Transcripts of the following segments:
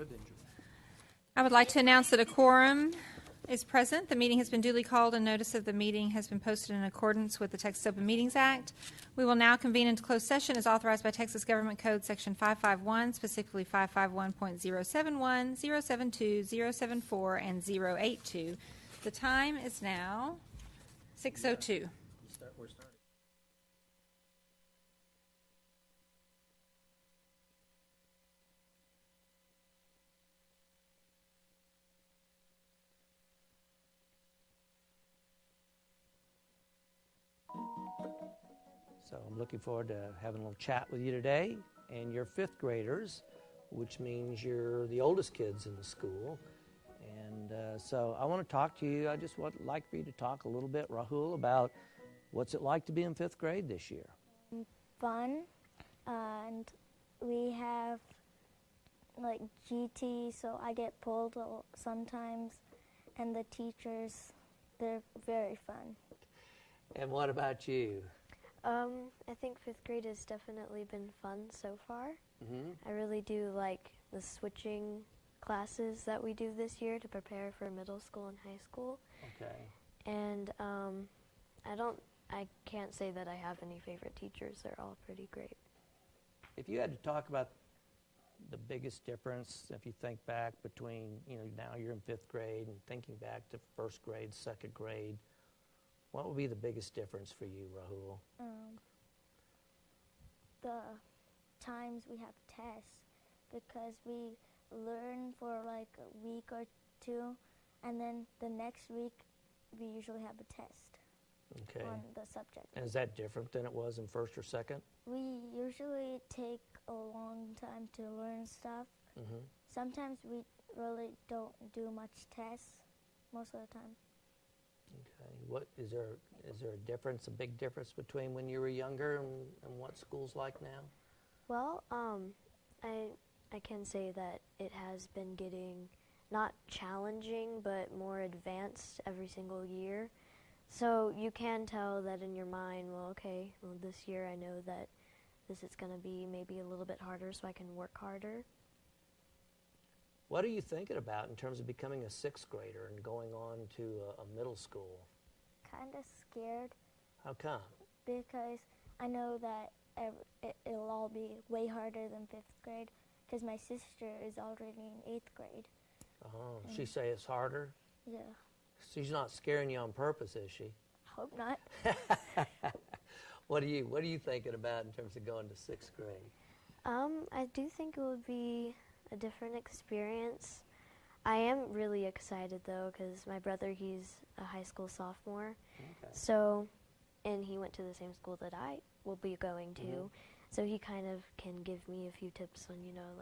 of injury. I would like to announce that a quorum is present. The meeting has been duly called and notice of the meeting has been posted in accordance with the Texas Open Meetings Act. We will now convene into closed session as authorized by Texas Government Code Section 551, specifically 551.071, 072, 074, and 082. The time is now 6:02. We're starting. So I'm looking forward to having a little chat with you today. And you're fifth graders, which means you're the oldest kids in the school. And so I want to talk to you. I just would like for you to talk a little bit, Rahul, about what's it like to be in fifth grade this year. Fun, and we have like GT, so I get pulled sometimes, and the teachers, they're very fun. And what about you? I think fifth grade has definitely been fun so far. Mm-hmm. I really do like the switching classes that we do this year to prepare for middle school and high school. Okay. And I can't say that I have any favorite teachers. They're all pretty great. If you had to talk about the biggest difference, if you think back between, now you're in fifth grade and thinking back to first grade, second grade, what would be the biggest difference for you, Rahul? The times we have tests, because we learn for like a week or two, and then the next week we usually have a test on the subject. And is that different than it was in first or second? We usually take a long time to learn stuff. Mm-hmm. Sometimes we really don't do much tests most of the time. Okay. What is there a difference, a big difference between when you were younger and what school's like now? Well, I can say that it has been getting not challenging, but more advanced every single year. So you can tell that in your mind, this year I know that this is going to be maybe a little bit harder, so I can work harder. What are you thinking about in terms of becoming a sixth grader and going on to a middle school? Kind of scared. How come? Because I know that it'll all be way harder than fifth grade, because my sister is already in eighth grade. Oh, she say it's harder? Yeah. She's not scaring you on purpose, is she? Hope not. What are you thinking about in terms of going to sixth grade? I do think it would be a different experience. I am really excited though, because my brother, he's a high school sophomore. Okay. So, and he went to the same school that I will be going to. Mm-hmm. So he kind of can give me a few tips on,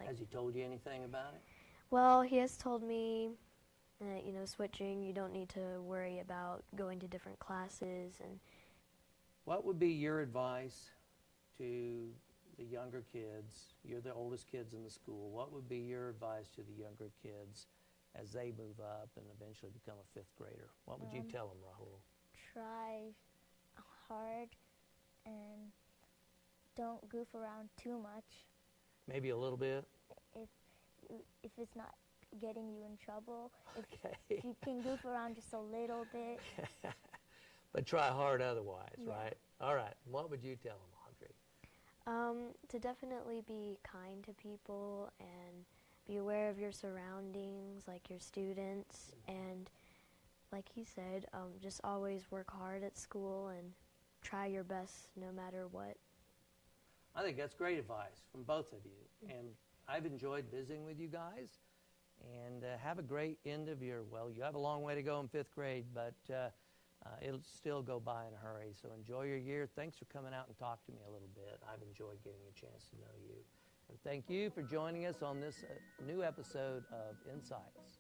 Has he told you anything about it? Well, he has told me that, switching, you don't need to worry about going to different classes. And what would be your advice to the younger kids? You're the oldest kids in the school. What would be your advice to the younger kids as they move up and eventually become a fifth grader? What would you tell them, Rahul? Try hard and don't goof around too much. Maybe a little bit? If it's not getting you in trouble. Okay. If you can goof around just a little bit. But try hard otherwise, Yeah. right? All right. What would you tell them, Audrey? To definitely be kind to people and be aware of your surroundings, like your students, and like he said, just always work hard at school and try your best no matter what. I think that's great advice from both of you. And I've enjoyed visiting with you guys. And have a great end of your, you have a long way to go in fifth grade, but it'll still go by in a hurry. So enjoy your year. Thanks for coming out and talking to me a little bit. I've enjoyed getting a chance to know you. And thank you for joining us on this new episode of Insights.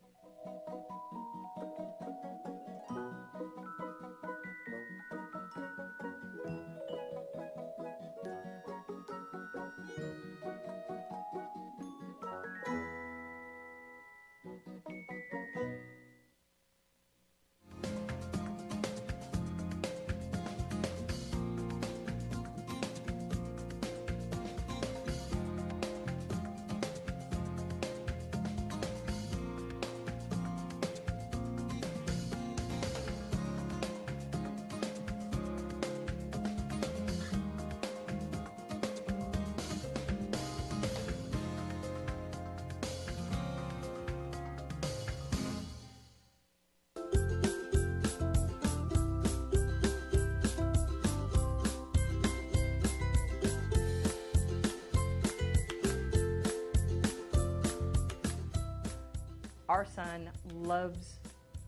Our son loves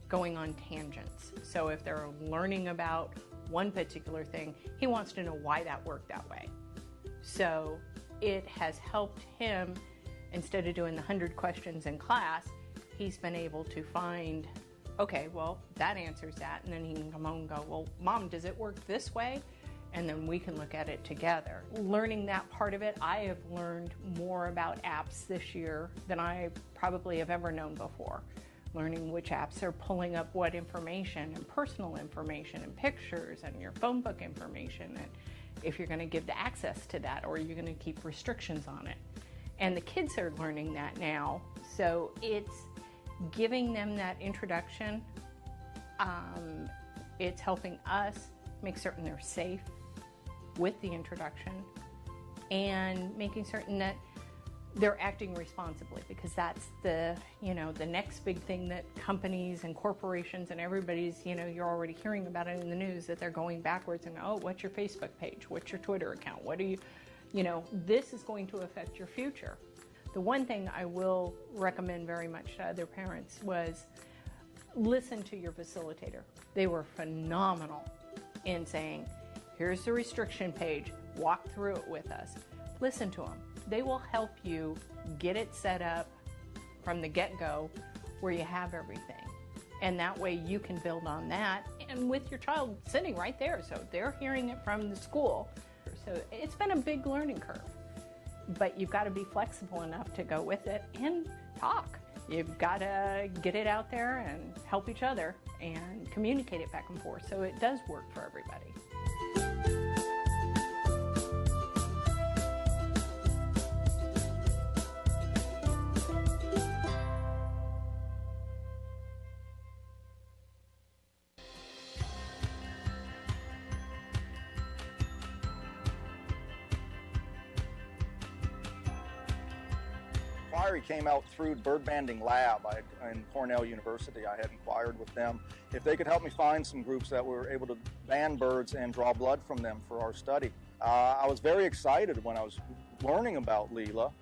going on tangents. So if they're learning about one particular thing, he wants to know why that worked that way. So it has helped him, instead of doing the 100 questions in class, he's been able to find, okay, well, that answers that. And then he can come home and go, well, Mom, does it work this way? And then we can look at it together. Learning that part of it, I have learned more about apps this year than I probably have ever known before. Learning which apps are pulling up what information, and personal information, and pictures, and your phone book information, and if you're going to give the access to that, or you're going to keep restrictions on it. And the kids are learning that now, so it's giving them that introduction. It's helping us make certain they're safe with the introduction, and making certain that they're acting responsibly, because that's the next big thing that companies and corporations and everybody's, you're already hearing about it in the news, that they're going backwards and, oh, what's your Facebook page? What's your Twitter account? What do you, this is going to affect your future. The one thing I will recommend very much to other parents was listen to your facilitator. They were phenomenal in saying, here's the restriction page, walk through it with us. Listen to them. They will help you get it set up from the get-go where you have everything. And that way you can build on that, and with your child sitting right there, so they're hearing it from the school. So it's been a big learning curve, but you've got to be flexible enough to go with it and talk. You've got to get it out there and help each other and communicate it back and forth, so it does work for everybody. Inquiry came out through bird banding lab in Cornell University. I had inquired with them if they could help me find some groups that were able to band birds and draw blood from them for our study. I was very excited when I was learning about Leela.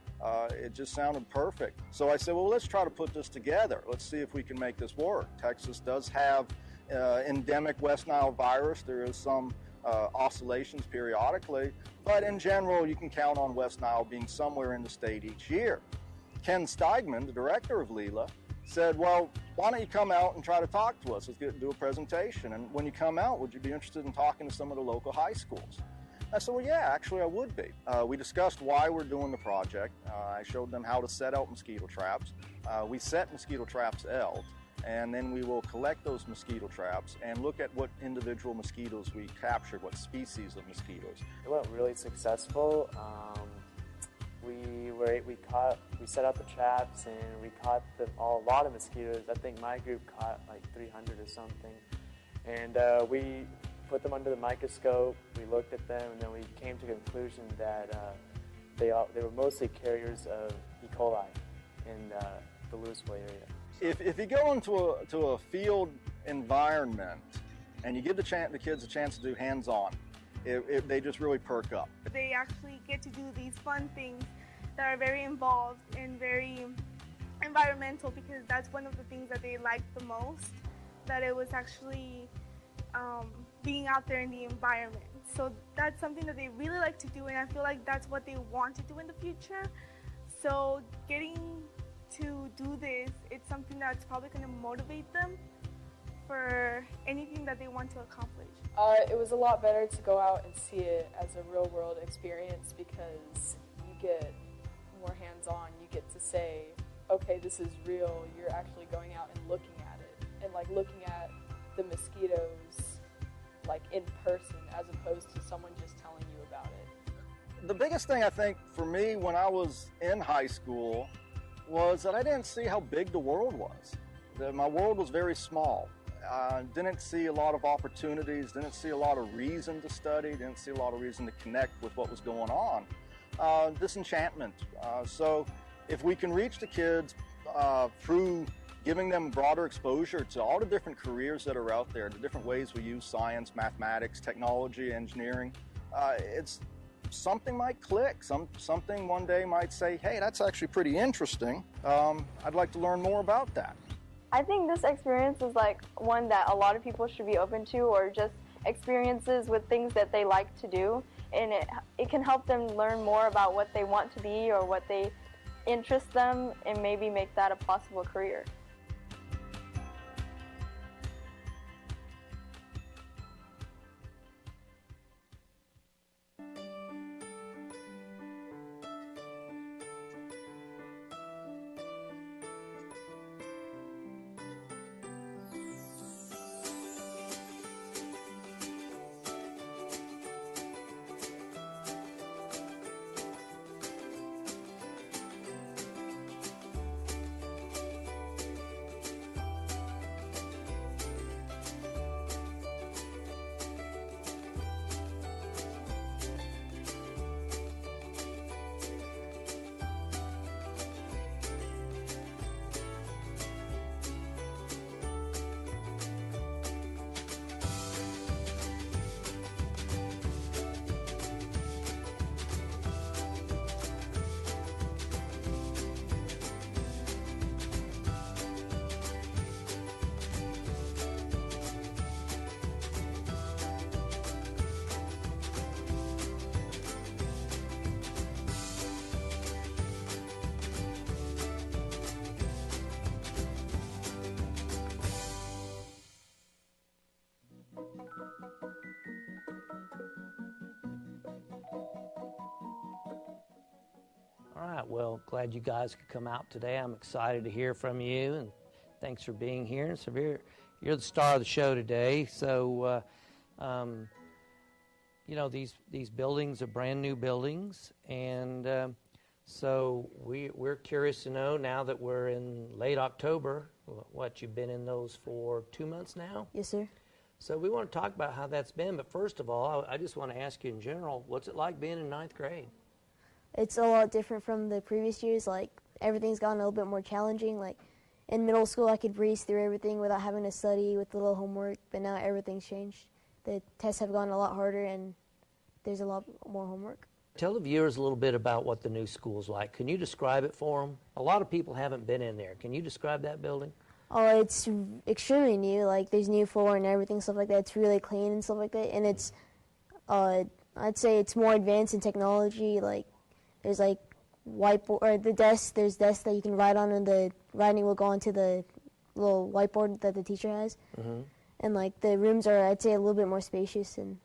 It just sounded perfect. So I said, well, let's try to put this together. Let's see if we can make this work. Texas does have endemic West Nile virus. There is some oscillations periodically, but in general, you can count on West Nile being somewhere in the state each year. Ken Steigman, the director of Leela, said, well, why don't you come out and try to talk to us? Let's do a presentation. And when you come out, would you be interested in talking to some of the local high schools? I said, well, yeah, actually I would be. We discussed why we're doing the project. I showed them how to set out mosquito traps. We set mosquito traps out, and then we will collect those mosquito traps and look at what individual mosquitoes we captured, what species of mosquitoes. It went really successful. We set out the traps, and we caught a lot of mosquitoes. I think my group caught like 300 or something. And we put them under the microscope, we looked at them, and then we came to the conclusion that they were mostly carriers of E. coli in the Lewisville area. If you go into a field environment and you give the kids a chance to do hands-on, they just really perk up. They actually get to do these fun things that are very involved and very environmental, because that's one of the things that they liked the most, that it was actually being out there in the environment. So that's something that they really like to do, and I feel like that's what they want to do in the future. So getting to do this, it's something that's probably going to motivate them for anything that they want to accomplish. It was a lot better to go out and see it as a real world experience, because you get more hands-on. You get to say, okay, this is real. You're actually going out and looking at it, and like looking at the mosquitoes like in person, as opposed to someone just telling you about it. The biggest thing I think for me when I was in high school was that I didn't see how big the world was. My world was very small. Didn't see a lot of opportunities, didn't see a lot of reason to study, didn't see a lot of reason to connect with what was going on. Disenchantment. So if we can reach the kids through giving them broader exposure to all the different careers that are out there, the different ways we use science, mathematics, technology, engineering, it's something might click. Something one day might say, hey, that's actually pretty interesting. I'd like to learn more about that. I think this experience is like one that a lot of people should be open to, or just experiences with things that they like to do, and it can help them learn more about what they want to be or what they interest them, and maybe make that a possible career. All right, well, glad you guys could come out today. I'm excited to hear from you, and thanks for being here. And so you're the star of the show today. So, you know, these buildings are brand new buildings, and so we're curious to know, now that we're in late October, what, you've been in those for 2 months now? Yes, sir. So we want to talk about how that's been, but first of all, I just want to ask you in general, what's it like being in 9th grade? It's a lot different from the previous years. Like, everything's gotten a little bit more challenging. Like, in middle school, I could breeze through everything without having to study with a little homework, but now everything's changed. The tests have gotten a lot harder, and there's a lot more homework. Tell the viewers a little bit about what the new school's like. Can you describe it for them? A lot of people haven't been in there. Can you describe that building? Oh, it's extremely new. Like, there's new floor and everything, stuff like that. It's really clean and stuff like that. And it's, I'd say it's more advanced in technology. Like, there's like whiteboard, or the desk. There's desks that you can write on, and the writing will go onto the little whiteboard that the teacher has. Mm-hmm. And like, the rooms are, I'd say, a little bit more spacious and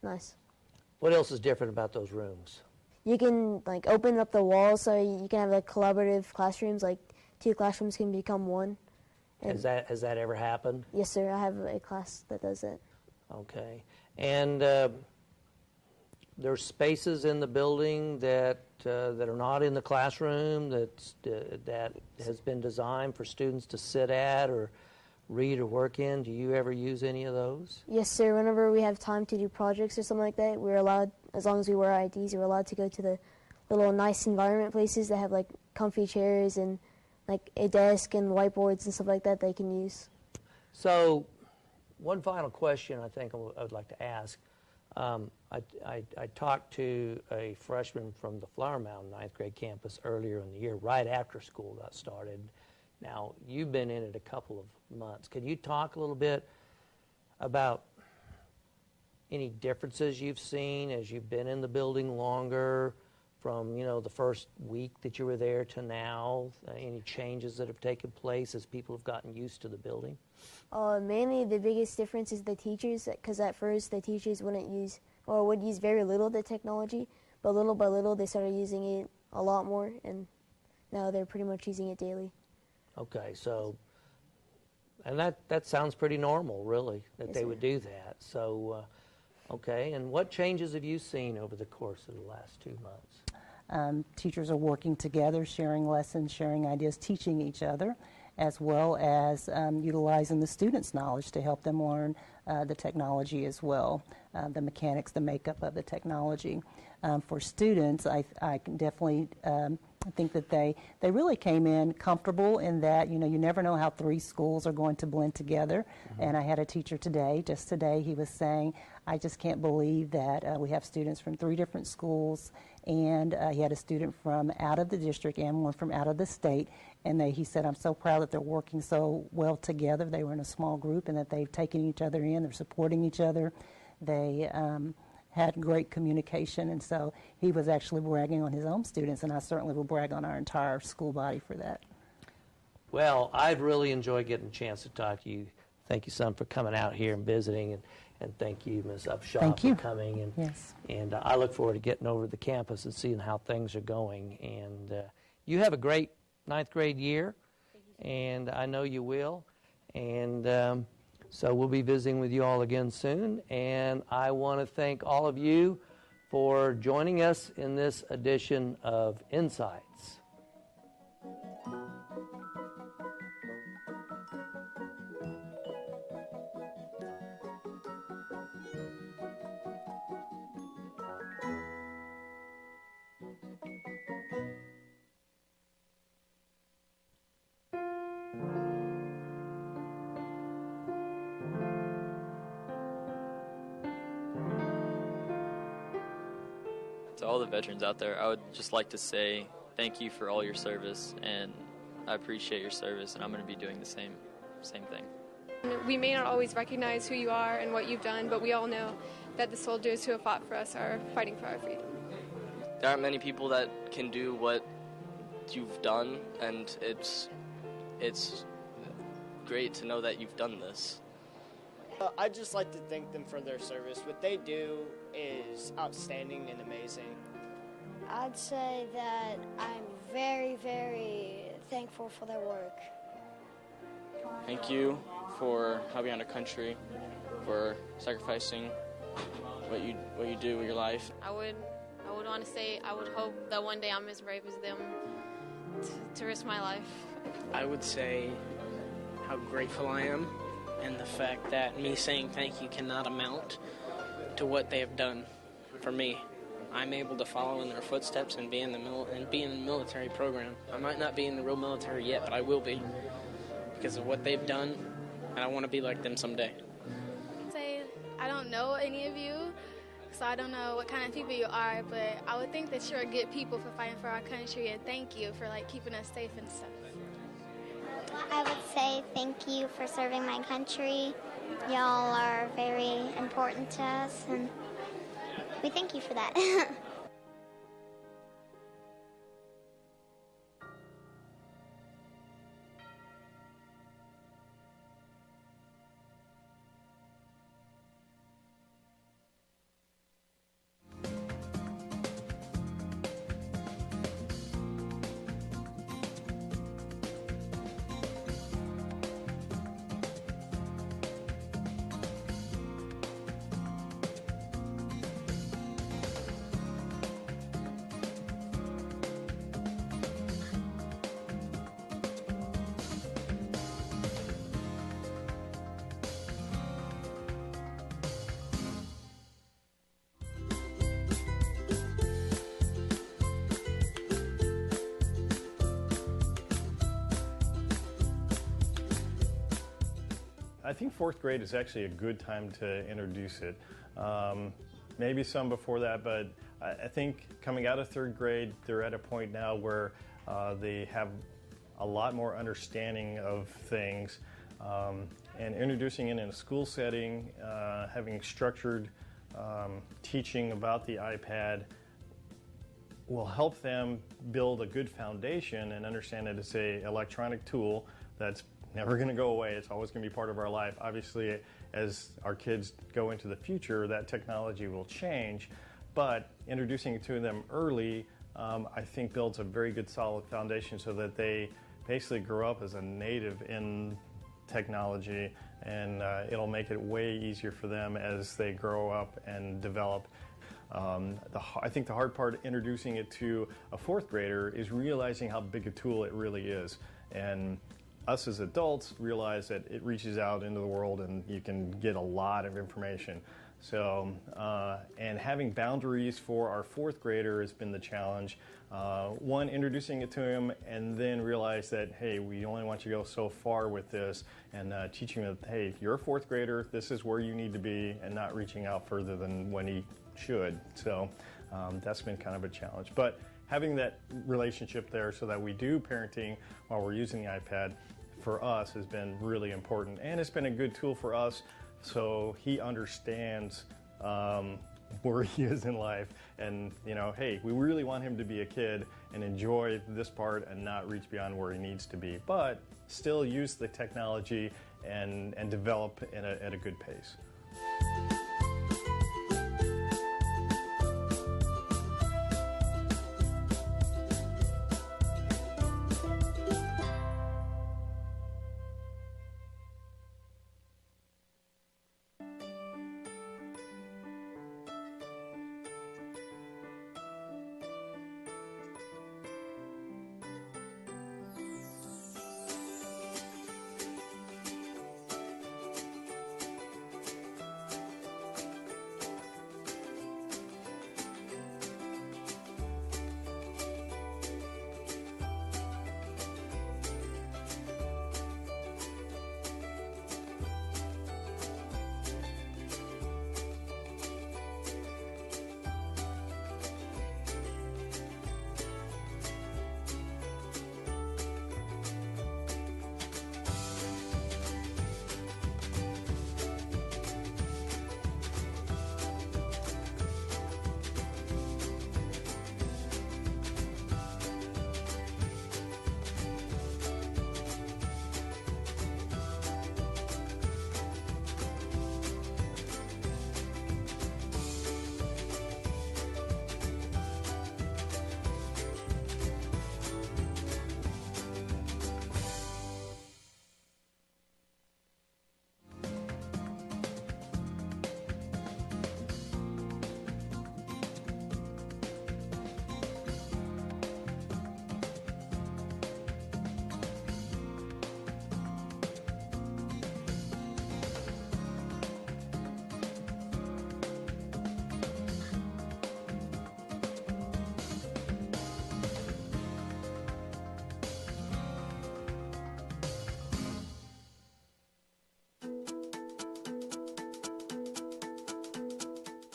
nice. What else is different about those rooms? You can like open up the walls so you can have like collaborative classrooms. Like, 2 classrooms can become 1. Has that ever happened? Yes, sir. I have a class that does it. Okay. And there's spaces in the building that are not in the classroom that has been designed for students to sit at or read or work in. Do you ever use any of those? Yes, sir. Whenever we have time to do projects or something like that, we're allowed, as long as we wear IDs, we're allowed to go to the little nice environment places that have like comfy chairs and like a desk and whiteboards and stuff like that they can use. So, one final question I think I would like to ask. I talked to a freshman from the Flower Mound 9th grade campus earlier in the year, right after school got started. Now, you've been in it a couple of months. Could you talk a little bit about any differences you've seen as you've been in the building longer, from, you know, the first week that you were there to now? Any changes that have taken place as people have gotten used to the building? Mainly the biggest difference is the teachers, because at first the teachers wouldn't use, or would use very little of the technology, but little by little they started using it a lot more, and now they're pretty much using it daily. Okay, so, and that sounds pretty normal, really, that Yes, they sir. would do that. So, okay, and what changes have you seen over the course of the last 2 months? Teachers are working together, sharing lessons, sharing ideas, teaching each other, as well as utilizing the students' knowledge to help them learn the technology as well, the mechanics, the makeup of the technology. For students, I can definitely I think that they really came in comfortable in that, you never know how 3 schools are going to blend together. And I had a teacher just today, he was saying, I just can't believe that we have students from 3 different schools, and he had a student from out of the district and one from out of the state. And he said, I'm so proud that they're working so well together. They were in a small group, and that they've taken each other in. They're supporting each other. They had great communication, and so he was actually bragging on his own students, and I certainly will brag on our entire school body for that. Well, I've really enjoyed getting a chance to talk to you. Thank you, son, for coming out here and visiting, and thank you, Ms. Upshaw, for coming. And, yes. And I look forward to getting over to the campus and seeing how things are going. And you have a great 9th grade year, and I know you will. And so we'll be visiting with you all again soon. And I want to thank all of you for joining us in this edition of Insights. To all the veterans out there, I would just like to say thank you for all your service, and I appreciate your service, and I'm going to be doing the same thing. We may not always recognize who you are and what you've done, but we all know that the soldiers who have fought for us are fighting for our freedom. There aren't many people that can do what you've done, and it's great to know that you've done this. I'd just like to thank them for their service. What they do is outstanding and amazing. I'd say that I'm very, very thankful for their work. Thank you for helping out our country, for sacrificing what you do with your life. I would want to say I would hope that one day I'm as brave as them to risk my life. I would say how grateful I am, and the fact that me saying thank you cannot amount to what they have done for me. I'm able to follow in their footsteps and be in the military program. I might not be in the real military yet, but I will be because of what they've done, and I want to be like them someday. Say I don't know any of you, so I don't know what kind of people you are, but I would think that you're good people for fighting for our country, and thank you for keeping us safe and stuff. I would say thank you for serving my country. Y'all are very important to us, and we thank you for that. I think 4th grade is actually a good time to introduce it. Maybe some before that, but I think coming out of 3rd grade, they're at a point now where they have a lot more understanding of things. And introducing it in a school setting, having structured teaching about the iPad will help them build a good foundation and understand that it's an electronic tool that's never going to go away. It's always going to be part of our life. Obviously, as our kids go into the future, that technology will change. But introducing it to them early, I think builds a very good solid foundation so that they basically grow up as a native in technology, and it'll make it way easier for them as they grow up and develop. I think the hard part introducing it to a 4th grader is realizing how big a tool it really is. And us as adults realize that it reaches out into the world and you can get a lot of information. So, and having boundaries for our fourth grader has been the challenge. One, introducing it to him, and then realize that, hey, we only want you to go so far with this, and teaching him that, hey, you're a fourth grader, this is where you need to be, and not reaching out further than when he should. So that's been kind of a challenge. But having that relationship there so that we do parenting while we're using the iPad for us has been really important. And it's been a good tool for us so he understands where he is in life, and hey, we really want him to be a kid and enjoy this part and not reach beyond where he needs to be, but still use the technology and develop at a good pace.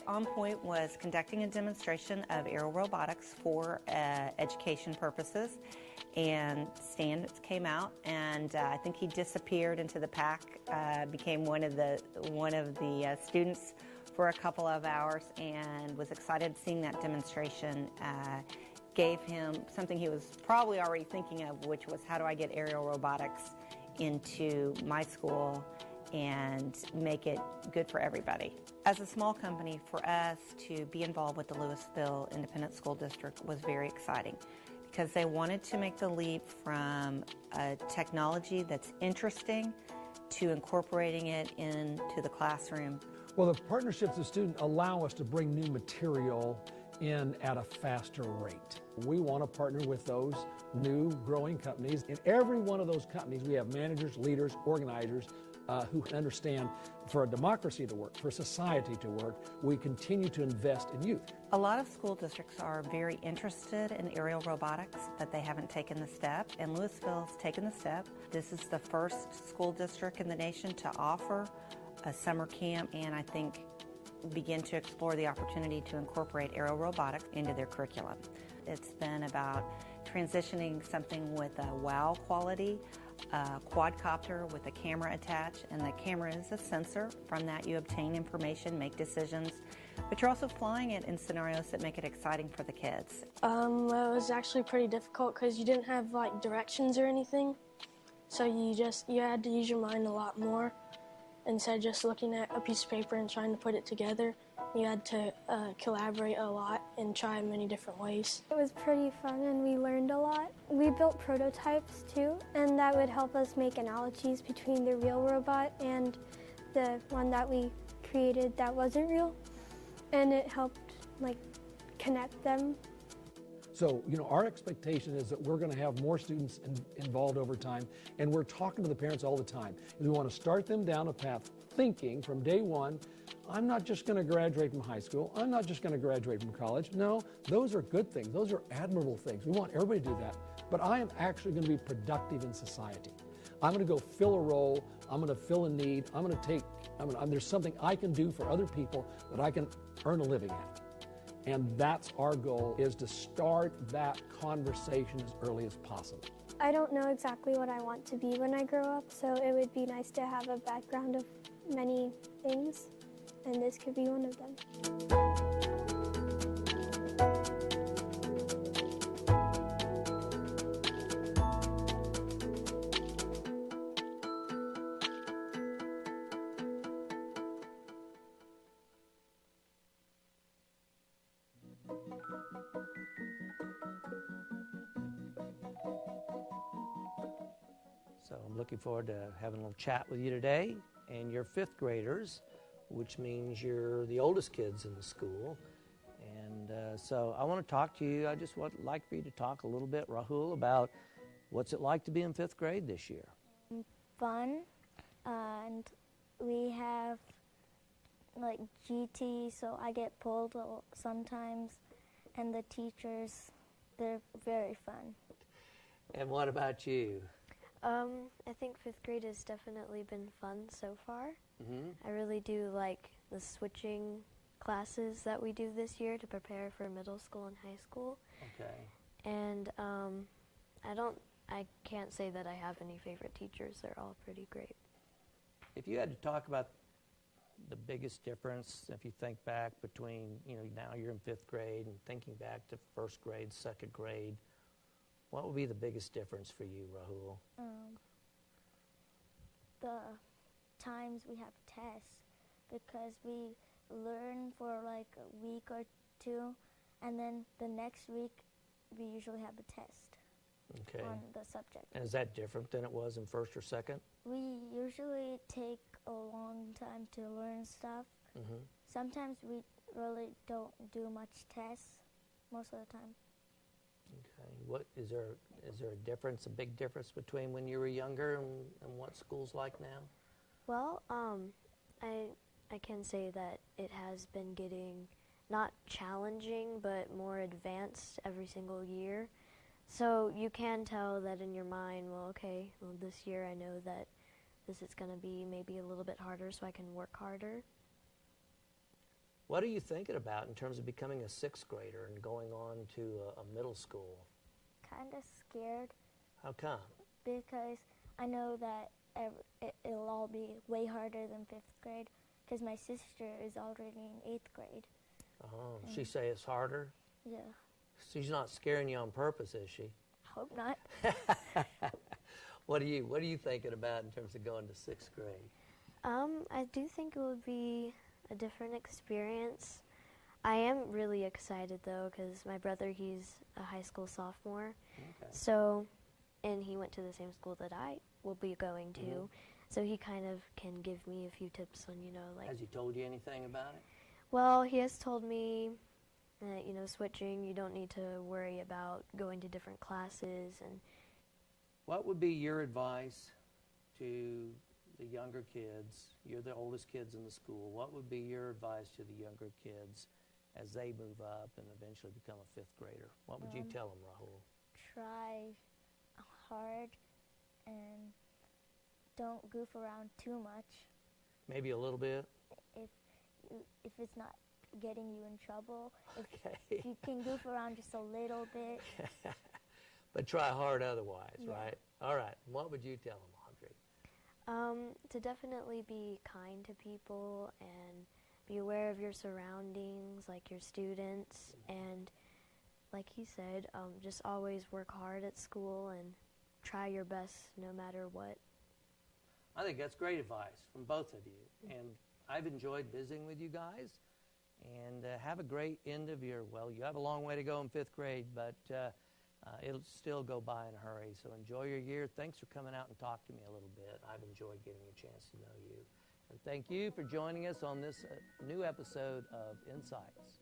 On Point was conducting a demonstration of aerial robotics for education purposes, and Stan came out, and I think he disappeared into the pack, became one of the students for a couple of hours, and was excited seeing that demonstration. Gave him something he was probably already thinking of, which was, how do I get aerial robotics into my school and make it good for everybody. As a small company, for us to be involved with the Lewisville Independent School District was very exciting, because they wanted to make the leap from a technology that's interesting to incorporating it into the classroom. Well, the partnerships with students allow us to bring new material in at a faster rate. We want to partner with those new growing companies. In every one of those companies, we have managers, leaders, organizers who understand, for a democracy to work, for society to work, we continue to invest in youth. A lot of school districts are very interested in aerial robotics, but they haven't taken the step, and Lewisville's taken the step. This is the first school district in the nation to offer a summer camp, and I think begin to explore the opportunity to incorporate aerial robotics into their curriculum. It's been about transitioning something with a wow quality, a quadcopter with a camera attached, and the camera is a sensor. From that you obtain information, make decisions, but you're also flying it in scenarios that make it exciting for the kids. Well, it was actually pretty difficult because you didn't have like directions or anything, so you had to use your mind a lot more. Instead of just looking at a piece of paper and trying to put it together, you had to collaborate a lot and try many different ways. It was pretty fun and we learned a lot. We built prototypes too, and that would help us make analogies between the real robot and the one that we created that wasn't real, and it helped like connect them. So, our expectation is that we're going to have more students involved over time, and we're talking to the parents all the time. And we want to start them down a path thinking from day one, I'm not just going to graduate from high school. I'm not just going to graduate from college. No, those are good things. Those are admirable things. We want everybody to do that. But I am actually going to be productive in society. I'm going to go fill a role. I'm going to fill a need. There's something I can do for other people that I can earn a living at. And that's our goal, is to start that conversation as early as possible. I don't know exactly what I want to be when I grow up, so it would be nice to have a background of many things, and this could be one of them. So I'm looking forward to having a little chat with you today. And you're fifth graders, which means you're the oldest kids in the school. And so I want to talk to you. I just would like for you to talk a little bit, Rahul, about what's it like to be in fifth grade this year? Fun, and we have like GT, so I get pulled sometimes, and the teachers, they're very fun. And what about you? I think fifth grade has definitely been fun so far. Mm-hmm. I really do like the switching classes that we do this year to prepare for middle school and high school. Okay. And I can't say that I have any favorite teachers. They're all pretty great. If you had to talk about the biggest difference, if you think back between, now you're in fifth grade and thinking back to first grade, second grade, what would be the biggest difference for you, Rahul? The times we have tests, because we learn for like a week or two, and then the next week we usually have a test on the subject. And is that different than it was in first or second? We usually take a long time to learn stuff. Mm-hmm. Sometimes we really don't do much tests most of the time. Okay. What is there a difference, a big difference between when you were younger and what school's like now? Well, I can say that it has been getting not challenging, but more advanced every single year. So you can tell that in your mind, this year I know that this is going to be maybe a little bit harder, so I can work harder. What are you thinking about in terms of becoming a sixth grader and going on to a middle school? Kind of scared. How come? Because I know that it'll all be way harder than fifth grade, because my sister is already in eighth grade. Oh, she say it's harder? Yeah. She's not scaring you on purpose, is she? Hope not. What are you thinking about in terms of going to sixth grade? I do think it would be a different experience. I am really excited though, because my brother, he's a high school sophomore. Okay. So, and he went to the same school that I will be going to. Mm-hmm. So he kind of can give me a few tips on, Has he told you anything about it? Well, he has told me that, switching, you don't need to worry about going to different classes. And what would be your advice to the younger kids? You're the oldest kids in the school. What would be your advice to the younger kids as they move up and eventually become a fifth grader? What would you tell them, Rahul? Try hard and don't goof around too much. Maybe a little bit? If it's not getting you in trouble, if you can goof around just a little bit. But try hard otherwise, Yeah. right? All right. What would you tell them, Audrey? To definitely be kind to people and be aware of your surroundings, like your students, and like he said, just always work hard at school and try your best no matter what. I think that's great advice from both of you. And I've enjoyed visiting with you guys. And have a great end of your, you have a long way to go in fifth grade, but it'll still go by in a hurry. So enjoy your year. Thanks for coming out and talking to me a little bit. I've enjoyed getting a chance to know you. And thank you for joining us on this new episode of Insights.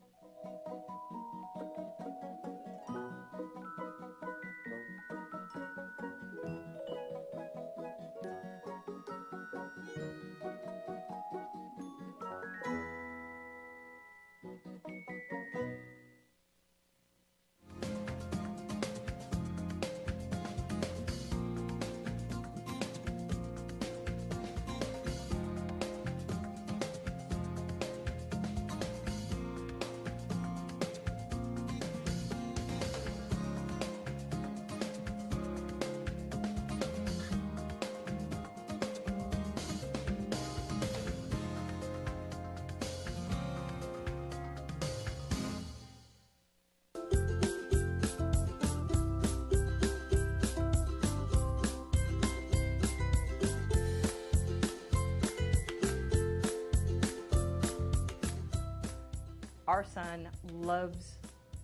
our son loves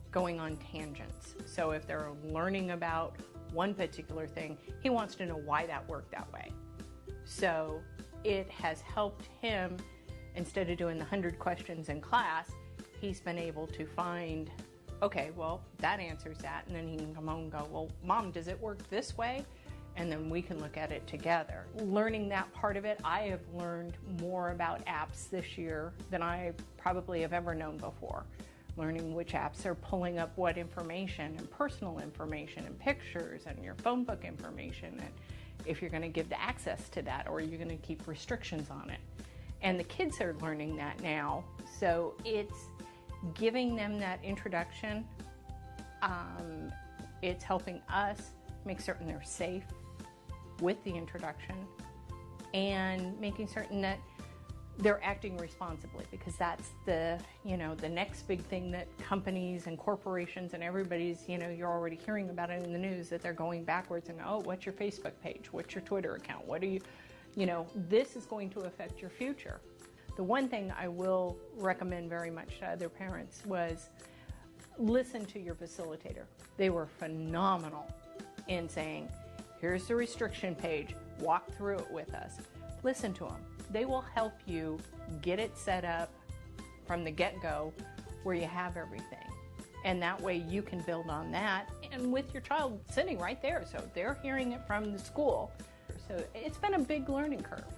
going on tangents. So if they're learning about one particular thing, he wants to know why that worked that way. So it has helped him, instead of doing the 100 questions in class, he's been able to find, okay, well, that answers that, and then he can come home and go, well, Mom, does it work this way? And then we can look at it together. Learning that part of it, I have learned more about apps this year than I probably have ever known before. Learning which apps are pulling up what information, and personal information, and pictures, and your phone book information, and if you're going to give the access to that, or you're going to keep restrictions on it. And the kids are learning that now, so it's giving them that introduction. It's helping us make certain they're safe with the introduction, and making certain that they're acting responsibly, because that's the next big thing that companies and corporations and everybody's, you're already hearing about it in the news, that they're going backwards and, oh, what's your Facebook page? What's your Twitter account? What do you, this is going to affect your future. The one thing I will recommend very much to other parents was listen to your facilitator. They were phenomenal in saying, here's the restriction page, walk through it with us. Listen to them. They will help you get it set up from the get-go where you have everything. And that way you can build on that, and with your child sitting right there, so they're hearing it from the school. So it's been a big learning curve,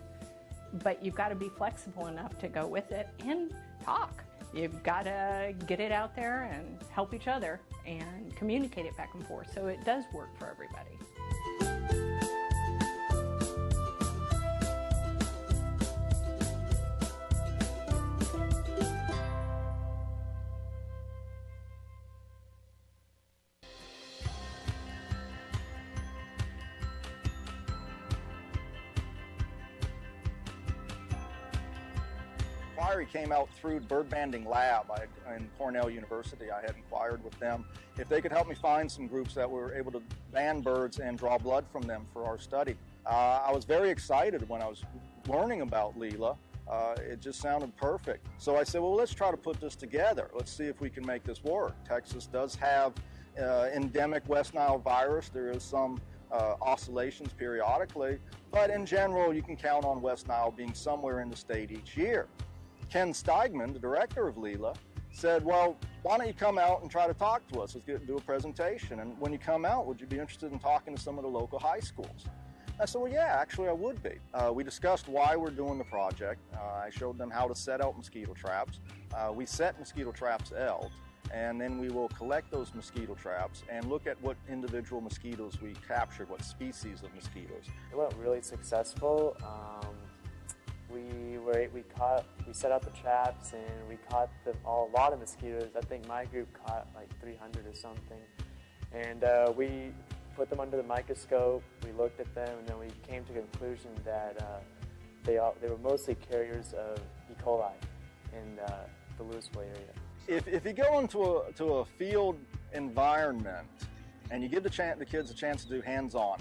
but you've got to be flexible enough to go with it and talk. You've got to get it out there and help each other and communicate it back and forth, so it does work for everybody. Inquiry came out through bird banding lab in Cornell University. I had inquired with them if they could help me find some groups that were able to band birds and draw blood from them for our study. I was very excited when I was learning about Leela. It just sounded perfect. So I said, well, let's try to put this together. Let's see if we can make this work. Texas does have endemic West Nile virus. There is some oscillations periodically, but in general, you can count on West Nile being somewhere in the state each year. Ken Steigman, the director of Leela, said, well, why don't you come out and try to talk to us? Let's do a presentation. And when you come out, would you be interested in talking to some of the local high schools? I said, well, yeah, actually I would be. We discussed why we're doing the project. I showed them how to set out mosquito traps. We set mosquito traps out, and then we will collect those mosquito traps and look at what individual mosquitoes we captured, what species of mosquitoes. It went really successful. We set out the traps, and we caught a lot of mosquitoes. I think my group caught like 300 or something. And we put them under the microscope, we looked at them, and then we came to the conclusion that they were mostly carriers of E. coli in the Lewisville area. If you go into a field environment and you give the kids a chance to do hands-on,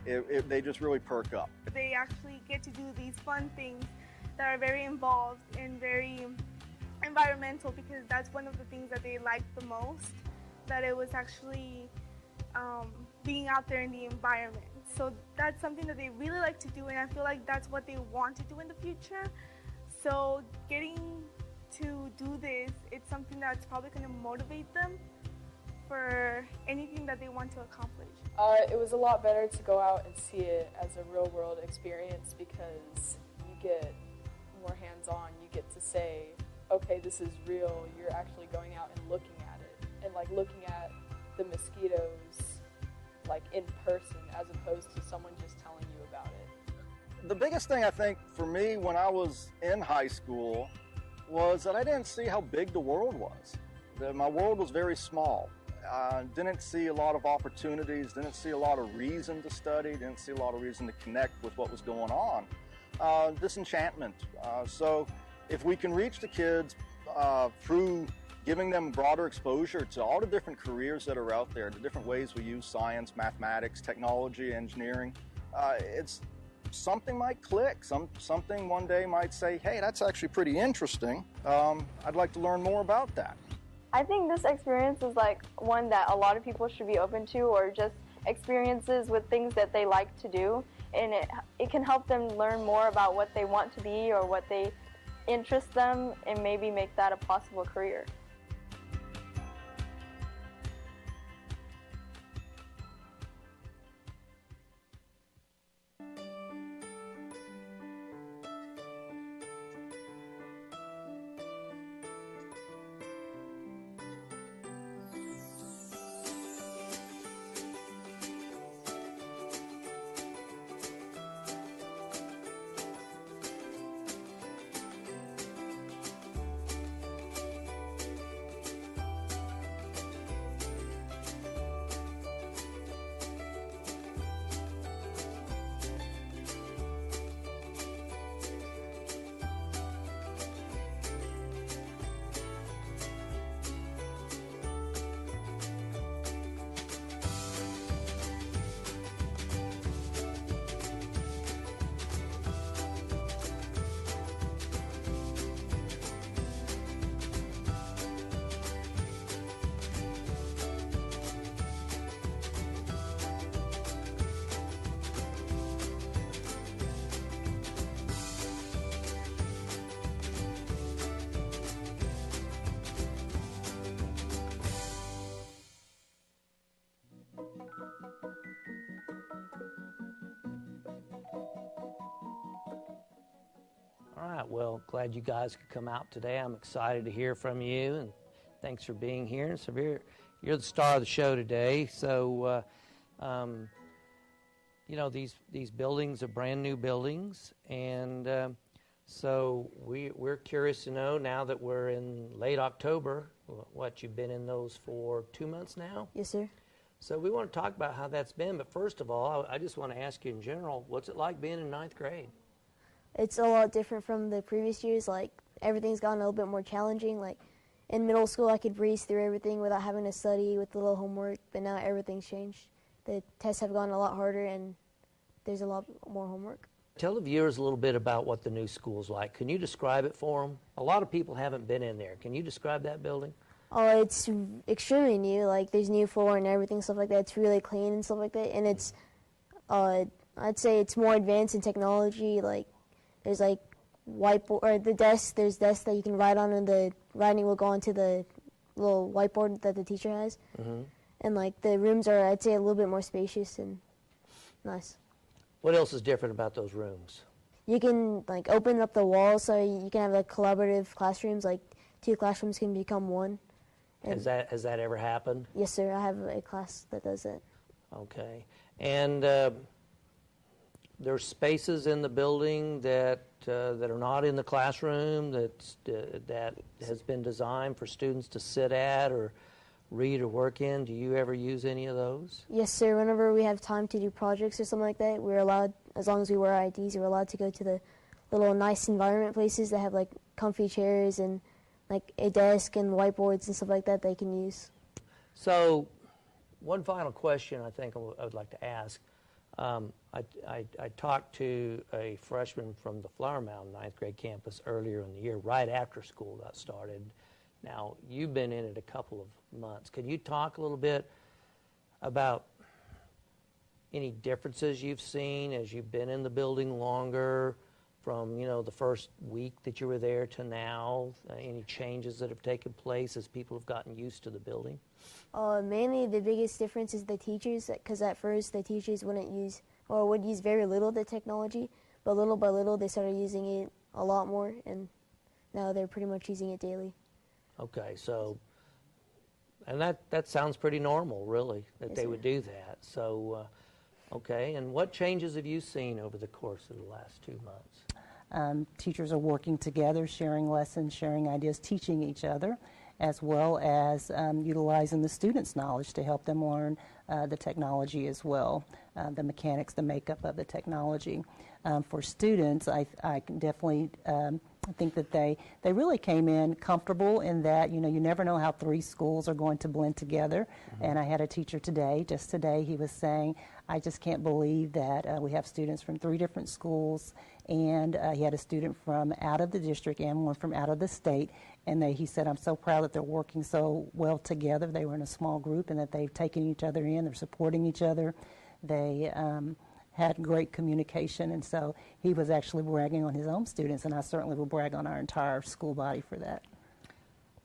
they just really perk up. They actually get to do these fun things that are very involved and very environmental, because that's one of the things that they liked the most, that it was actually being out there in the environment. So that's something that they really like to do, and I feel like that's what they want to do in the future. So getting to do this, it's something that's probably going to motivate them for anything that they want to accomplish. It was a lot better to go out and see it as a real world experience, because you get more hands-on. You get to say, okay, this is real. You're actually going out and looking at it, and like looking at the mosquitoes like in person, as opposed to someone just telling you about it. The biggest thing I think for me when I was in high school was that I didn't see how big the world was. My world was very small. Didn't see a lot of opportunities, didn't see a lot of reason to study, didn't see a lot of reason to connect with what was going on. Disenchantment. So if we can reach the kids through giving them broader exposure to all the different careers that are out there, the different ways we use science, mathematics, technology, engineering, it's something might click. Something one day might say, hey, that's actually pretty interesting. I'd like to learn more about that. I think this experience is like one that a lot of people should be open to, or just experiences with things that they like to do, and it can help them learn more about what they want to be or what they interest them, and maybe make that a possible career. All right, well, glad you guys could come out today. I'm excited to hear from you, and thanks for being here. And Severe, you're the star of the show today. So, you know, these buildings are brand new buildings, and so we're curious to know, now that we're in late October, what, you've been in those for 2 months now? Yes, sir. So we want to talk about how that's been, but first of all, I just want to ask you in general, what's it like being in 9th grade? It's a lot different from the previous years. Like, everything's gotten a little bit more challenging. Like, in middle school, I could breeze through everything without having to study with a little homework, but now everything's changed. The tests have gotten a lot harder, and there's a lot more homework. Tell the viewers a little bit about what the new school's like. Can you describe it for them? A lot of people haven't been in there. Can you describe that building? Oh, it's extremely new. Like, there's new floor and everything, stuff like that. It's really clean and stuff like that. And it's, I'd say it's more advanced in technology. Like, there's like whiteboard, or the desk. There's desks that you can write on, and the writing will go onto the little whiteboard that the teacher has. Mm-hmm. And like, the rooms are, I'd say, a little bit more spacious and nice. What else is different about those rooms? You can like open up the walls so you can have like collaborative classrooms. Like, 2 classrooms can become 1. Has that ever happened? Yes, sir. I have a class that does it. Okay. And there's spaces in the building that are not in the classroom that has been designed for students to sit at or read or work in. Do you ever use any of those? Yes, sir. Whenever we have time to do projects or something like that, we're allowed, as long as we wear IDs, we're allowed to go to the little nice environment places that have like comfy chairs and like a desk and whiteboards and stuff like that they can use. So, one final question I think I would like to ask. I talked to a freshman from the Flower Mound 9th grade campus earlier in the year, right after school got started. Now, you've been in it a couple of months. Can you talk a little bit about any differences you've seen as you've been in the building longer, from, you know, the first week that you were there to now? Any changes that have taken place as people have gotten used to the building? Mainly the biggest difference is the teachers, because at first the teachers wouldn't use, or would use very little of the technology, but little by little they started using it a lot more, and now they're pretty much using it daily. Okay, so, and that sounds pretty normal, really, that Yes, they sir. would do that. So, okay, and what changes have you seen over the course of the last 2 months? Teachers are working together, sharing lessons, sharing ideas, teaching each other, as well as utilizing the students' knowledge to help them learn the technology as well, the mechanics, the makeup of the technology. For students, I can definitely I think that they really came in comfortable in that, you never know how 3 schools are going to blend together. And I had a teacher just today, he was saying, I just can't believe that we have students from 3 different schools, and he had a student from out of the district and one from out of the state, and he said, I'm so proud that they're working so well together. They were in a small group, and that they've taken each other in, they're supporting each other. They had great communication, and so he was actually bragging on his own students, and I certainly will brag on our entire school body for that.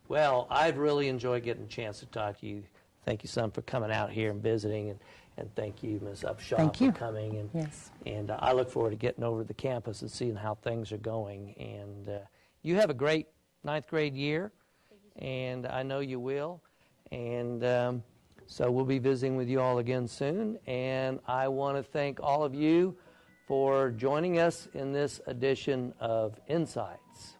Well, I've really enjoyed getting a chance to talk to you. Thank you, son, for coming out here and visiting, and thank you, Ms. Upshaw, for coming. And, yes. And I look forward to getting over to the campus and seeing how things are going. And you have a great 9th grade year, and I know you will. And so we'll be visiting with you all again soon, and I want to thank all of you for joining us in this edition of Insights.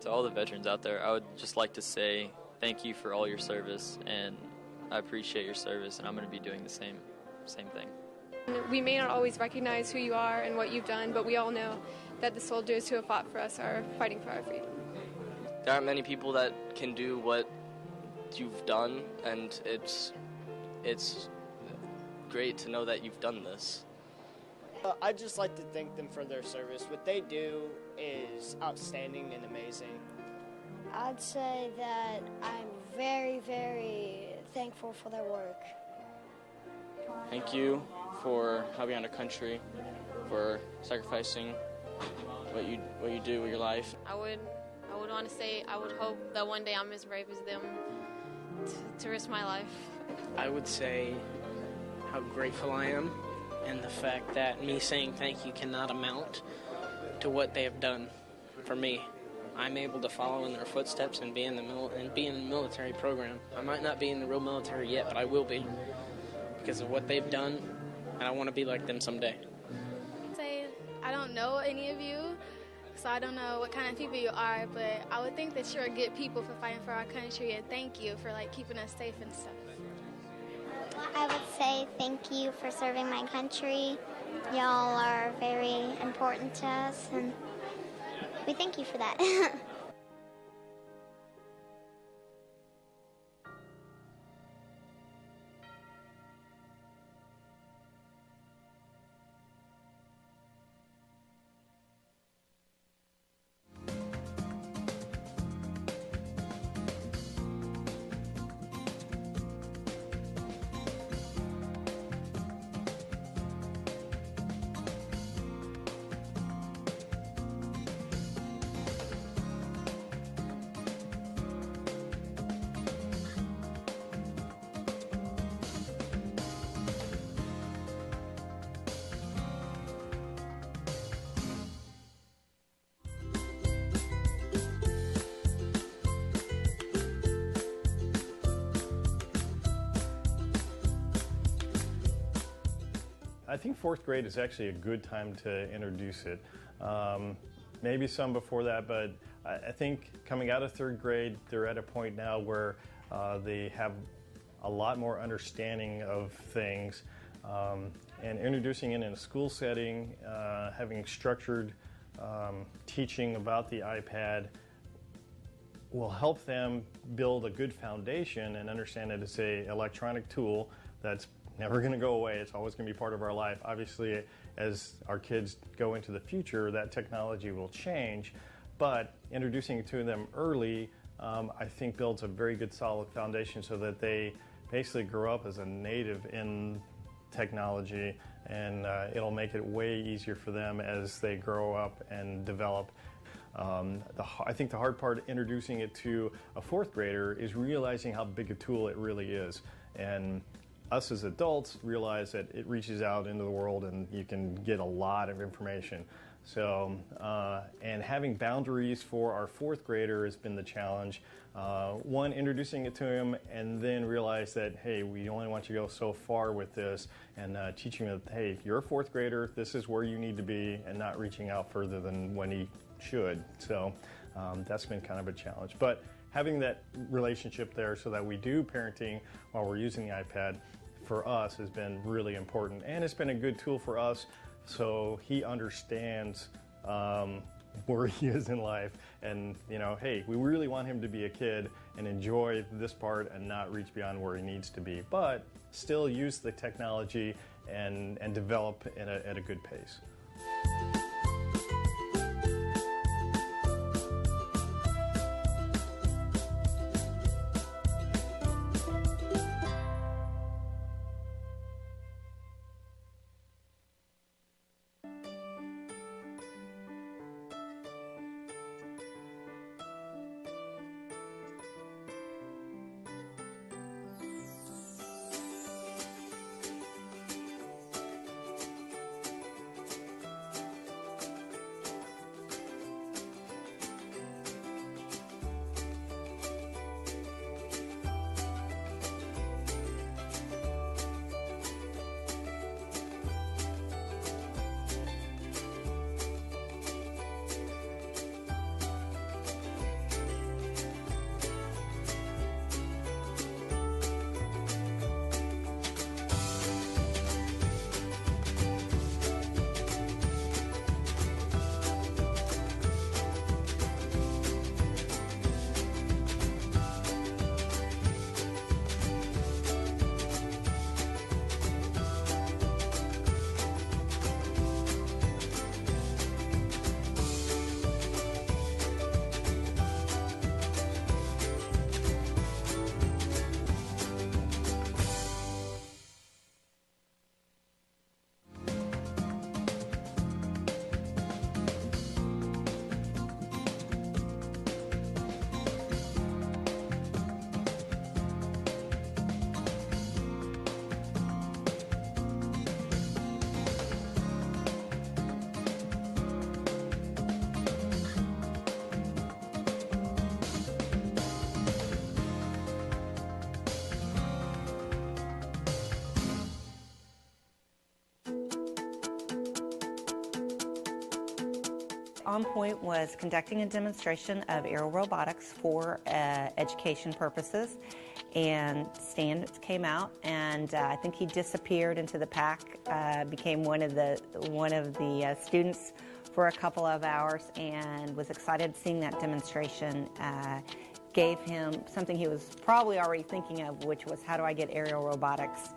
To all the veterans out there, I would just like to say thank you for all your service, and I appreciate your service, and I'm going to be doing the same thing. We may not always recognize who you are and what you've done, but we all know that the soldiers who have fought for us are fighting for our freedom. There aren't many people that can do what you've done, and it's great to know that you've done this. I'd just like to thank them for their service. What they do is outstanding and amazing. I'd say that I'm very, very thankful for their work. Thank you for helping out our country, for sacrificing what you do with your life. I would want to say I would hope that one day I'm as brave as them to risk my life. I would say how grateful I am, and the fact that me saying thank you cannot amount to what they have done for me. I'm able to follow in their footsteps and be in the military program. I might not be in the real military yet, but I will be because of what they've done, and I want to be like them someday. Say I don't know any of you, so I don't know what kind of people you are, but I would think that you're good people for fighting for our country, and thank you for keeping us safe and stuff. I would say thank you for serving my country. Y'all are very important to us, and we thank you for that. I think 4th grade is actually a good time to introduce it. Maybe some before that, but I think coming out of 3rd grade, they're at a point now where they have a lot more understanding of things, and introducing it in a school setting, having structured teaching about the iPad will help them build a good foundation and understand that it's an electronic tool that's never going to go away. It's always going to be part of our life. Obviously, as our kids go into the future, that technology will change, but introducing it to them early, I think builds a very good solid foundation so that they basically grow up as a native in technology, and it'll make it way easier for them as they grow up and develop. I think the hard part introducing it to a 4th grader is realizing how big a tool it really is, and us as adults realize that it reaches out into the world and you can get a lot of information. So, and having boundaries for our fourth grader has been the challenge. One, introducing it to him, and then realize that, hey, we only want you to go so far with this, and teaching him that, hey, you're a fourth grader, this is where you need to be, and not reaching out further than when he should. So that's been kind of a challenge. But having that relationship there so that we do parenting while we're using the iPad for us has been really important. And it's been a good tool for us so he understands where he is in life, and hey, we really want him to be a kid and enjoy this part and not reach beyond where he needs to be, but still use the technology and develop at a good pace. On Point was conducting a demonstration of aerial robotics for education purposes, and Stan came out, and I think he disappeared into the pack, became one of the students for a couple of hours, and was excited seeing that demonstration. Gave him something he was probably already thinking of, which was, how do I get aerial robotics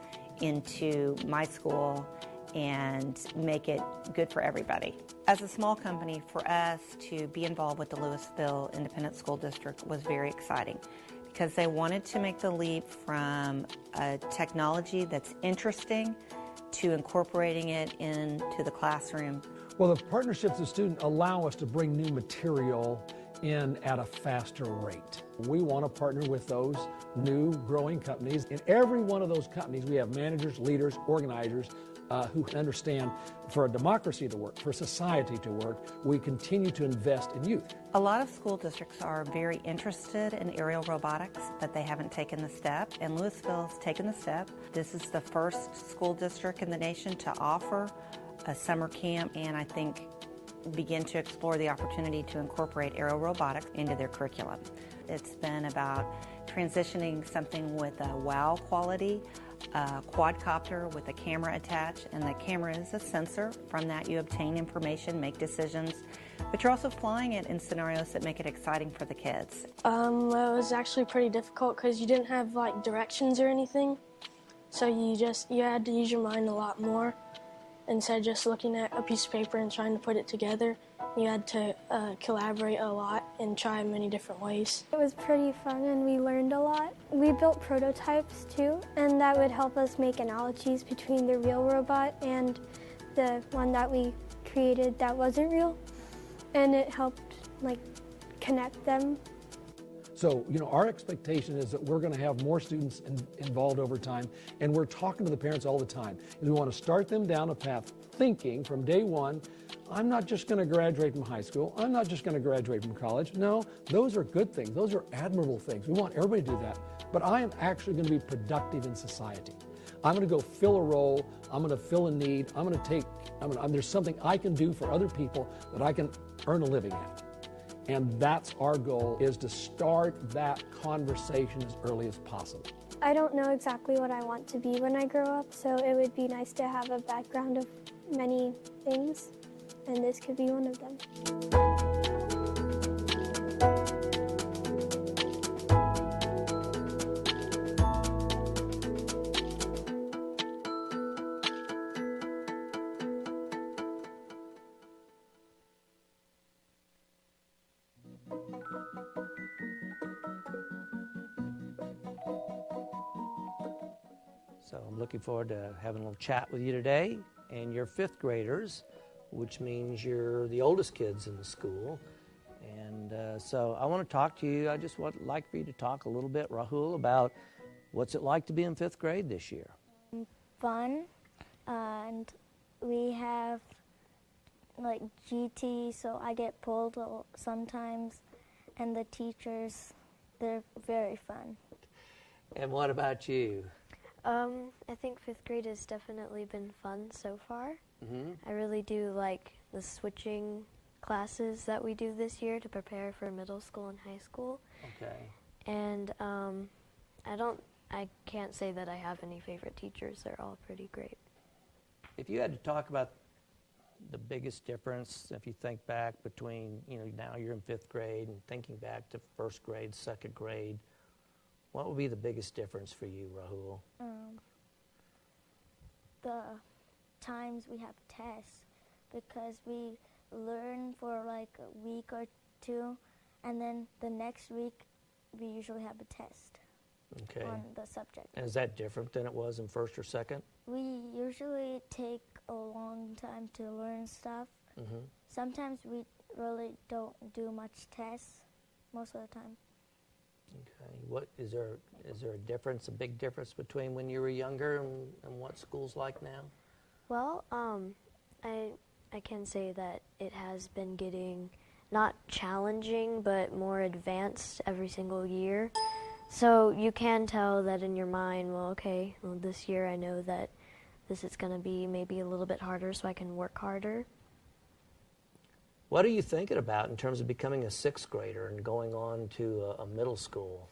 into my school and make it good for everybody. As a small company, for us to be involved with the Lewisville Independent School District was very exciting, because they wanted to make the leap from a technology that's interesting to incorporating it into the classroom. Well, the partnerships with students allow us to bring new material in at a faster rate. We want to partner with those new growing companies. In every one of those companies, we have managers, leaders, organizers who understand for a democracy to work, for society to work, we continue to invest in youth. A lot of school districts are very interested in aerial robotics, but they haven't taken the step, and Lewisville's taken the step. This is the first school district in the nation to offer a summer camp, and I think begin to explore the opportunity to incorporate aerial robotics into their curriculum. It's been about transitioning something with a wow quality, a quadcopter with a camera attached, and the camera is a sensor. From that you obtain information, make decisions, but you're also flying it in scenarios that make it exciting for the kids. Well, it was actually pretty difficult because you didn't have like directions or anything, so you had to use your mind a lot more. Instead of just looking at a piece of paper and trying to put it together, you had to collaborate a lot and try many different ways. It was pretty fun and we learned a lot. We built prototypes too, and that would help us make analogies between the real robot and the one that we created that wasn't real, and it helped like connect them. So, our expectation is that we're going to have more students involved over time, and we're talking to the parents all the time. And we want to start them down a path thinking from day one, I'm not just going to graduate from high school. I'm not just going to graduate from college. No, those are good things. Those are admirable things. We want everybody to do that. But I am actually going to be productive in society. I'm going to go fill a role. I'm going to fill a need. There's something I can do for other people that I can earn a living at. And that's our goal, is to start that conversation as early as possible. I don't know exactly what I want to be when I grow up, so it would be nice to have a background of many things, and this could be one of them. So I'm looking forward to having a little chat with you today. And you're fifth graders, which means you're the oldest kids in the school. And so I want to talk to you. I just would like for you to talk a little bit, Rahul, about what's it like to be in fifth grade this year? Fun, and we have like GT, so I get pulled sometimes, and the teachers, they're very fun. And what about you? I think fifth grade has definitely been fun so far. Mm-hmm. I really do like the switching classes that we do this year to prepare for middle school and high school. Okay. And I can't say that I have any favorite teachers. They're all pretty great. If you had to talk about the biggest difference, if you think back between, now you're in fifth grade and thinking back to first grade, second grade, what would be the biggest difference for you, Rahul? The times we have tests, because we learn for like a week or two, and then the next week we usually have a test on the subject. And is that different than it was in first or second? We usually take a long time to learn stuff. Mm-hmm. Sometimes we really don't do much tests most of the time. Okay. What is there a difference, a big difference between when you were younger and what school's like now? Well, I can say that it has been getting not challenging, but more advanced every single year. So you can tell that in your mind, this year I know that this is going to be maybe a little bit harder, so I can work harder. What are you thinking about in terms of becoming a sixth grader and going on to a middle school?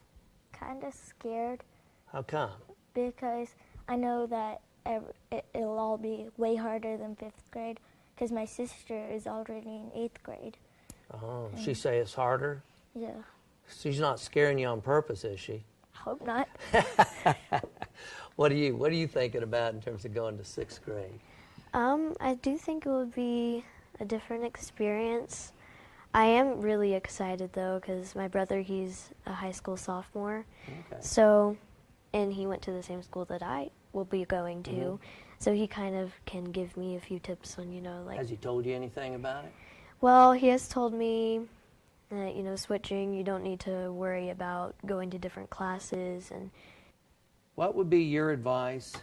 Kind of scared. How come? Because I know that it'll all be way harder than fifth grade, because my sister is already in eighth grade. Oh, she say it's harder? Yeah. She's not scaring you on purpose, is she? Hope not. What are you thinking about in terms of going to sixth grade? I do think it would be a different experience. I am really excited though, because my brother, he's a high school sophomore. Okay. So, and he went to the same school that I will be going to. Mm-hmm. So he kind of can give me a few tips on, Has he told you anything about it? Well, he has told me that, switching, you don't need to worry about going to different classes. And what would be your advice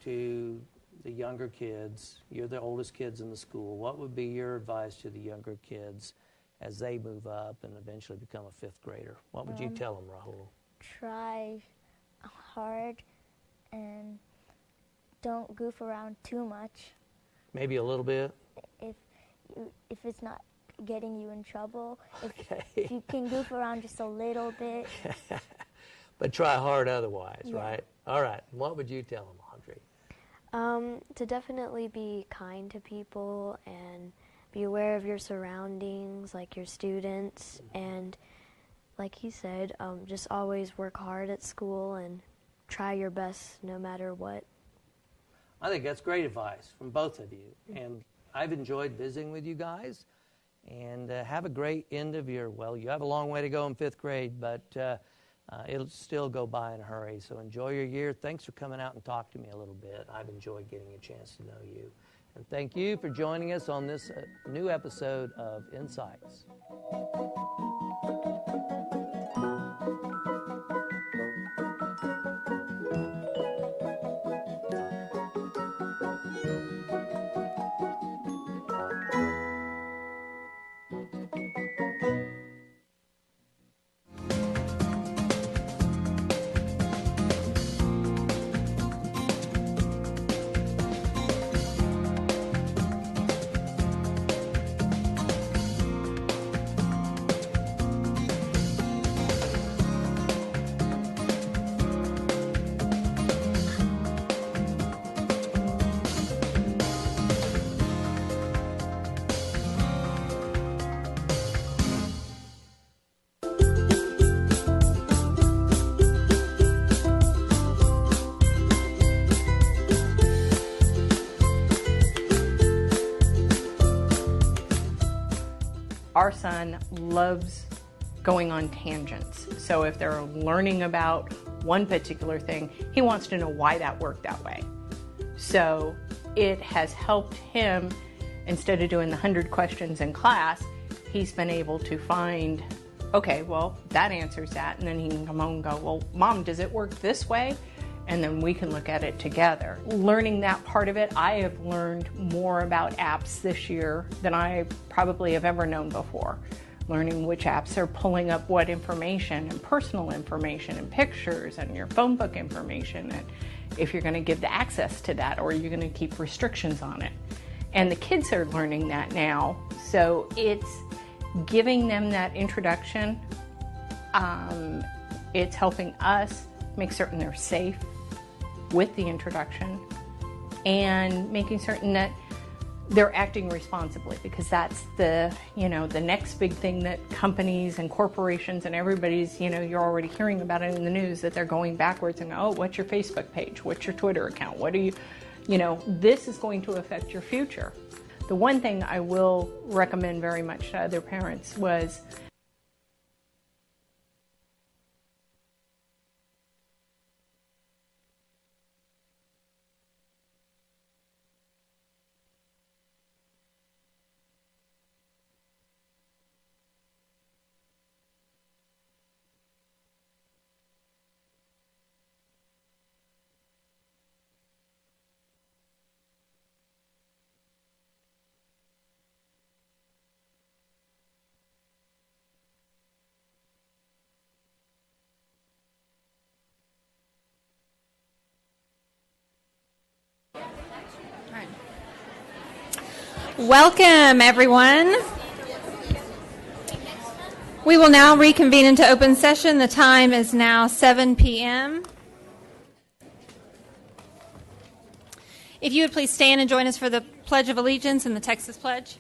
to the younger kids? You're the oldest kids in the school. What would be your advice to the younger kids as they move up and eventually become a fifth grader? What would you tell them, Rahul? Try hard and don't goof around too much. Maybe a little bit? If it's not getting you in trouble, if you can goof around just a little bit. But try hard otherwise, Yeah. right? All right. What would you tell them, Audrey? To definitely be kind to people and be aware of your surroundings, like your students, and like he said, just always work hard at school and try your best no matter what. I think that's great advice from both of you. And I've enjoyed visiting with you guys. And have a great end of your, you have a long way to go in fifth grade, but it'll still go by in a hurry. So enjoy your year. Thanks for coming out and talking to me a little bit. I've enjoyed getting a chance to know you. And thank you for joining us on this new episode of Insights. our son loves going on tangents. So if they're learning about one particular thing, he wants to know why that worked that way. So it has helped him, instead of doing the 100 questions in class, he's been able to find, okay, well, that answers that. And then he can come home and go, well, Mom, does it work this way? And then we can look at it together. Learning that part of it, I have learned more about apps this year than I probably have ever known before. Learning which apps are pulling up what information, and personal information, and pictures, and your phone book information, and if you're going to give the access to that, or you're going to keep restrictions on it. And the kids are learning that now, so it's giving them that introduction. It's helping us make certain they're safe with the introduction, and making certain that they're acting responsibly, because that's the next big thing that companies and corporations and everybody's, you're already hearing about it in the news, that they're going backwards and, oh, what's your Facebook page? What's your Twitter account? What do you, this is going to affect your future. The one thing I will recommend very much to other parents was Welcome, everyone. We will now reconvene into open session. The time is now 7 p.m. If you would please stand and join us for the Pledge of Allegiance and the Texas Pledge.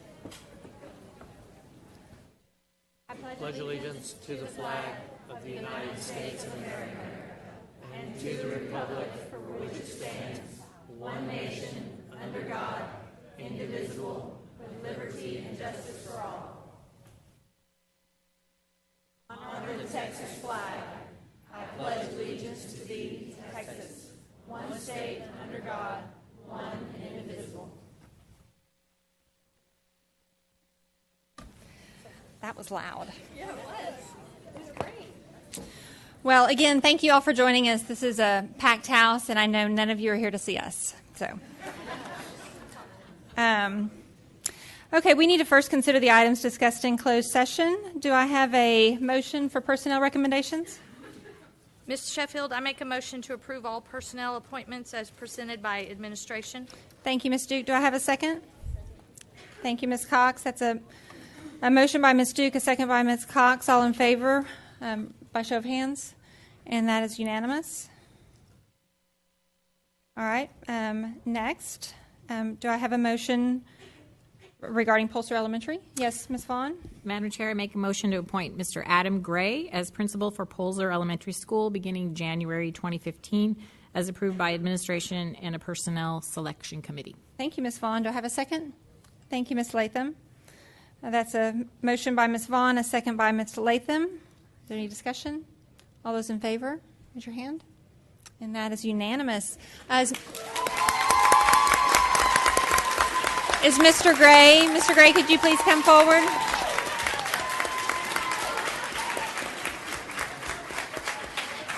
I pledge allegiance to the flag of the United States of America and to the republic for which it stands, one nation, under God, indivisible, with liberty and justice for all. Honor the Texas flag. I pledge allegiance to thee, Texas, one state under God, one and indivisible. That was loud. Yeah, it was. It was great. Well, again, thank you all for joining us. This is a packed house, and I know none of you are here to see us. So. Okay, we need to first consider the items discussed in closed session. Do I have a motion for personnel recommendations? Ms. Sheffield, I make a motion to approve all personnel appointments as presented by administration. Thank you, Ms. Duke. Do I have a second? Thank you, Ms. Cox. That's a motion by Ms. Duke, a second by Ms. Cox. All in favor by show of hands, and that is unanimous. All right, next. Do I have a motion regarding Pulser Elementary? Yes, Ms. Vaughn? Madam Chair, I make a motion to appoint Mr. Adam Gray as principal for Pulser Elementary School beginning January 2015, as approved by administration and a personnel selection committee. Thank you, Ms. Vaughn. Do I have a second? Thank you, Ms. Latham. That's a motion by Ms. Vaughn, a second by Mr. Latham. Is there any discussion? All those in favor, raise your hand. And that is unanimous. Is Mr. Gray? Mr. Gray, could you please come forward?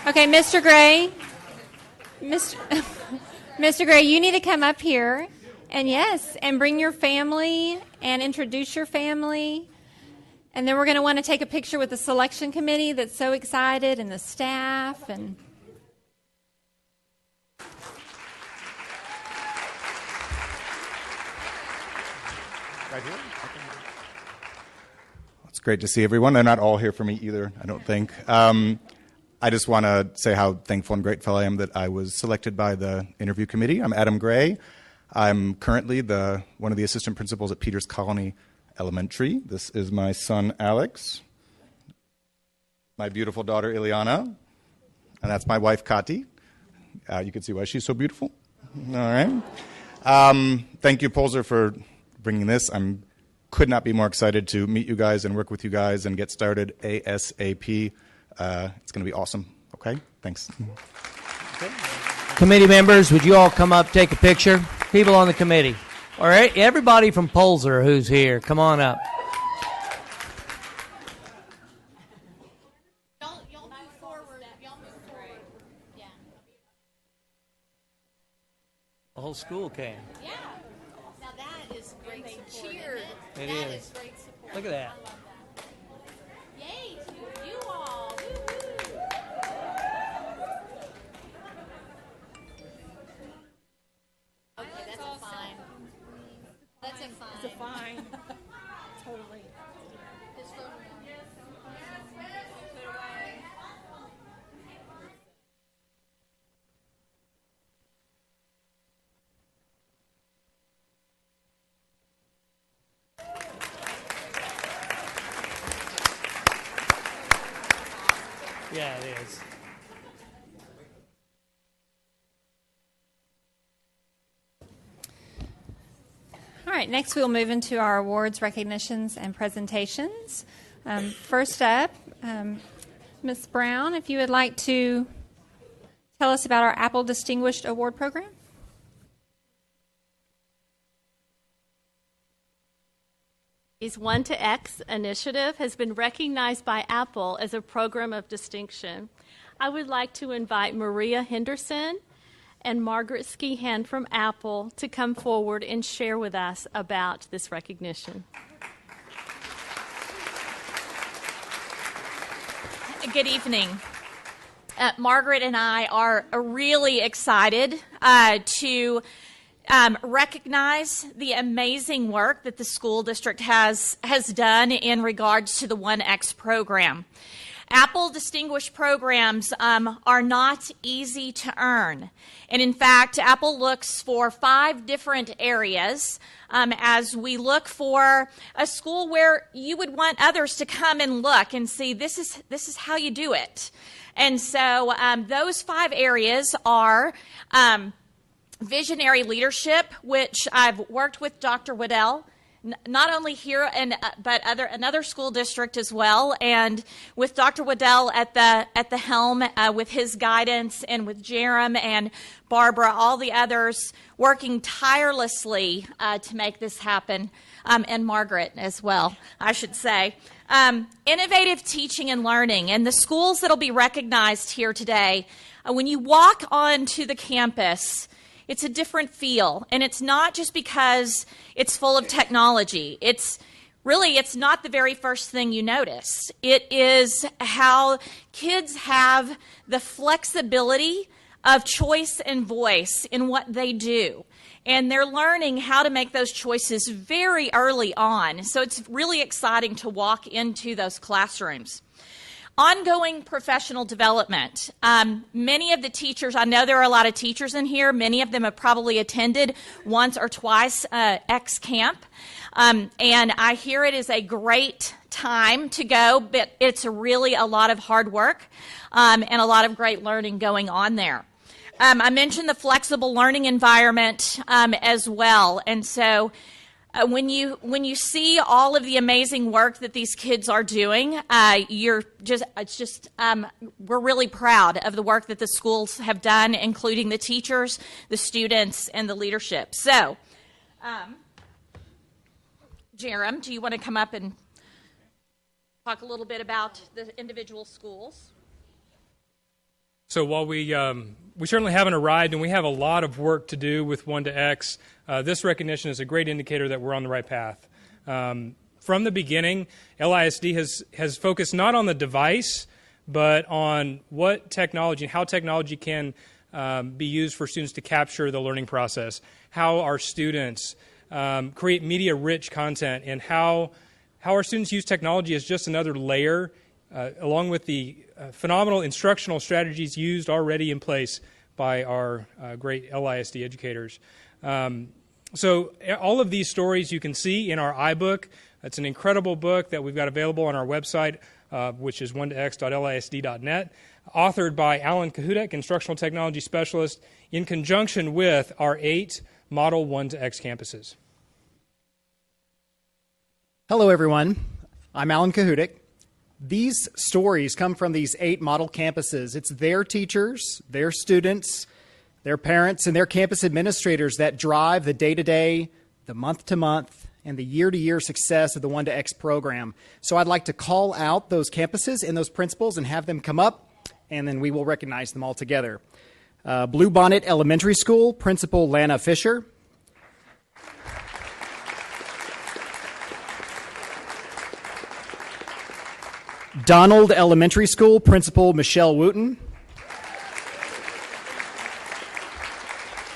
Okay, Mr. Gray. Mr. Gray, you need to come up here and bring your family and introduce your family. And then we're going to want to take a picture with the selection committee that's so excited, and the staff and right here? It's great to see everyone. They're not all here for me either, I don't think. I just want to say how thankful and grateful I am that I was selected by the interview committee. I'm Adam Gray. I'm currently one of the assistant principals at Peters Colony Elementary. This is my son, Alex, my beautiful daughter, Ileana, and that's my wife, Kati. You can see why she's so beautiful. All right. Thank you, Pulser, for bringing this. I'm could not be more excited to meet you guys and work with you guys and get started ASAP. It's going to be awesome. Okay, thanks. Committee members, would you all come up, take a picture? People on the committee. All right, everybody from Polzer who's here, come on up. The whole school came. Yeah. Now that is great support. Cheered. It That is. great support. Look at that. Yay to you all. Okay, that's a fine. That's a fine. It's a fine. Totally. Just throw it around. Yeah, it is. All right, next we'll move into our awards, recognitions, and presentations. First up, Ms. Brown, if you would like to tell us about our Apple Distinguished Award Program. His 1 to X initiative has been recognized by Apple as a program of distinction. I would like to invite Maria Henderson and Margaret Skehan from Apple to come forward and share with us about this recognition. Good evening. Margaret and I are really excited to recognize the amazing work that the school district has done in regards to the 1X program. Apple Distinguished Programs are not easy to earn. And in fact, Apple looks for 5 different areas as we look for a school where you would want others to come and look and see this is how you do it. And so those 5 areas are visionary leadership, which I've worked with Dr. Waddell, not only here but another school district as well, and with Dr. Waddell at the helm, with his guidance, and with Jerem and Barbara, all the others working tirelessly to make this happen, and Margaret as well, I should say. Innovative teaching and learning, and the schools that'll be recognized here today. When you walk onto the campus, it's a different feel, and it's not just because it's full of technology. It's not the very first thing you notice. It is how kids have the flexibility of choice and voice in what they do. And they're learning how to make those choices very early on. So it's really exciting to walk into those classrooms. Ongoing professional development. Many of the teachers, I know there are a lot of teachers in here, many of them have probably attended once or twice X Camp, and I hear it is a great time to go, but it's really a lot of hard work and a lot of great learning going on there. I mentioned the flexible learning environment as well, and so when you see all of the amazing work that these kids are doing, we're really proud of the work that the schools have done, including the teachers, the students, and the leadership. So, Jerem, do you want to come up and talk a little bit about the individual schools? So while we certainly haven't arrived and we have a lot of work to do with 1 to X, this recognition is a great indicator that we're on the right path. From the beginning, LISD has focused not on the device, but on what technology and how technology can be used for students to capture the learning process, how our students create media-rich content, and how our students use technology as just another layer, along with the phenomenal instructional strategies used already in place by our great LISD educators. So all of these stories you can see in our iBook. It's an incredible book that we've got available on our website, which is 1tox.lisd.net, authored by Alan Kahudek, Instructional Technology Specialist, in conjunction with our 8 Model 1 to X campuses. Hello, everyone. I'm Alan Kahudik. These stories come from these 8 model campuses. It's their teachers, their students, their parents, and their campus administrators that drive the day-to-day, the month-to-month, and the year-to-year success of the 1 to X program. So I'd like to call out those campuses and those principals and have them come up, and then we will recognize them all together. Blue Bonnet Elementary School, Principal Lana Fisher. Donald Elementary School, Principal Michelle Wooten.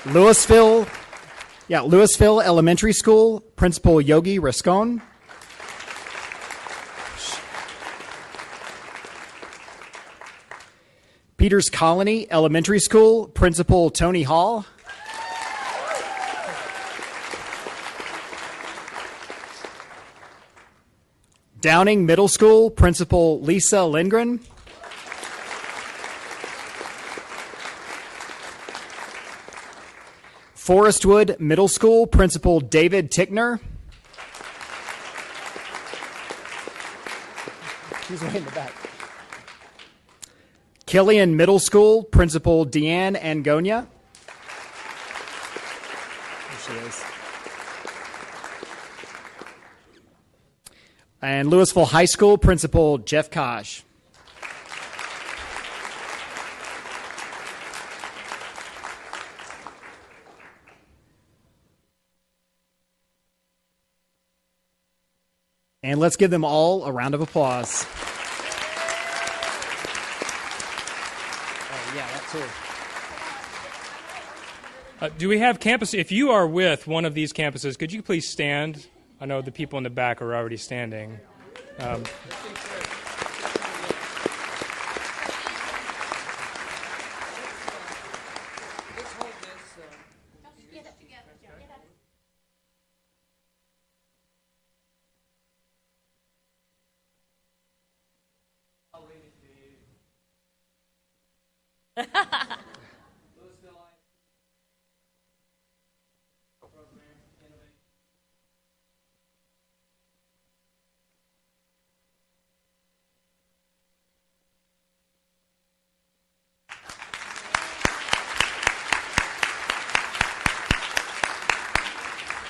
Lewisville Elementary School, Principal Yogi Rascon. Peters Colony Elementary School, Principal Tony Hall. Downing Middle School, Principal Lisa Lindgren. Forestwood Middle School, Principal David Tickner. He's way in the back. Killian Middle School, Principal Deanne Angonia. There she is. And Lewisville High School, Principal Jeff Kosh. And let's give them all a round of applause. Oh, yeah, that too. Do we have campus? If you are with one of these campuses, could you please stand? I know the people in the back are already standing.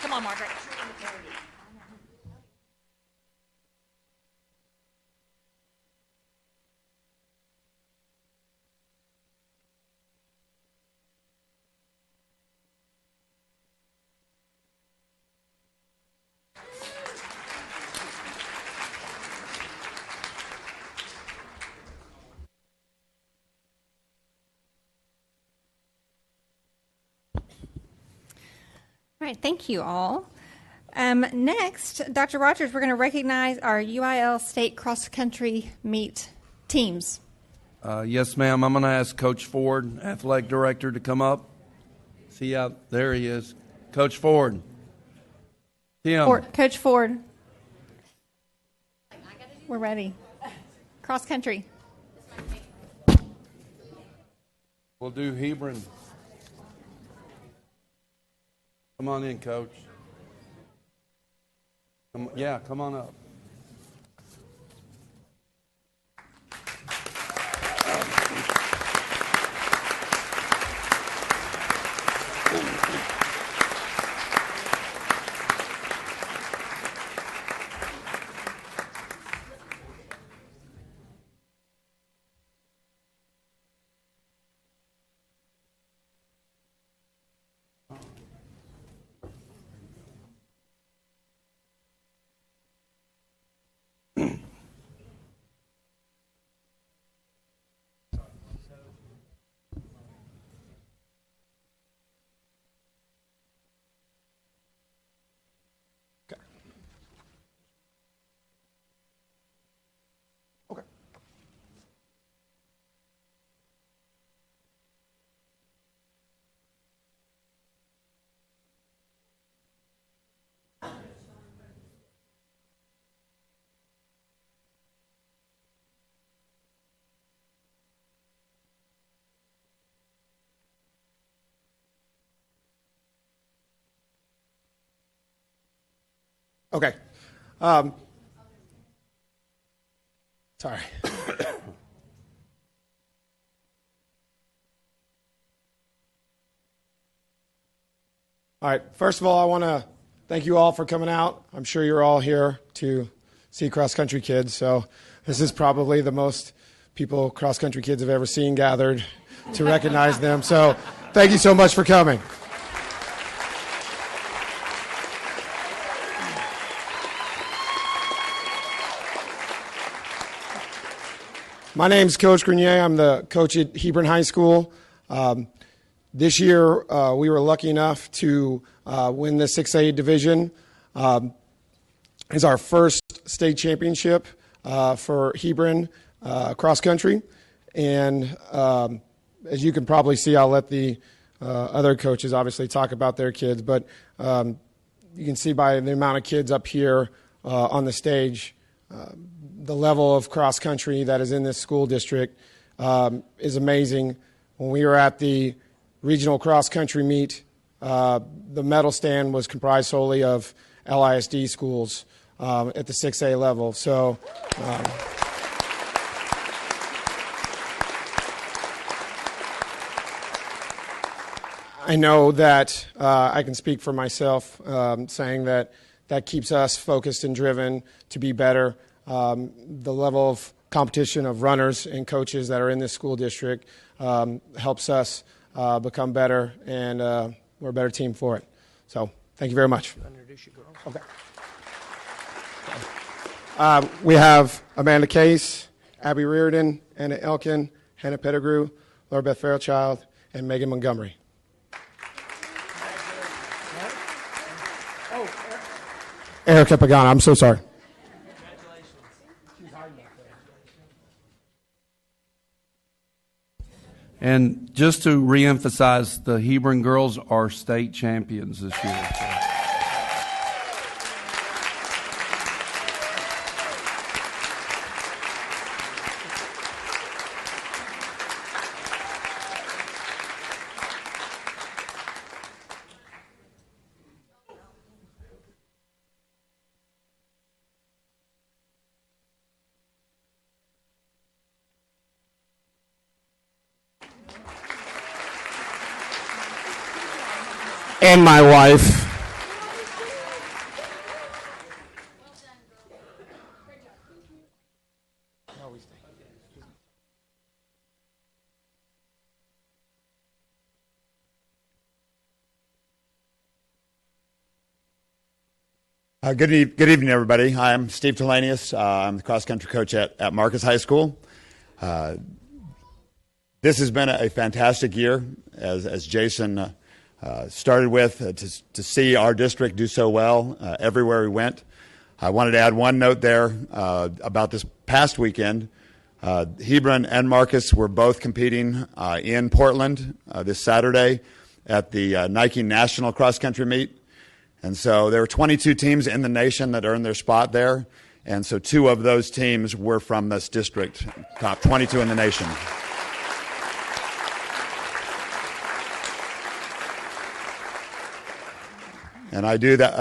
Come on, Margaret. All right, thank you all. Next, Dr. Rogers, we're going to recognize our UIL State Cross Country Meet teams. Yes, ma'am. I'm going to ask Coach Ford, athletic director, to come up. See out there he is. Coach Ford. Tim. Coach Ford. We're ready. Cross country. We'll do Hebron. Come on in, Coach. Come on up. Okay. Sorry. All right. First of all, I want to thank you all for coming out. I'm sure you're all here to see cross-country kids, so this is probably the most people cross-country kids have ever seen gathered to recognize them. So thank you so much for coming. My name's Coach Grenier. I'm the coach at Hebron High School. This year, we were lucky enough to win the 6A division. It's our first state championship for Hebron cross country. And as you can probably see, I'll let the other coaches obviously talk about their kids. But you can see by the amount of kids up here on the stage, the level of cross country that is in this school district is amazing. When we were at the regional cross country meet, the medal stand was comprised solely of LISD schools at the 6A level. So I know that I can speak for myself saying that that keeps us focused and driven to be better. The level of competition of runners and coaches that are in this school district helps us become better, and we're a better team for it. So thank you very much. Okay. We have Amanda Case, Abby Reardon, Anna Elkin, Hannah Pettigrew, Laura Beth Fairchild, and Megan Montgomery. Erica Pagano, I'm so sorry. And just to reemphasize, the Hebron girls are state champions this year. And my wife. Good evening, everybody. I'm Steve Telanius. I'm the cross-country coach at Marcus High School. This has been a fantastic year, as Jason started with, to see our district do so well everywhere we went. I wanted to add one note there about this past weekend. Hebron and Marcus were both competing in Portland this Saturday at the Nike National Cross Country Meet. And so there were 22 teams in the nation that earned their spot there. And so 2 of those teams were from this district, top 22 in the nation. And I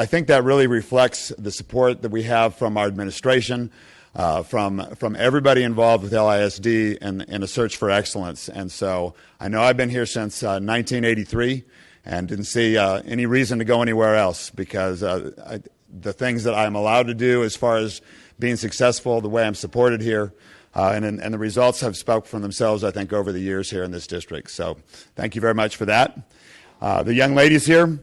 think that really reflects the support that we have from our administration, from everybody involved with LISD in a search for excellence. And so I know I've been here since 1983 and didn't see any reason to go anywhere else, because the things that I'm allowed to do as far as being successful, the way I'm supported here, and the results have spoken for themselves, I think, over the years here in this district. So thank you very much for that. The young ladies here,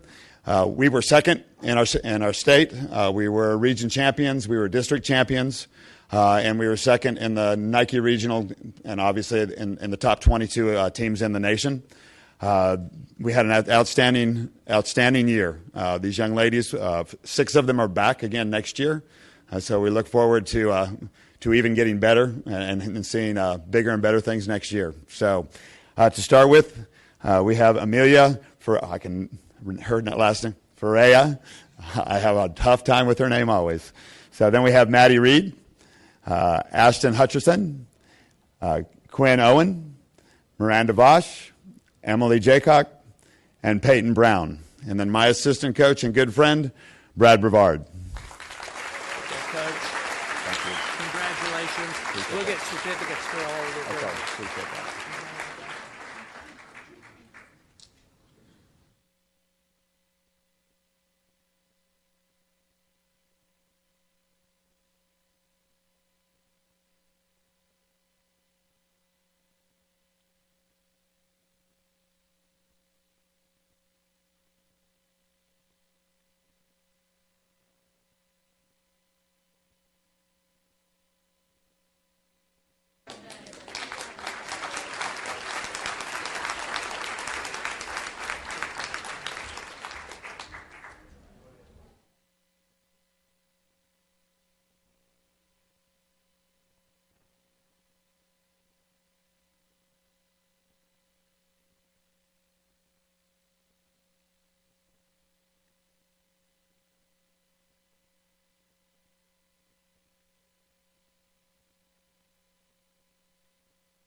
we were second in our state. We were region champions. We were district champions. And we were second in the Nike regional, and obviously in the top 22 teams in the nation. We had an outstanding year. These young ladies, 6 of them are back again next year. So we look forward to even getting better and seeing bigger and better things next year. So to start with, we have Amelia, her last name, Ferreira. I have a tough time with her name always. So then we have Maddie Reed, Ashton Hutcherson, Quinn Owen, Miranda Vosh, Emily Jaycock, and Peyton Brown. And then my assistant coach and good friend, Brad Brevard. Congratulations. We'll get certificates for all of the girls. Okay, appreciate that.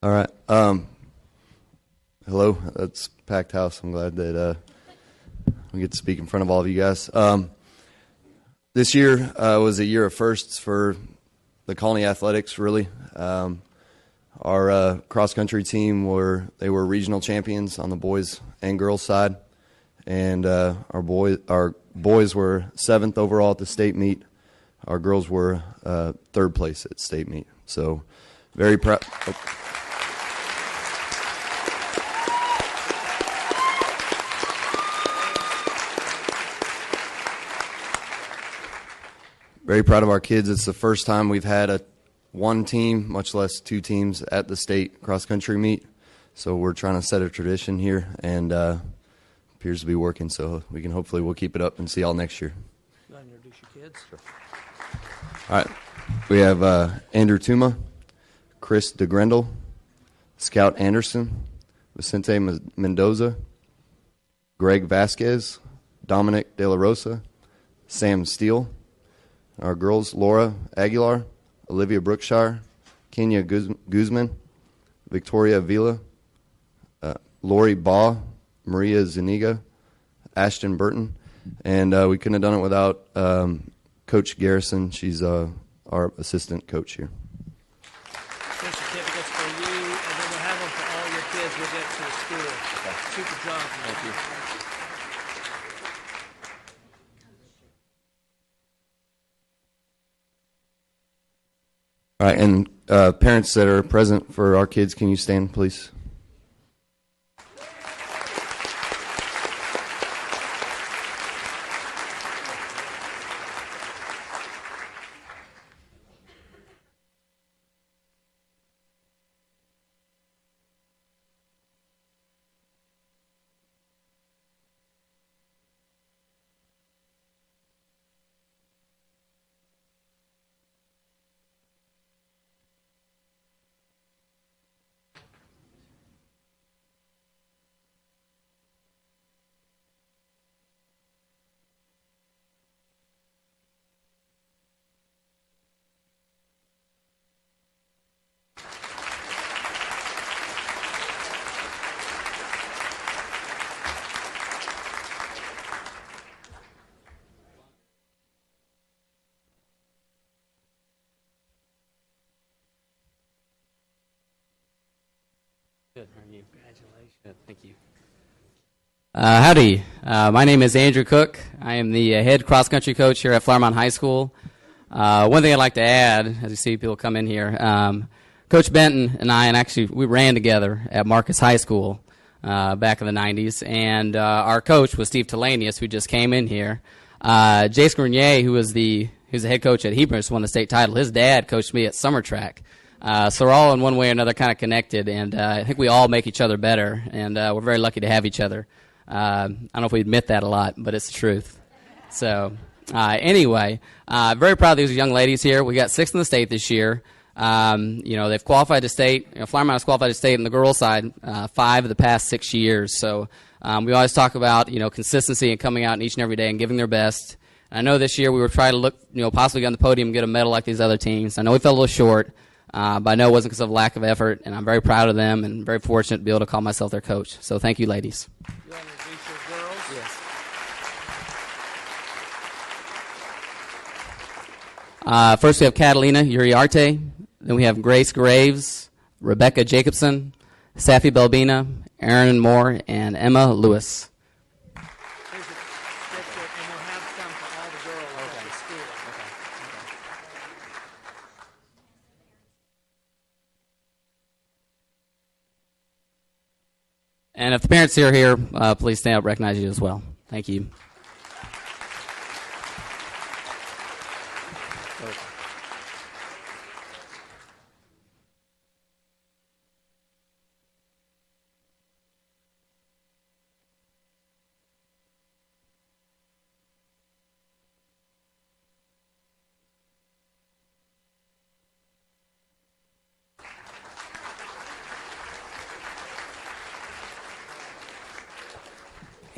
All right. Hello. That's packed house. I'm glad that we get to speak in front of all of you guys. This year was a year of firsts for the Colony Athletics, really. Our cross-country team were regional champions on the boys and girls side. And our boys were 7th overall at the state meet. Our girls were 3rd place at state meet. So very proud. Very proud of our kids. It's the first time we've had one team, much less 2 teams, at the state cross-country meet. So we're trying to set a tradition here, and appears to be working. So we'll keep it up and see y'all next year. Go ahead and introduce your kids. Sure. All right. We have Andrew Tuma, Chris DeGrendel, Scout Anderson, Vicente Mendoza, Greg Vasquez, Dominic De La Rosa, Sam Steele. Our girls, Laura Aguilar, Olivia Brookshire, Kenya Guzman, Victoria Vila, Lori Baugh, Maria Zuniga, Ashton Burton. And we couldn't have done it without Coach Garrison. She's our assistant coach here. Some certificates for you, and then we'll have them for all your kids. We'll get to the school. Okay. Super job. Thank you. All right, and parents that are present for our kids, can you stand, please? Good. Congratulations. Thank you. Howdy. My name is Andrew Cook. I am the head cross-country coach here at Flowermont High School. One thing I'd like to add, as you see people come in here, Coach Benton and I, and actually we ran together at Marcus High School back in the 90s, and our coach was Steve Telanius, who just came in here. Jace Grenier, who's the head coach at Hebron, who won the state title, his dad coached me at summer track. So we're all in one way or another kind of connected, and I think we all make each other better, and we're very lucky to have each other. I don't know if we admit that a lot, but it's the truth. So anyway, very proud of these young ladies here. We got 6th in the state this year. They've qualified to state. Flowermont has qualified to state on the girls' side 5 of the past 6 years. So we always talk about consistency and coming out each and every day and giving their best. And I know this year we were trying to look possibly get on the podium and get a medal like these other teams. I know we fell a little short. But I know it wasn't because of lack of effort, and I'm very proud of them and very fortunate to be able to call myself their coach. So thank you, ladies. You want to introduce your girls? Yes. First, we have Catalina Uriarte, Then we have Grace Graves, Rebecca Jacobson, Safi Belbina, Aaron Moore, and Emma Lewis. And if the parents are here, please stand up, recognize you as well. Thank you.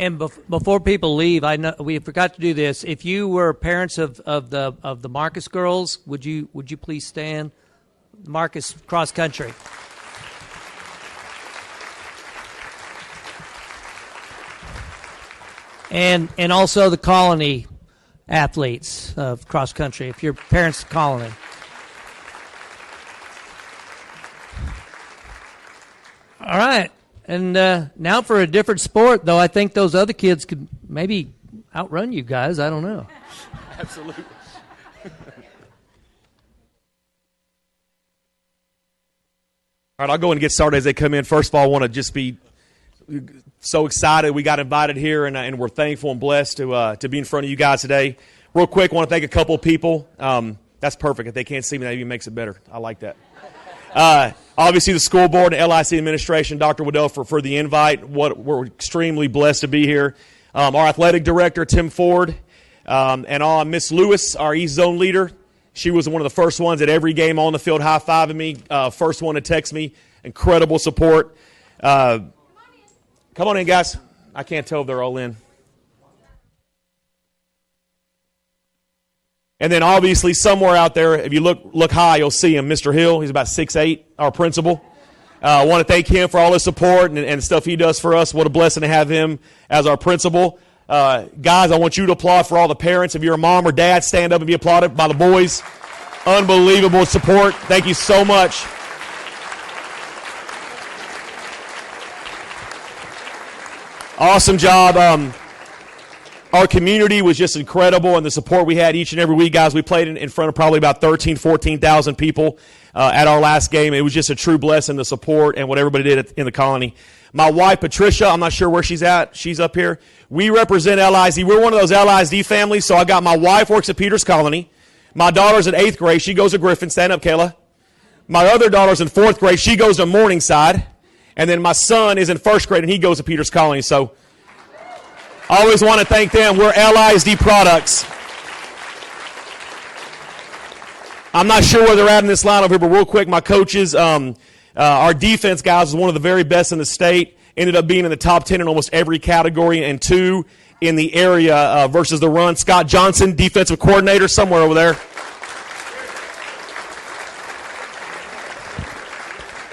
And before people leave, I know we forgot to do this. If you were parents of the Marcus girls, would you please stand? Marcus cross country. And also the Colony athletes of cross country. If your parents Colony. All right. And now for a different sport, though I think those other kids could maybe outrun you guys. I don't know. Absolutely. All right, I'll go and get started as they come in. First of all, I want to just be so excited we got invited here, and we're thankful and blessed to be in front of you guys today. Real quick, I want to thank a couple of people. That's perfect. If they can't see me, that even makes it better. I like that. Obviously, the school board and LIC administration, Dr. Waddell, for the invite. We're extremely blessed to be here. Our athletic director, Tim Ford, and Miss Lewis, our East Zone leader. She was one of the first ones at every game on the field high-fiving me, first one to text me. Incredible support. Come on in, guys. I can't tell if they're all in. And then obviously somewhere out there, if you look high, you'll see him, Mr. Hill. He's about 6'8", our principal. I want to thank him for all his support and stuff he does for us. What a blessing to have him as our principal. Guys, I want you to applaud for all the parents. If you're a mom or dad, stand up and be applauded by the boys. Unbelievable support. Thank you so much. Awesome job. Our community was just incredible, and the support we had each and every week. Guys, we played in front of probably about 14,000 people at our last game. It was just a true blessing, the support and what everybody did in the Colony. My wife, Patricia, I'm not sure where she's at. She's up here. We represent LISD. We're one of those LISD families, so I got my wife works at Peters Colony. My daughter's in 8th grade. She goes to Griffin. Stand up, Kayla. My other daughter's in 4th grade. She goes to Morningside. And then my son is in 1st grade, and he goes to Peters Colony. So I always want to thank them. We're LISD products. I'm not sure where they're at in this line over here, but real quick, my coaches, our defense guys was one of the very best in the state. Ended up being in the top 10 in almost every category, and 2 in the area versus the run. Scott Johnson, defensive coordinator, somewhere over there.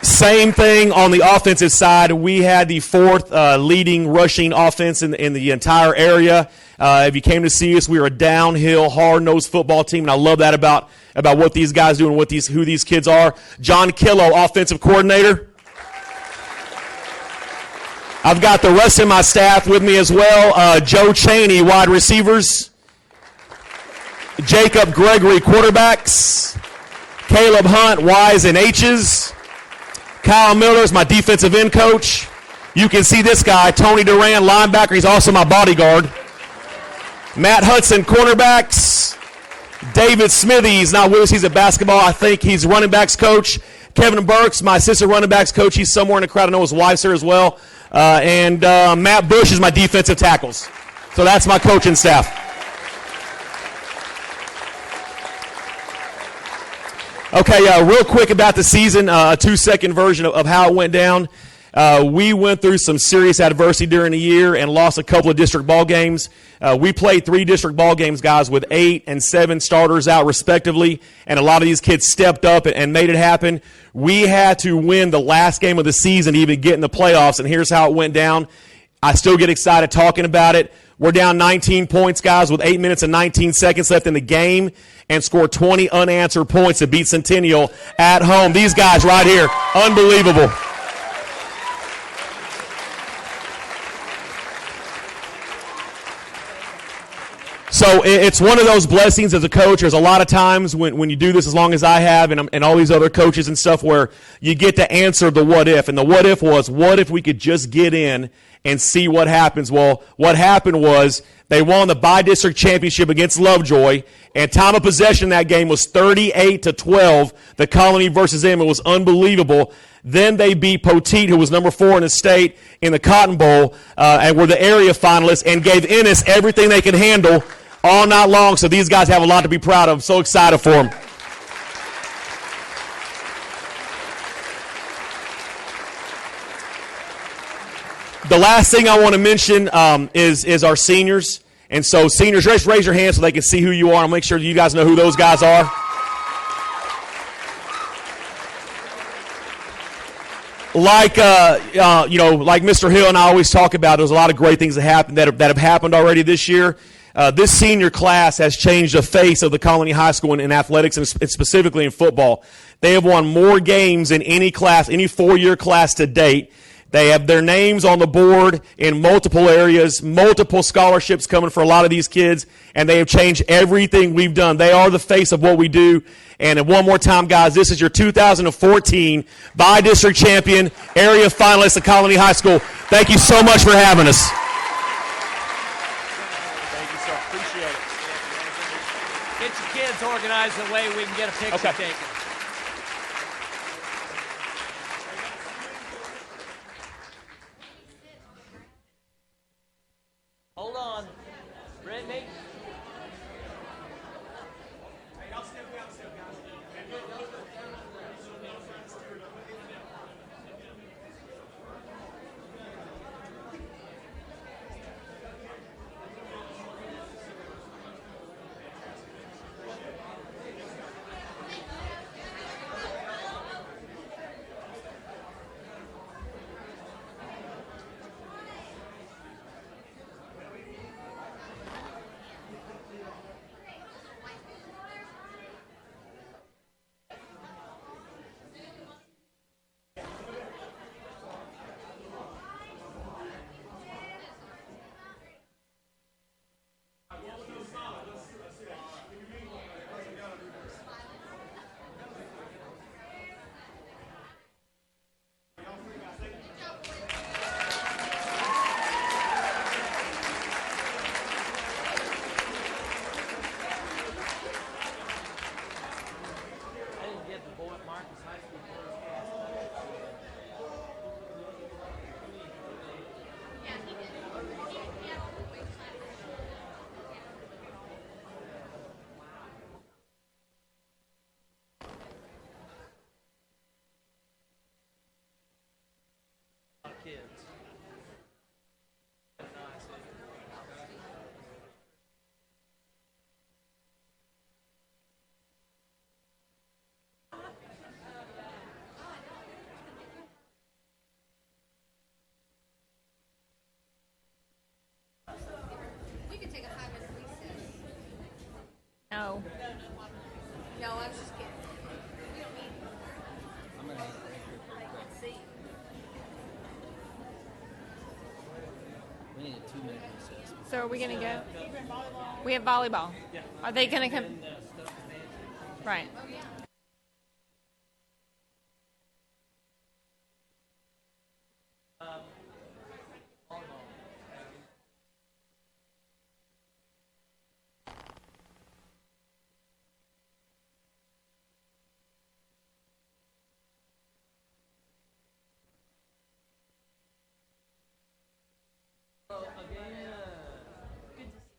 Same thing on the offensive side. We had the 4th leading rushing offense in the entire area. If you came to see us, we were a downhill, hard-nosed football team, and I love that about what these guys do and who these kids are. John Killo, offensive coordinator. I've got the rest of my staff with me as well. Joe Cheney, wide receivers. Jacob Gregory, quarterbacks. Caleb Hunt, Y's and H's. Kyle Miller is my defensive end coach. You can see this guy, Tony Duran, linebacker. He's also my bodyguard. Matt Hudson, cornerbacks. David Smithy, he's not with us. He's a basketball. I think he's running backs coach. Kevin Burks, my assistant running backs coach. He's somewhere in the crowd. I know his wife's here as well. And Matt Bush is my defensive tackles. So that's my coaching staff. Okay, real quick about the season, a 2-second version of how it went down. We went through some serious adversity during the year and lost a couple of district ball games. We played 3 district ball games, guys, with 8 and 7 starters out respectively, and a lot of these kids stepped up and made it happen. We had to win the last game of the season to even get in the playoffs, and here's how it went down. I still get excited talking about it. We're down 19 points, guys, with 8 minutes and 19 seconds left in the game, and score 20 unanswered points to beat Centennial at home. These guys right here, unbelievable. So it's one of those blessings as a coach. There's a lot of times when you do this as long as I have and all these other coaches and stuff where you get to answer the what if. And the what if was, what if we could just get in and see what happens? Well, what happened was they won the by-district championship against Lovejoy, and time of possession in that game was 38-12. The Colony versus them. It was unbelievable. Then they beat Poteet, who was number 4 in the state, in the Cotton Bowl, and were the area finalists, and gave Ennis everything they could handle all night long. So these guys have a lot to be proud of. So excited for them. The last thing I want to mention is our seniors. And so seniors, just raise your hand so they can see who you are. I'll make sure you guys know who those guys are. Like like Mr. Hill and I always talk about, there's a lot of great things that have happened already this year. This senior class has changed the face of the Colony High School in athletics and specifically in football. They have won more games in any class, any 4-year class to date. They have their names on the board in multiple areas, multiple scholarships coming for a lot of these kids, and they have changed everything we've done. They are the face of what we do. And one more time, guys, this is your 2014 by-district champion, area finalist at Colony High School. Thank you so much for having us. Thank you, sir. Appreciate it. Get your kids organized the way we can get a picture taken. Hold on. Brittany? No. No, I was just kidding. So are we going to go? We have volleyball. Are they going to come? Right.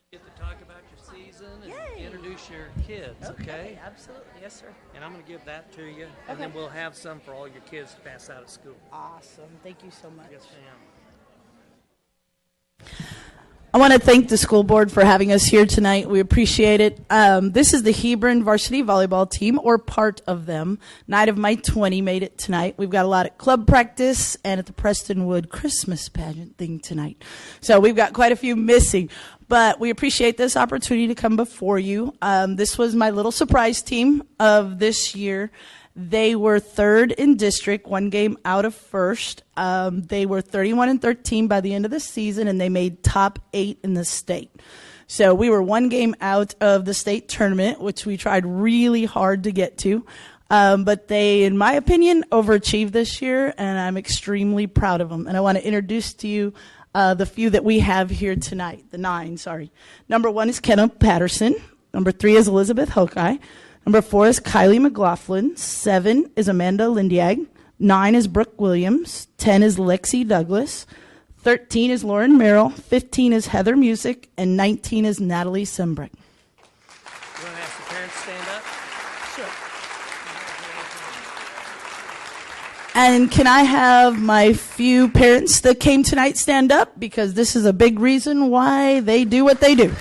Get to talk about your season and introduce your kids, okay? Absolutely. Yes, sir. And I'm going to give that to you, and then we'll have some for all your kids to pass out of school. Awesome. Thank you so much. Yes, ma'am. I want to thank the school board for having us here tonight. We appreciate it. This is the Hebron varsity volleyball team, or part of them. 9 of my 20 made it tonight. We've got a lot at club practice and at the Prestonwood Christmas pageant thing tonight. So we've got quite a few missing. But we appreciate this opportunity to come before you. This was my little surprise team of this year. They were third in district, 1 game out of first. They were 31-13 by the end of the season, and they made top 8 in the state. So we were 1 game out of the state tournament, which we tried really hard to get to. But they, in my opinion, overachieved this year, and I'm extremely proud of them. And I want to introduce to you the few that we have here tonight, the 9, sorry. Number 1 is Kenna Patterson. Number 3 is Elizabeth Hokai. Number 4 is Kylie McLaughlin. 7 is Amanda Lindiag. 9 is Brooke Williams. 10 is Lexi Douglas. 13 is Lauren Merrill. 15 is Heather Music. And 19 is Natalie Sembrick. You want to ask the parents to stand up? Sure. And can I have my few parents that came tonight stand up? Because this is a big reason why they do what they do.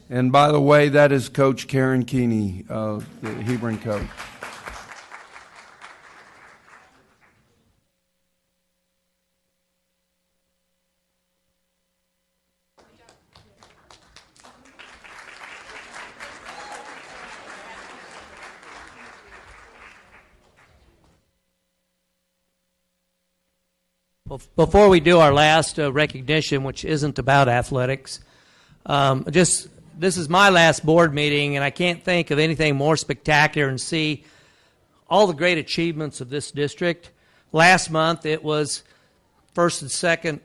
And by the way, that is Coach Karen Keeney, the Hebron coach. Before we do our last recognition, which isn't about athletics, this is my last board meeting, and I can't think of anything more spectacular and see all the great achievements of this district. Last month, it was first and second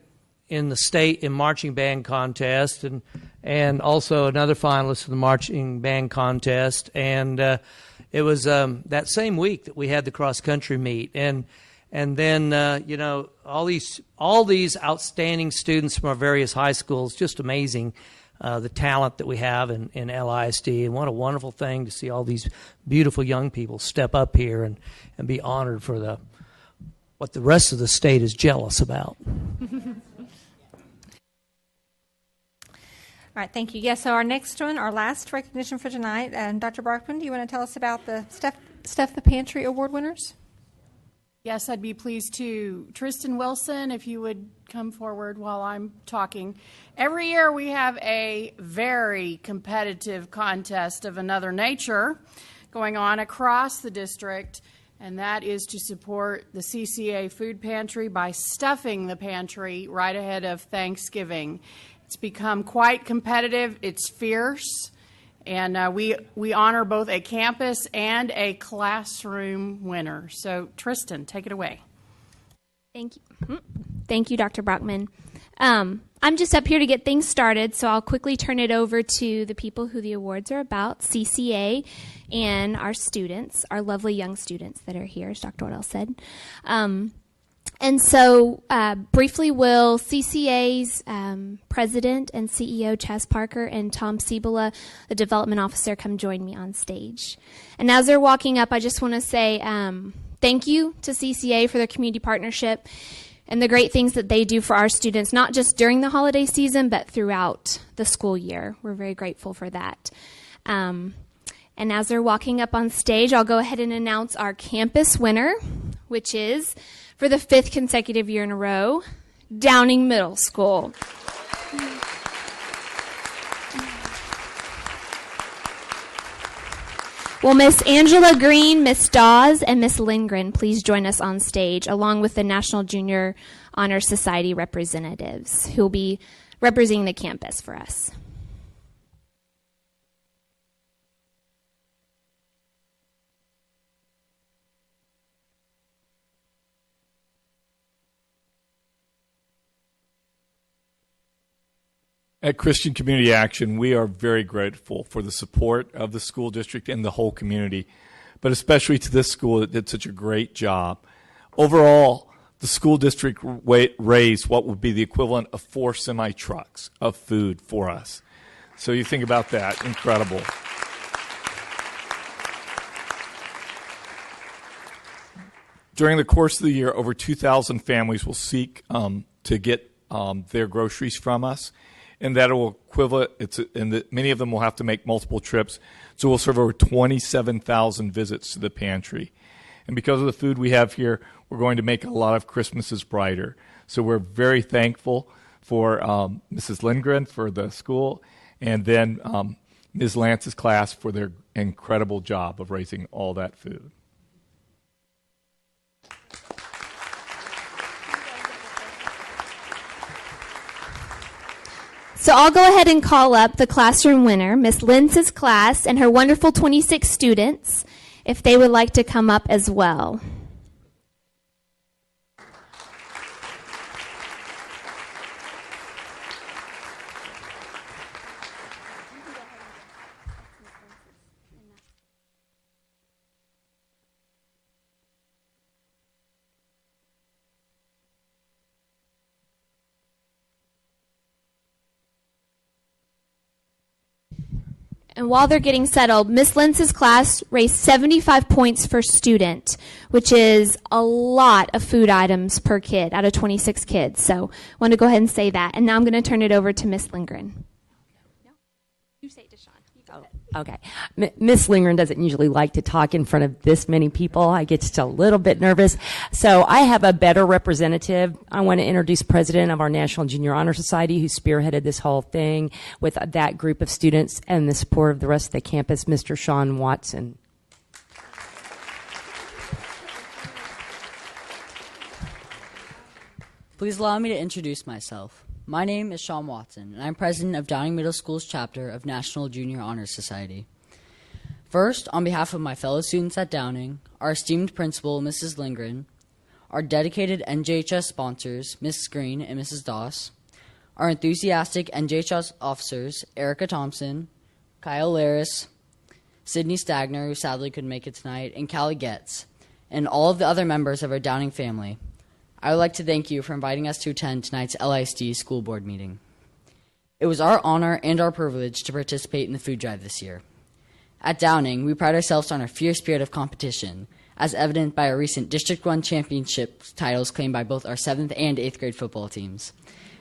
in the state in marching band contest, and also another finalist in the marching band contest. And it was that same week that we had the cross country meet, and then all these outstanding students from our various high schools, just amazing. The talent that we have in LISD, and what a wonderful thing to see all these beautiful young people step up here and be honored for what the rest of the state is jealous about. All right, thank you. Yes, so our next one, our last recognition for tonight, Dr. Brockman, do you want to tell us about the Stuff the Pantry Award winners? Yes, I'd be pleased to. Tristan Wilson, if you would come forward while I'm talking. Every year we have a very competitive contest of another nature going on across the district, and that is to support the CCA Food Pantry by stuffing the pantry right ahead of Thanksgiving. It's become quite competitive. It's fierce. And we honor both a campus and a classroom winner. So, Tristan, take it away. Thank you. Thank you, Dr. Brockman. I'm just up here to get things started, so I'll quickly turn it over to the people who the awards are about, CCA, and our students, our lovely young students that are here, as Dr. Waddell said. And so, briefly, will CCA's president and CEO, Chaz Parker, and Tom Cibola, the development officer, come join me on stage. And as they're walking up, I just want to say thank you to CCA for their community partnership and the great things that they do for our students, not just during the holiday season, but throughout the school year. We're very grateful for that. And as they're walking up on stage, I'll go ahead and announce our campus winner, which is, for the 5th consecutive year in a row, Downing Middle School. Will Miss Angela Green, Miss Dawes, and Miss Lindgren please join us on stage, along with the National Junior Honor Society representatives, who will be representing the campus for us. At Christian Community Action, we are very grateful for the support of the school district and the whole community, but especially to this school that did such a great job. Overall, the school district raised what would be the equivalent of 4 semi-trucks of food for us. So you think about that, incredible. During the course of the year, over 2,000 families will seek to get their groceries from us, and that will equivalent. Many of them will have to make multiple trips, so we'll serve over 27,000 visits to the pantry. And because of the food we have here, we're going to make a lot of Christmases brighter. So we're very thankful for Mrs. Lindgren for the school, and then Ms. Lance's class for their incredible job of raising all that food. So I'll go ahead and call up the classroom winner, Miss Linz's class, and her wonderful 26 students, if they would like to come up as well. And while they're getting settled, Miss Linz's class raised 75 points per student, which is a lot of food items per kid out of 26 kids. So I want to go ahead and say that. And now I'm going to turn it over to Miss Lindgren. No, you say it to Sean. Okay. Miss Lindgren doesn't usually like to talk in front of this many people. I get just a little bit nervous. So I have a better representative. I want to introduce President of our National Junior Honor Society, who spearheaded this whole thing with that group of students and the support of the rest of the campus, Mr. Sean Watson. Please allow me to introduce myself. My name is Sean Watson, and I'm president of Downing Middle School's chapter of National Junior Honor Society. First, on behalf of my fellow students at Downing, our esteemed principal, Mrs. Lindgren, our dedicated NJHS sponsors, Ms. Green and Mrs. Doss, our enthusiastic NJHS officers, Erica Thompson, Kyle Laris, Sydney Stagner, who sadly couldn't make it tonight, and Callie Getz, and all of the other members of our Downing family, I would like to thank you for inviting us to attend tonight's LISD school board meeting. It was our honor and our privilege to participate in the food drive this year. At Downing, we pride ourselves on our fierce spirit of competition, as evident by our recent District 1 championship titles claimed by both our 7th and 8th grade football teams.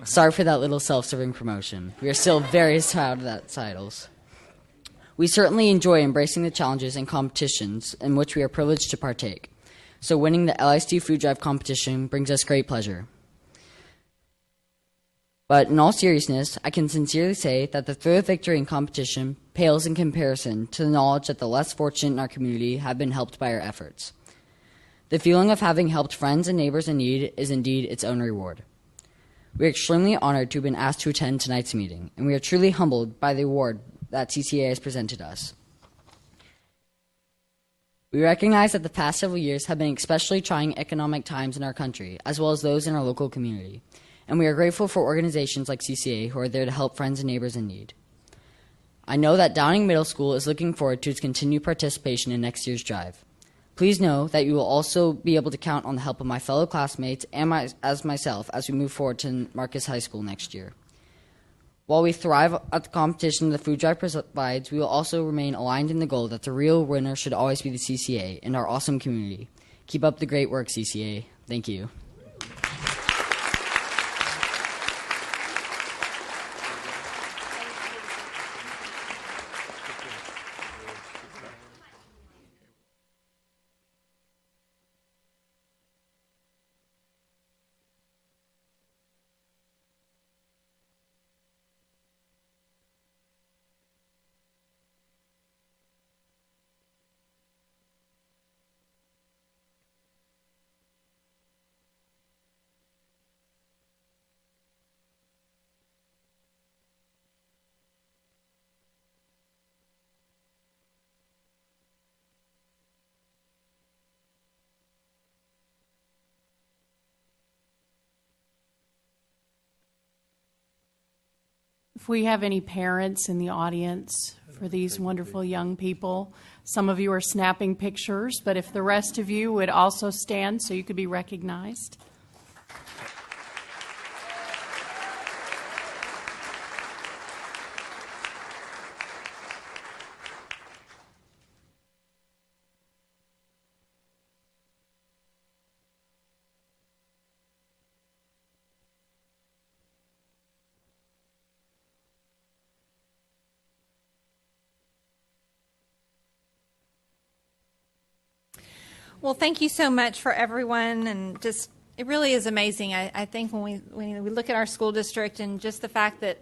Sorry for that little self-serving promotion. We are still very proud of that titles. We certainly enjoy embracing the challenges and competitions in which we are privileged to partake. So winning the LISD food drive competition brings us great pleasure. But in all seriousness, I can sincerely say that the thrill of victory in competition pales in comparison to the knowledge that the less fortunate in our community have been helped by our efforts. The feeling of having helped friends and neighbors in need is indeed its own reward. We are extremely honored to have been asked to attend tonight's meeting, and we are truly humbled by the award that CCA has presented us. We recognize that the past several years have been especially trying economic times in our country, as well as those in our local community, and we are grateful for organizations like CCA who are there to help friends and neighbors in need. I know that Downing Middle School is looking forward to its continued participation in next year's drive. Please know that you will also be able to count on the help of my fellow classmates and myself as we move forward to Marcus High School next year. While we thrive at the competition the food drive provides, we will also remain aligned in the goal that the real winner should always be the CCA and our awesome community. Keep up the great work, CCA. Thank you. If we have any parents in the audience for these wonderful young people, some of you are snapping pictures, but if the rest of you would also stand so you could be recognized. Well, thank you so much for everyone, and just it really is amazing. I think when we look at our school district and just the fact that,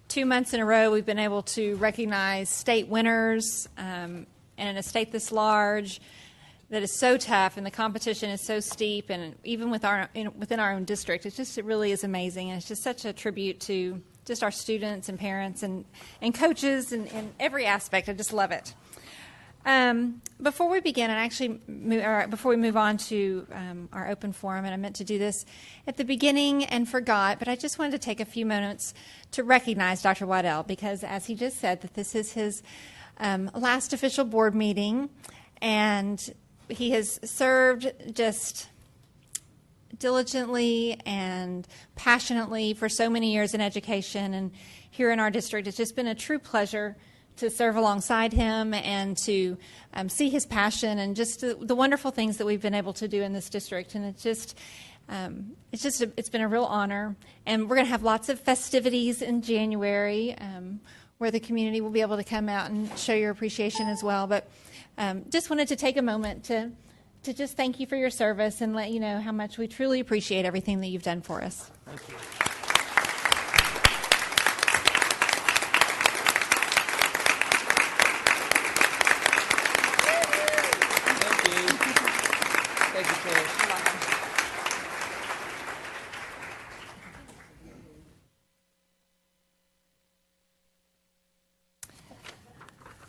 2 months in a row we've been able to recognize state winners, and in a state this large that is so tough and the competition is so steep, and even within our own district, it really is amazing, and it's just such a tribute to just our students and parents and coaches and in every aspect. I just love it. Before we begin, before we move on to our open forum, and I meant to do this at the beginning and forgot, but I just wanted to take a few moments to recognize Dr. Waddell, because as he just said, that this is his last official board meeting, and he has served just diligently and passionately for so many years in education, and here in our district, it's just been a true pleasure to serve alongside him and to see his passion and just the wonderful things that we've been able to do in this district. And it's been a real honor. And we're going to have lots of festivities in January where the community will be able to come out and show your appreciation as well. But just wanted to take a moment to just thank you for your service and let you know how much we truly appreciate everything that you've done for us. Thank you.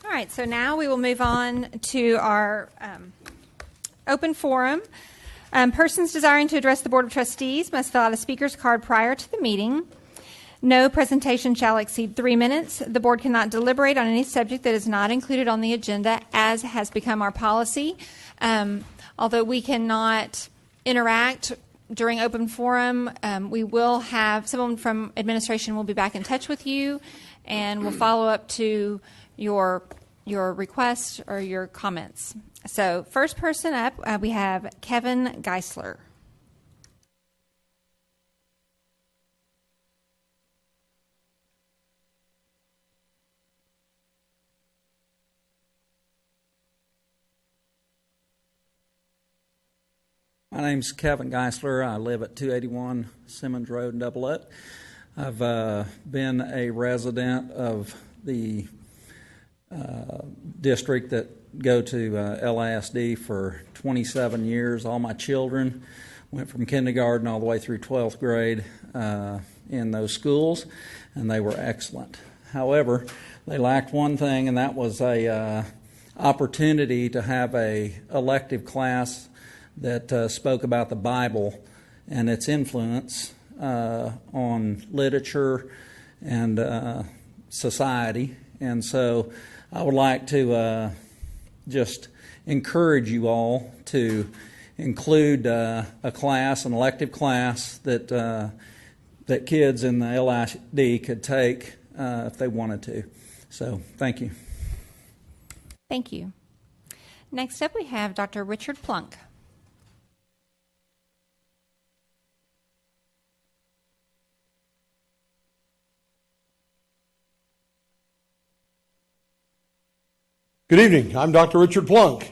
All right, so now we will move on to our open forum. Persons desiring to address the Board of Trustees must fill out a speaker's card prior to the meeting. No presentation shall exceed 3 minutes. The board cannot deliberate on any subject that is not included on the agenda, as has become our policy. Although we cannot interact during open forum, we will have someone from administration will be back in touch with you, and will follow up to your request or your comments. So first person up, we have Kevin Geisler. My name's Kevin Geisler. I live at 281 Simmons Road in Doublet. I've been a resident of the district that go to LISD for 27 years. All my children went from kindergarten all the way through 12th grade in those schools, and they were excellent. However, they lacked one thing, and that was a opportunity to have a elective class that spoke about the Bible and its influence on literature and society. And so I would like to just encourage you all to include a class, an elective class that that kids in the LID could take if they wanted to. So thank you. Thank you. Next up we have Dr. Richard Plunk. Good evening. I'm Dr. Richard Plunk,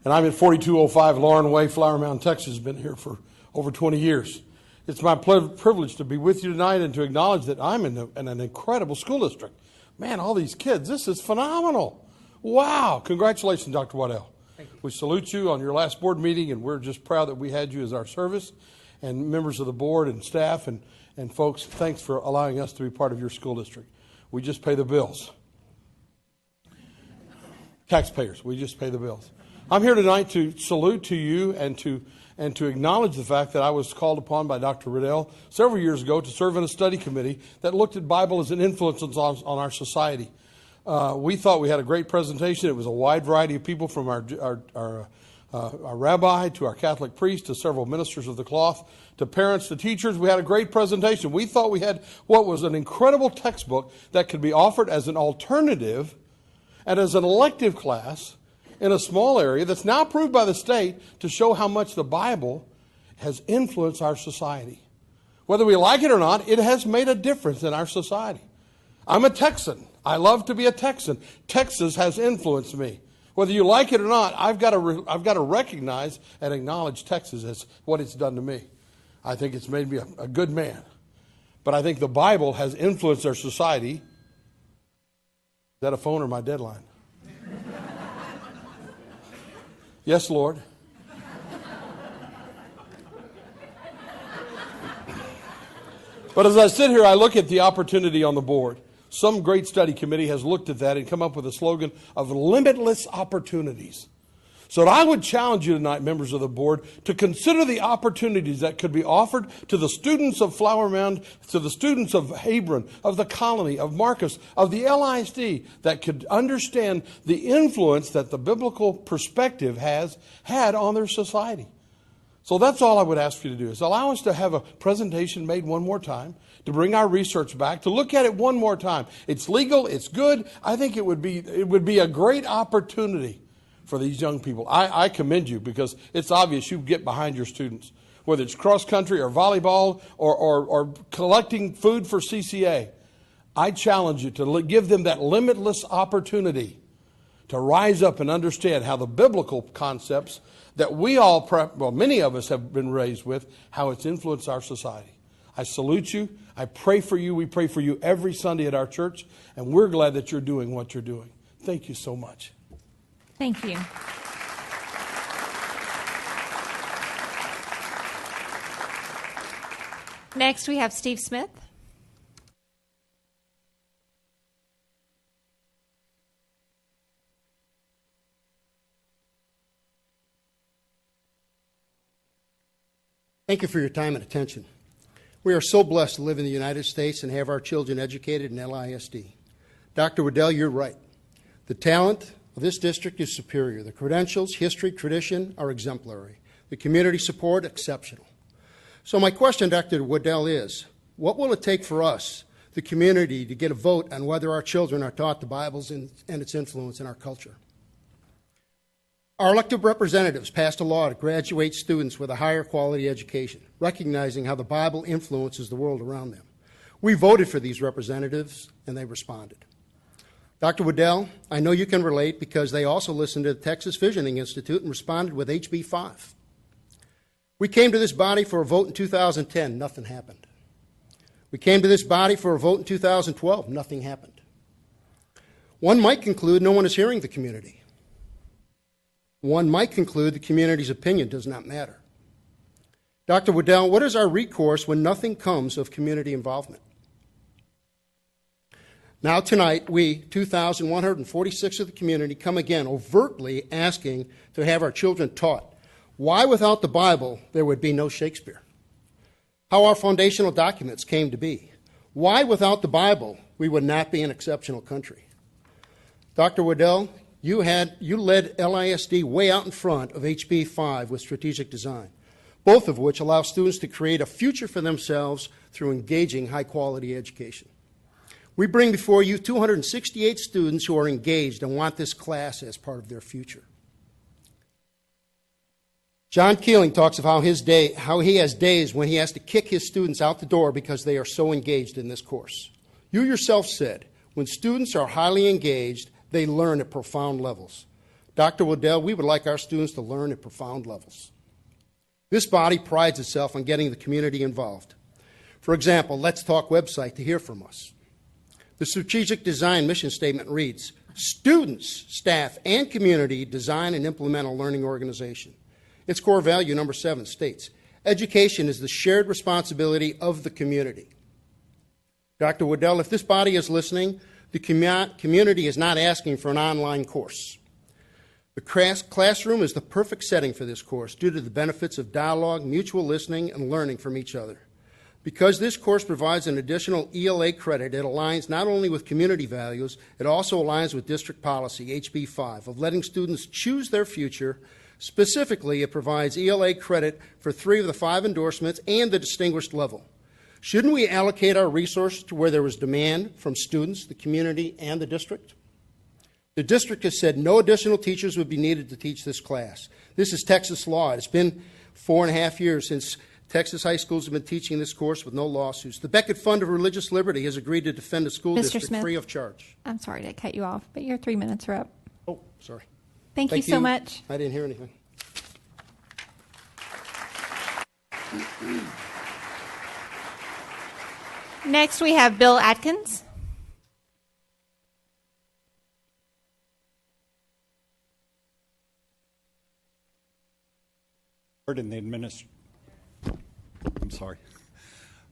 and I'm at 4205 Lauren Way, Flower Mound, Texas. Been here for over 20 years. It's my privilege to be with you tonight and to acknowledge that I'm in an incredible school district. Man, all these kids, this is phenomenal. Wow. Congratulations, Dr. Waddell. We salute you on your last board meeting, and we're just proud that we had you as our service. And members of the board and staff and folks, thanks for allowing us to be part of your school district. We just pay the bills. Taxpayers, we just pay the bills. I'm here tonight to salute to you and to acknowledge the fact that I was called upon by Dr. Riddell several years ago to serve in a study committee that looked at Bible as an influence on our society. We thought we had a great presentation. It was a wide variety of people, from our rabbi to our Catholic priest to several ministers of the cloth to parents to teachers. We had a great presentation. We thought we had what was an incredible textbook that could be offered as an alternative and as an elective class in a small area that's now approved by the state to show how much the Bible has influenced our society. Whether we like it or not, it has made a difference in our society. I'm a Texan. I love to be a Texan. Texas has influenced me. Whether you like it or not, I've got to recognize and acknowledge Texas as what it's done to me. I think it's made me a good man. But I think the Bible has influenced our society. Is that a phone or my deadline? Yes, Lord. But as I sit here, I look at the opportunity on the board. Some great study committee has looked at that and come up with a slogan of limitless opportunities. So I would challenge you tonight, members of the board, to consider the opportunities that could be offered to the students of Flower Mound, to the students of Hebron, of the Colony, of Marcus, of the LISD, that could understand the influence that the biblical perspective has had on their society. So that's all I would ask you to do, is allow us to have a presentation made one more time, to bring our research back, to look at it one more time. It's legal, it's good. I think it would be a great opportunity for these young people. I commend you, because it's obvious you get behind your students, whether it's cross country or volleyball or collecting food for CCA. I challenge you to give them that limitless opportunity to rise up and understand how the biblical concepts that many of us have been raised with, how it's influenced our society. I salute you. I pray for you. We pray for you every Sunday at our church, and we're glad that you're doing what you're doing. Thank you so much. Thank you. Next, we have Steve Smith. Thank you for your time and attention. We are so blessed to live in the United States and have our children educated in LISD. Dr. Waddell, you're right. The talent of this district is superior. The credentials, history, tradition are exemplary. The community support, exceptional. So my question, Dr. Waddell, is, what will it take for us, the community, to get a vote on whether our children are taught the Bible and its influence in our culture? Our elected representatives passed a law to graduate students with a higher quality education, recognizing how the Bible influences the world around them. We voted for these representatives, and they responded. Dr. Waddell, I know you can relate, because they also listened to the Texas Visioning Institute and responded with HB 5. We came to this body for a vote in 2010. Nothing happened. We came to this body for a vote in 2012. Nothing happened. One might conclude no one is hearing the community. One might conclude the community's opinion does not matter. Dr. Waddell, what is our recourse when nothing comes of community involvement? Now tonight, we, 2,146 of the community, come again overtly asking to have our children taught why without the Bible there would be no Shakespeare, how our foundational documents came to be, why without the Bible we would not be an exceptional country. Dr. Waddell, you led LISD way out in front of HB 5 with strategic design, both of which allow students to create a future for themselves through engaging high-quality education. We bring before you 268 students who are engaged and want this class as part of their future. John Keeling talks of how he has days when he has to kick his students out the door because they are so engaged in this course. You yourself said, when students are highly engaged, they learn at profound levels. Dr. Waddell, we would like our students to learn at profound levels. This body prides itself on getting the community involved. For example, Let's Talk website to hear from us. The strategic design mission statement reads, students, staff, and community design and implement a learning organization. Its core value, number 7, states, education is the shared responsibility of the community. Dr. Waddell, if this body is listening, the community is not asking for an online course. The classroom is the perfect setting for this course due to the benefits of dialogue, mutual listening, and learning from each other. Because this course provides an additional ELA credit, it aligns not only with community values, it also aligns with district policy, HB 5, of letting students choose their future. Specifically, it provides ELA credit for 3 of the 5 endorsements and the distinguished level. Shouldn't we allocate our resources to where there is demand from students, the community, and the district? The district has said no additional teachers would be needed to teach this class. This is Texas law. It's been 4.5 years since Texas high schools have been teaching this course with no lawsuits. The Beckett Fund of Religious Liberty has agreed to defend the school Mr. district Smith, free of charge. I'm sorry to cut you off, but your 3 minutes are up. Oh, sorry. Thank you so much. I didn't hear anything. Next, we have Bill Atkins. And the I'm sorry.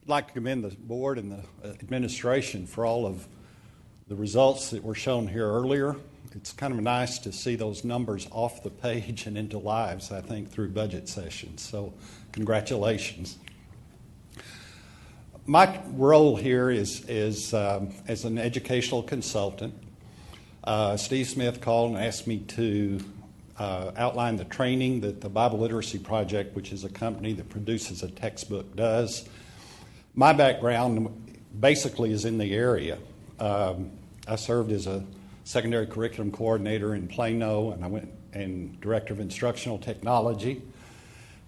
I'd like to commend the board and the administration for all of the results that were shown here earlier. It's kind of nice to see those numbers off the page and into lives, I think, through budget sessions. So congratulations. My role here is as an educational consultant. Steve Smith called and asked me to outline the training that the Bible Literacy Project, which is a company that produces a textbook, does. My background basically is in the area. I served as a secondary curriculum coordinator in Plano, and I went and director of instructional technology.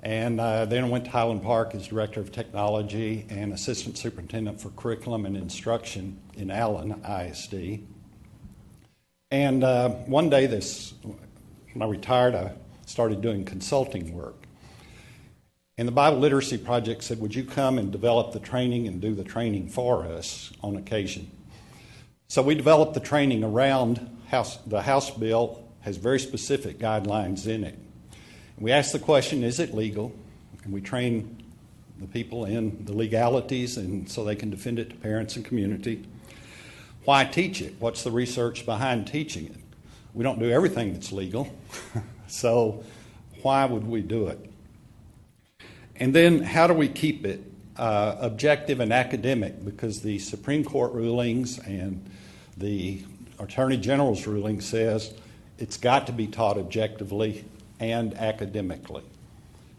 And then I went to Highland Park as director of technology and assistant superintendent for curriculum and instruction in Allen ISD. And one day, when I retired, I started doing consulting work. And the Bible Literacy Project said, would you come and develop the training and do the training for us on occasion? So we developed the training around the House bill, has very specific guidelines in it. We ask the question, is it legal? And we train the people in the legalities and so they can defend it to parents and community. Why teach it? What's the research behind teaching it? We don't do everything that's legal, so why would we do it? And then how do we keep it objective and academic? Because the Supreme Court rulings and the Attorney General's ruling says it's got to be taught objectively and academically.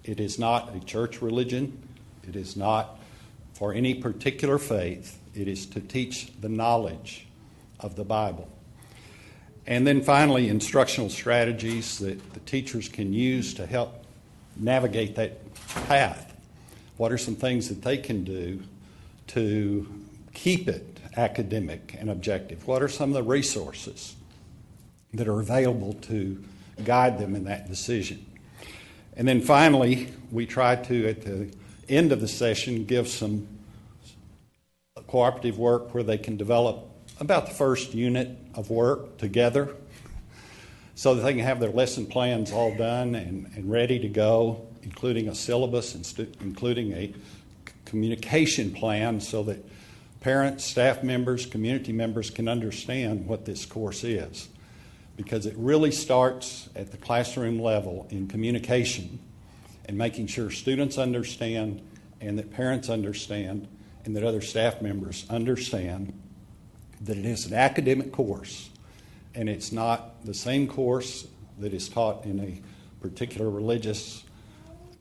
It is not a church religion. It is not for any particular faith. It is to teach the knowledge of the Bible. And then finally, instructional strategies that the teachers can use to help navigate that path. What are some things that they can do to keep it academic and objective? What are some of the resources that are available to guide them in that decision? And then finally, we try to, at the end of the session, give some cooperative work where they can develop about the first unit of work together so that they can have their lesson plans all done and ready to go, including a syllabus, including a communication plan so that parents, staff members, community members can understand what this course is. Because it really starts at the classroom level in communication and making sure students understand and that parents understand and that other staff members understand that it is an academic course and it's not the same course that is taught in a particular religious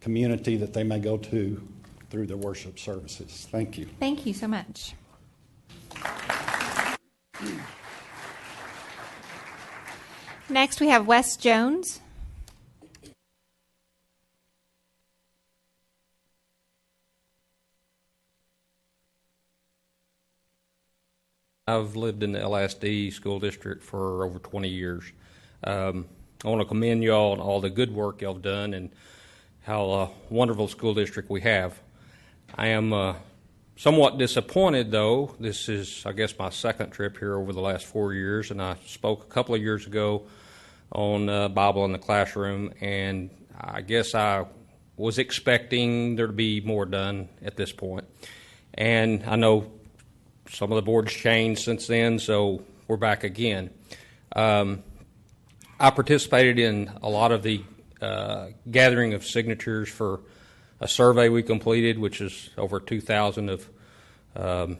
community that they may go to through their worship services. Thank you. Thank you so much. Next, we have Wes Jones. I've lived in the LSD school district for over 20 years. I want to commend you all on all the good work y'all have done and how wonderful school district we have. I am somewhat disappointed, though. This is, I guess, my second trip here over the last 4 years, and I spoke a couple of years ago on Bible in the classroom, and I guess I was expecting there to be more done at this point. And I know some of the boards changed since then, so we're back again. I participated in a lot of the gathering of signatures for a survey we completed, which is over 2,000 of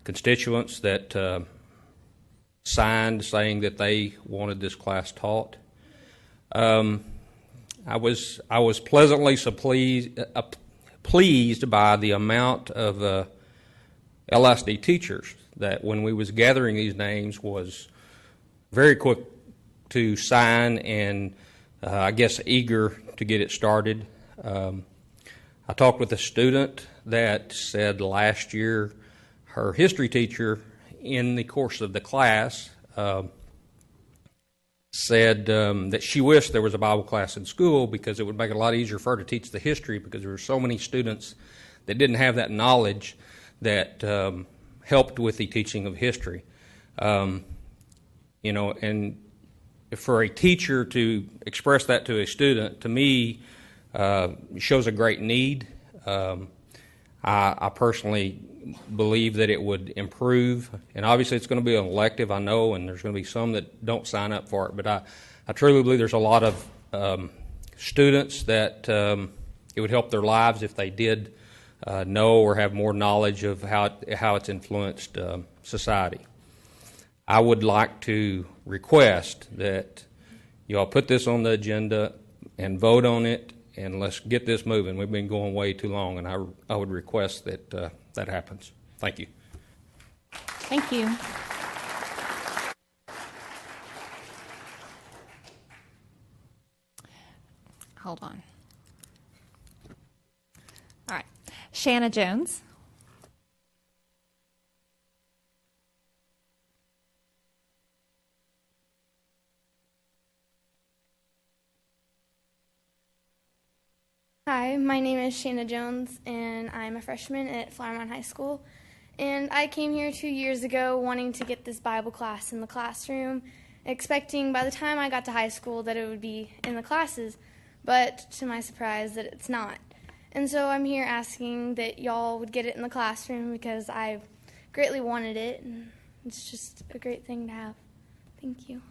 constituents that signed saying that they wanted this class taught. I was pleasantly pleased by the amount of LSD teachers that when we was gathering these names was very quick to sign and I guess eager to get it started. I talked with a student that said last year her history teacher in the course of the class said that she wished there was a Bible class in school because it would make it a lot easier for her to teach the history, because there were so many students that didn't have that knowledge that helped with the teaching of history. And for a teacher to express that to a student, to me, shows a great need. I personally believe that it would improve, and obviously it's going to be an elective, I know, and there's going to be some that don't sign up for it, but I truly believe there's a lot of students that it would help their lives if they did know or have more knowledge of how it's influenced society. I would like to request that you all put this on the agenda and vote on it, and let's get this moving. We've been going way too long, and I would request that that happens. Thank you. Thank you. Hold on. All right. Shanna Jones. Hi, my name is Shanna Jones, and I'm a freshman at Flower High School. And I came here 2 years ago wanting to get this Bible class in the classroom, expecting by the time I got to high school that it would be in the classes, but to my surprise that it's not. And so I'm here asking that y'all would get it in the classroom because I greatly wanted it, and it's just a great thing to have. Thank you.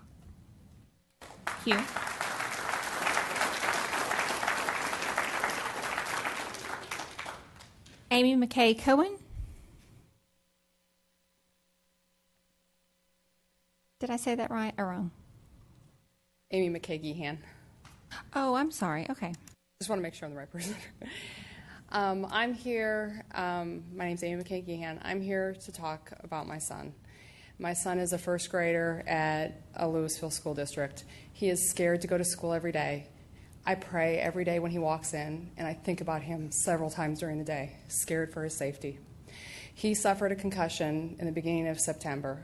Thank you. Amy McKay Cohen. Did I say that right or wrong? Amy McKay Gehan. Oh, I'm sorry. Okay. Just want to make sure I'm the right person. I'm here. My name's Amy McKay Gehan. I'm here to talk about my son. My son is a first grader at a Lewisville school district. He is scared to go to school every day. I pray every day when he walks in, and I think about him several times during the day, scared for his safety. He suffered a concussion in the beginning of September.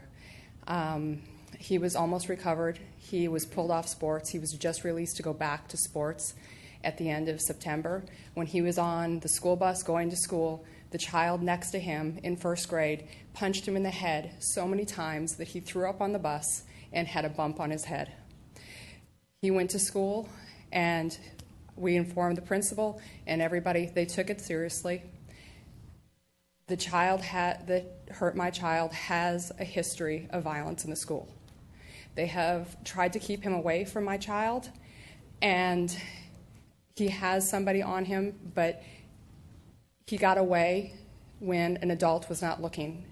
He was almost recovered. He was pulled off sports. He was just released to go back to sports at the end of September. When he was on the school bus going to school, the child next to him in first grade punched him in the head so many times that he threw up on the bus and had a bump on his head. He went to school, and we informed the principal and everybody. They took it seriously. The child that hurt my child has a history of violence in the school. They have tried to keep him away from my child, and he has somebody on him, but he got away when an adult was not looking.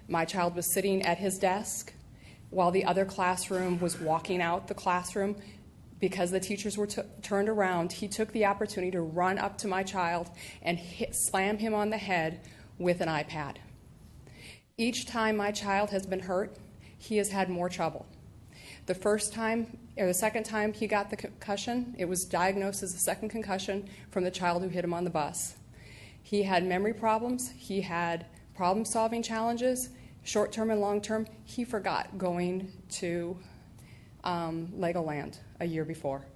My child was sitting at his desk while the other classroom was walking out the classroom. Because the teachers were turned around, he took the opportunity to run up to my child and slam him on the head with an iPad. Each time my child has been hurt, he has had more trouble. The second time he got the concussion, it was diagnosed as a second concussion from the child who hit him on the bus. He had memory problems. He had problem-solving challenges, short-term and long-term. He forgot going to Legoland a year before.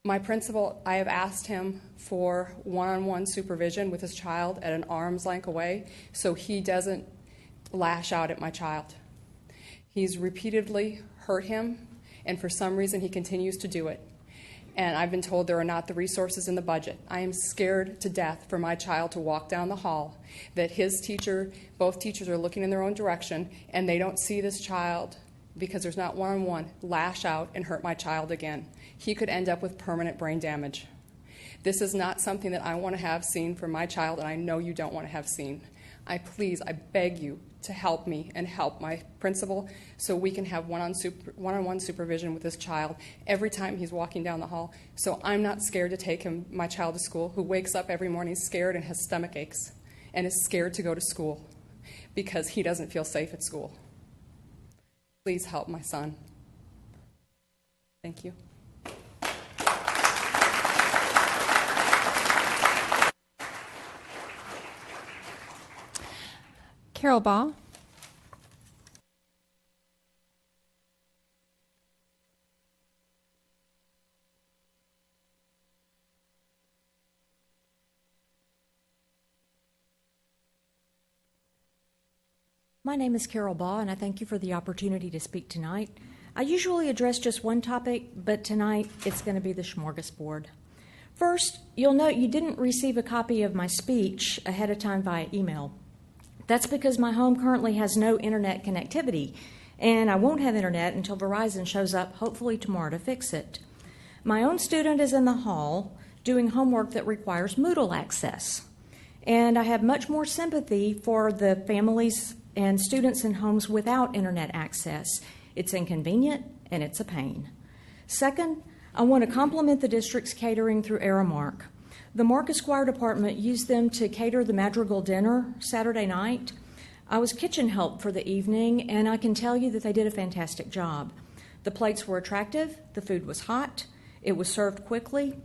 My principal, I have asked him for one-on-one supervision with his child at an arm's length away so he doesn't lash out at my child. He's repeatedly hurt him, and for some reason he continues to do it. And I've been told there are not the resources in the budget. I am scared to death for my child to walk down the hall, that both teachers are looking in their own direction, and they don't see this child because there's not one-on-one, lash out and hurt my child again. He could end up with permanent brain damage. This is not something that I want to have seen for my child, and I know you don't want to have seen. I beg you to help me and help my principal so we can have one-on-one supervision with this child every time he's walking down the hall, so I'm not scared to take my child to school, who wakes up every morning scared and has stomach aches and is scared to go to school because he doesn't feel safe at school. Please help my son. Thank you. Carol Baugh. My name is Carol Baugh, and I thank you for the opportunity to speak tonight. I usually address just one topic, but tonight it's going to be the smorgasbord. First, you'll note you didn't receive a copy of my speech ahead of time via email. That's because my home currently has no internet connectivity, and I won't have internet until Verizon shows up, hopefully tomorrow, to fix it. My own student is in the hall doing homework that requires Moodle access, and I have much more sympathy for the families and students in homes without internet access. It's inconvenient and it's a pain. Second, I want to compliment the district's catering through Aramark. The Mark Esquire department used them to cater the Madrigal dinner Saturday night. I was kitchen help for the evening, and I can tell you that they did a fantastic job. The plates were attractive, the food was hot, it was served quickly.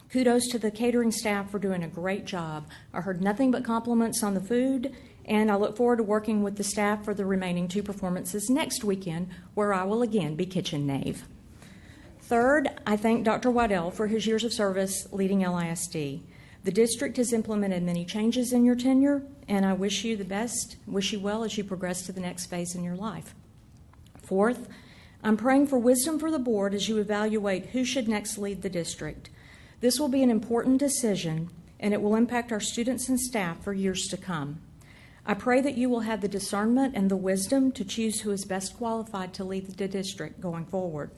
Kudos to the catering staff for doing a great job. I heard nothing but compliments on the food, and I look forward to working with the staff for the remaining 2 performances next weekend, where I will again be kitchen knave. Third, I thank Dr. Waddell for his years of service leading LISD. The district has implemented many changes in your tenure, and I wish you the best, wish you well as you progress to the next phase in your life. Fourth, I'm praying for wisdom for the board as you evaluate who should next lead the district. This will be an important decision, and it will impact our students and staff for years to come. I pray that you will have the discernment and the wisdom to choose who is best qualified to lead the district going forward.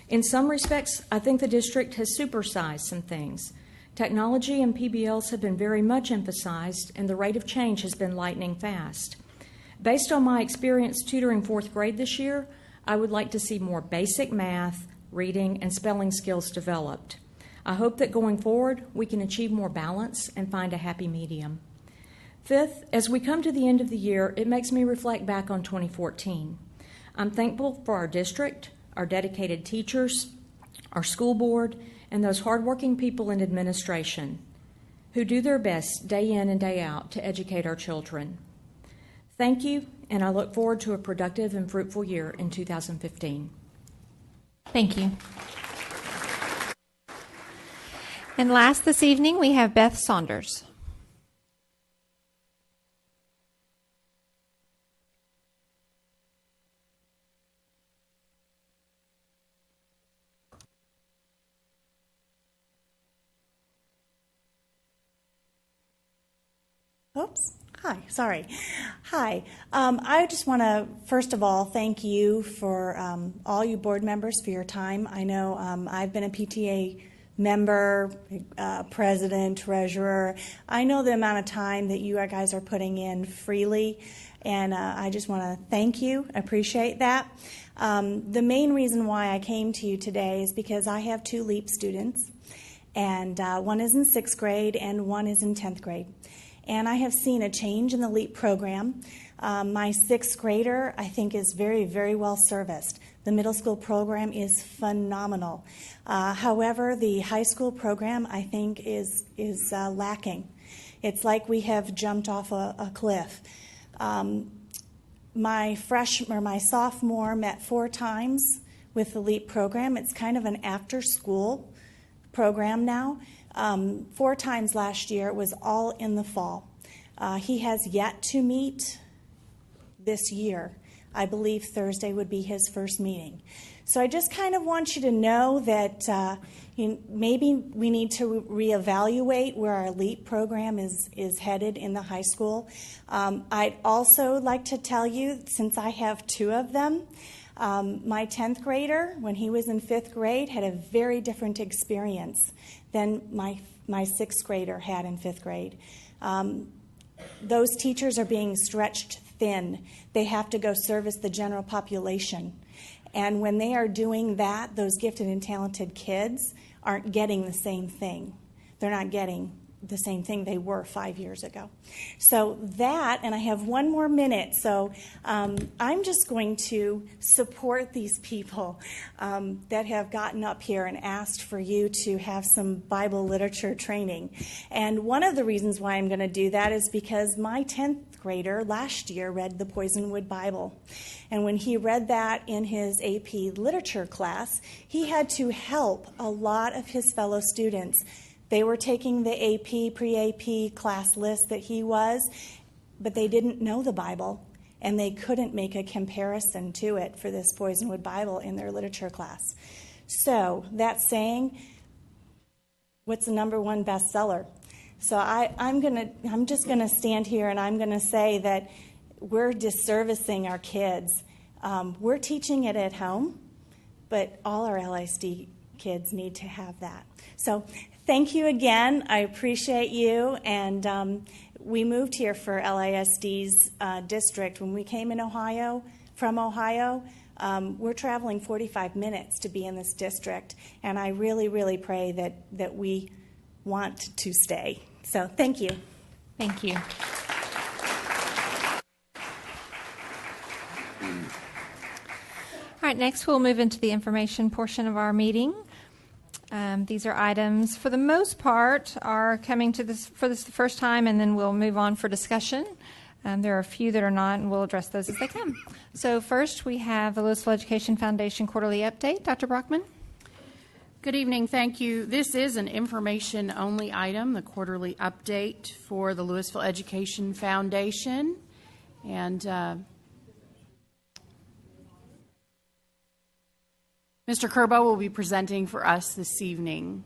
In some respects, I think the district has supersized some things. Technology and PBLs have been very much emphasized, and the rate of change has been lightning fast. Based on my experience tutoring 4th grade this year, I would like to see more basic math, reading, and spelling skills developed. I hope that going forward, we can achieve more balance and find a happy medium. Fifth, as we come to the end of the year, it makes me reflect back on 2014. I'm thankful for our district, our dedicated teachers, our school board, and those hardworking people in administration who do their best day in and day out to educate our children. Thank you, and I look forward to a productive and fruitful year in 2015. Thank you. And last this evening, we have Beth Saunders. Oops. Hi. Sorry. Hi. I just want to, first of all, thank you for all you board members for your time. I know I've been a PTA member, president, treasurer. I know the amount of time that you guys are putting in freely, and I just want to thank you. I appreciate that. The main reason why I came to you today is because I have 2 LEAP students, and one is in 6th grade and one is in 10th grade. And I have seen a change in the LEAP program. My 6th grader, I think, is very, very well serviced. The middle school program is phenomenal. However, the high school program, I think, is lacking. It's like we have jumped off a cliff. My sophomore met 4 times with the LEAP program. It's kind of an after-school program now. 4 times last year. It was all in the fall. He has yet to meet this year. I believe Thursday would be his first meeting. So I just kind of want you to know that maybe we need to reevaluate where our LEAP program is headed in the high school. I'd also like to tell you, since I have 2 of them, my 10th grader, when he was in 5th grade, had a very different experience than my 6th grader had in 5th grade. Those teachers are being stretched thin. They have to go service the general population. And when they are doing that, those gifted and talented kids aren't getting the same thing. They're not getting the same thing they were 5 years ago. So that, and I have 1 more minute, so I'm just going to support these people that have gotten up here and asked for you to have some Bible literature training. And one of the reasons why I'm going to do that is because my 10th grader last year read the Poisonwood Bible. And when he read that in his AP literature class, he had to help a lot of his fellow students. They were taking the AP, pre-AP class list that he was, but they didn't know the Bible. and they couldn't make a comparison to it for this Boysenwood Bible in their literature class. So that's saying, what's the number one bestseller? So I'm just gonna stand here and I'm gonna say that we're disservicing our kids. We're teaching it at home, but all our LISD kids need to have that. So thank you again. I appreciate you. And we moved here for LISD's district. When we came in from Ohio, we're traveling 45 minutes to be in this district. And I really, really pray that we want to stay. So thank you. Thank you. All right, next we'll move into the information portion of our meeting. These are items, for the most part, are coming to this for the first time, and then we'll move on for discussion. There are a few that are not, and we'll address those as they come. So first, we have the Lewisville Education Foundation quarterly update. Dr. Brockman. Good evening. Thank you. This is an information-only item, the quarterly update for the Lewisville Education Foundation. And Mr. Kerbo will be presenting for us this evening.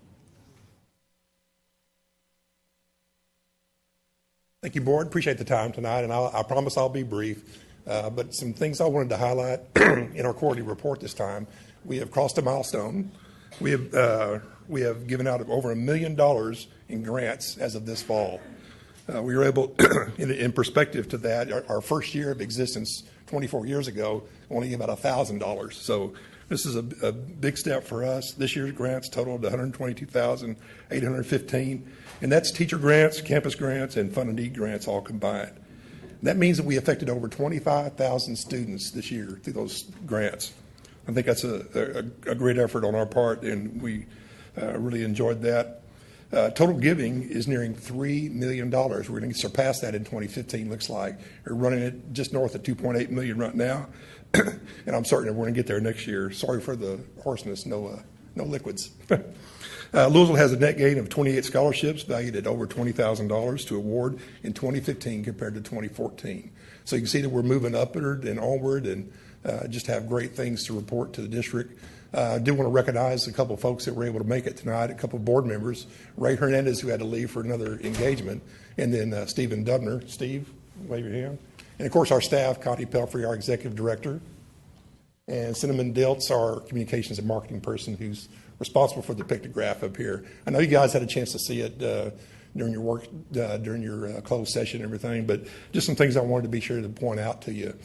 Thank you, Board. Appreciate the time tonight, and I promise I'll be brief. But some things I wanted to highlight in our quarterly report this time. We have crossed a milestone. We have given out over $1 million in grants as of this fall. We were able, in perspective to that, our first year of existence 24 years ago only gave out $1,000. So this is a big step for us. This year's grants totaled $122,815, and that's teacher grants, campus grants, and fund and need grants all combined. That means that we affected over 25,000 students this year through those grants. I think that's a great effort on our part, and we really enjoyed that. Total giving is nearing $3 million. We're going to surpass that in 2015, looks like. We're running it just north of $2.8 million right now, and I'm certain that we're going to get there next year. Sorry for the hoarseness, no liquids. Louisville has a net gain of 28 scholarships valued at over $20,000 to award in 2015 compared to 2014. So you can see that we're moving upward and onward, and just have great things to report to the district. I do want to recognize a couple of folks that were able to make it tonight, a couple of board members, Ray Hernandez, who had to leave for another engagement, and then Stephen Dubner. Steve, wave your hand. And, of course, our staff, Connie Pelfrey, our executive director, and Cinnamon Diltz, our communications and marketing person, who's responsible for the pictograph up here. I know you guys had a chance to see it during your work, during your closed session and everything, but just some things I wanted to be sure to point out to you.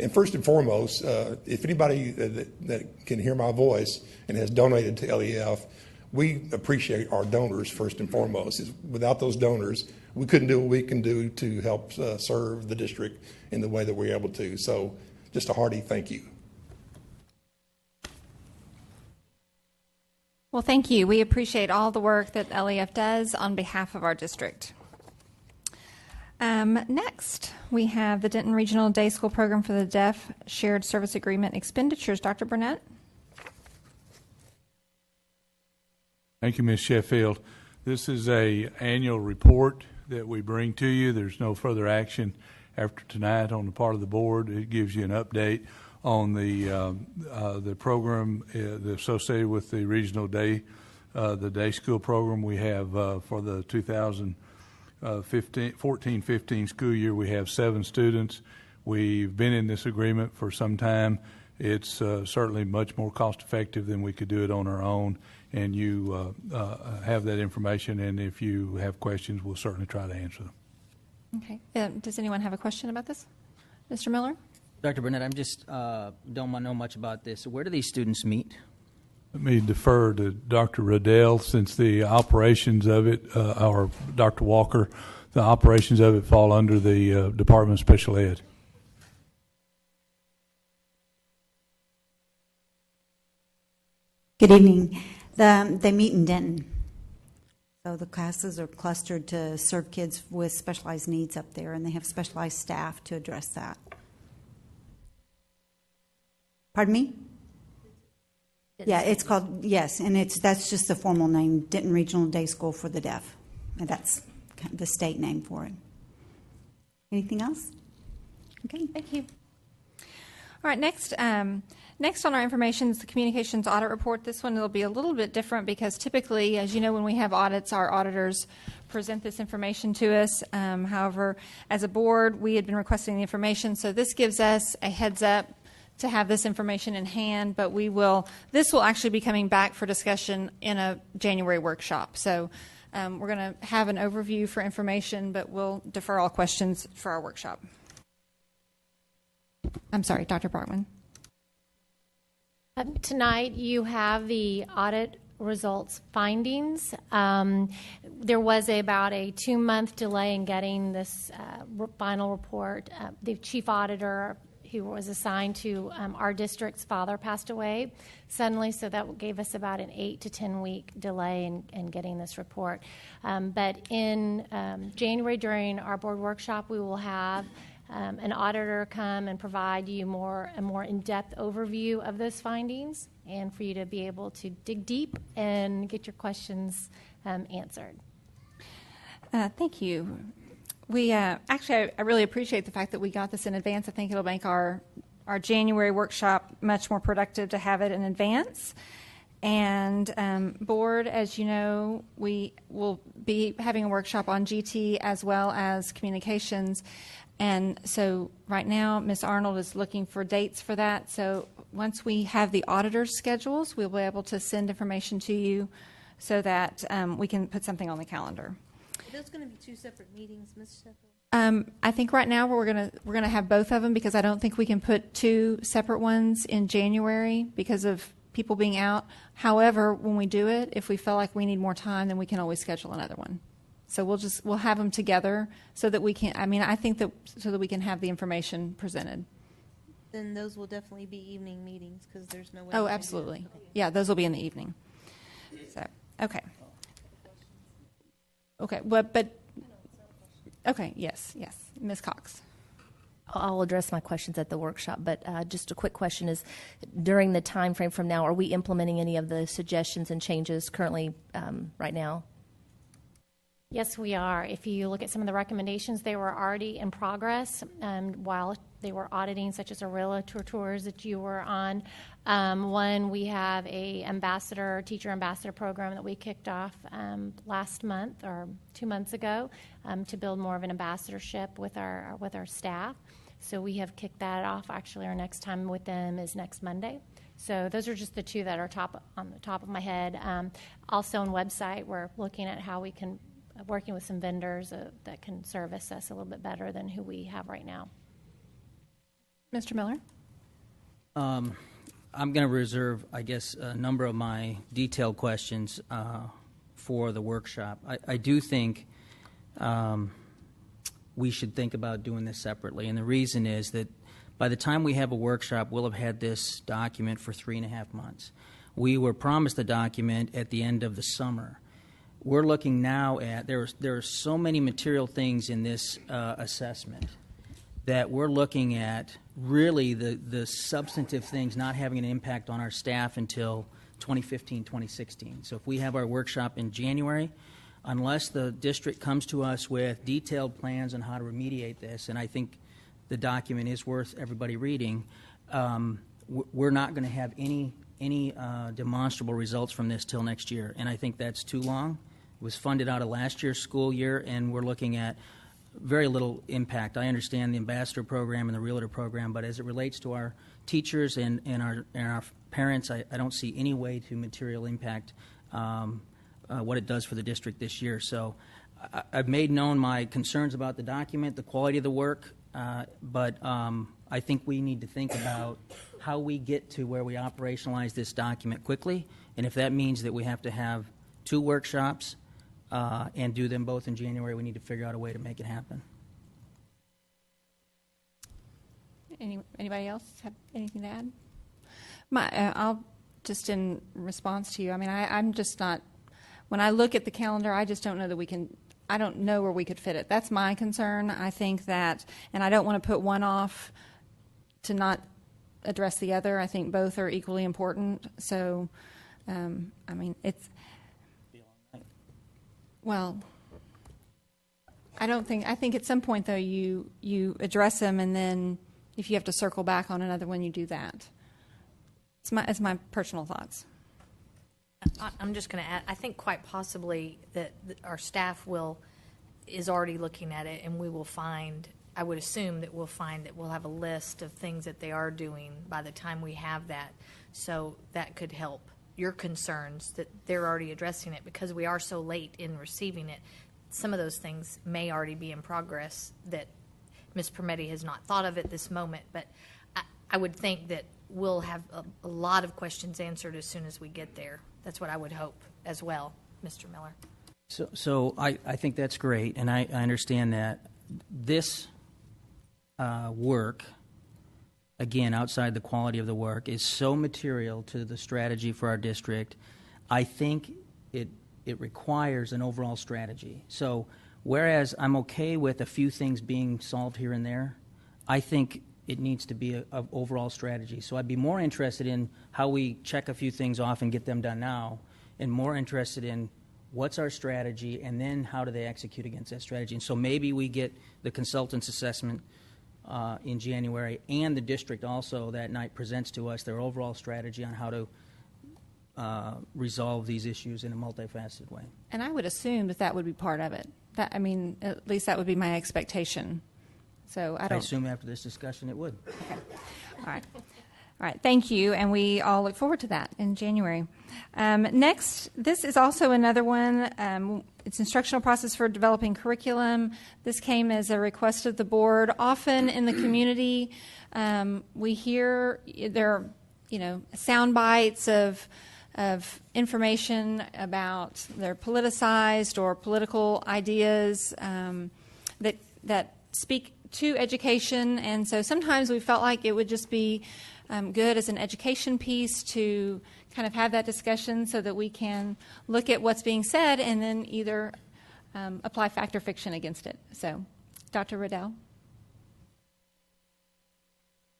And first and foremost, if anybody that can hear my voice and has donated to LEF, we appreciate our donors first and foremost. Without those donors, we couldn't do what we can do to help serve the district in the way that we're able to. So just a hearty thank you. Well, thank you. We appreciate all the work that LEF does on behalf of our district. Next, we have the Denton Regional Day School Program for the Deaf Shared Service Agreement expenditures. Dr. Burnett. Thank you, Ms. Sheffield. This is an annual report that we bring to you. There's no further action after tonight on the part of the board. It gives you an update on the program associated with the regional day, the day school program we have for the 2014-15 school year. We have 7 students. We've been in this agreement for some time. It's certainly much more cost effective than we could do it on our own, and you have that information, and if you have questions, we'll certainly try to answer them. Okay. Does anyone have a question about this? Mr. Miller? Dr. Burnett, I'm just don't know much about this. Where do these students meet? Let me defer to Dr. Riddell, since the operations of it, or Dr. Walker, the operations of it fall under the Department of Special Ed. Good evening. They meet in Denton. So the classes are clustered to serve kids with specialized needs up there, and they have specialized staff to address that. Pardon me? Yeah, it's called, yes, and that's just the formal name, Denton Regional Day School for the Deaf. And that's the state name for it. Anything else? Okay. Thank you. All right, next on our information is the communications audit report. This one will be a little bit different because typically, as you know, when we have audits, our auditors present this information to us. However, as a board, we had been requesting the information, so this gives us a heads up to have this information in hand, but this will actually be coming back for discussion in a January workshop. So we're going to have an overview for information, but we'll defer all questions for our workshop. I'm sorry, Dr. Brockman. Tonight you have the audit results findings. There was about a 2-month delay in getting this final report. The chief auditor who was assigned to our district's father passed away suddenly, so that gave us about an 8 to 10 week delay in getting this report. But in January during our board workshop, we will have an auditor come and provide you a more in-depth overview of those findings and for you to be able to dig deep and get your questions answered. Thank you. We actually, I really appreciate the fact that we got this in advance. I think it'll make our January workshop much more productive to have it in advance. And board, as you know, we will be having a workshop on GT as well as communications. And so right now, Ms. Arnold is looking for dates for that. So once we have the auditor's schedules, we'll be able to send information to you so that we can put something on the calendar. Are those going to be 2 separate meetings, Ms. Sheffield? I think right now we're gonna have both of them because I don't think we can put 2 separate ones in January because of people being out. However, when we do it, if we feel like we need more time, then we can always schedule another one. So we'll have them together so that we can. I think that so that we can have the information presented. Then those will definitely be evening meetings because there's no way. Oh, absolutely. Yeah, those will be in the evening. So okay. Okay. Well, but okay. Yes. Ms. Cox. I'll address my questions at the workshop, but just a quick question is, during the time frame from now, are we implementing any of the suggestions and changes currently right now? Yes, we are. If you look at some of the recommendations, they were already in progress while they were auditing, such as our realtor tours that you were on. One, we have a teacher ambassador program that we kicked off last month or 2 months ago to build more of an ambassadorship with our staff. So we have kicked that off. Actually, our next time with them is next Monday. So those are just the 2 that are on the top of my head. Also on website, we're looking at how we can working with some vendors that can service us a little bit better than who we have right now. Mr. Miller? I'm going to reserve, I guess, a number of my detailed questions for the workshop. I do think we should think about doing this separately, and the reason is that by the time we have a workshop, we'll have had this document for 3.5 months. We were promised the document at the end of the summer. We're looking now at, there are so many material things in this assessment that we're looking at really the substantive things not having an impact on our staff until 2015, 2016. So if we have our workshop in January, unless the district comes to us with detailed plans on how to remediate this, and I think the document is worth everybody reading, we're not going to have any demonstrable results from this till next year, and I think that's too long. It was funded out of last year's school year, and we're looking at very little impact. I understand the ambassador program and the realtor program, but as it relates to our teachers and our parents, I don't see any way to material impact what it does for the district this year. So I've made known my concerns about the document, the quality of the work, but I think we need to think about how we get to where we operationalize this document quickly, and if that means that we have to have 2 workshops and do them both in January, we need to figure out a way to make it happen. Anybody else have anything to add? I'll just in response to you. I'm just not. When I look at the calendar, I just don't know that we can. I don't know where we could fit it. That's my concern. I think that, and I don't want to put one off to not address the other. I think both are equally important. So, it's. Well, I don't think. I think at some point though, you address them, and then if you have to circle back on another one, you do that. It's my personal thoughts. I'm just going to add, I think quite possibly that our staff is already looking at it, and we will find, I would assume that we'll have a list of things that they are doing by the time we have that. So that could help your concerns that they're already addressing it, because we are so late in receiving it. Some of those things may already be in progress that Ms. Permetti has not thought of at this moment, but I would think that we'll have a lot of questions answered as soon as we get there. That's what I would hope as well, Mr. Miller. So I think that's great, and I understand that. This work, again, outside the quality of the work, is so material to the strategy for our district. I think it requires an overall strategy. So whereas I'm okay with a few things being solved here and there, I think it needs to be an overall strategy. So I'd be more interested in how we check a few things off and get them done now, and more interested in what's our strategy, and then how do they execute against that strategy. And so maybe we get the consultant's assessment in January, and the district also that night presents to us their overall strategy on how to resolve these issues in a multifaceted way. And I would assume that would be part of it. At least that would be my expectation. So I assume after this discussion it would. Okay. All right. Thank you, and we all look forward to that in January. Next, this is also another one. It's instructional process for developing curriculum. This came as a request of the board. Often in the community, we hear there are, sound bites of information about their politicized or political ideas that speak to education, and so sometimes we felt like it would just be good as an education piece to kind of have that discussion so that we can look at what's being said and then either apply fact or fiction against it. So, Dr. Riddell.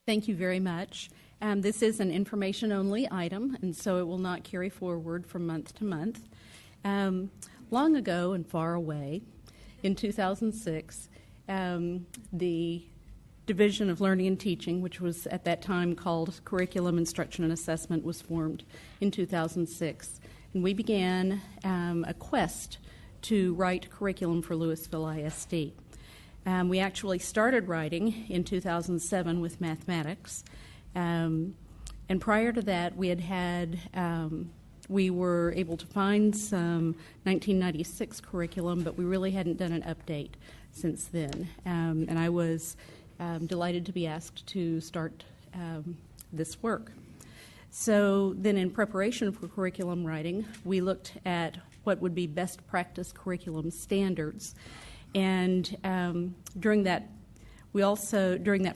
Thank you very much. This is an information-only item, and so it will not carry forward from month to month. Long ago and far away, in 2006, the Division of Learning and Teaching, which was at that time called Curriculum, Instruction, and Assessment, was formed in 2006. And we began a quest to write curriculum for Lewisville ISD. We actually started writing in 2007 with mathematics. And prior to that, we were able to find some 1996 curriculum, but we really hadn't done an update since then. And I was delighted to be asked to start this work. So then in preparation for curriculum writing, we looked at what would be best practice curriculum standards. And during that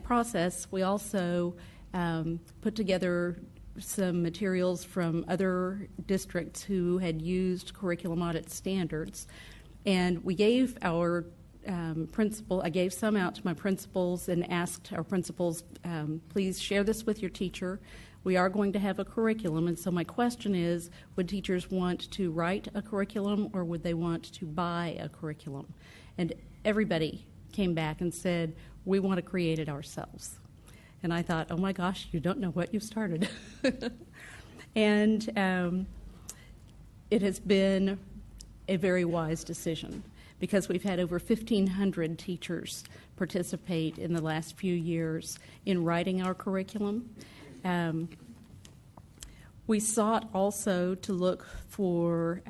process, we also put together some materials from other districts who had used curriculum audit standards. And we gave our I gave some out to my principals and asked our principals, please share this with your teacher. We are going to have a curriculum, and so my question is, would teachers want to write a curriculum or would they want to buy a curriculum? And everybody came back and said, we want to create it ourselves. And I thought, oh my gosh, you don't know what you've started. And it has been a very wise decision, because we've had over 1,500 teachers participate in the last few years in writing our curriculum. We sought also to look for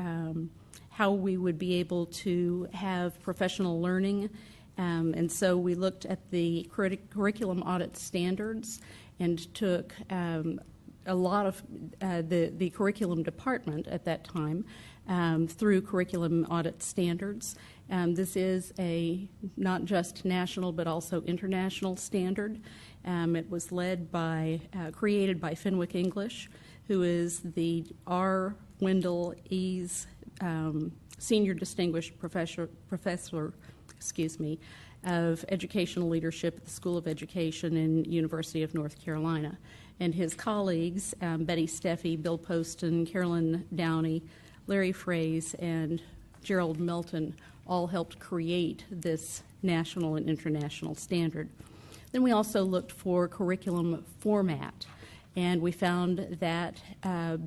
how we would be able to have professional learning, and so we looked at the curriculum audit standards and took a lot of the curriculum department at that time through curriculum audit standards. This is a not just national but also international standard. It was created by Fenwick English, who is the R. Wendell Ease Senior Distinguished Professor of Educational Leadership at the School of Education in University of North Carolina. And his colleagues, Betty Steffi, Bill Poston, Carolyn Downey, Larry Fraze, and Gerald Melton, all helped create this national and international standard. Then we also looked for curriculum format, and we found that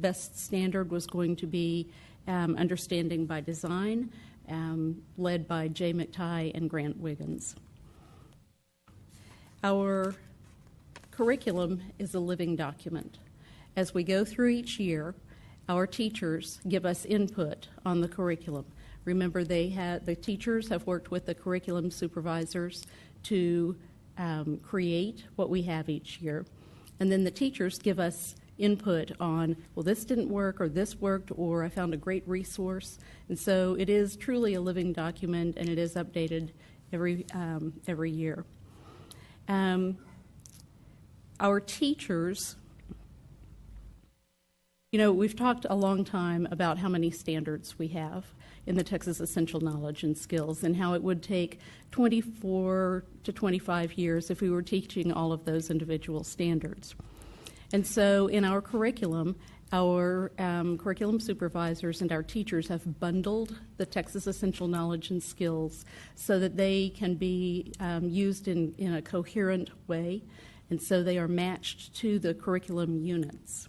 best standard was going to be Understanding by Design, led by Jay McTighe and Grant Wiggins. Our curriculum is a living document. As we go through each year, our teachers give us input on the curriculum. Remember, the teachers have worked with the curriculum supervisors to create what we have each year. And then the teachers give us input on, well, this didn't work, or this worked, or I found a great resource. And so it is truly a living document, and it is updated every year. Our teachers, we've talked a long time about how many standards we have in the Texas Essential Knowledge and Skills, and how it would take 24 to 25 years if we were teaching all of those individual standards. And so in our curriculum, our curriculum supervisors and our teachers have bundled the Texas Essential Knowledge and Skills so that they can be used in a coherent way, and so they are matched to the curriculum units.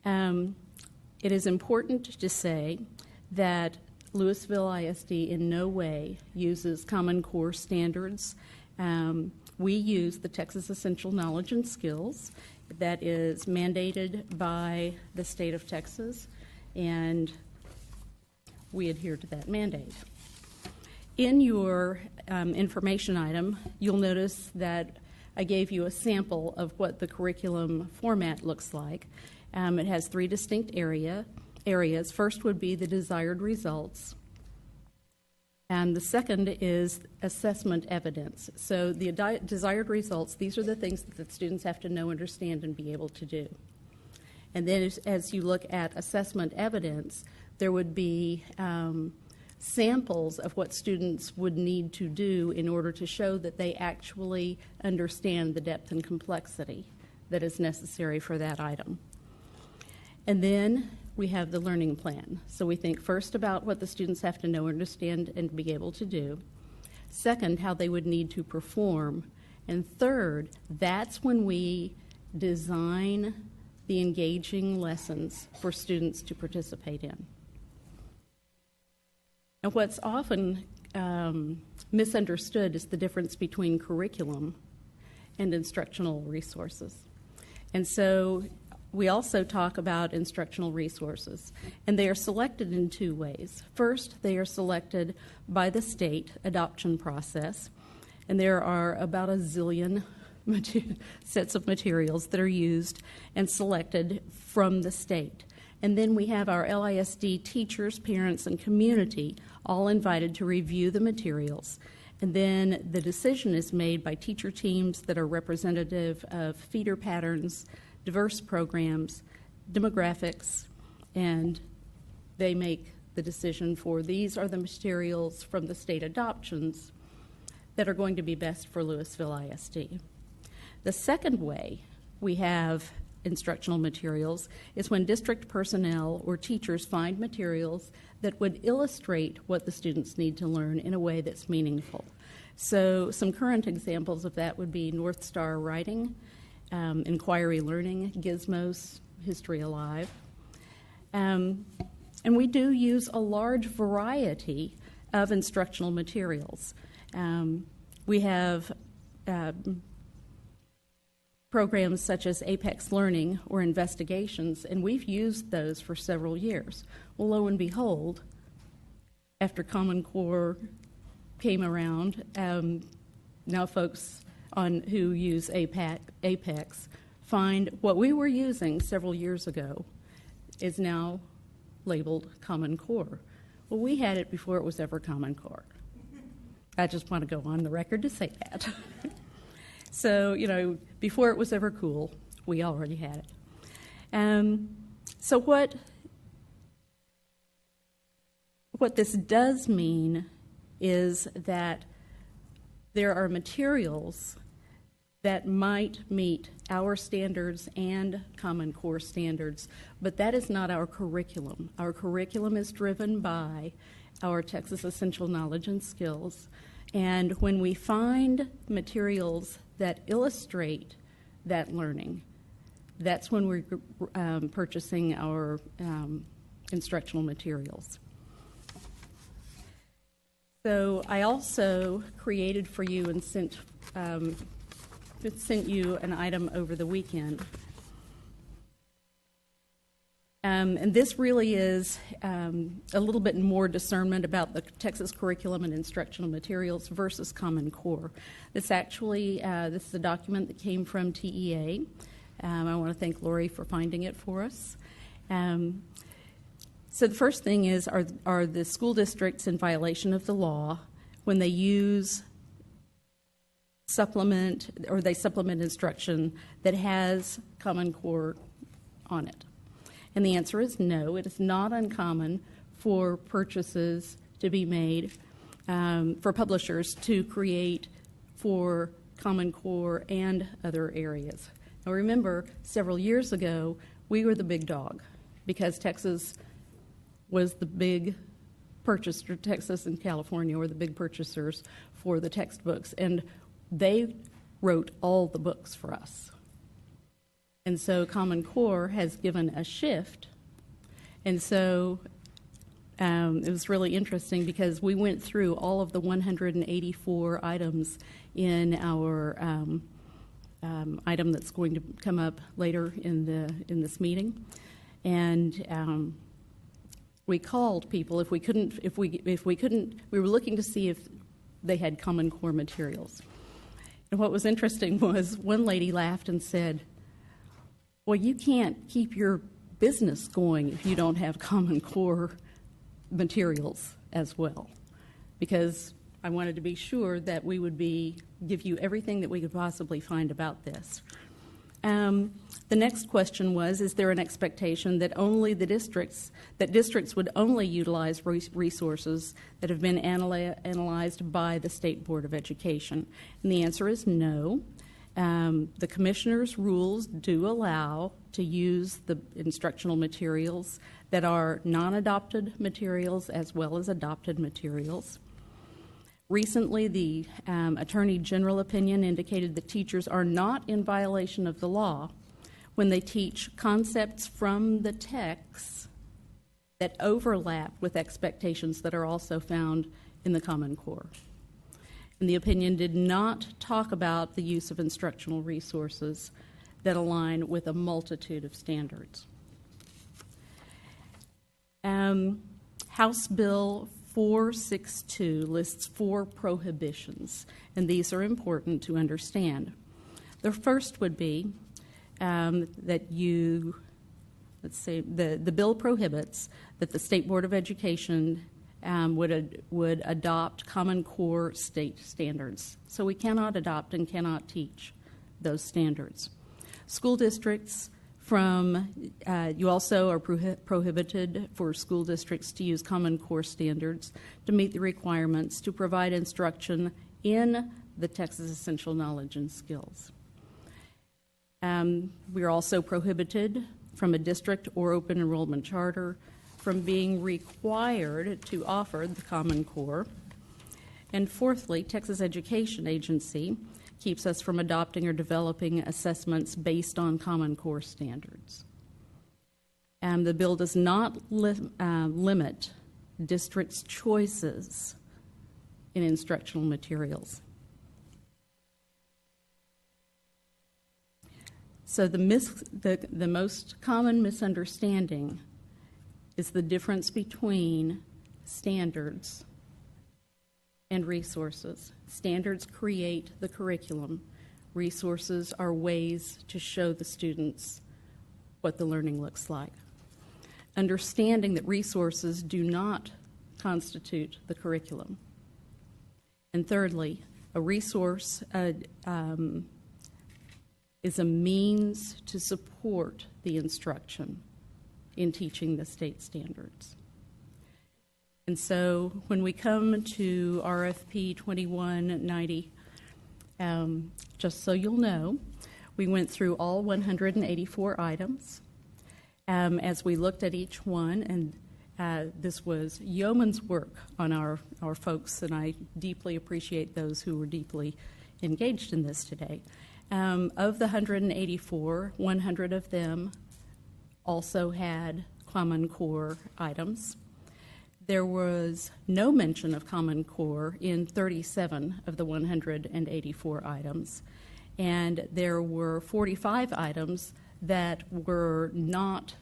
It is important to say that Lewisville ISD in no way uses Common Core standards. We use the Texas Essential Knowledge and Skills that is mandated by the state of Texas, and we adhere to that mandate. In your information item, you'll notice that I gave you a sample of what the curriculum format looks like. It has 3 distinct areas. First would be the desired results. And the second is assessment evidence. So the desired results, these are the things that the students have to know, understand, and be able to do. And then as you look at assessment evidence, there would be samples of what students would need to do in order to show that they actually understand the depth and complexity that is necessary for that item. And then we have the learning plan. So we think first about what the students have to know, understand, and be able to do. Second, how they would need to perform. And third, that's when we design the engaging lessons for students to participate in. And what's often misunderstood is the difference between curriculum and instructional resources. And so we also talk about instructional resources, and they are selected in 2 ways. First, they are selected by the state adoption process, and there are about a zillion sets of materials that are used and selected from the state. And then we have our LISD teachers, parents, and community all invited to review the materials. And then the decision is made by teacher teams that are representative of feeder patterns, diverse programs, demographics, and they make the decision for these are the materials from the state adoptions that are going to be best for Lewisville ISD. The second way we have instructional materials is when district personnel or teachers find materials that would illustrate what the students need to learn in a way that's meaningful. So some current examples of that would be North Star Writing, Inquiry Learning, Gizmos, History Alive. And we do use a large variety of instructional materials. We have programs such as Apex Learning or Investigations, and we've used those for several years. Well, lo and behold, after Common Core came around, now folks who use Apex find what we were using several years ago is now labeled Common Core. Well, we had it before it was ever Common Core. I just want to go on the record to say that. So, before it was ever cool, we already had it. So what this does mean is that there are materials that might meet our standards and Common Core standards, but that is not our curriculum. Our curriculum is driven by our Texas Essential Knowledge and Skills, And when we find materials that illustrate that learning, that's when we're purchasing our instructional materials. So I also created for you and sent you an item over the weekend. And this really is a little bit more discernment about the Texas curriculum and instructional materials versus Common Core. This actually, this is a document that came from TEA. I want to thank Lori for finding it for us. So the first thing is, are the school districts in violation of the law when they use supplement instruction that has Common Core on it? And the answer is no. It is not uncommon for purchases to be made, for publishers to create for Common Core and other areas. Now remember, several years ago, we were the big dog because Texas was the big purchaser. Texas and California were the big purchasers for the textbooks, and they wrote all the books for us. And so Common Core has given a shift. And so it was really interesting because we went through all of the 184 items in our item that's going to come up later in this meeting. And we called people we were looking to see if they had Common Core materials. And what was interesting was one lady laughed and said, well, you can't keep your business going if you don't have Common Core materials as well, because I wanted to be sure that we would give you everything that we could possibly find about this. The next question was, is there an expectation that districts would only utilize resources that have been analyzed by the State Board of Education? And the answer is no. The commissioner's rules do allow to use the instructional materials that are non-adopted materials as well as adopted materials. Recently, the Attorney General opinion indicated that teachers are not in violation of the law when they teach concepts from the text that overlap with expectations that are also found in the Common Core. And the opinion did not talk about the use of instructional resources that align with a multitude of standards. House Bill 462 lists 4 prohibitions, and these are important to understand. The first would be that the bill prohibits that the State Board of Education would adopt Common Core state standards. So we cannot adopt and cannot teach those standards. School districts you also are prohibited for school districts to use Common Core standards to meet the requirements to provide instruction in the Texas Essential Knowledge and Skills. We are also prohibited from a district or open enrollment charter from being required to offer the Common Core. And fourthly, Texas Education Agency keeps us from adopting or developing assessments based on Common Core standards. The bill does not limit districts' choices in instructional materials. So the most common misunderstanding is the difference between standards and resources. Standards create the curriculum. Resources are ways to show the students what the learning looks like. Understanding that resources do not constitute the curriculum. And thirdly, a resource is a means to support the instruction in teaching the state standards. And so when we come to RFP 2190, just so you'll know, we went through all 184 items as we looked at each one, This was yeoman's work on our folks, and I deeply appreciate those who were deeply engaged in this today. Of the 184, 100 of them also had Common Core items. There was no mention of Common Core in 37 of the 184 items, and there were 45 items that were not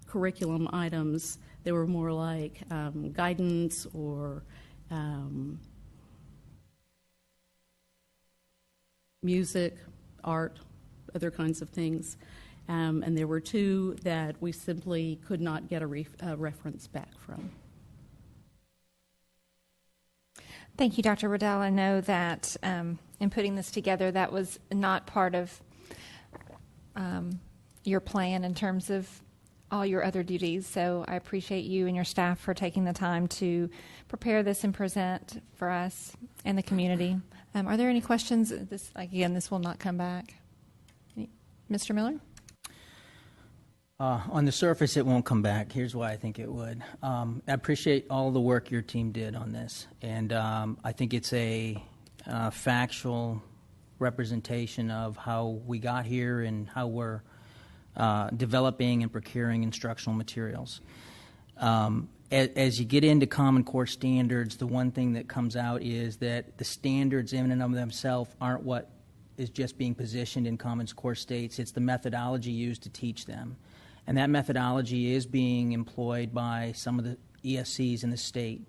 curriculum items. They were more like guidance or music, art, other kinds of things. And there were 2 that we simply could not get a reference back from. Thank you, Dr. Riddell. I know that in putting this together, that was not part of your plan in terms of all your other duties. So I appreciate you and your staff for taking the time to prepare this and present for us and the community. Are there any questions? This will not come back. Mr. Miller? On the surface, it won't come back. Here's why I think it would. I appreciate all the work your team did on this, and I think it's a factual representation of how we got here and how we're developing and procuring instructional materials. As you get into Common Core standards, the one thing that comes out is that the standards in and of themselves aren't what is just being positioned in Common Core states. It's the methodology used to teach them. And that methodology is being employed by some of the ESCs in the state.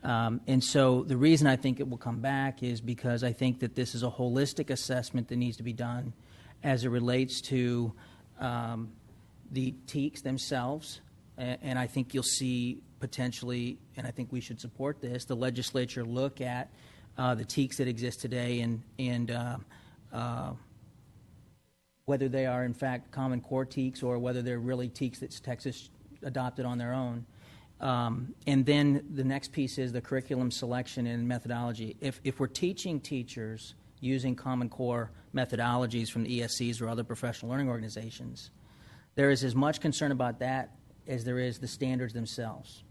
And so the reason I think it will come back is because I think that this is a holistic assessment that needs to be done as it relates to the TEKs themselves. And I think you'll see potentially, and I think we should support this, the legislature look at the TEKs that exist today and whether they are in fact Common Core TEKs or whether they're really TEKs that Texas adopted on their own. And then the next piece is the curriculum selection and methodology. If we're teaching teachers using Common Core methodologies from the ESCs or other professional learning organizations, there is as much concern about that as there is the standards themselves.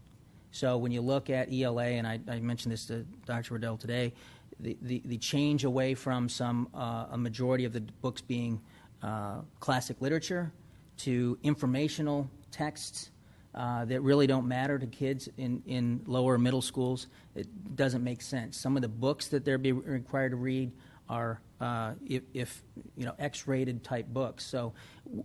So when you look at ELA, and I mentioned this to Dr. Riddell today, the change away from a majority of the books being classic literature to informational texts that really don't matter to kids in lower middle schools, it doesn't make sense. Some of the books that they're being required to read are X-rated type books. So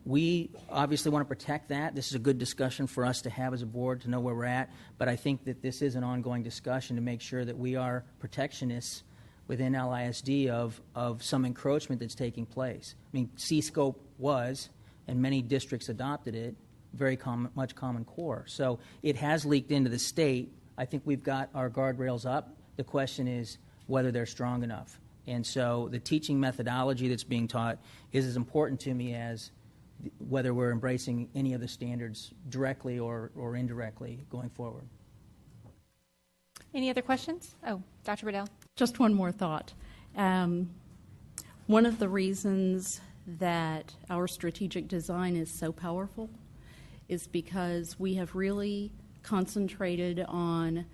we obviously want to protect that. This is a good discussion for us to have as a board to know where we're at. But I think that this is an ongoing discussion to make sure that we are protectionists within LISD of some encroachment that's taking place. I mean, C-Scope was, and many districts adopted it, very much Common Core. So it has leaked into the state. I think we've got our guardrails up. The question is whether they're strong enough. And so the teaching methodology that's being taught is as important to me as whether we're embracing any of the standards directly or indirectly going forward. Any other questions? Oh, Dr. Riddell. Just one more thought. One of the reasons that our strategic design is so powerful is because we have really concentrated on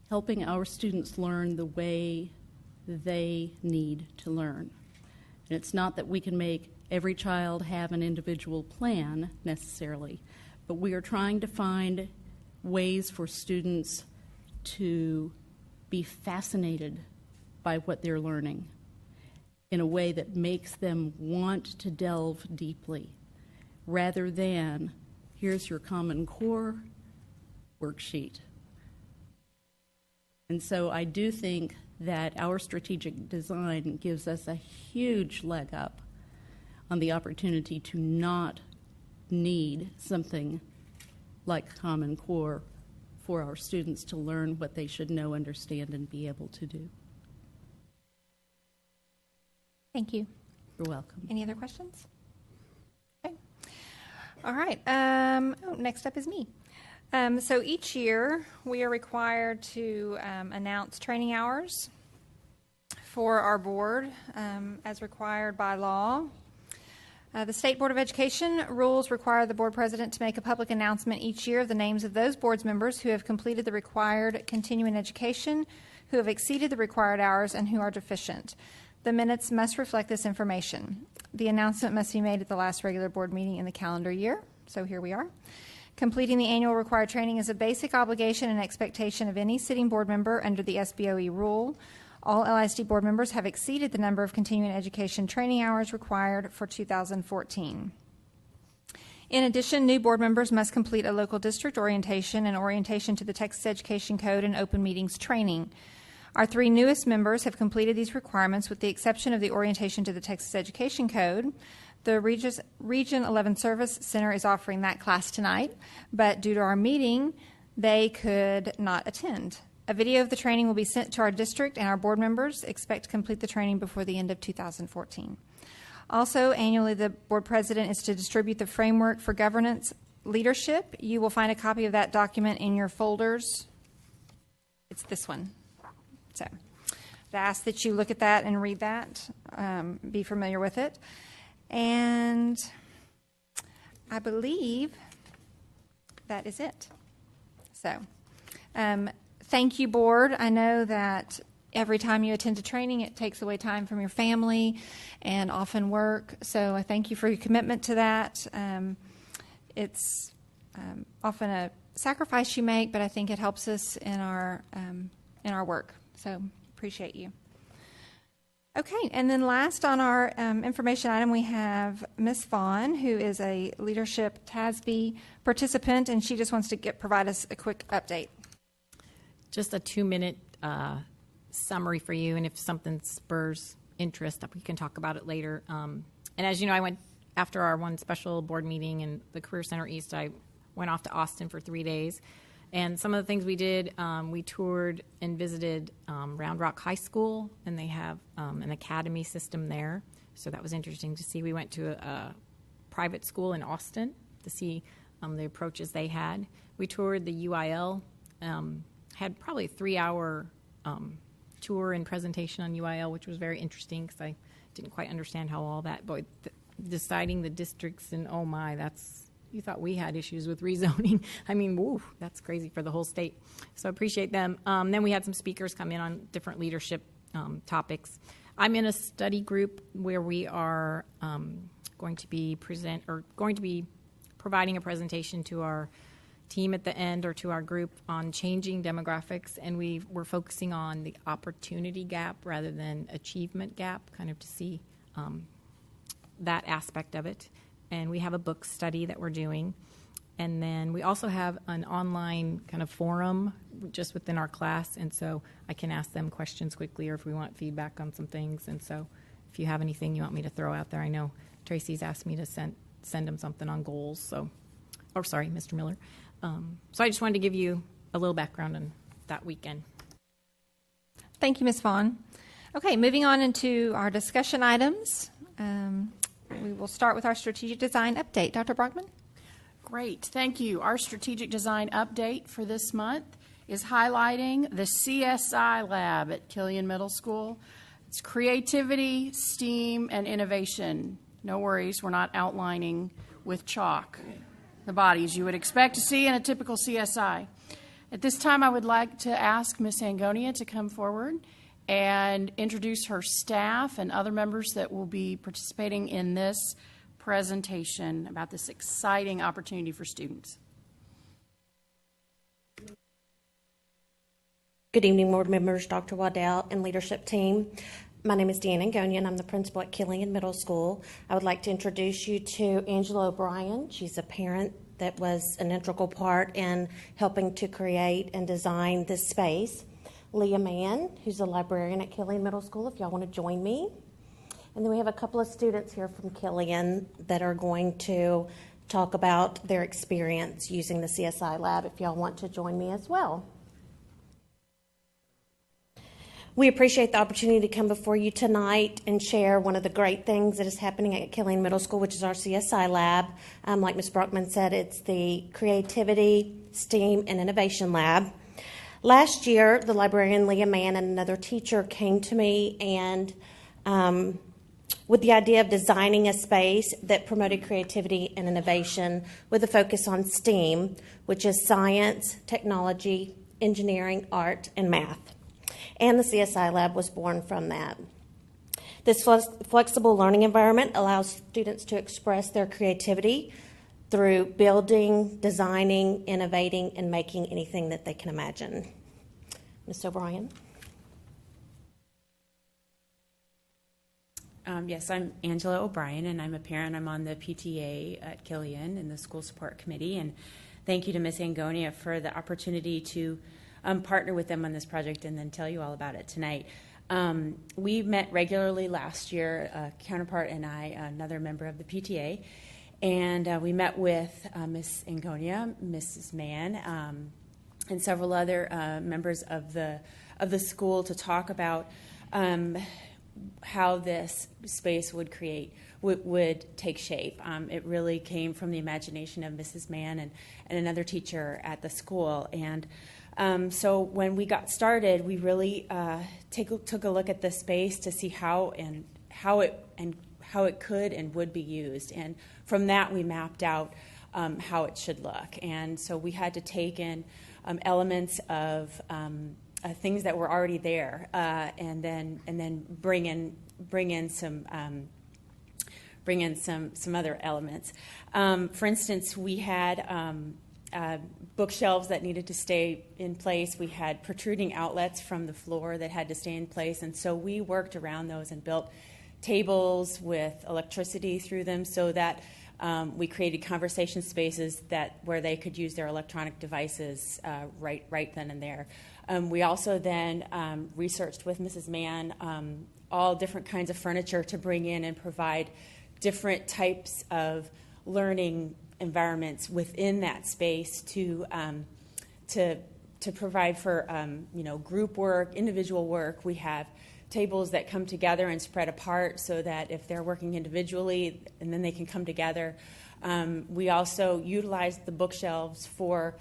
helping our students learn the way they need to learn. And it's not that we can make every child have an individual plan necessarily, but we are trying to find ways for students to be fascinated by what they're learning in a way that makes them want to delve deeply, rather than, here's your Common Core worksheet. And so I do think that our strategic design gives us a huge leg up on the opportunity to not need something like Common Core for our students to learn what they should know, understand, and be able to do. Thank you. You're welcome. Any other questions? Okay. All right. Next up is me. So each year we are required to announce training hours for our board as required by law. The State Board of Education rules require the board president to make a public announcement each year of the names of those board members who have completed the required continuing education, who have exceeded the required hours, and who are deficient. The minutes must reflect this information. The announcement must be made at the last regular board meeting in the calendar year. So here we are. Completing the annual required training is a basic obligation and expectation of any sitting board member under the SBOE rule. All LISD board members have exceeded the number of continuing education training hours required for 2014. In addition, new board members must complete a local district orientation and orientation to the Texas Education Code and open meetings training. Our 3 newest members have completed these requirements with the exception of the orientation to the Texas Education Code. The Region 11 Service Center is offering that class tonight, but due to our meeting, they could not attend. A video of the training will be sent to our district, and our board members expect to complete the training before the end of 2014. Also, annually, the board president is to distribute the framework for governance leadership. You will find a copy of that document in your folders. It's this one. So I ask that you look at that and read that, be familiar with it. And I believe that is it. So thank you, board. I know that every time you attend a training, it takes away time from your family and often work. So I thank you for your commitment to that. It's often a sacrifice you make, but I think it helps us in our work. So appreciate you. Okay, and then last on our information item, we have Ms. Vaughn, who is a Leadership TASB participant, and she just wants to provide us a quick update. Just a 2-minute summary for you, and if something spurs interest, we can talk about it later. And as you know, I went after our one special board meeting in the Career Center East. I went off to Austin for 3 days, and some of the things we did, we toured and visited Round Rock High School, and they have an academy system there. So that was interesting to see. We went to a private school in Austin to see the approaches they had. We toured the UIL. Had probably a 3-hour tour and presentation on UIL, which was very interesting because I didn't quite understand how all that, deciding the districts and oh my, you thought we had issues with rezoning. I mean, woo, that's crazy for the whole state. So I appreciate them. Then we had some speakers come in on different leadership topics. I'm in a study group where we are going to be providing a presentation to our team at the end or to our group on changing demographics, and we're focusing on the opportunity gap rather than achievement gap, kind of to see that aspect of it. And we have a book study that we're doing. And then we also have an online kind of forum just within our class, and so I can ask them questions quickly or if we want feedback on some things. And so if you have anything you want me to throw out there, I know Tracy's asked me to send him something on goals. Mr. Miller. So I just wanted to give you a little background on that weekend. Thank you, Ms. Vaughn. Okay, moving on into our discussion items. We will start with our strategic design update. Dr. Brockman? Great, thank you. Our strategic design update for this month is highlighting the CSI lab at Killian Middle School. It's creativity, STEAM, and innovation. No worries, we're not outlining with chalk the bodies you would expect to see in a typical CSI. At this time, I would like to ask Ms. Angonia to come forward and introduce her staff and other members that will be participating in this presentation about this exciting opportunity for students. Good evening, board members, Dr. Waddell, and leadership team. My name is Deanna Angonia, and I'm the principal at Killian Middle School. I would like to introduce you to Angela O'Brien. She's a parent that was an integral part in helping to create and design this space. Leah Mann, who's a librarian at Killian Middle School, if y'all want to join me. And then we have a couple of students here from Killian that are going to talk about their experience using the CSI lab, if y'all want to join me as well. We appreciate the opportunity to come before you tonight and share one of the great things that is happening at Killian Middle School, which is our CSI lab. Like Ms. Brockman said, it's the Creativity, STEAM, and Innovation Lab. Last year, the librarian Leah Mann and another teacher came to me and with the idea of designing a space that promoted creativity and innovation with a focus on STEAM, which is science, technology, engineering, art, and math. And the CSI Lab was born from that. This flexible learning environment allows students to express their creativity through building, designing, innovating, and making anything that they can imagine. Ms. O'Brien? Yes, I'm Angela O'Brien, and I'm a parent. I'm on the PTA at Killian in the School Support Committee. And thank you to Ms. Angonia for the opportunity to partner with them on this project and then tell you all about it tonight. We met regularly last year, a counterpart and I, another member of the PTA, and we met with Ms. Angonia, Mrs. Mann, and several other members of the school to talk about how this space would take shape. It really came from the imagination of Mrs. Mann and another teacher at the school. And so when we got started, we really took a look at the space to see how it could and would be used. And from that, we mapped out how it should look. And so we had to take in elements of things that were already there, and then bring in some other elements. For instance, we had bookshelves that needed to stay in place. We had protruding outlets from the floor that had to stay in place, and so we worked around those and built tables with electricity through them so that we created conversation spaces where they could use their electronic devices right then and there. We also then researched with Mrs. Mann all different kinds of furniture to bring in and provide different types of learning environments within that space to provide for group work, individual work. We have tables that come together and spread apart so that if they're working individually and then they can come together. We also utilized the bookshelves for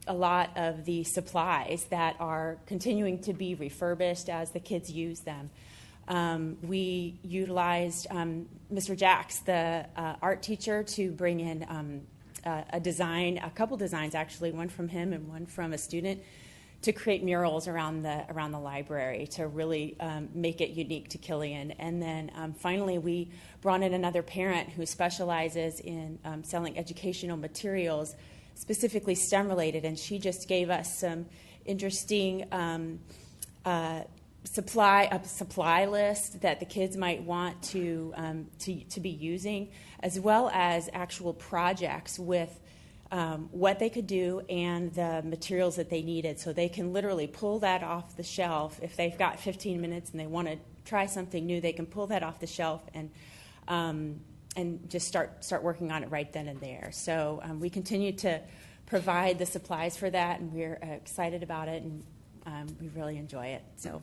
a lot of the supplies that are continuing to be refurbished as the kids use them. We utilized Mr. Jacks, the art teacher, to bring in a couple designs actually, one from him and one from a student, to create murals around the library to really make it unique to Killian. And then finally, we brought in another parent who specializes in selling educational materials, specifically STEM-related, and she just gave us some interesting supply list that the kids might want to be using, as well as actual projects with what they could do and the materials that they needed, so they can literally pull that off the shelf. If they've got 15 minutes and they want to try something new, they can pull that off the shelf and just start working on it right then and there. So we continue to provide the supplies for that, and we're excited about it, and we really enjoy it. So.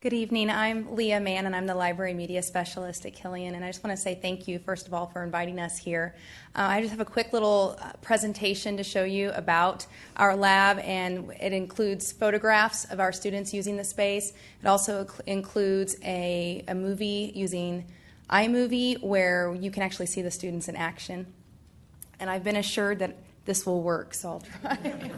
Good evening. I'm Leah Mann, and I'm the Library Media Specialist at Killian. And I just want to say thank you, first of all, for inviting us here. I just have a quick little presentation to show you about our lab, and it includes photographs of our students using the space. It also includes a movie using iMovie where you can actually see the students in action. And I've been assured that this will work, so I'll try.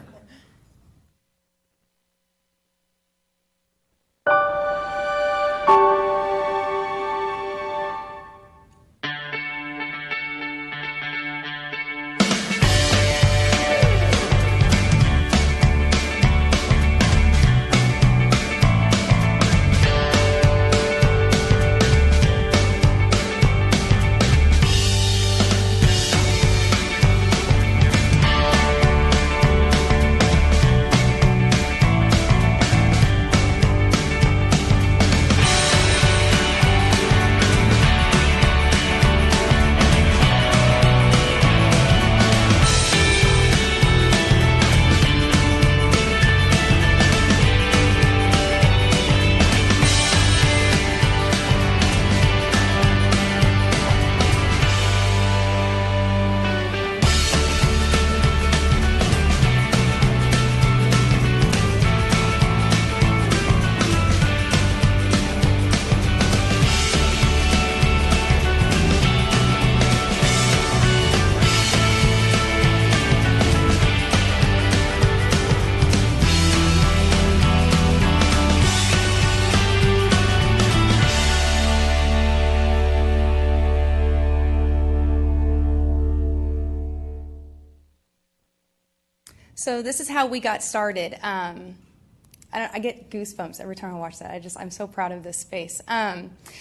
So this is how we got started. I get goosebumps every time I watch that. I'm so proud of this space.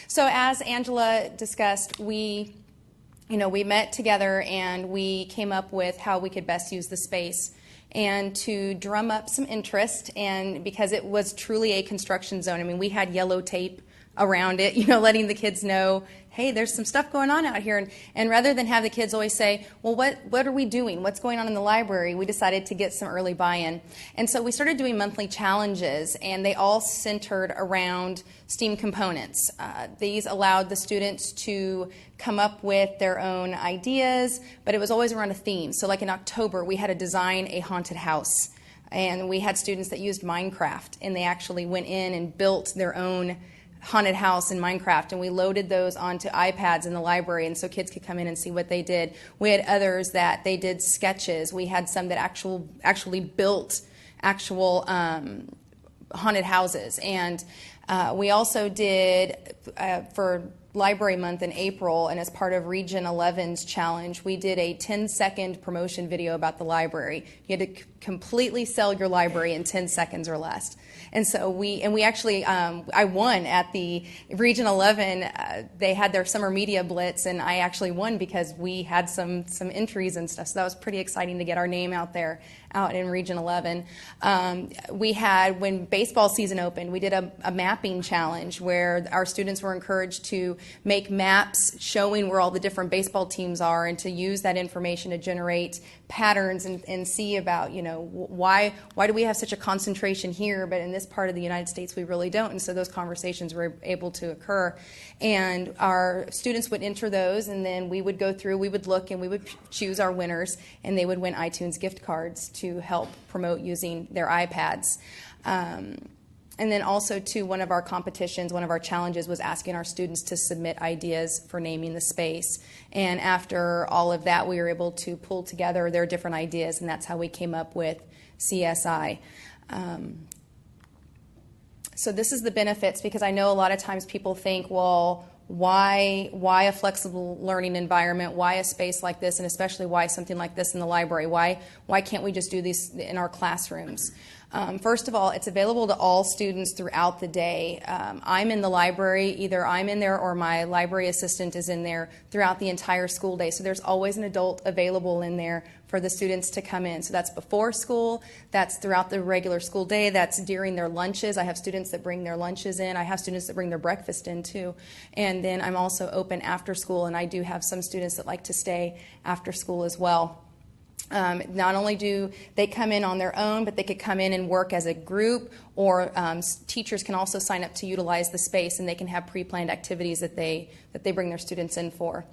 So as Angela discussed, we met together and we came up with how we could best use the space and to drum up some interest. And because it was truly a construction zone, I mean, we had yellow tape around it, letting the kids know, hey, there's some stuff going on out here. And rather than have the kids always say, well, what are we doing? What's going on in the library? We decided to get some early buy-in. And so we started doing monthly challenges, and they all centered around STEAM components. These allowed the students to come up with their own ideas, but it was always around a theme. So like in October, we had to design a haunted house. And we had students that used Minecraft, and they actually went in and built their own haunted house in Minecraft, and we loaded those onto iPads in the library, and so kids could come in and see what they did. We had others that they did sketches. We had some that actually built actual haunted houses, and we also did for Library Month in April, and as part of Region 11's challenge, we did a 10-second promotion video about the library. You had to completely sell your library in 10 seconds or less. And so we actually, I won at the Region 11. They had their summer media blitz, and I actually won because we had some entries and stuff. So that was pretty exciting to get our name out there, out in Region 11. We had, when baseball season opened, we did a mapping challenge where our students were encouraged to make maps showing where all the different baseball teams are and to use that information to generate patterns and see about, why do we have such a concentration here, but in this part of the United States we really don't. And so those conversations were able to occur. And our students would enter those, and then we would go through, we would look, and we would choose our winners, and they would win iTunes gift cards to help promote using their iPads. And then also, too, one of our competitions, one of our challenges was asking our students to submit ideas for naming the space. And after all of that, we were able to pull together their different ideas, and that's how we came up with CSI. So this is the benefits, because I know a lot of times people think, well, why a flexible learning environment? Why a space like this? And especially why something like this in the library? Why can't we just do these in our classrooms? First of all, it's available to all students throughout the day. I'm in the library, either I'm in there or my library assistant is in there throughout the entire school day. So there's always an adult available in there for the students to come in. So that's before school, that's throughout the regular school day, that's during their lunches. I have students that bring their lunches in. I have students that bring their breakfast in too. And then I'm also open after school, and I do have some students that like to stay after school as well. Not only do they come in on their own, but they could come in and work as a group, or teachers can also sign up to utilize the space, and they can have pre-planned activities that they bring their students in for.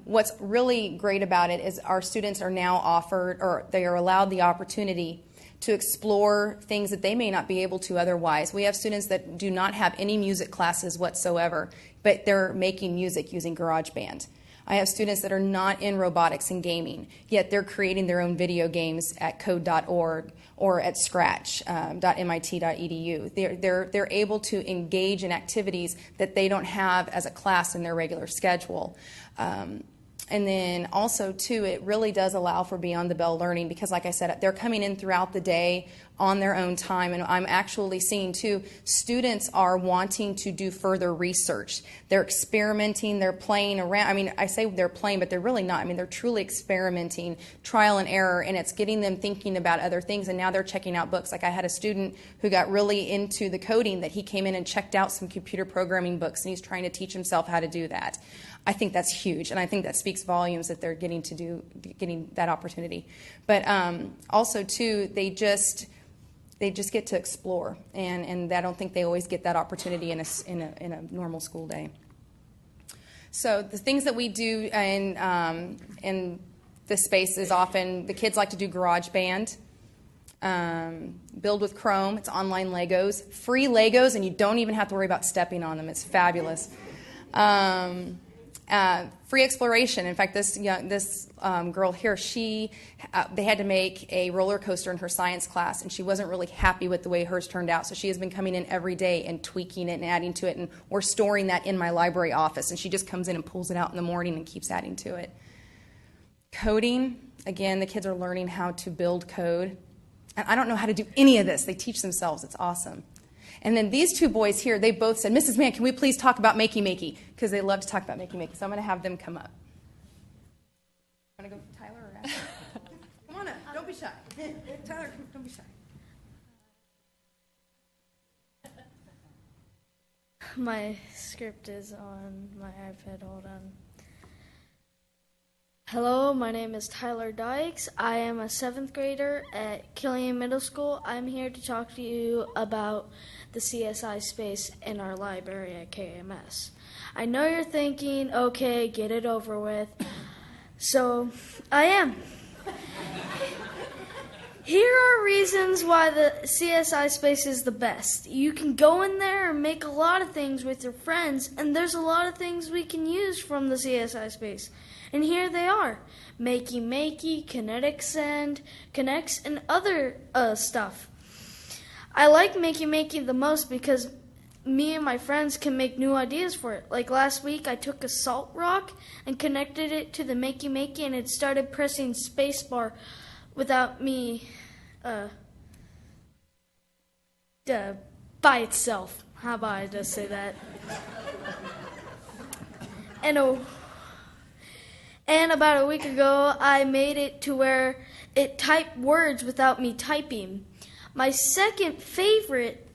What's really great about it is our students are now offered, or they are allowed the opportunity to explore things that they may not be able to otherwise. We have students that do not have any music classes whatsoever, but they're making music using GarageBand. I have students that are not in robotics and gaming, yet they're creating their own video games at code.org or at scratch.mit.edu. They're able to engage in activities that they don't have as a class in their regular schedule. And then also, too, it really does allow for beyond the bell learning, because, like I said, they're coming in throughout the day on their own time. And I'm actually seeing, too, students are wanting to do further research. They're experimenting. They're playing around. I mean, I say they're playing, but they're really not. I mean, they're truly experimenting, trial and error, and it's getting them thinking about other things. And now they're checking out books. Like I had a student who got really into the coding that he came in and checked out some computer programming books, and he's trying to teach himself how to do that. I think that's huge, and I think that speaks volumes that they're getting that opportunity. But also, too, they just get to explore, and I don't think they always get that opportunity in a normal school day. So the things that we do in this space is often the kids like to do GarageBand, build with Chrome. It's online Legos, free Legos, and you don't even have to worry about stepping on them. It's fabulous. Free exploration. In fact, this girl here, they had to make a roller coaster in her science class, and she wasn't really happy with the way hers turned out. So she has been coming in every day and tweaking it and adding to it, and we're storing that in my library office. And she just comes in and pulls it out in the morning and keeps adding to it. Coding. Again, the kids are learning how to build code. And I don't know how to do any of this. They teach themselves. It's awesome. And then these two boys here, they both said, Mrs. Mann, can we please talk about Makey? Because they love to talk about Makey. So I'm going to have them come up. Want to go, Tyler or Ashley? Come on up. Don't be shy. Tyler, don't be shy. My script is on my iPad. Hold on. Hello, my name is Tyler Dykes. I am a 7th grader at Killian Middle School. I'm here to talk to you about the CSI space in our library at KMS. I know you're thinking, okay, get it over with. So, I am. Here are reasons why the CSI space is the best. You can go in there and make a lot of things with your friends, and there's a lot of things we can use from the CSI space. And here they are. Makey, Kinetic Send, Connects, and other stuff. I like Makey the most because me and my friends can make new ideas for it. Like last week, I took a salt rock and connected it to the Makey, and it started pressing spacebar without me by itself. How about I just say that? And about a week ago, I made it to where it typed words without me typing. My second favorite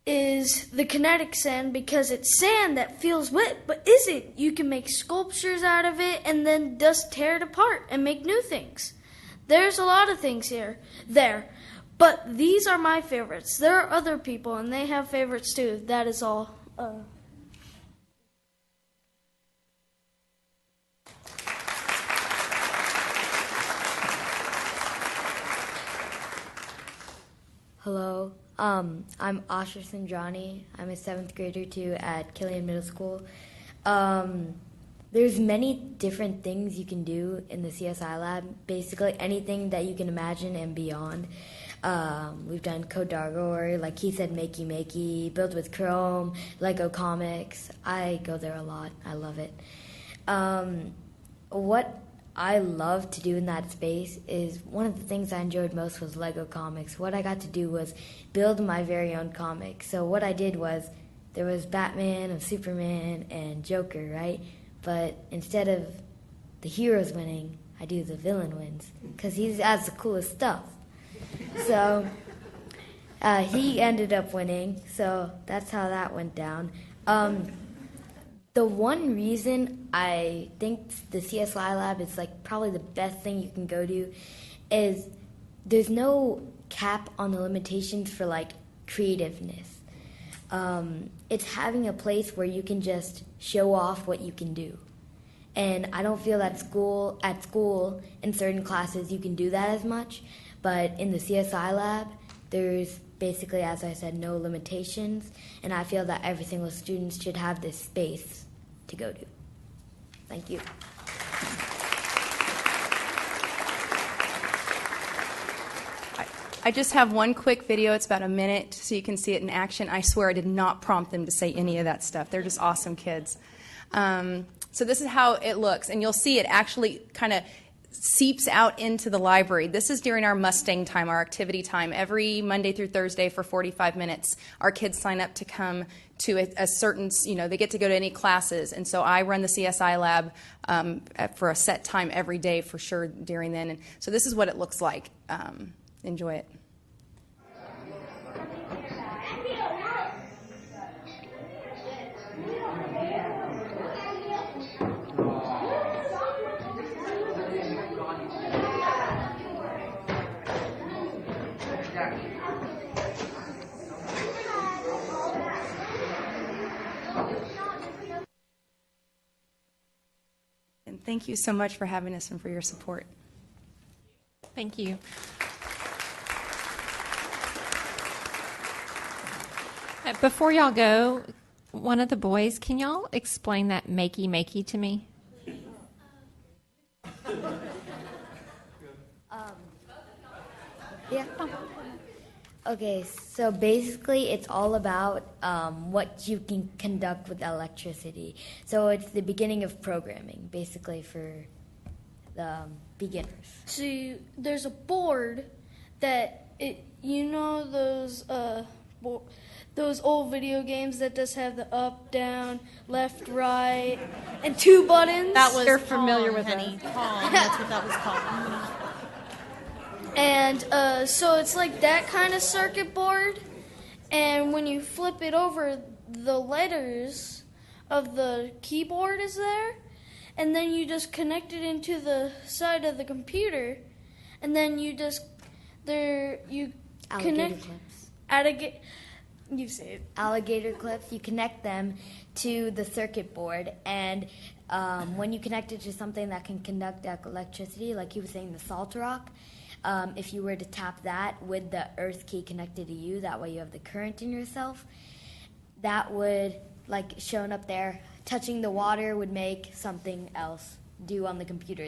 is the kinetic sand because it's sand that feels wet but isn't. You can make sculptures out of it and then just tear it apart and make new things. There's a lot of things there, but these are my favorites. There are other people and they have favorites too. That is all. Hello, I'm Asher Sandrani. I'm a 7th grader too at Killian Middle School. There's many different things you can do in the CSI lab, basically anything that you can imagine and beyond. We've done Code Dargour, like he said, Makey, Build with Chrome, Lego Comics. I go there a lot. I love it. What I love to do in that space is one of the things I enjoyed most was Lego Comics. What I got to do was build my very own comic. So what I did was there was Batman and Superman and Joker, right? But instead of the heroes winning, I do the villain wins because he has the coolest stuff. So he ended up winning, so that's how that went down. The one reason I think the CSI lab is like probably the best thing you can go to is there's no cap on the limitations for like creativeness. It's having a place where you can just show off what you can do. And I don't feel that at school in certain classes you can do that as much, but in the CSI lab there's basically, as I said, no limitations, and I feel that every single student should have this space to go to. Thank you. I just have one quick video. It's about a minute so you can see it in action. I swear I did not prompt them to say any of that stuff. They're just awesome kids. So this is how it looks, and you'll see it actually kind of seeps out into the library. This is during our Mustang time, our activity time. Every Monday through Thursday for 45 minutes, our kids sign up to come to a certain, they get to go to any classes. And so I run the CSI lab for a set time every day for sure during then. And so this is what it looks like. Enjoy it. And thank you so much for having us and for your support. Thank you. Before y'all go, one of the boys, can y'all explain that makey to me? Yeah. Okay, so basically it's all about what you can conduct with electricity. So it's the beginning of programming, basically, for the beginners. See, there's a board that those old video games that just have the up, down, left, right, and 2 buttons. You're familiar with it. That's what that was called. And so it's like that kind of circuit board. And when you flip it over, the letters of the keyboard is there. And then you just connect it into the side of the computer. And then you just, Alligator clips. You say it. Alligator clips. You connect them to the circuit board, and when you connect it to something that can conduct electricity, like you were saying, the salt rock, if you were to tap that with the earth key connected to you, that way you have the current in yourself, that would, like shown up there, touching the water would make something else do on the computer.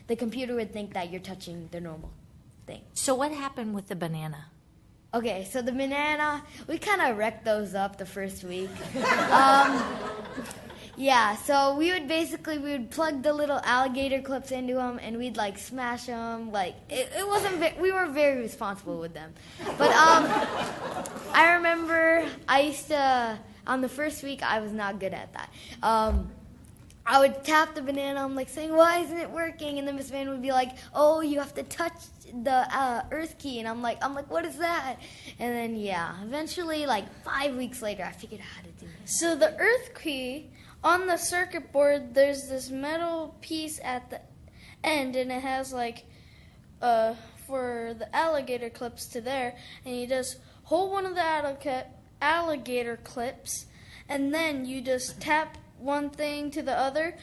The computer would think that you're touching the normal thing. So what happened with the banana? Okay, so the banana, we kind of wrecked those up the first week. Yeah, so we would plug the little alligator clips into them, and we'd like smash them. Like it wasn't. We weren't very responsible with them. But I remember I used to, on the first week, I was not good at that. I would tap the banana. I'm like saying, "Why isn't it working?" And then Miss Van would be like, "Oh, you have to touch the earth key." And I'm like, "What is that?" And then eventually, like 5 weeks later, I figured out how to do it. So the earth key on the circuit board, there's this metal piece at the end, and it has like for the alligator clips to there, and you just hold one of the alligator clips, and then you just tap one thing to the other.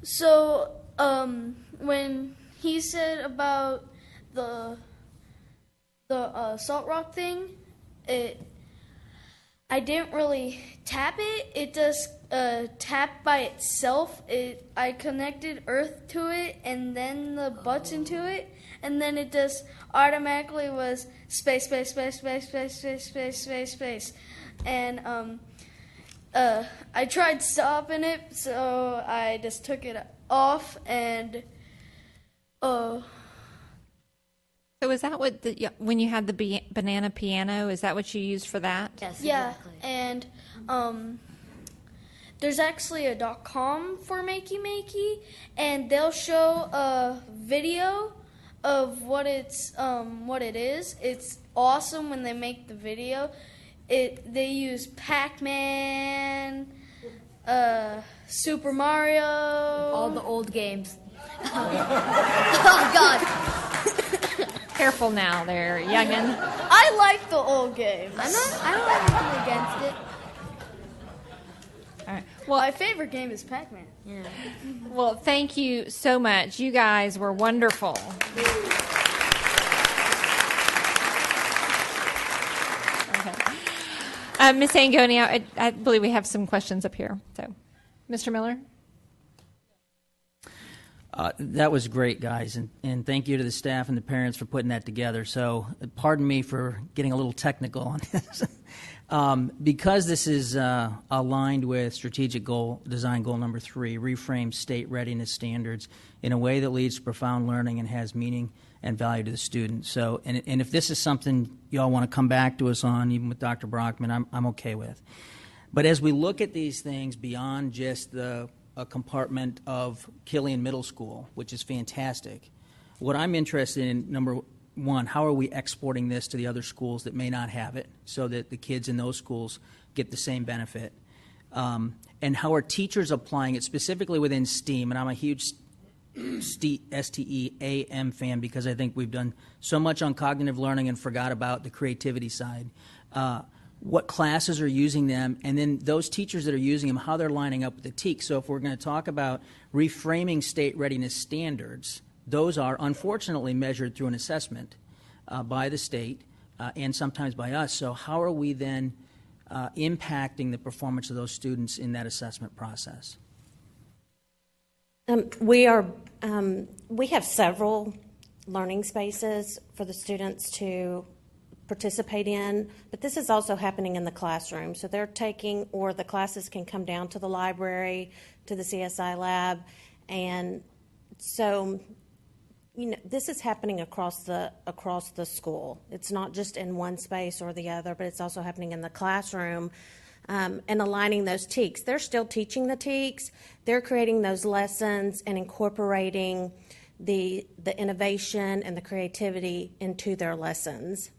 So when he said about the salt rock thing, I didn't really tap it. It just tapped by itself. I connected earth to it and then the button to it, and then it just automatically was space, space, space, space, space, space, space, space, space. And I tried stopping it, so I just took it off, and So is that what when you had the banana piano? Is that what you used for that? Yes. yeah, Exactly. and there's actually a .com for Makey, and they'll show a video of what it is. It's awesome when they make the video. They use Pac-Man, Super Mario, All the old games. Oh God. Careful now, there, youngin. I like the old games. I don't have anything against it. All right. Well, my favorite game is Pac-Man. Yeah. Well, thank you so much. You guys were wonderful. Okay. Ms. Angoni, I believe we have some questions up here. So, Mr. Miller? That was great, guys, and thank you to the staff and the parents for putting that together. So pardon me for getting a little technical on this. Because this is aligned with strategic design goal number 3, reframe state readiness standards in a way that leads to profound learning and has meaning and value to the student. So, and if this is something y'all want to come back to us on, even with Dr. Brockman, I'm okay with. But as we look at these things beyond just a compartment of Killian Middle School, which is fantastic, what I'm interested in, number one, how are we exporting this to the other schools that may not have it so that the kids in those schools get the same benefit? And how are teachers applying it specifically within STEAM? And I'm a huge STEAM fan because I think we've done so much on cognitive learning and forgot about the creativity side. What classes are using them, and then those teachers that are using them, how they're lining up with the TEAC. So if we're going to talk about reframing state readiness standards, those are unfortunately measured through an assessment by the state and sometimes by us. So how are we then impacting the performance of those students in that assessment process? We have several learning spaces for the students to participate in, but this is also happening in the classroom. So they're taking, or the classes can come down to the library, to the CSI lab, and so this is happening across the school. It's not just in one space or the other, but it's also happening in the classroom. And aligning those TEKs. They're still teaching the TEKs. They're creating those lessons and incorporating the innovation and the creativity into their lessons.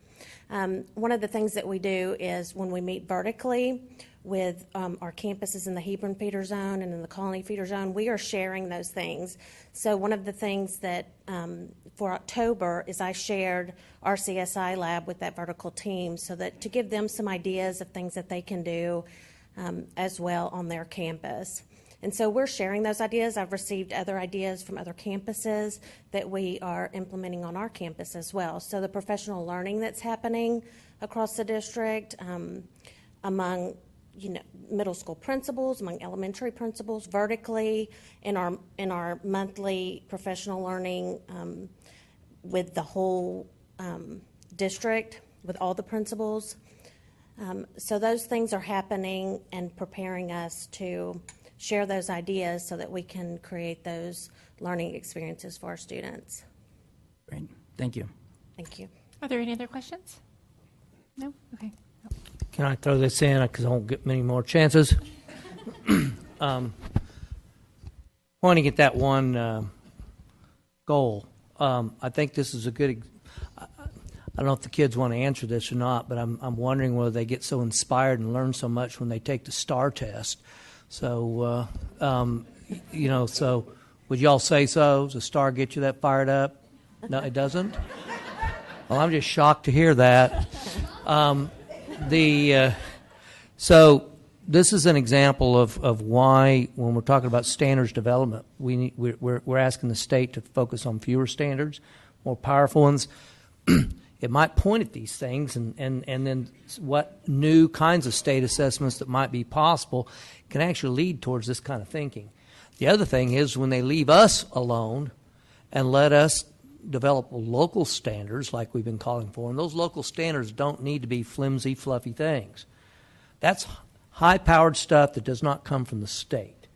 One of the things that we do is when we meet vertically with our campuses in the Hebron feeder zone and in the Colony feeder zone, we are sharing those things. So one of the things that for October is I shared our CSI lab with that vertical team so that to give them some ideas of things that they can do as well on their campus. And so we're sharing those ideas. I've received other ideas from other campuses that we are implementing on our campus as well. So the professional learning that's happening across the district among middle school principals, among elementary principals, vertically in our monthly professional learning with the whole district, with all the principals. So those things are happening and preparing us to share those ideas so that we can create those learning experiences for our students. Great. Thank you. Thank you. Are there any other questions? No? Okay. Can I throw this in because I won't get many more chances? Pointing at that one goal, I think this is a good. I don't know if the kids want to answer this or not, but I'm wondering whether they get so inspired and learn so much when they take the STAR test. So, so would y'all say so? Does the STAR get you that fired up? No, it doesn't? Well, I'm just shocked to hear that. So this is an example of why, when we're talking about standards development, we're asking the state to focus on fewer standards, more powerful ones. It might point at these things, and then what new kinds of state assessments that might be possible can actually lead towards this kind of thinking. The other thing is when they leave us alone and let us develop local standards like we've been calling for, and those local standards don't need to be flimsy, fluffy things. That's high-powered stuff that does not come from the state.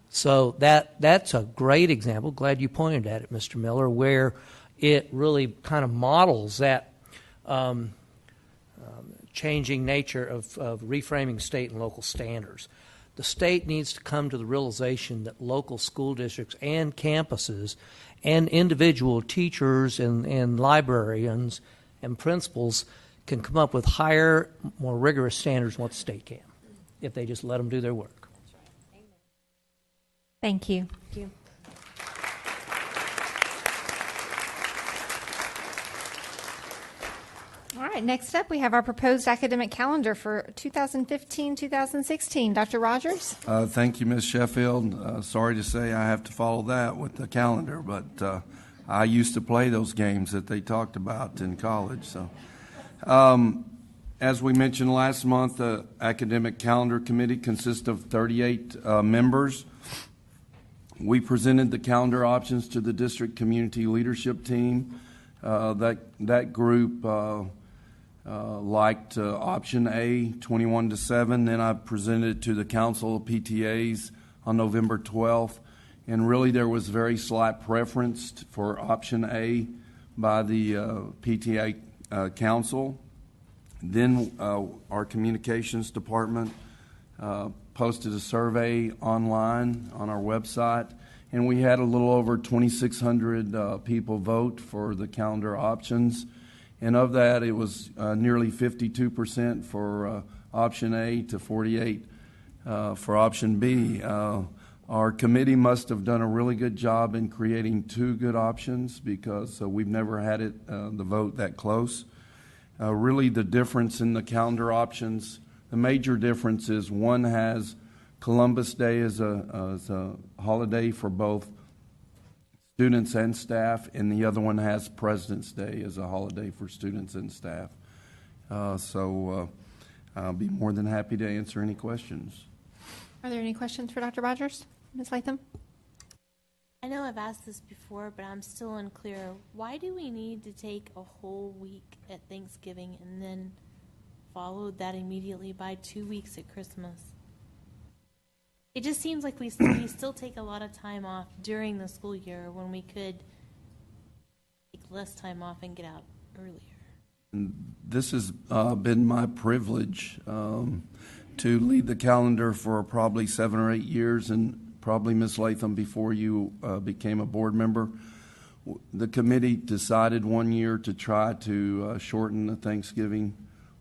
So that's a great example. Glad you pointed at it, Mr. Miller, where it really kind of models that changing nature of reframing state and local standards. The state needs to come to the realization that local school districts and campuses and individual teachers and librarians and principals can come up with higher, more rigorous standards than what the state can if they just let them do their work. Thank you. Thank you. All right, next up we have our proposed academic calendar for 2015-2016. Dr. Rogers? Thank you, Ms. Sheffield. Sorry to say I have to follow that with the calendar, but I used to play those games that they talked about in college. So, as we mentioned last month, the Academic Calendar Committee consists of 38 members. We presented the calendar options to the district community leadership team. That group liked option A, 21-7. Then I presented it to the Council of PTAs on November 12th. And really there was very slight preference for option A by the PTA Council. Then our communications department posted a survey online on our website, and we had a little over 2,600 people vote for the calendar options. And of that, it was nearly 52% for option A to 48% for option B. Our committee must have done a really good job in creating two good options because we've never had it the vote that close. Really, the difference in the calendar options, the major difference is one has Columbus Day as a holiday for both students and staff, and the other one has President's Day as a holiday for students and staff. So I'll be more than happy to answer any questions. Are there any questions for Dr. Rogers? Ms. Latham? I know I've asked this before, but I'm still unclear. Why do we need to take a whole week at Thanksgiving and then follow that immediately by 2 weeks at Christmas? It just seems like we still take a lot of time off during the school year when we could less time off and get out earlier. This has been my privilege to lead the calendar for probably 7 or 8 years, and probably Ms. Latham before you became a board member. The committee decided one year to try to shorten the Thanksgiving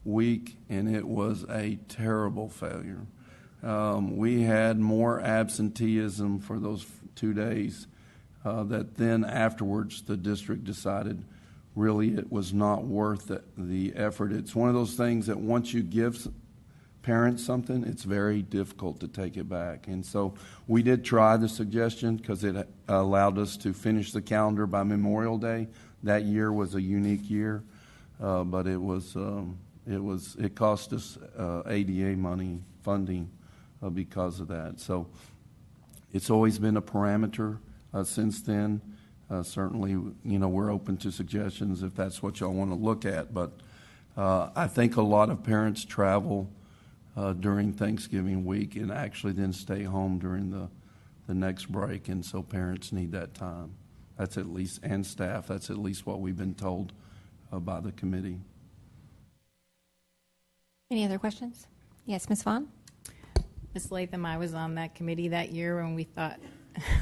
week, and it was a terrible failure. We had more absenteeism for those 2 days that then afterwards the district decided really it was not worth the effort. It's one of those things that once you give parents something, it's very difficult to take it back. And so we did try the suggestion because it allowed us to finish the calendar by Memorial Day. That year was a unique year, but it cost us ADA money funding because of that. So it's always been a parameter since then. Certainly, we're open to suggestions if that's what y'all want to look at. But I think a lot of parents travel during Thanksgiving week and actually then stay home during the next break, and so parents need that time. That's at least, and staff, that's at least what we've been told by the committee. Any other questions? Yes, Ms. Vaughn? Ms. Latham, I was on that committee that year when we thought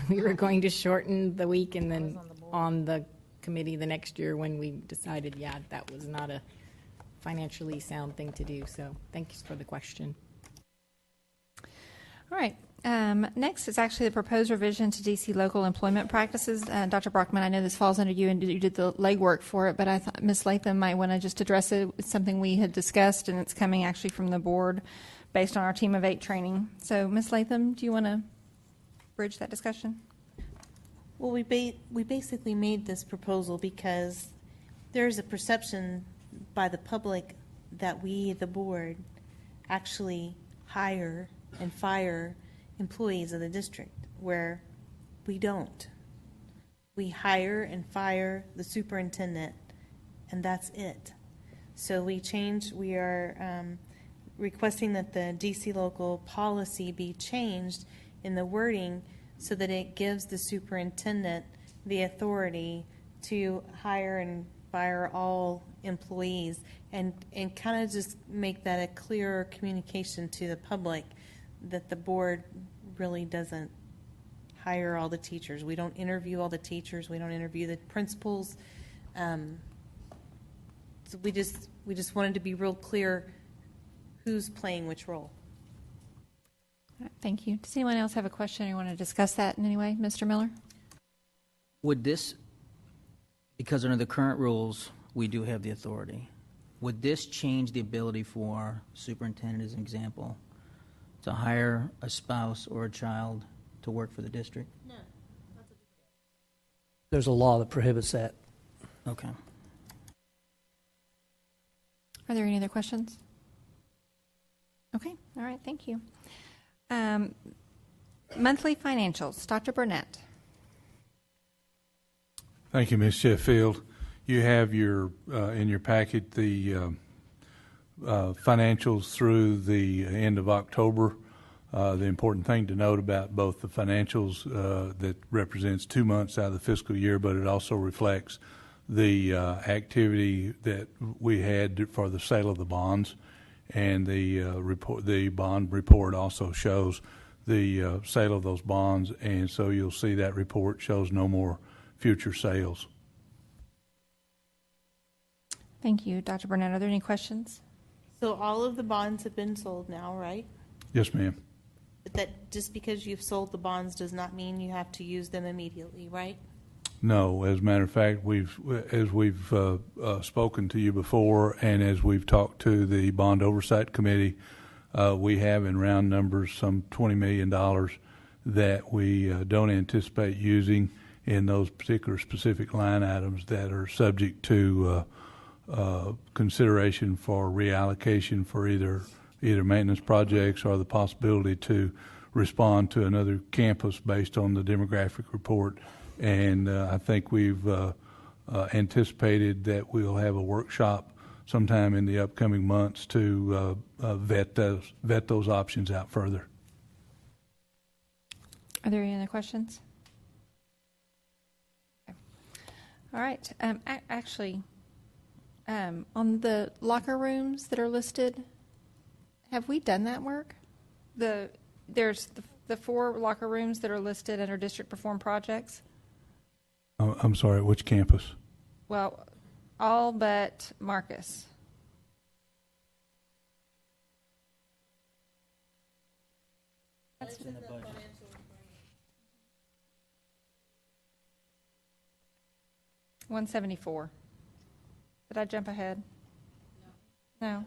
we were going to shorten the week, and then on the committee the next year when we decided, that was not a financially sound thing to do. So thank you for the question. All right. Next is actually the proposed revision to DC local employment practices. Dr. Brockman, I know this falls under you and you did the legwork for it, but I thought Ms. Latham might want to just address it. It's something we had discussed, and it's coming actually from the board based on our Team of 8 training. So, Ms. Latham, do you want to bridge that discussion? Well, we basically made this proposal because there's a perception by the public that we, the board, actually hire and fire employees of the district, where we don't. We hire and fire the superintendent, and that's it. So we are requesting that the DC local policy be changed in the wording so that it gives the superintendent the authority to hire and fire all employees, and kind of just make that a clearer communication to the public that the board really doesn't hire all the teachers. We don't interview all the teachers. We don't interview the principals. So we just wanted to be real clear who's playing which role. All right, thank you. Does anyone else have a question or want to discuss that in any way? Mr. Miller? Would this, because under the current rules, we do have the authority, would this change the ability for superintendent, as an example, to hire a spouse or a child to work for the district? No. There's a law that prohibits that. Okay. Are there any other questions? Okay, all right, thank you. Monthly financials, Dr. Burnett. Thank you, Ms. Sheffield. You have in your packet the financials through the end of October. The important thing to note about both the financials that represents 2 months out of the fiscal year, but it also reflects the activity that we had for the sale of the bonds, and the bond report also shows the sale of those bonds, and so you'll see that report shows no more future sales. Thank you, Dr. Burnett. Are there any questions? So all of the bonds have been sold now, right? Yes, ma'am. But that just because you've sold the bonds does not mean you have to use them immediately, right? No, as a matter of fact, as we've spoken to you before, and as we've talked to the Bond Oversight Committee, we have in round numbers some $20 million that we don't anticipate using in those particular specific line items that are subject to consideration for reallocation for either maintenance projects or the possibility to respond to another campus based on the demographic report. And I think we've anticipated that we'll have a workshop sometime in the upcoming months to vet those options out further. Are there any other questions? Okay. All right. Actually, on the locker rooms that are listed, have we done that work? There's the 4 locker rooms that are listed under district perform projects. I'm sorry, which campus? Well, all but Marcus. That's in the budget. 174. Did I jump ahead? No.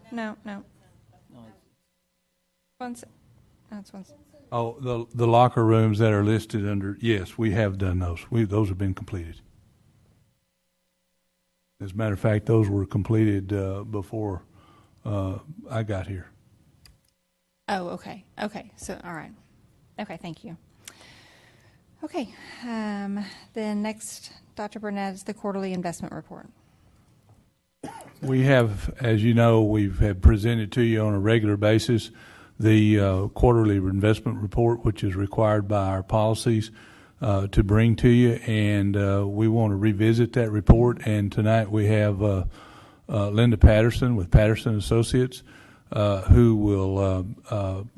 That's one. Oh, the locker rooms that are listed under, yes, we have done those. Those have been completed. As a matter of fact, those were completed before I got here. Oh, okay. So, all right. Okay, thank you. Okay. Then next, Dr. Burnett, is the quarterly investment report. We have, as you know, have presented to you on a regular basis the quarterly investment report, which is required by our policies to bring to you, and we want to revisit that report. And tonight we have Linda Patterson with Patterson Associates, who will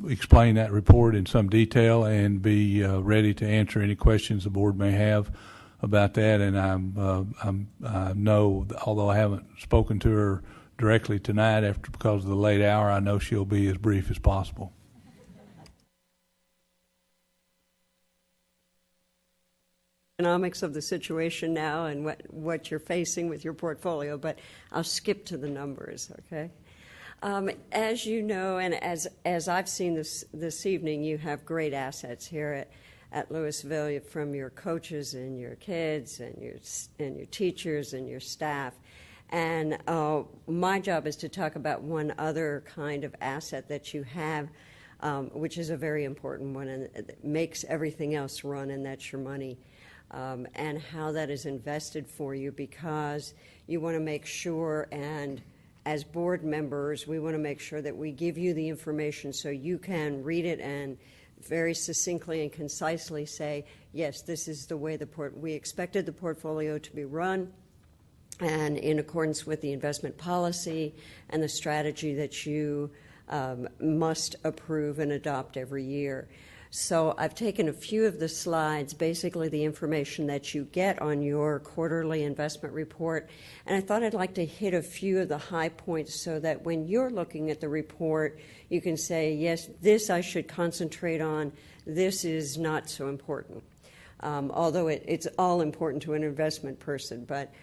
explain that report in some detail and be ready to answer any questions the board may have about that. And I know, although I haven't spoken to her directly tonight because of the late hour, I know she'll be as brief as possible. Economics of the situation now and what you're facing with your portfolio, but I'll skip to the numbers, okay? As you know, and as I've seen this evening, you have great assets here at Lewisville, from your coaches and your kids and your teachers and your staff. And my job is to talk about one other kind of asset that you have, which is a very important one, and it makes everything else run, and that's your money, and how that is invested for you, because you want to make sure, and as board members, we want to make sure that we give you the information so you can read it and very succinctly and concisely say, yes, this is the way we expected the portfolio to be run, and in accordance with the investment policy and the strategy that you must approve and adopt every year. So I've taken a few of the slides, basically the information that you get on your quarterly investment report, and I thought I'd like to hit a few of the high points so that when you're looking at the report, you can say, yes, this I should concentrate on, this is not so important, although it's all important to an investment person. But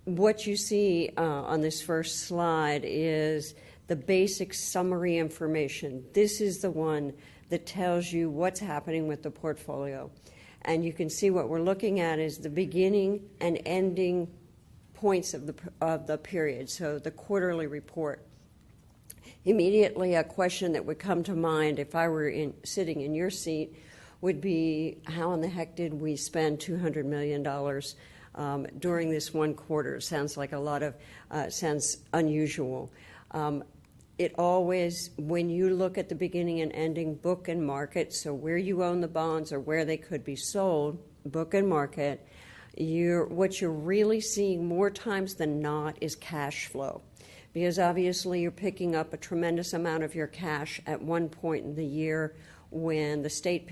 what you see on this first slide is the basic summary information. This is the one that tells you what's happening with the portfolio. And you can see what we're looking at is the beginning and ending points of the period, so the quarterly report. Immediately, a question that would come to mind if I were sitting in your seat would be, how in the heck did we spend $200 million during this one quarter? Sounds like a lot of, sounds unusual. It always, when you look at the beginning and ending, book and market, so where you own the bonds or where they could be sold, book and market, what you're really seeing more times than not is cash flow. Because obviously you're picking up a tremendous amount of your cash at one point in the year when the state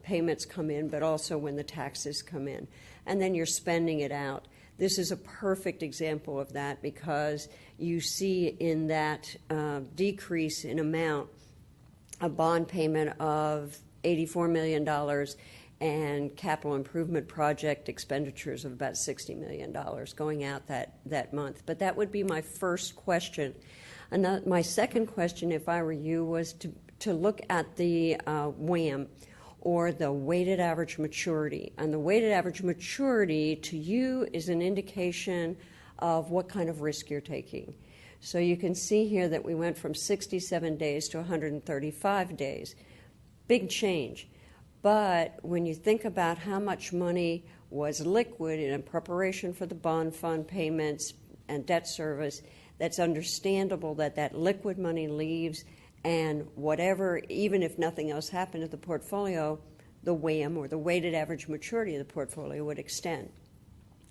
payments come in, but also when the taxes come in. And then you're spending it out. This is a perfect example of that, because you see in that decrease in amount a bond payment of $84 million and capital improvement project expenditures of about $60 million going out that month. But that would be my first question. And my second question, if I were you, was to look at the WAM, or the weighted average maturity. And the weighted average maturity to you is an indication of what kind of risk you're taking. So you can see here that we went from 67 days to 135 days. Big change. But when you think about how much money was liquid in preparation for the bond fund payments and debt service, that's understandable that liquid money leaves, and whatever, even if nothing else happened to the portfolio, the WAM, or the weighted average maturity of the portfolio, would extend.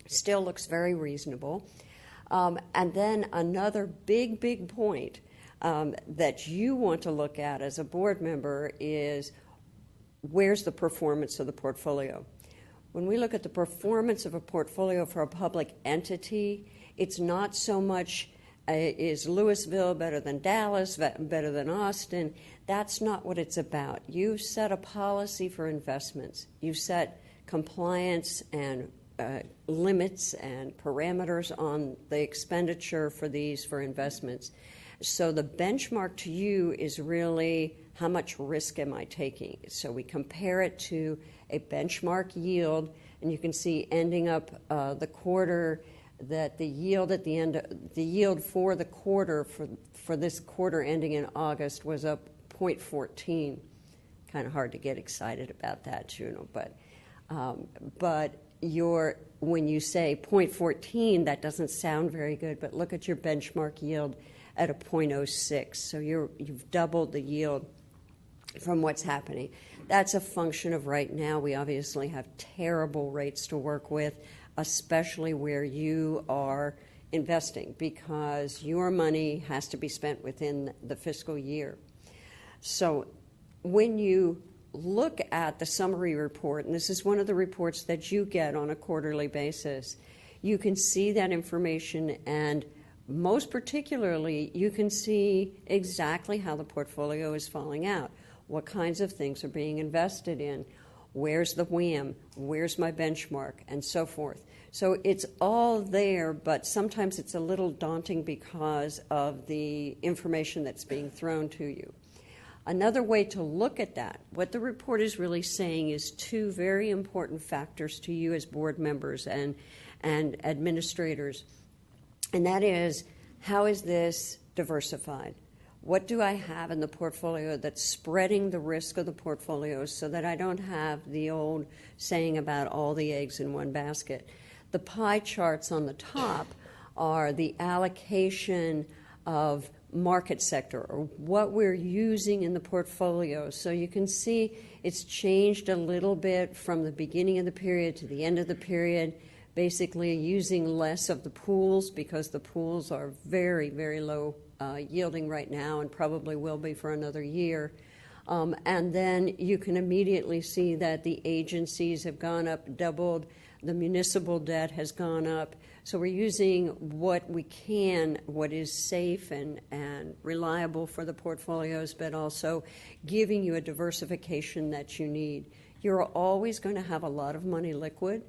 Still looks very reasonable. And then another big point that you want to look at as a board member is where's the performance of the portfolio. When we look at the performance of a portfolio for a public entity, it's not so much is Lewisville better than Dallas, better than Austin. That's not what it's about. You set a policy for investments. You set compliance and limits and parameters on the expenditure for these for investments. So the benchmark to you is really how much risk am I taking? So we compare it to a benchmark yield, and you can see ending up the quarter that the yield at the end, the yield for the quarter for this quarter ending in August was up 0.14. Kind of hard to get excited about that, Juno, but when you say 0.14, that doesn't sound very good, but look at your benchmark yield at a 0.06. So you've doubled the yield from what's happening. That's a function of right now we obviously have terrible rates to work with, especially where you are investing, because your money has to be spent within the fiscal year. So when you look at the summary report, and this is one of the reports that you get on a quarterly basis, you can see that information, and most particularly, you can see exactly how the portfolio is falling out, what kinds of things are being invested in, where's the WHAM, where's my benchmark, and so forth. So it's all there, but sometimes it's a little daunting because of the information that's being thrown to you. Another way to look at that, what the report is really saying is two very important factors to you as board members and administrators, and that is, how is this diversified? What do I have in the portfolio that's spreading the risk of the portfolio so that I don't have the old saying about all the eggs in one basket? The pie charts on the top are the allocation of market sector, or what we're using in the portfolio. So you can see it's changed a little bit from the beginning of the period to the end of the period, basically using less of the pools because the pools are very, very low yielding right now and probably will be for another year. And then you can immediately see that the agencies have gone up, doubled, the municipal debt has gone up. So we're using what we can, what is safe and reliable for the portfolios, but also giving you a diversification that you need. You're always going to have a lot of money liquid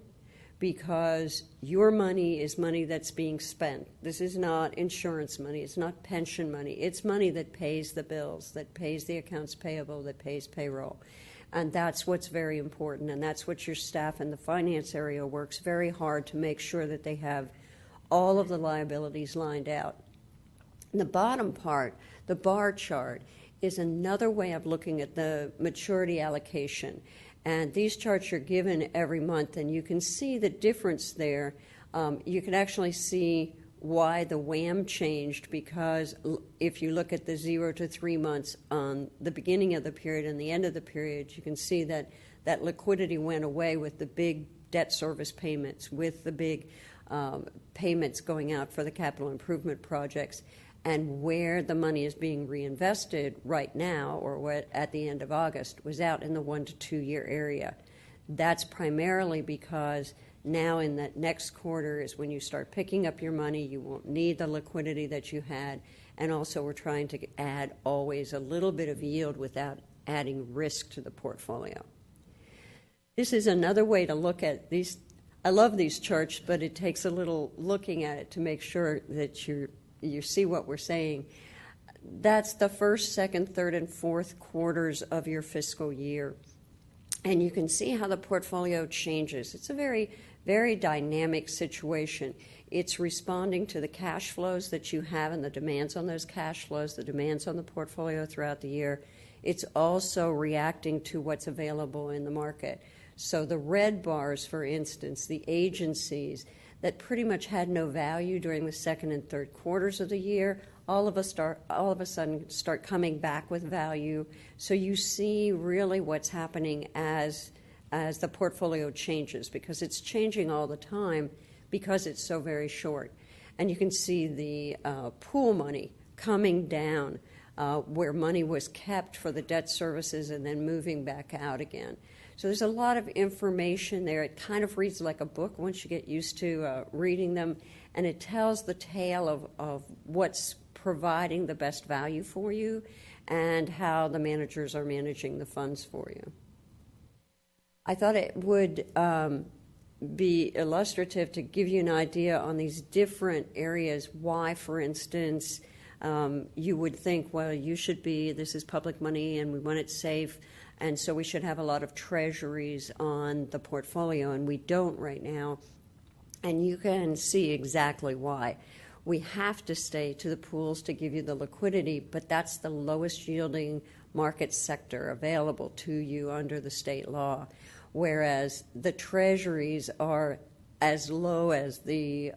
because your money is money that's being spent. This is not insurance money. It's not pension money. It's money that pays the bills, that pays the accounts payable, that pays payroll. And that's what's very important, and that's what your staff in the finance area works very hard to make sure that they have all of the liabilities lined out. The bottom part, the bar chart, is another way of looking at the maturity allocation. And these charts are given every month, and you can see the difference there. You can actually see why the WHAM changed, because if you look at the 0 to 3 months on the beginning of the period and the end of the period, you can see that that liquidity went away with the big debt service payments, with the big payments going out for the capital improvement projects. And where the money is being reinvested right now, or at the end of August, was out in the 1 to 2 year area. That's primarily because now in that next quarter is when you start picking up your money. You won't need the liquidity that you had. And also we're trying to add always a little bit of yield without adding risk to the portfolio. This is another way to look at these. I love these charts, but it takes a little looking at it to make sure that you see what we're saying. That's the first, second, third, and fourth quarters of your fiscal year. And you can see how the portfolio changes. It's a very, very dynamic situation. It's responding to the cash flows that you have and the demands on those cash flows, the demands on the portfolio throughout the year. It's also reacting to what's available in the market. So the red bars, for instance, the agencies that pretty much had no value during the second and third quarters of the year, all of a sudden start coming back with value. So you see really what's happening as the portfolio changes, because it's changing all the time, because it's so very short. And you can see the pool money coming down where money was kept for the debt services and then moving back out again. So there's a lot of information there. It kind of reads like a book once you get used to reading them, and it tells the tale of what's providing the best value for you and how the managers are managing the funds for you. I thought it would be illustrative to give you an idea on these different areas why, for instance, you would think, well, this is public money and we want it safe, and so we should have a lot of treasuries on the portfolio, and we don't right now. And you can see exactly why. We have to stay to the pools to give you the liquidity, but that's the lowest yielding market sector available to you under the state law, whereas the treasuries are as low as the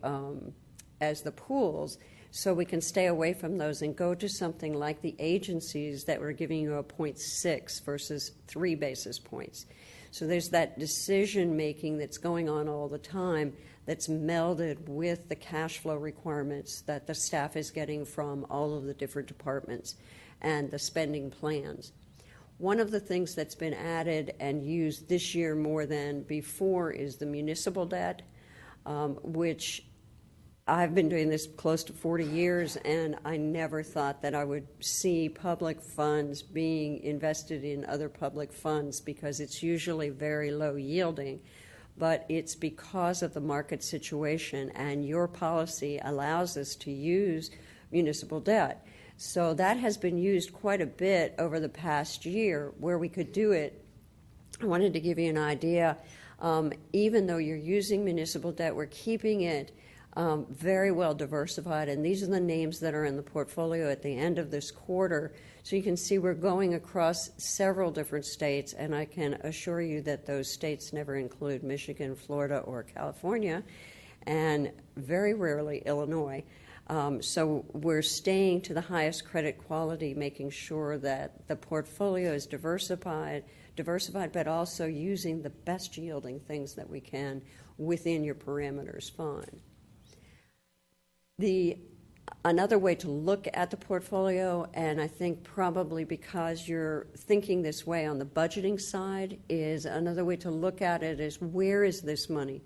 pools. So we can stay away from those and go to something like the agencies that were giving you a 0.6 versus 3 basis points. So there's that decision making that's going on all the time that's melded with the cash flow requirements that the staff is getting from all of the different departments and the spending plans. One of the things that's been added and used this year more than before is the municipal debt, which I've been doing this close to 40 years, and I never thought that I would see public funds being invested in other public funds because it's usually very low yielding. But it's because of the market situation, and your policy allows us to use municipal debt. So that has been used quite a bit over the past year where we could do it. I wanted to give you an idea. Even though you're using municipal debt, we're keeping it very well diversified, and these are the names that are in the portfolio at the end of this quarter. So you can see we're going across several different states, and I can assure you that those states never include Michigan, Florida, or California, and very rarely Illinois. So we're staying to the highest credit quality, making sure that the portfolio is diversified, but also using the best yielding things that we can within your parameters fine. Another way to look at the portfolio, and I think probably because you're thinking this way on the budgeting side, is another way to look at it is where is this money?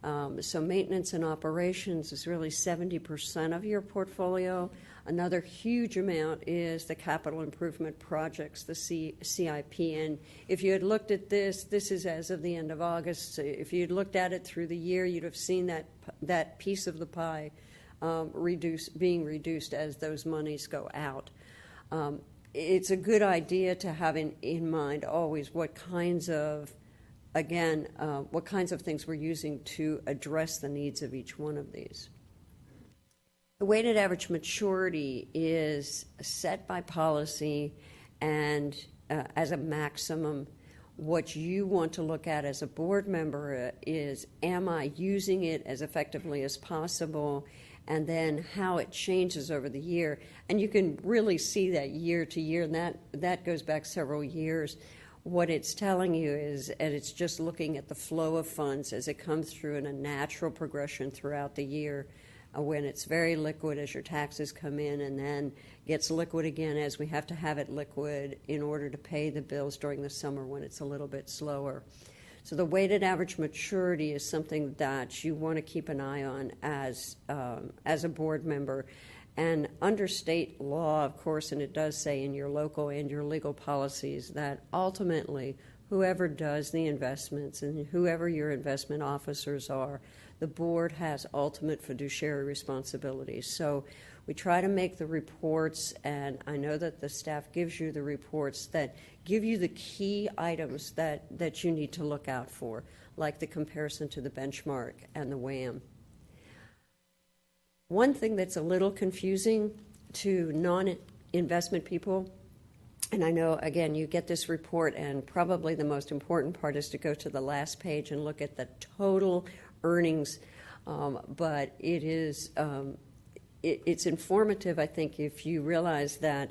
So maintenance and operations is really 70% of your portfolio. Another huge amount is the capital improvement projects, the CIP. And if you had looked at this is as of the end of August. If you'd looked at it through the year, you'd have seen that piece of the pie being reduced as those monies go out. It's a good idea to have in mind always what kinds of things we're using to address the needs of each one of these. The weighted average maturity is set by policy and as a maximum. What you want to look at as a board member is, am I using it as effectively as possible? And then how it changes over the year. And you can really see that year to year, and that goes back several years. What it's telling you is, and it's just looking at the flow of funds as it comes through in a natural progression throughout the year, when it's very liquid as your taxes come in, and then gets liquid again as we have to have it liquid in order to pay the bills during the summer when it's a little bit slower. So the weighted average maturity is something that you want to keep an eye on as a board member. And under state law, of course, and it does say in your local and your legal policies that ultimately whoever does the investments and whoever your investment officers are, the board has ultimate fiduciary responsibilities. So we try to make the reports, and I know that the staff gives you the reports that give you the key items that you need to look out for, like the comparison to the benchmark and the WAM. One thing that's a little confusing to non-investment people, and I know, again, you get this report, and probably the most important part is to go to the last page and look at the total earnings, but it is it's informative, I think, if you realize that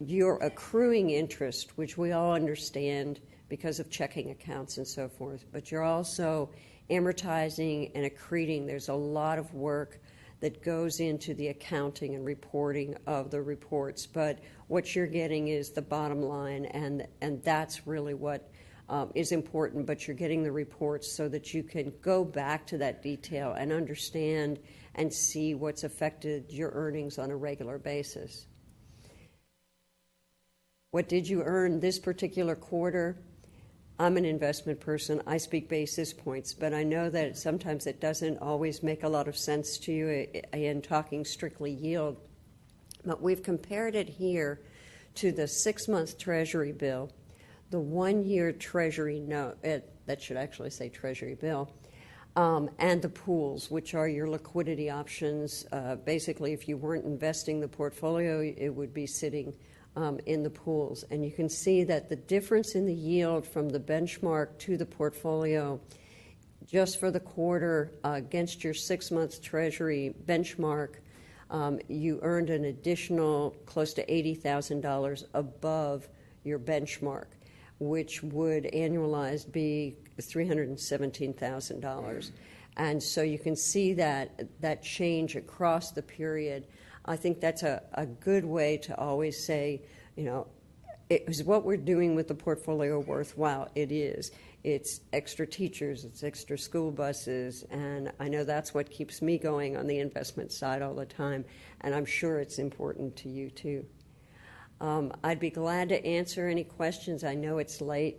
you're accruing interest, which we all understand because of checking accounts and so forth, but you're also amortizing and accreting. There's a lot of work that goes into the accounting and reporting of the reports, but what you're getting is the bottom line, and that's really what is important. But you're getting the reports so that you can go back to that detail and understand and see what's affected your earnings on a regular basis. What did you earn this particular quarter? I'm an investment person. I speak basis points, but I know that sometimes it doesn't always make a lot of sense to you in talking strictly yield. But we've compared it here to the 6-month Treasury bill, the 1-year Treasury note, that should actually say Treasury bill, and the pools, which are your liquidity options. Basically, if you weren't investing the portfolio, it would be sitting in the pools. And you can see that the difference in the yield from the benchmark to the portfolio just for the quarter against your 6-month Treasury benchmark, you earned an additional close to $80,000 above your benchmark, which would annualized be $317,000. And so you can see that change across the period. I think that's a good way to always say, is what we're doing with the portfolio worthwhile? It is. It's extra teachers, it's extra school buses, and I know that's what keeps me going on the investment side all the time, and I'm sure it's important to you too. I'd be glad to answer any questions. I know it's late,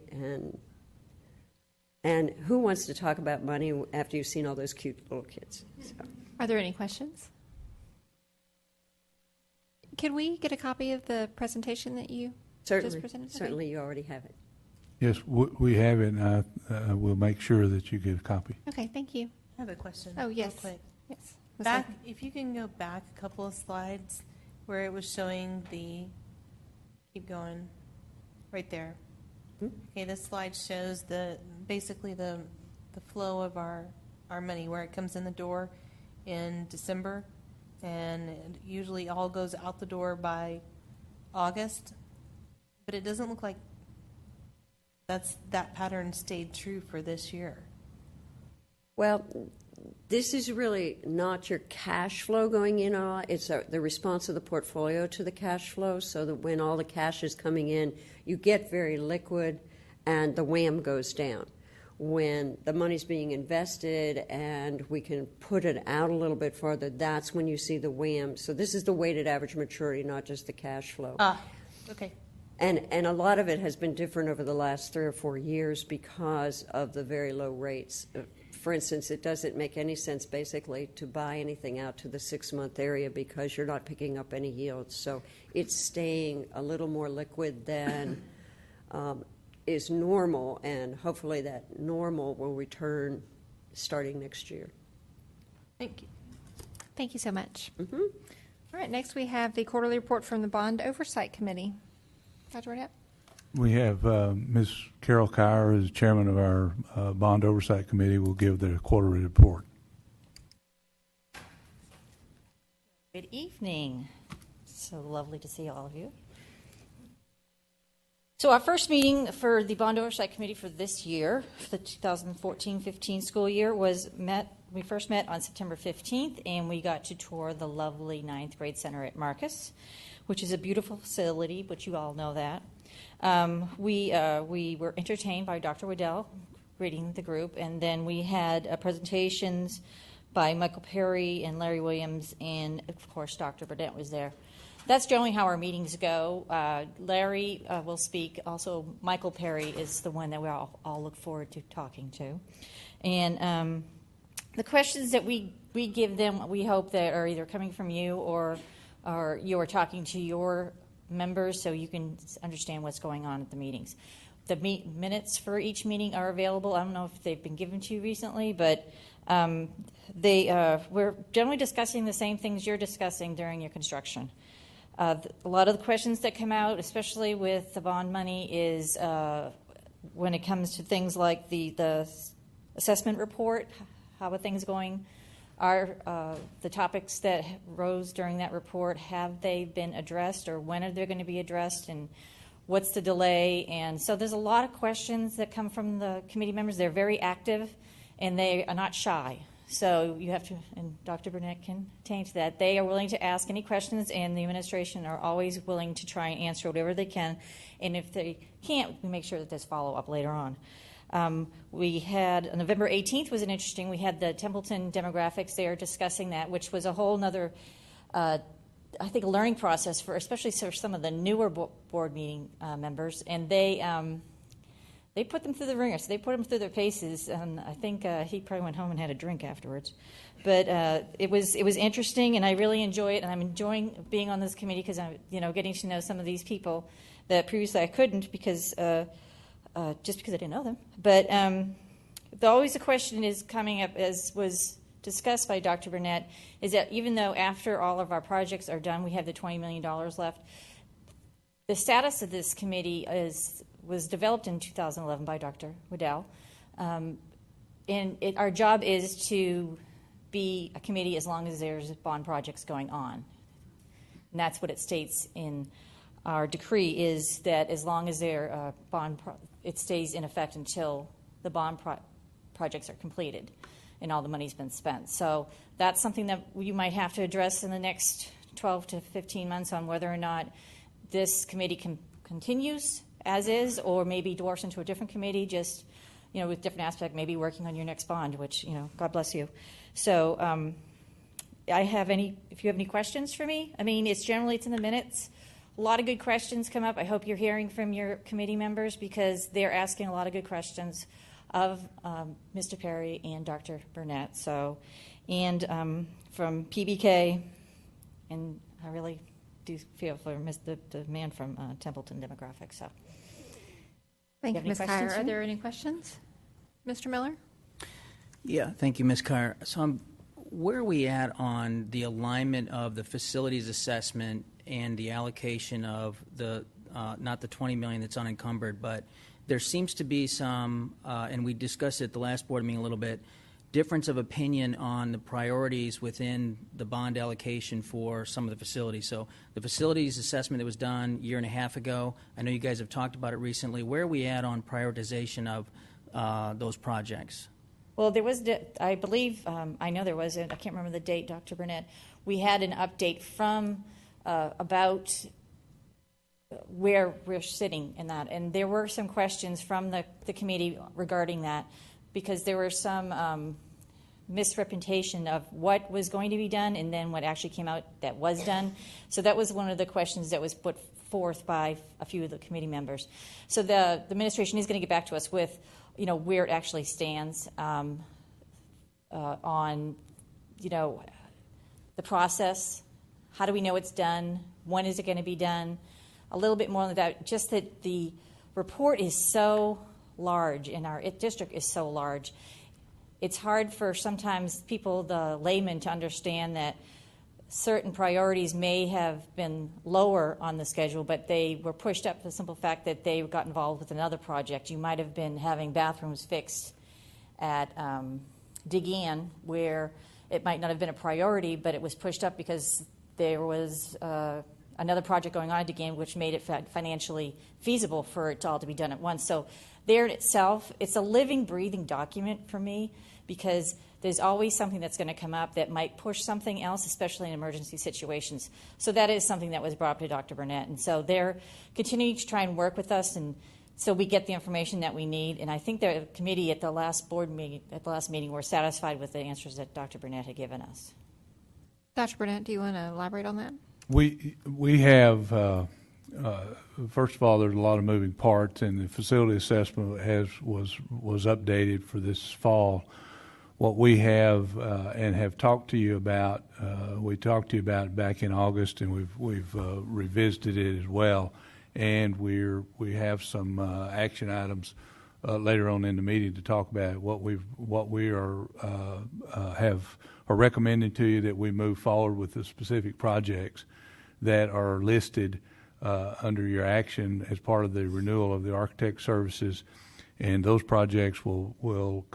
and who wants to talk about money after you've seen all those cute little kids? So. Are there any questions? Can we get a copy of the presentation that you just presented? Certainly, you already have it. Yes, we have it, and I will make sure that you get a copy. Okay, thank you. I have a question. Oh, yes. Real quick. Yes. Back, if you can go back a couple of slides where it was showing keep going, right there. Okay, this slide shows basically the flow of our money, where it comes in the door in December, and it usually all goes out the door by August, but it doesn't look like that pattern stayed true for this year. Well, this is really not your cash flow going in. It's the response of the portfolio to the cash flow, so that when all the cash is coming in, you get very liquid and the WAM goes down. When the money's being invested and we can put it out a little bit farther, that's when you see the WAM. So this is the weighted average maturity, not just the cash flow. Okay. And a lot of it has been different over the last 3 or 4 years because of the very low rates. For instance, it doesn't make any sense basically to buy anything out to the 6-month area because you're not picking up any yields. So it's staying a little more liquid than is normal, and hopefully that normal will return starting next year. Thank you. Thank you so much. Mm-hmm. All right, next we have the quarterly report from the Bond Oversight Committee. Dr. Wardell? We have Ms. Carol Kyer, as chairman of our Bond Oversight Committee, will give the quarterly report. Good evening. So lovely to see all of you. So our first meeting for the Bond Oversight Committee for this year, for the 2014-15 school year, we first met on September 15th, and we got to tour the lovely 9th grade center at Marcus, which is a beautiful facility, but you all know that. We were entertained by Dr. Waddell reading the group, and then we had presentations by Michael Perry and Larry Williams, and of course Dr. Burdett was there. That's generally how our meetings go. Larry will speak. Also, Michael Perry is the one that we all look forward to talking to. And the questions that we give them, we hope that are either coming from you or you are talking to your members so you can understand what's going on at the meetings. The minutes for each meeting are available. I don't know if they've been given to you recently, but we're generally discussing the same things you're discussing during your construction. A lot of the questions that come out, especially with the bond money, is when it comes to things like the assessment report, how are things going? Are the topics that rose during that report, have they been addressed, or when are they going to be addressed, and what's the delay? And so there's a lot of questions that come from the committee members. They're very active, and they are not shy. So you have to, and Dr. Burnett can attest to that, they are willing to ask any questions, and the administration are always willing to try and answer whatever they can. And if they can't, we make sure that there's follow-up later on. We had, November 18th was an interesting, we had the Templeton demographics there discussing that, which was a whole nother, I think, a learning process for, especially for some of the newer board meeting members. And they put them through the ringer, so they put them through their paces, and I think he probably went home and had a drink afterwards. But it was interesting, and I really enjoy it, and I'm enjoying being on this committee because I'm getting to know some of these people that previously I couldn't because just because I didn't know them. But always the question is coming up, as was discussed by Dr. Burnett, is that even though after all of our projects are done, we have the $20 million left, the status of this committee was developed in 2011 by Dr. Waddell. And our job is to be a committee as long as there's bond projects going on. And that's what it states in our decree, is that as long as there it stays in effect until the bond projects are completed and all the money's been spent. So that's something that you might have to address in the next 12 to 15 months on whether or not this committee continues as is, or maybe dwarfs into a different committee, just with different aspect, maybe working on your next bond, which God bless you. So if you have any questions for me, I mean, it's in the minutes. A lot of good questions come up. I hope you're hearing from your committee members because they're asking a lot of good questions of Mr. Perry and Dr. Burnett. So, and from PBK, and I really do feel for the man from Templeton Demographics. So, thank you, Ms. Kyer. Are there any questions, Mr. Miller? Yeah, thank you, Ms. Kyer. So, where are we at on the alignment of the facilities assessment and the allocation of the not the $20 million that's unencumbered, but there seems to be some, and we discussed it at the last board meeting a little bit, difference of opinion on the priorities within the bond allocation for some of the facilities. So the facilities assessment that was done a year and a half ago, I know you guys have talked about it recently. Where are we at on prioritization of those projects? Well, there was, I believe, I know there was, I can't remember the date, Dr. Burnett. We had an update from about where we're sitting in that. And there were some questions from the committee regarding that because there were some misrepresentation of what was going to be done and then what actually came out that was done. So that was one of the questions that was put forth by a few of the committee members. So the administration is going to get back to us with where it actually stands on the process. How do we know it's done? When is it going to be done? A little bit more on that. Just that the report is so large and our district is so large. It's hard for sometimes people, the laymen, to understand that certain priorities may have been lower on the schedule, but they were pushed up for the simple fact that they got involved with another project. You might have been having bathrooms fixed at Degan, where it might not have been a priority, but it was pushed up because there was another project going on at Degan, which made it financially feasible for it all to be done at once. So there in itself, it's a living, breathing document for me because there's always something that's going to come up that might push something else, especially in emergency situations. So that is something that was brought up to Dr. Burnett. And so they're continuing to try and work with us, and so we get the information that we need. And I think the committee at the last board meeting, were satisfied with the answers that Dr. Burnett had given us. Dr. Burnett, do you want to elaborate on that? We have, first of all, there's a lot of moving parts, and the facility assessment was updated for this fall. What we have and have talked to you about, we talked to you about it back in August, and we've revisited it as well. And we have some action items later on in the meeting to talk about what we are recommending to you, that we move forward with the specific projects that are listed under your action as part of the renewal of the architect services. And those projects will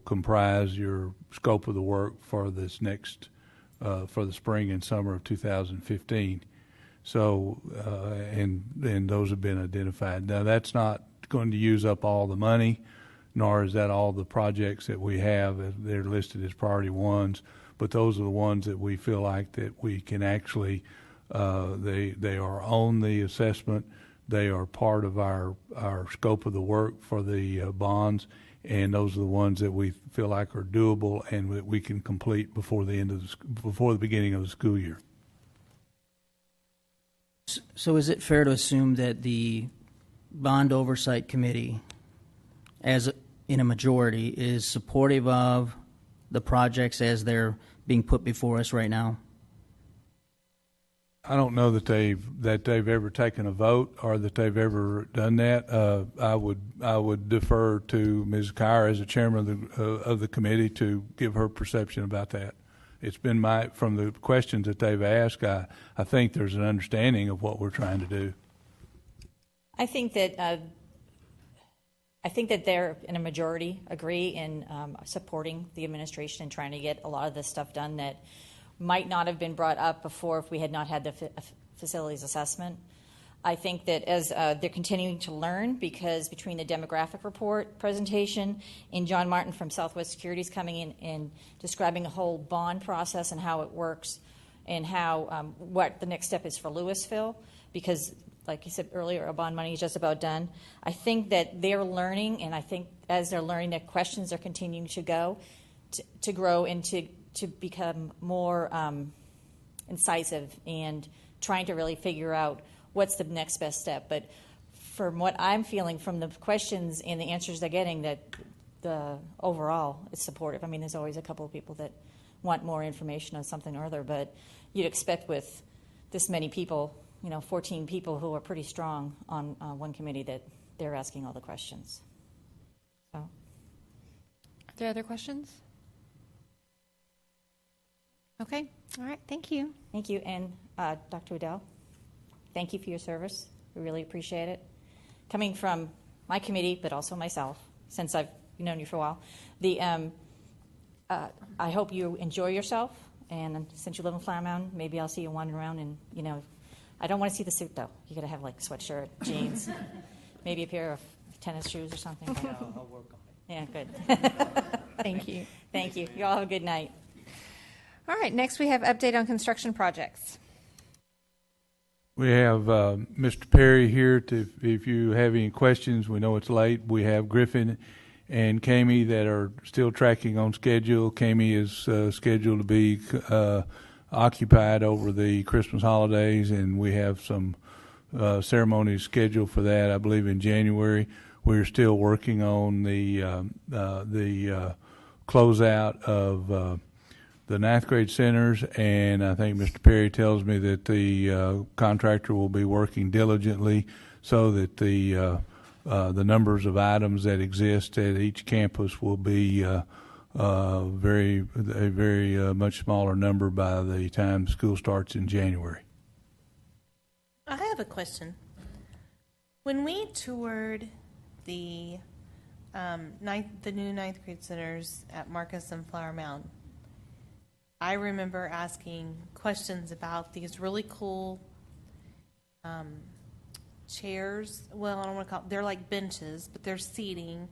comprise your scope of the work for this next for the spring and summer of 2015. So and those have been identified. Now that's not going to use up all the money. nor is that all the projects that we have. They're listed as priority ones, but those are the ones that we feel like that we can actually, they are on the assessment. They are part of our scope of the work for the bonds, and those are the ones that we feel like are doable and that we can complete before the beginning of the school year. So is it fair to assume that the Bond Oversight Committee, as in a majority, is supportive of the projects as they're being put before us right now? I don't know that they've ever taken a vote or that they've ever done that. I would defer to Ms. Kyer as the chairman of the committee to give her perception about that. It's been from the questions that they've asked, I think there's an understanding of what we're trying to do. I think that they're in a majority agree in supporting the administration and trying to get a lot of this stuff done that might not have been brought up before if we had not had the facilities assessment. I think that as they're continuing to learn, because between the demographic report presentation and John Martin from Southwest Securities coming in and describing a whole bond process and how it works and how what the next step is for Lewisville, because like you said earlier, our bond money is just about done. I think that they're learning, and I think as they're learning, their questions are continuing to grow and to become more incisive and trying to really figure out what's the next best step. But from what I'm feeling from the questions and the answers they're getting, that the overall is supportive. I mean, there's always a couple of people that want more information on something or other, but you'd expect with this many people, 14 people who are pretty strong on one committee, that they're asking all the questions. So, are there other questions? Okay. All right. Thank you. Thank you. And Dr. Waddell, thank you for your service. We really appreciate it. Coming from my committee, but also myself, since I've known you for a while, I hope you enjoy yourself. And since you live in Flower Mound, maybe I'll see you wandering around. And, I don't want to see the suit, though. You got to have, like, sweatshirt, jeans, maybe a pair of tennis shoes or something. I'll work on it. Yeah, good. Thank you. Thank you. You all have a good night. All right. Next, we have update on construction projects. We have Mr. Perry here if you have any questions. We know it's late. We have Griffin and Kami that are still tracking on schedule. Kami is scheduled to be occupied over the Christmas holidays, and we have some ceremonies scheduled for that, I believe, in January. We're still working on the closeout of the ninth grade centers, and I think Mr. Perry tells me that the contractor will be working diligently so that the numbers of items that exist at each campus will be a very much smaller number by the time school starts in January. I have a question. When we toured the new ninth grade centers at Marcus and Flower Mound, I remember asking questions about these really cool chairs. Well, I don't want to call they're like benches, but they're seating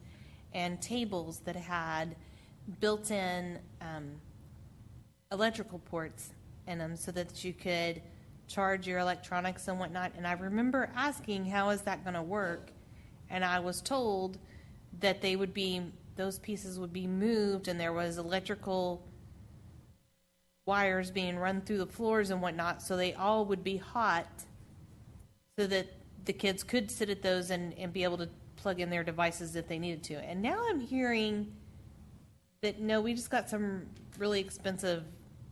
and tables that had built-in electrical ports in them so that you could charge your electronics and whatnot. And I remember asking, how is that going to work? And I was told that those pieces would be moved, and there was electrical wires being run through the floors and whatnot, so they all would be hot so that the kids could sit at those and be able to plug in their devices if they needed to. And now I'm hearing that, no, we just got some really expensive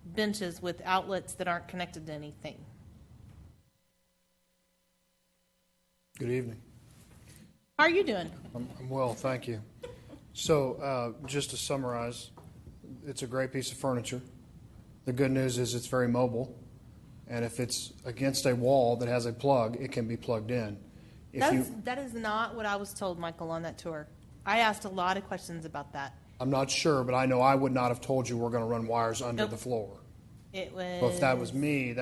benches with outlets that aren't connected to anything. Good evening. How are you doing? I'm well, thank you. So just to summarize, it's a great piece of furniture. The good news is it's very mobile, and if it's against a wall that has a plug, it can be plugged in. That is not what I was told, Michael, on that tour. I asked a lot of questions about that. I'm not sure, but I know I would not have told you we're going to run wires under the floor. It was. But if that was me, if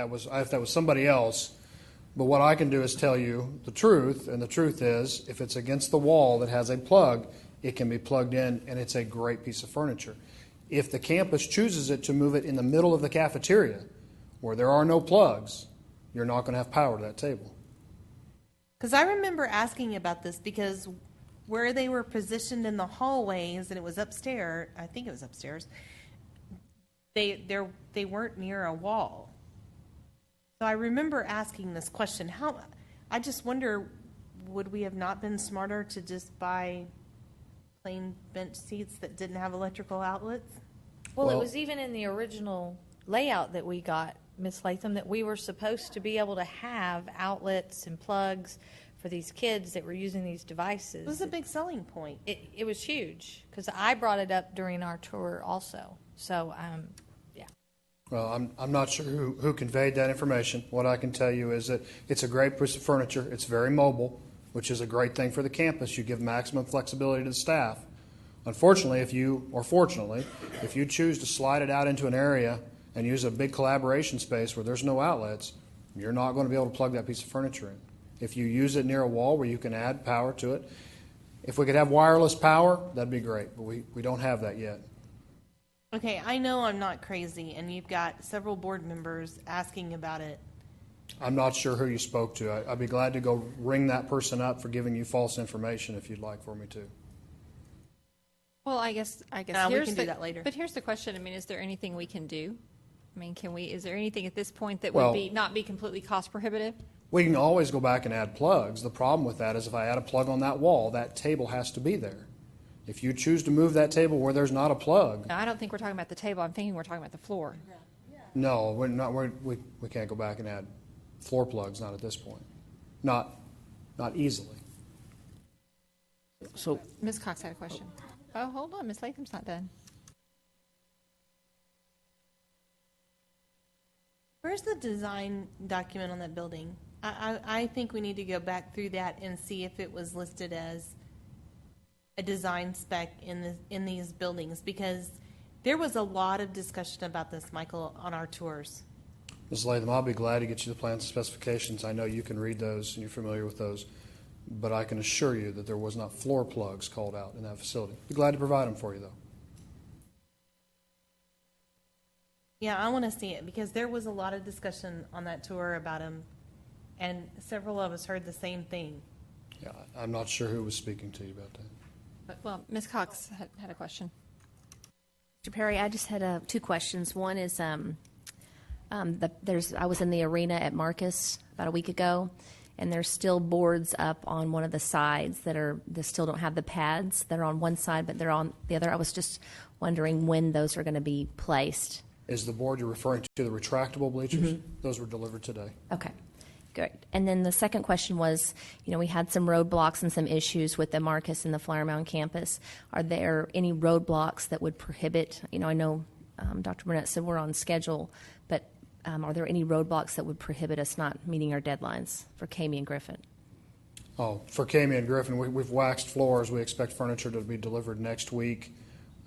that was somebody else. But what I can do is tell you the truth, and the truth is, if it's against the wall that has a plug, It can be plugged in, and it's a great piece of furniture. If the campus chooses it to move it in the middle of the cafeteria, where there are no plugs, you're not going to have power to that table. Because I remember asking about this because where they were positioned in the hallways, and it was upstairs, I think it was upstairs, they weren't near a wall. So I remember asking this question. I just wonder, would we have not been smarter to just buy plain bench seats that didn't have electrical outlets? Well, it was even in the original layout that we got, Ms. Latham, that we were supposed to be able to have outlets and plugs for these kids that were using these devices. It was a big selling point. It was huge because I brought it up during our tour also. So, yeah. Well, I'm not sure who conveyed that information. What I can tell you is that it's a great piece of furniture. It's very mobile, which is a great thing for the campus. You give maximum flexibility to the staff. Unfortunately, fortunately, if you choose to slide it out into an area and use a big collaboration space where there's no outlets, you're not going to be able to plug that piece of furniture in. If you use it near a wall where you can add power to it, if we could have wireless power, that'd be great, but we don't have that yet. Okay, I know I'm not crazy, and you've got several board members asking about it. I'm not sure who you spoke to. I'd be glad to go ring that person up for giving you false information if you'd like for me to. Well, I guess we can here's do that later. But here's the question. I mean, is there anything we can do? I mean, is there anything at this point that Well, would not be completely cost prohibitive? We can always go back and add plugs. The problem with that is if I add a plug on that wall, that table has to be there. If you choose to move that table where there's not a plug, No, I don't think we're talking about the table. I'm thinking we're talking about the floor. no, we're not. We can't go back and add floor plugs. Not at this point. Not easily. So Ms. Cox had a question. Oh, hold on. Ms. Latham's not done. Where's the design document on that building? I think we need to go back through that and see if it was listed as a design spec in these buildings, because there was a lot of discussion about this, Michael, on our tours. Ms. Latham, I'll be glad to get you the plans and specifications. I know you can read those and you're familiar with those, but I can assure you that there was not floor plugs called out in that facility. Be glad to provide them for you, though. Yeah, I want to see it because there was a lot of discussion on that tour about them, and several of us heard the same thing. Yeah, I'm not sure who was speaking to you about that. Well, Ms. Cox had a question. Mr. Perry, I just had two questions. One is, I was in the arena at Marcus about a week ago, and there's still boards up on one of the sides that still don't have the pads. They're on one side, but they're on the other. I was just wondering when those are going to be placed. Is the board you're referring to the retractable bleachers? Those were delivered today. Okay, good. And then the second question was, we had some roadblocks and some issues with the Marcus and the Flower Mound campus. Are there any roadblocks that would prohibit, I know Dr. Burnett said we're on schedule, but are there any roadblocks that would prohibit us not meeting our deadlines for Kamey and Griffin? Oh, for Kamey and Griffin, we've waxed floors. We expect furniture to be delivered next week.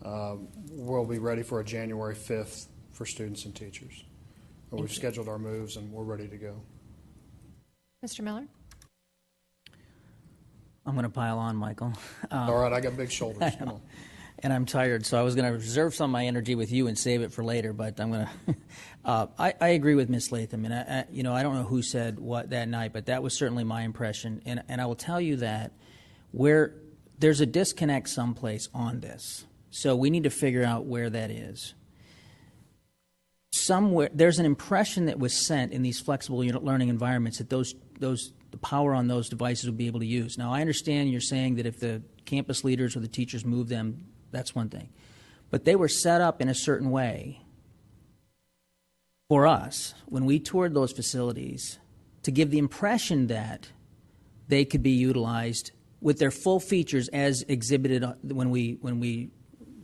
We'll be ready for a January 5th for students and teachers. We've scheduled our moves and we're ready to go. Mr. Miller? I'm going to pile on, Michael. All right, I got big shoulders. Come on. And I'm tired, so I was going to reserve some of my energy with you and save it for later, but I'm going to. I agree with Ms. Latham, and I don't know who said what that night, but that was certainly my impression. And I will tell you that there's a disconnect someplace on this, so we need to figure out where that is. Somewhere there's an impression that was sent in these flexible learning environments that the power on those devices would be able to use. Now, I understand you're saying that if the campus leaders or the teachers move them, that's one thing. But they were set up in a certain way for us when we toured those facilities to give the impression that they could be utilized with their full features as exhibited when we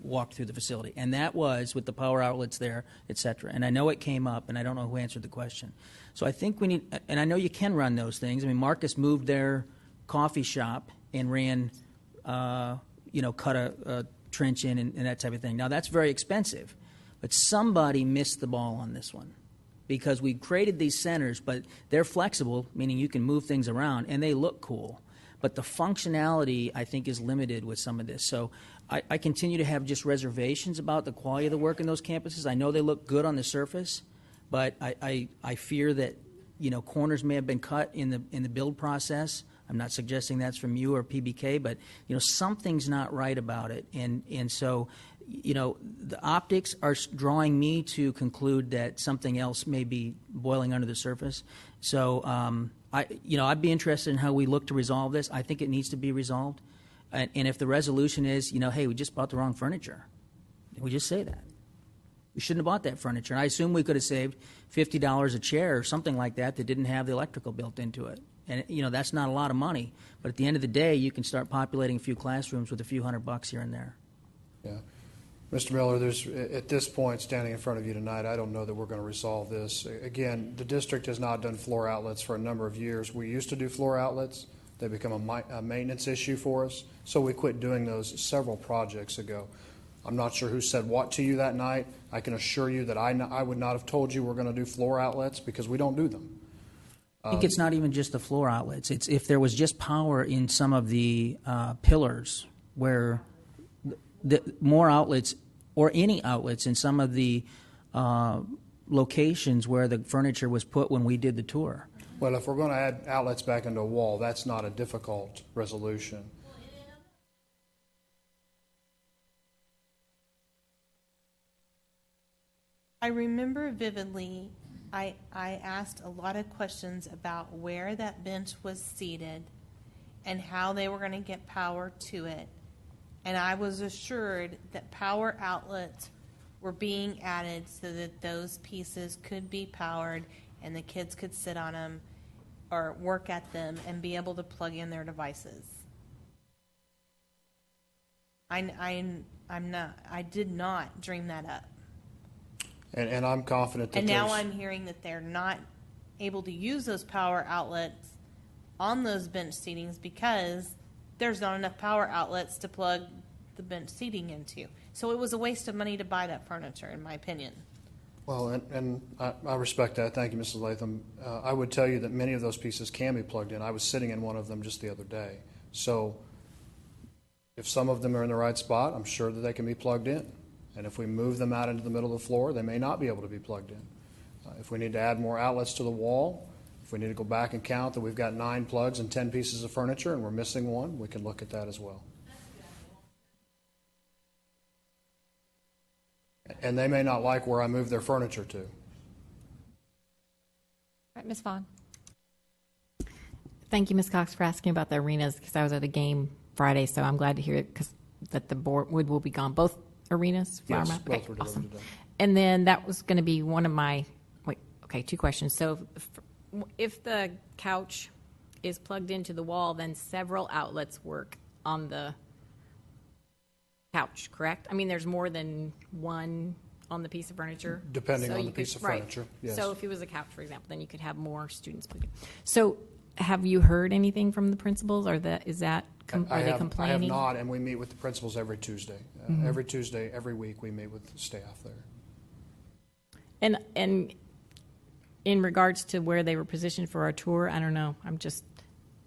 walked through the facility. And that was with the power outlets there, et cetera. And I know it came up, and I don't know who answered the question. So I think we need, and I know you can run those things. I mean, Marcus moved their coffee shop and ran, cut a trench in and that type of thing. Now, that's very expensive, but somebody missed the ball on this one because we created these centers, but they're flexible, meaning you can move things around, and they look cool. but the functionality, I think, is limited with some of this. So I continue to have just reservations about the quality of the work in those campuses. I know they look good on the surface, but I fear that, you know, corners may have been cut in the build process. I'm not suggesting that's from you or PBK, but, you know, something's not right about it. And so, you know, the optics are drawing me to conclude that something else may be boiling under the surface. So, I'd be interested in how we look to resolve this. I think it needs to be resolved. And if the resolution is, you know, hey, we just bought the wrong furniture, we just say that. We shouldn't have bought that furniture. And I assume we could have saved $50 a chair or something like that didn't have the electrical built into it. And, you know, that's not a lot of money. But at the end of the day, you can start populating a few classrooms with a few $100 here and there. Yeah. Mr. Miller, at this point, standing in front of you tonight, I don't know that we're going to resolve this. Again, the district has not done floor outlets for a number of years. We used to do floor outlets. They become a maintenance issue for us, so we quit doing those several projects ago. I'm not sure who said what to you that night. I can assure you that I would not have told you we're going to do floor outlets because we don't do them. I think it's not even just the floor outlets. It's if there was just power in some of the pillars where the more outlets or any outlets in some of the locations where the furniture was put when we did the tour. Well, if we're going to add outlets back into a wall, that's not a difficult resolution. I remember vividly, I asked a lot of questions about where that bench was seated and how they were going to get power to it. And I was assured that power outlets were being added so that those pieces could be powered and the kids could sit on them or work at them and be able to plug in their devices. I did not dream that up. And I'm confident that And now I'm hearing that they're not able to use those power outlets on those bench seatings because there's not enough power outlets to plug the bench seating into. So it was a waste of money to buy that furniture, in my opinion. Well, and I respect that. Thank you, Mrs. Latham. I would tell you that many of those pieces can be plugged in. I was sitting in one of them just the other day. So if some of them are in the right spot, I'm sure that they can be plugged in. And if we move them out into the middle of the floor, they may not be able to be plugged in. If we need to add more outlets to the wall, if we need to go back and count that we've got 9 plugs and 10 pieces of furniture and we're missing one, we can look at that as well. And they may not like where I move their furniture to. All right, Ms. Vaughn. Thank you, Ms. Cox, for asking about the arenas because I was at a game Friday, so I'm glad to hear it that the wood will be gone. Both arenas? Yes, both were delivered awesome. today. And then that was going to be one of my, 2 questions. So if the couch is plugged into the wall, then several outlets work on the couch, correct? I mean, there's more than one on the piece of furniture? Depending So on you the piece of right. furniture, yes. So if it was a couch, for example, then you could have more students plugged in. So have you heard anything from the principals? Are they complaining? I have not, and we meet with the principals every Tuesday. Every Tuesday, every week, we meet with the staff there. And in regards to where they were positioned for our tour, I don't know. I'm just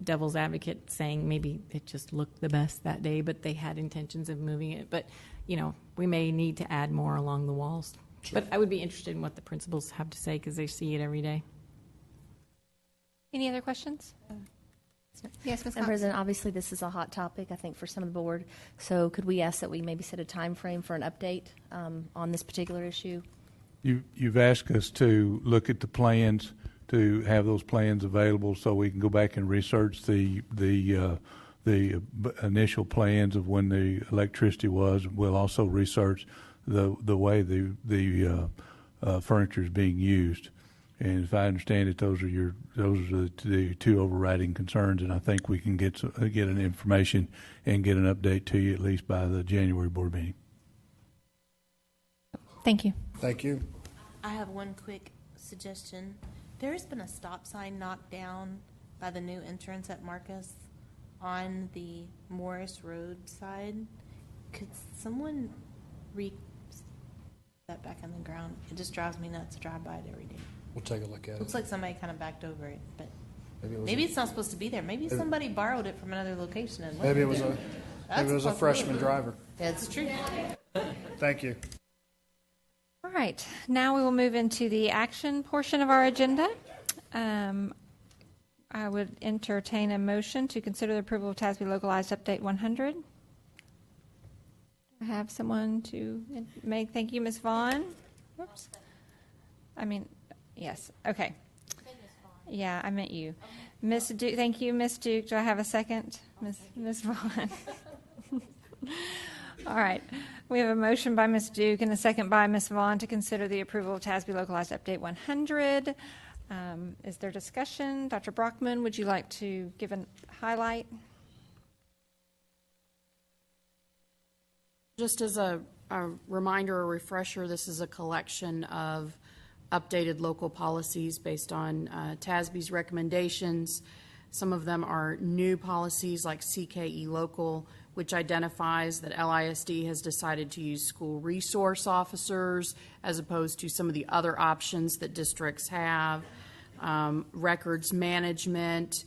devil's advocate saying maybe it just looked the best that day, but they had intentions of moving it. But, we may need to add more along the walls. Sure. But I would be interested in what the principals have to say because they see it every day. Any other questions? Yes, Ms. Madam President, obviously this is a hot topic, I think, for some of the board. So could we ask that we maybe set a time frame for an update on this particular issue? You've asked us to look at the plans, to have those plans available so we can go back and research the initial plans of when the electricity was. We'll also research the way the furniture is being used. And if I understand it, those are the 2 overriding concerns, and I think we can get an information and get an update to you at least by the January board meeting. Thank you. Thank you. I have one quick suggestion. There's been a stop sign knocked down by the new entrance at Marcus on the Morris Road side. Could someone that back on the ground? It just drives me nuts to drive by it every day. We'll take a look at it. Looks like somebody kind of backed over it, but Maybe it's not supposed to be there. Maybe somebody borrowed it from another location and left Maybe it was there. maybe it was a freshman driver. That's true. Thank you. All right, now we will move into the action portion of our agenda. I would entertain a motion to consider the approval of TASB Localized Update 100. I have someone to make. Thank you, Ms. Vaughn. Whoops. Yes. Okay. Yeah, I meant you. Miss Duke. Thank you, Miss Duke. Do I have a second? Ms. Vaughn. All right. We have a motion by Ms. Duke and a second by Ms. Vaughn to consider the approval of TASB Localized Update 100. Is there discussion? Dr. Brockman, would you like to give a highlight? Just as a reminder, a refresher, this is a collection of updated local policies based on TASB's recommendations. Some of them are new policies like CKE Local, which identifies that LISD has decided to use school resource officers as opposed to some of the other options that districts have. Records management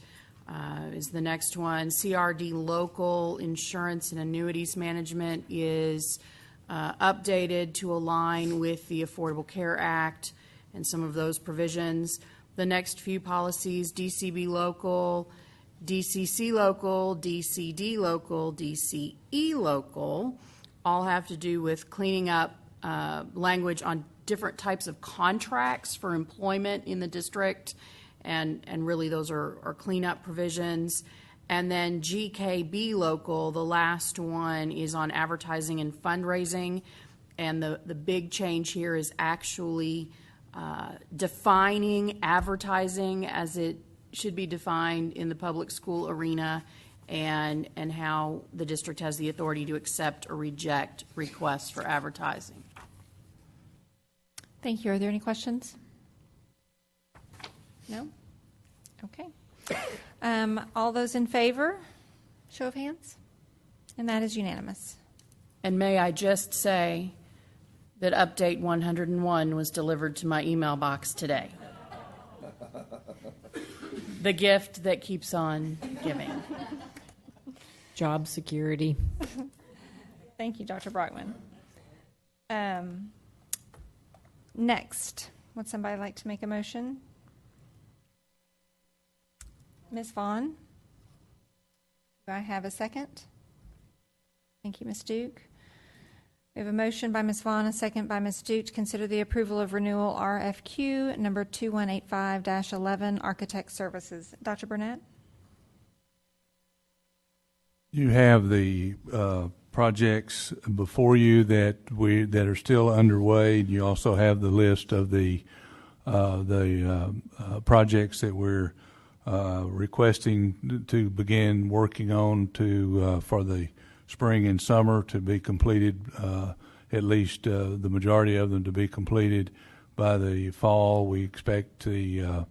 is the next one. CRD Local, insurance and annuities management, is updated to align with the Affordable Care Act and some of those provisions. The next few policies, DCB Local, DCC Local, DCD Local, DCE Local, all have to do with cleaning up language on different types of contracts for employment in the district, and really those are cleanup provisions. And then GKB Local, the last one, is on advertising and fundraising, and the big change here is actually defining advertising as it should be defined in the public school arena, and how the district has the authority to accept or reject requests for advertising. Thank you. Are there any questions? No? Okay. All those in favor? Show of hands. And that is unanimous. And may I just say that update 101 was delivered to my email box today. The gift that keeps on giving. Job security. Thank you, Dr. Brockman. Next, would somebody like to make a motion? Ms. Vaughn? Do I have a second? Thank you, Ms. Duke. We have a motion by Ms. Vaughn, a second by Ms. Duke to consider the approval of renewal RFQ number 2185-11, Architect Services. Dr. Burnett? You have the projects before you that are still underway. You also have the list of the projects that we're requesting to begin working on for the spring and summer to be completed, at least the majority of them to be completed by the fall. We expect the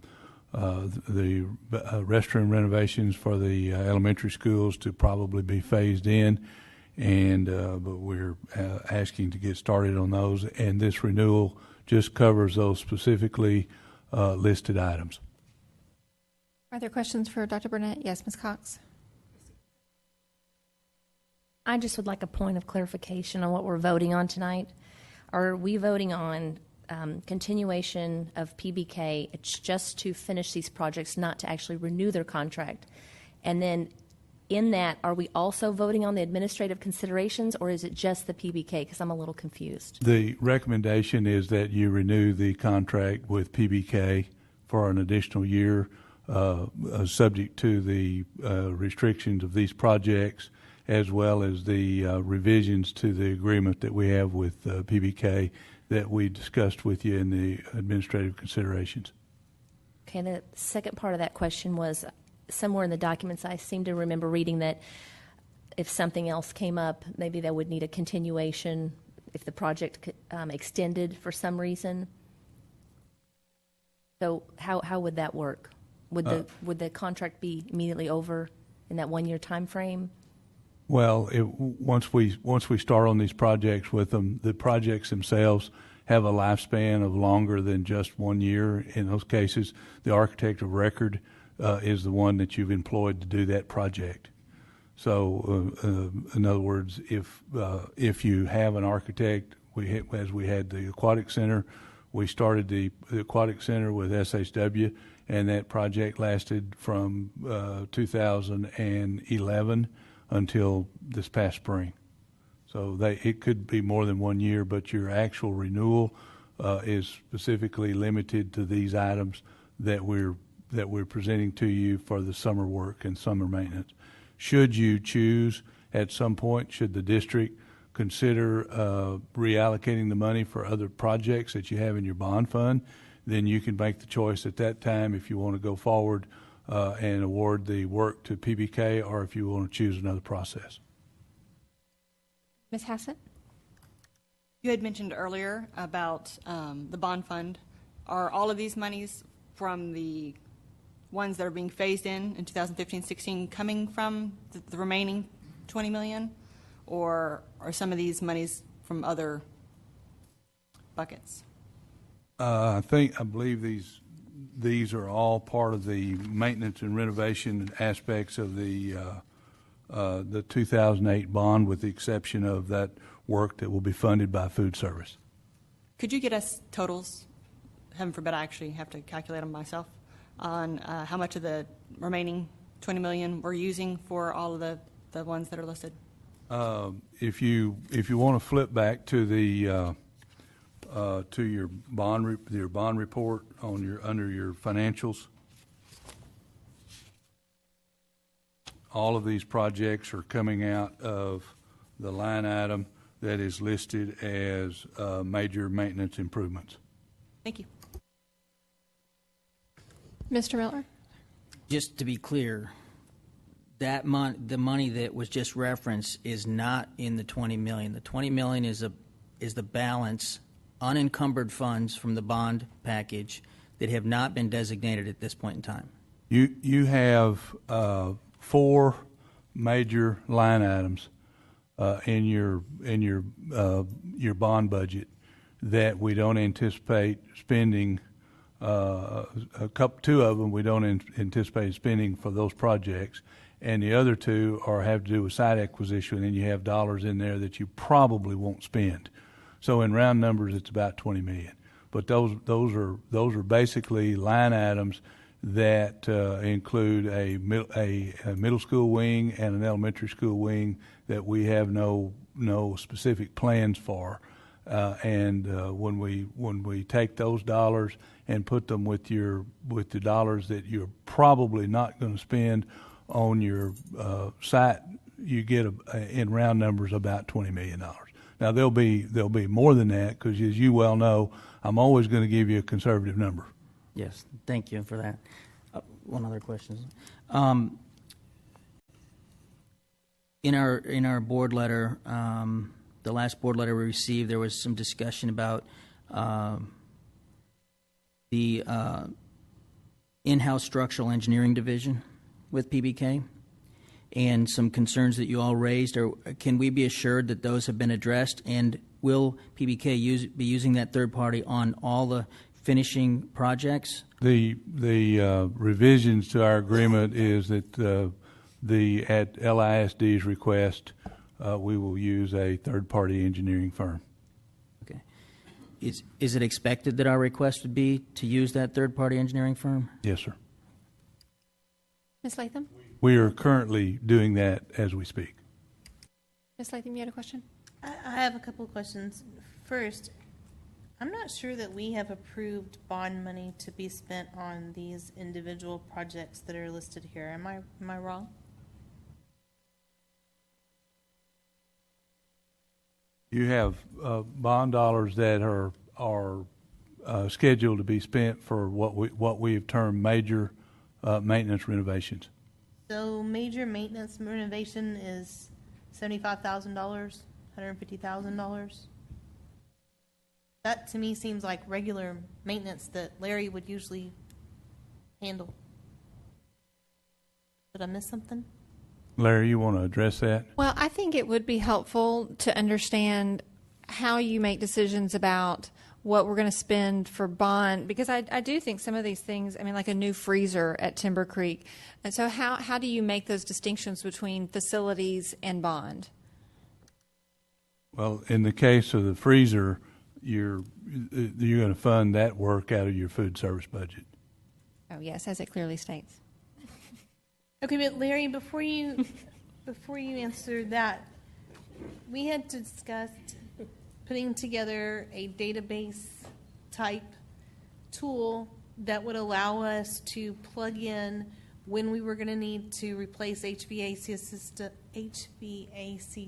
restroom renovations for the elementary schools to probably be phased in, but we're asking to get started on those, and this renewal just covers those specifically listed items. Are there questions for Dr. Burnett? Yes, Ms. Cox. I just would like a point of clarification on what we're voting on tonight. Are we voting on continuation of PBK? It's just to finish these projects, not to actually renew their contract. And then in that, are we also voting on the administrative considerations, or is it just the PBK? Because I'm a little confused. The recommendation is that you renew the contract with PBK for an additional year, subject to the restrictions of these projects, as well as the revisions to the agreement that we have with PBK that we discussed with you in the administrative considerations. Okay, and the second part of that question was, somewhere in the documents I seem to remember reading that if something else came up, maybe they would need a continuation if the project extended for some reason. So how would that work? Would the contract be immediately over in that 1 year time frame? Well, once we start on these projects with them, the projects themselves have a lifespan of longer than just 1 year. In those cases, the architect of record is the one that you've employed to do that project. So, in other words, if you have an architect, as we had the aquatic center, we started the aquatic center with SHW, and that project lasted from 2011 until this past spring. So it could be more than 1 year, but your actual renewal is specifically limited to these items that we're presenting to you for the summer work and summer maintenance. Should you choose at some point, should the district consider reallocating the money for other projects that you have in your bond fund, then you can make the choice at that time if you want to go forward and award the work to PBK, or if you want to choose another process. Ms. Hassett? You had mentioned earlier about the bond fund. Are all of these monies from the ones that are being phased in 2015-16 coming from the remaining $20 million, or are some of these monies from other buckets? I believe these are all part of the maintenance and renovation aspects of the 2008 bond, with the exception of that work that will be funded by food service. Could you get us totals? Heaven forbid I actually have to calculate them myself, on how much of the remaining $20 million we're using for all of the ones that are listed? If you want to flip back to the to your bond report on under your financials, all of these projects are coming out of the line item that is listed as major maintenance improvements. Thank you. Mr. Miller? Just to be clear, the money that was just referenced is not in the $20 million. The $20 million is the balance, unencumbered funds from the bond package that have not been designated at this point in time. You have 4 major line items in your bond budget that we don't anticipate spending. Two of them we don't anticipate spending for those projects, and the other 2 have to do with site acquisition, and you have dollars in there that you probably won't spend. So in round numbers, it's about $20 million. But those are basically line items that include a middle school wing and an elementary school wing that we have no specific plans for. And when we take those dollars and put them with the dollars that you're probably not going to spend on your site, you get in round numbers about $20 million. Now there'll be more than that, because as you well know, I'm always going to give you a conservative number. Yes, thank you for that. One other question. In our board letter, the last board letter we received, there was some discussion about the in-house structural engineering division with PBK, and some concerns that you all raised. Can we be assured that those have been addressed, and will PBK be using that third party on all the finishing projects? The revisions to our agreement is that at LISD's request, we will use a third-party engineering firm. Okay. Is it expected that our request would be to use that third-party engineering firm? Yes, sir. Ms. Latham? We are currently doing that as we speak. Ms. Latham, you had a question? I have a couple of questions. First, I'm not sure that we have approved bond money to be spent on these individual projects that are listed here. Am I wrong? You have bond dollars that are scheduled to be spent for what we have termed major maintenance renovations. So major maintenance renovation is $75,000, $150,000. That to me seems like regular maintenance that Larry would usually handle. Did I miss something? Larry, you want to address that? Well, I think it would be helpful to understand how you make decisions about what we're going to spend for bond, because I do think some of these things, I mean, like a new freezer at Timber Creek. And so how do you make those distinctions between facilities and bond? Well, in the case of the freezer, you're going to fund that work out of your food service budget. Oh, yes, as it clearly states. Okay, but Larry, before you answer that, we had discussed putting together a database type tool that would allow us to plug in when we were going to need to replace HVAC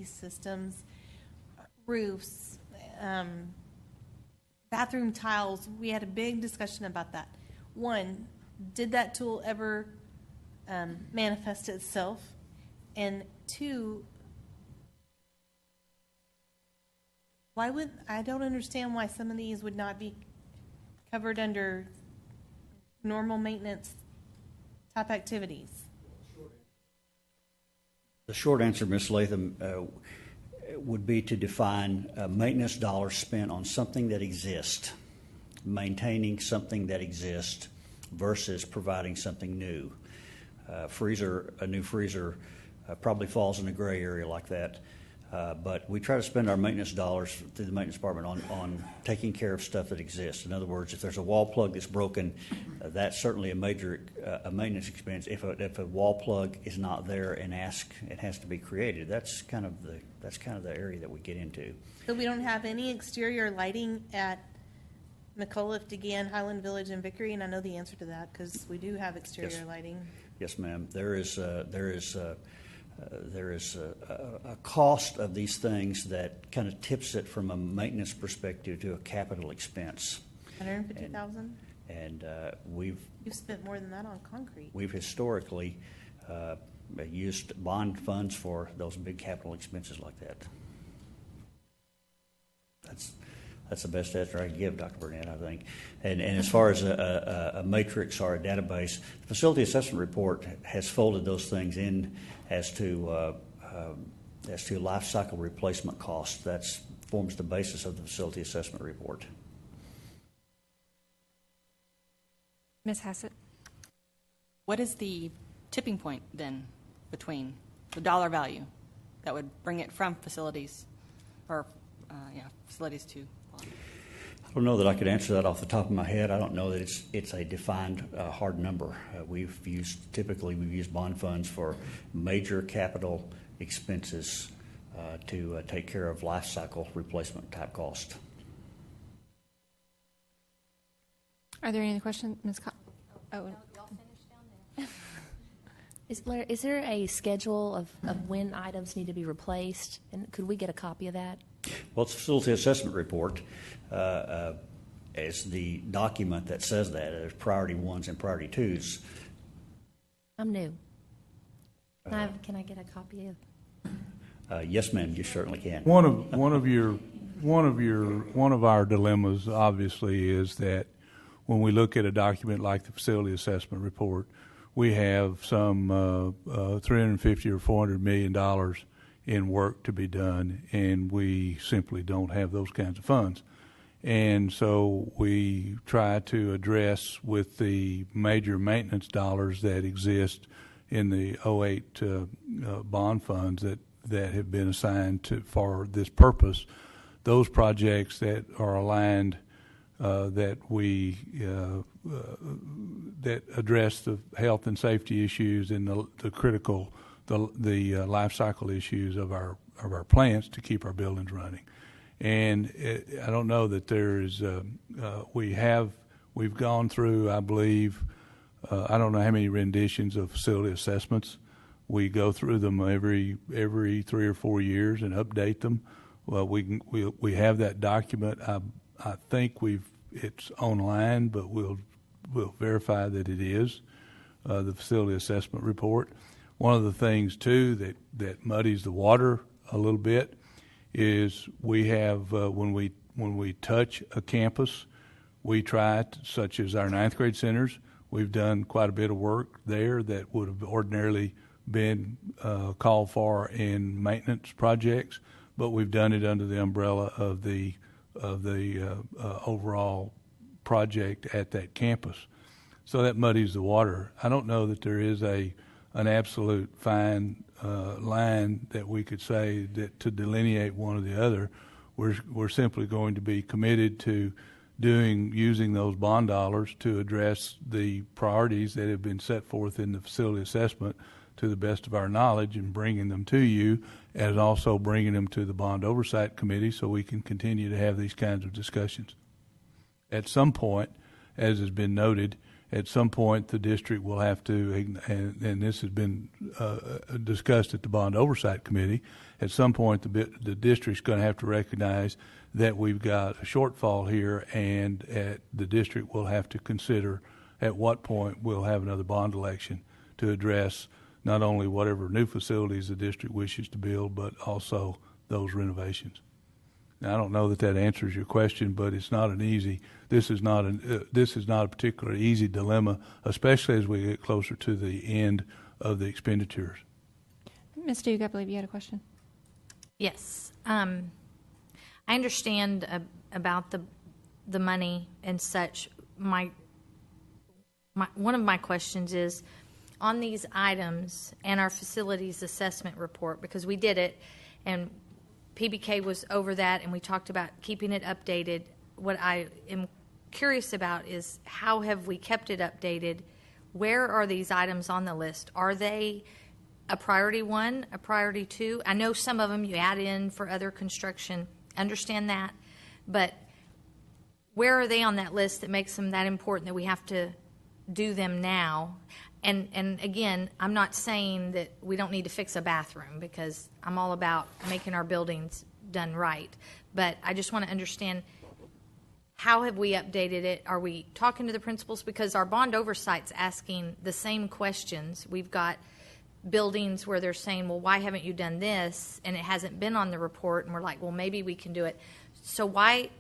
systems, roofs, bathroom tiles. We had a big discussion about that. One, did that tool ever manifest itself? And two, I don't understand why some of these would not be covered under normal maintenance type activities. The short answer, Ms. Latham, would be to define maintenance dollars spent on something that exists, maintaining something that exists versus providing something new. A new freezer probably falls in a gray area like that. But we try to spend our maintenance dollars through the maintenance department on taking care of stuff that exists. In other words, if there's a wall plug that's broken, that's certainly a major a maintenance expense. If a wall plug is not there and it has to be created, that's kind of the area that we get into. So we don't have any exterior lighting at McAuliffe, DeGan, Highland Village, and Vickery, and I know the answer to that because we do have exterior lighting. Yes, ma'am. There is a cost of these things that kind of tips it from a maintenance perspective to a capital expense. $150,000. And you've spent more than that on concrete. We've historically used bond funds for those big capital expenses like that. That's the best answer I can give, Dr. Burnett, I think. And as far as a matrix or a database, the facility assessment report has folded those things in as to life cycle replacement costs. That forms the basis of the facility assessment report. Ms. Hassett. What is the tipping point then between the dollar value that would bring it from facilities or facilities to bond? I don't know that I could answer that off the top of my head. I don't know that it's a defined hard number. We've used bond funds for major capital expenses to take care of life cycle replacement type cost. Are there any questions, Ms. Is there a schedule of when items need to be replaced? And could we get a copy of that? Well, it's a facility assessment report as the document that says that. There's priority ones and priority twos. I'm new. Can I get a copy of? Yes, ma'am. You certainly can. One of our dilemmas, obviously, is that when we look at a document like the facility assessment report, we have some $350 or $400 million in work to be done, and we simply don't have those kinds of funds. And so we try to address with the major maintenance dollars that exist in the 08 bond funds that have been assigned for this purpose, those projects that are aligned that address the health and safety issues and the critical life cycle issues of our plants to keep our buildings running. And I don't know that there is we've gone through, I believe, I don't know how many renditions of facility assessments. We go through them every 3 or 4 years and update them. Well, we have that document. I think it's online, but we'll verify that it is the facility assessment report. One of the things too that muddies the water a little bit is we have when we touch a campus, we try to, such as our 9th grade centers. We've done quite a bit of work there that would have ordinarily been called for in maintenance projects, but we've done it under the umbrella of the overall project at that campus. So that muddies the water. I don't know that there is an absolute fine line that we could say that to delineate one or the other. We're simply going to be committed to using those bond dollars to address the priorities that have been set forth in the facility assessment to the best of our knowledge, and bringing them to you, and also bringing them to the Bond Oversight Committee so we can continue to have these kinds of discussions. At some point, as has been noted, at some point the district will have to, and this has been discussed at the Bond Oversight Committee, at some point the district's going to have to recognize that we've got a shortfall here, and the district will have to consider at what point we'll have another bond election to address not only whatever new facilities the district wishes to build, but also those renovations. Now, I don't know that answers your question, but it's not an easy. This is not a particularly easy dilemma, especially as we get closer to the end of the expenditures. Ms. Duke, I believe you had a question. Yes. I understand about the money and such. One of my questions is on these items and our facilities assessment report, because we did it and PBK was over that and we talked about keeping it updated. What I am curious about is how have we kept it updated? Where are these items on the list? Are they a priority 1, a priority 2? I know some of them you add in for other construction. Understand that. But where are they on that list that makes them that important that we have to do them now? And again, I'm not saying that we don't need to fix a bathroom, because I'm all about making our buildings done right. But I just want to understand, how have we updated it? Are we talking to the principals? Because our bond oversight's asking the same questions. We've got buildings where they're saying, well, why haven't you done this? And it hasn't been on the report. And we're like, well, maybe we can do it. So why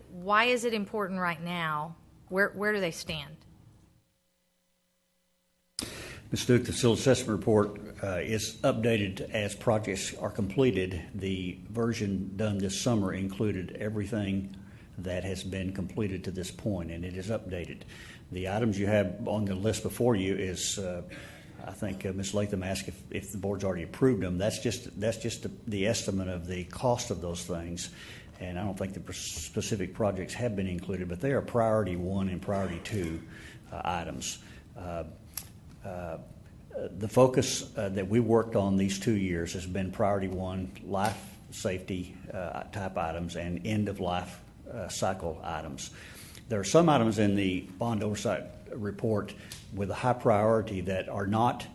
is it important right now? Where do they stand? Ms. Duke, the facility assessment report is updated as projects are completed. The version done this summer included everything that has been completed to this point, and it is updated. The items you have on the list before you is, I think Ms. Latham asked if the board's already approved them. That's just the estimate of the cost of those things, and I don't think the specific projects have been included, but they are priority 1 and priority 2 items. The focus that we worked on these 2 years has been priority 1, life safety type items, and end of life cycle items. There are some items in the bond oversight report with a high priority that are not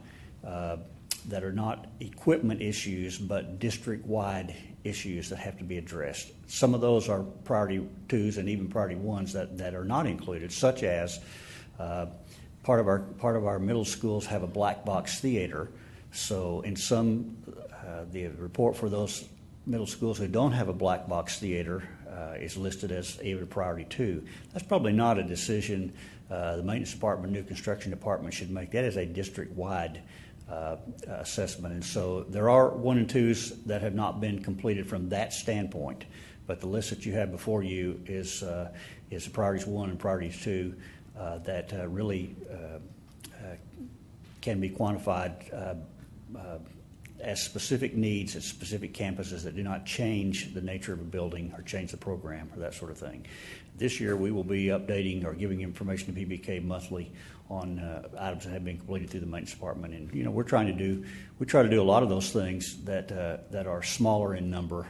equipment issues, but district-wide issues that have to be addressed. Some of those are priority 2s and even priority 1s that are not included, such as part of our middle schools have a black box theater. So in some, the report for those middle schools who don't have a black box theater is listed as a priority 2. That's probably not a decision the maintenance department, new construction department should make. That is a district-wide assessment. And so there are 1 and 2s that have not been completed from that standpoint. But the list that you have before you is priorities 1 and priorities 2 that really can be quantified as specific needs at specific campuses that do not change the nature of a building or change the program or that sort of thing. This year we will be updating or giving information to PBK monthly on items that have been completed through the maintenance department. And we try to do a lot of those things that are smaller in number.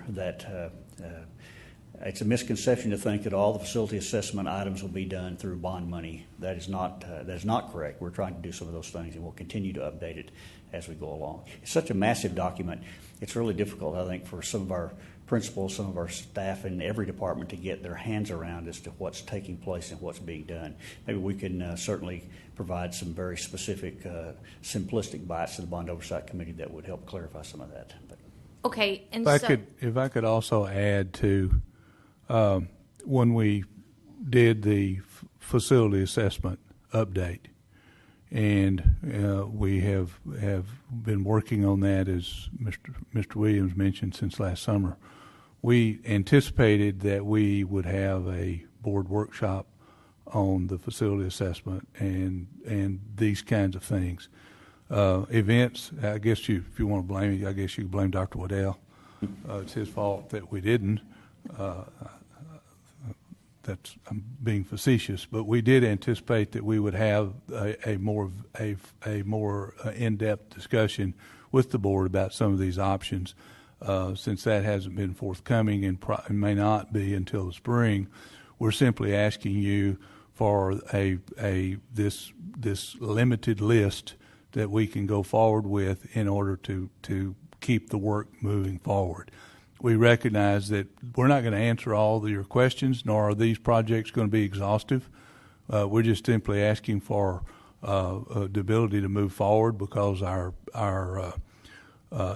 It's a misconception to think that all the facility assessment items will be done through bond money. That is not correct. We're trying to do some of those things, and we'll continue to update it as we go along. It's such a massive document. It's really difficult, I think, for some of our principals, some of our staff in every department to get their hands around as to what's taking place and what's being done. Maybe we can certainly provide some very specific, simplistic bites to the Bond Oversight Committee that would help clarify some of that. But. Okay, and if I could also add to when we did the facility assessment update, and we have been working on that, as Mr. Williams mentioned, since last summer. we anticipated that we would have a board workshop on the facility assessment and these kinds of things. Events, I guess if you want to blame me, I guess you can blame Dr. Waddell. It's his fault that we didn't. I'm being facetious, but we did anticipate that we would have a more in-depth discussion with the board about some of these options. Since that hasn't been forthcoming and may not be until the spring, we're simply asking you for this limited list that we can go forward with in order to keep the work moving forward. We recognize that we're not going to answer all of your questions, nor are these projects going to be exhaustive. We're just simply asking for the ability to move forward because our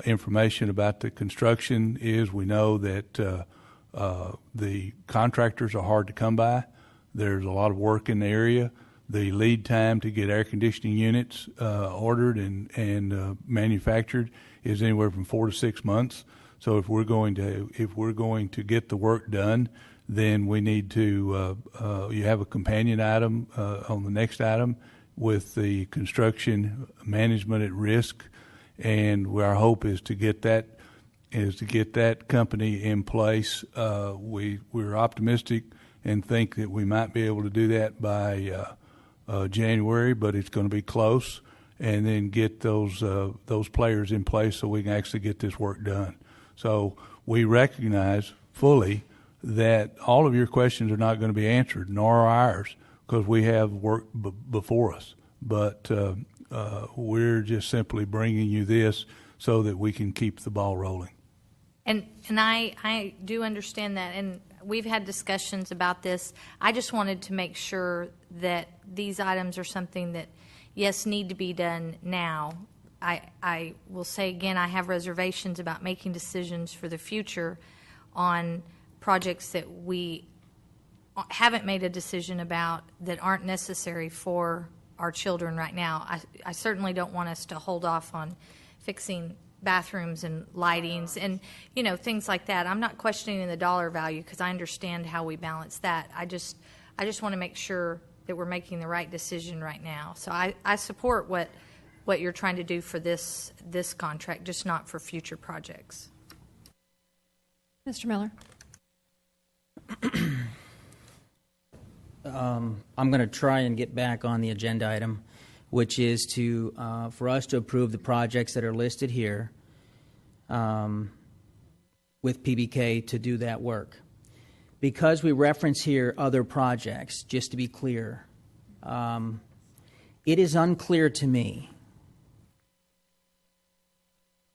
information about the construction is we know that the contractors are hard to come by. There's a lot of work in the area. The lead time to get air conditioning units ordered and manufactured is anywhere from 4 to 6 months. So if we're going to get the work done, then we need to. You have a companion item on the next item with the construction management at risk, and our hope is to get that company in place. We're optimistic and think that we might be able to do that by January, but it's going to be close. And then get those players in place so we can actually get this work done. So we recognize fully that all of your questions are not going to be answered, nor are ours, because we have work before us. But we're just simply bringing you this so that we can keep the ball rolling. And I do understand that, and we've had discussions about this. I just wanted to make sure that these items are something that, yes, need to be done now. I will say again, I have reservations about making decisions for the future on projects that we haven't made a decision about that aren't necessary for our children right now. I certainly don't want us to hold off on fixing bathrooms and lightings and things like that. I'm not questioning the dollar value because I understand how we balance that. I just want to make sure that we're making the right decision right now. So I support what you're trying to do for this contract, just not for future projects. Mr. Miller. I'm going to try and get back on the agenda item, which is for us to approve the projects that are listed here with PBK to do that work. Because we reference here other projects, just to be clear, it is unclear to me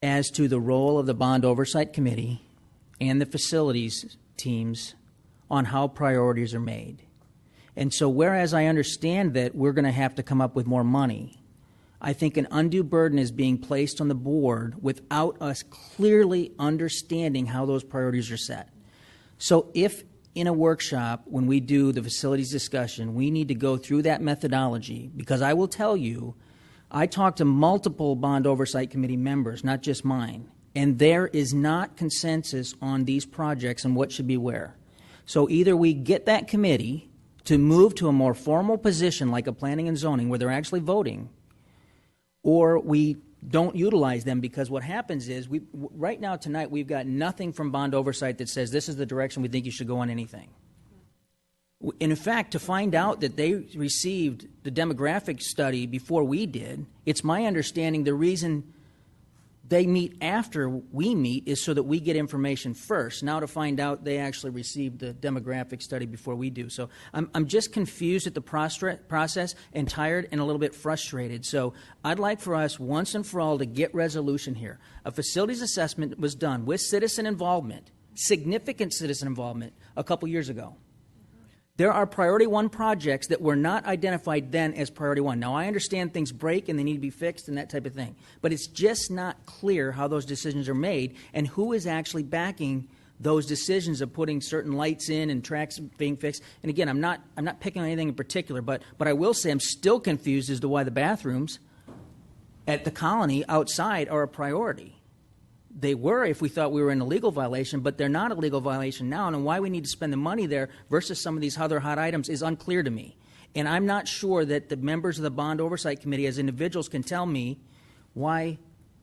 as to the role of the Bond Oversight Committee and the facilities teams on how priorities are made. And so whereas I understand that we're going to have to come up with more money, I think an undue burden is being placed on the board without us clearly understanding how those priorities are set. So if in a workshop, when we do the facilities discussion, we need to go through that methodology, because I will tell you, I talked to multiple Bond Oversight Committee members, not just mine, and there is not consensus on these projects and what should be where. So either we get that committee to move to a more formal position like a planning and zoning where they're actually voting, or we don't utilize them, because what happens is right now tonight we've got nothing from Bond Oversight that says this is the direction we think you should go on anything. In fact, to find out that they received the demographic study before we did, it's my understanding the reason they meet after we meet is so that we get information first. Now to find out they actually received the demographic study before we do. So I'm just confused at the process and tired and a little bit frustrated. So I'd like for us once and for all to get resolution here. A facilities assessment was done with citizen involvement, significant citizen involvement, a couple years ago. There are priority one projects that were not identified then as priority one. Now, I understand things break and they need to be fixed and that type of thing. But it's just not clear how those decisions are made and who is actually backing those decisions of putting certain lights in and tracks being fixed. And again, I'm not picking on anything in particular, but I will say I'm still confused as to why the bathrooms at the colony outside are a priority. they were if we thought we were in a legal violation, but they're not a legal violation now, and why we need to spend the money there versus some of these other hot items is unclear to me. And I'm not sure that the members of the Bond Oversight Committee as individuals can tell me why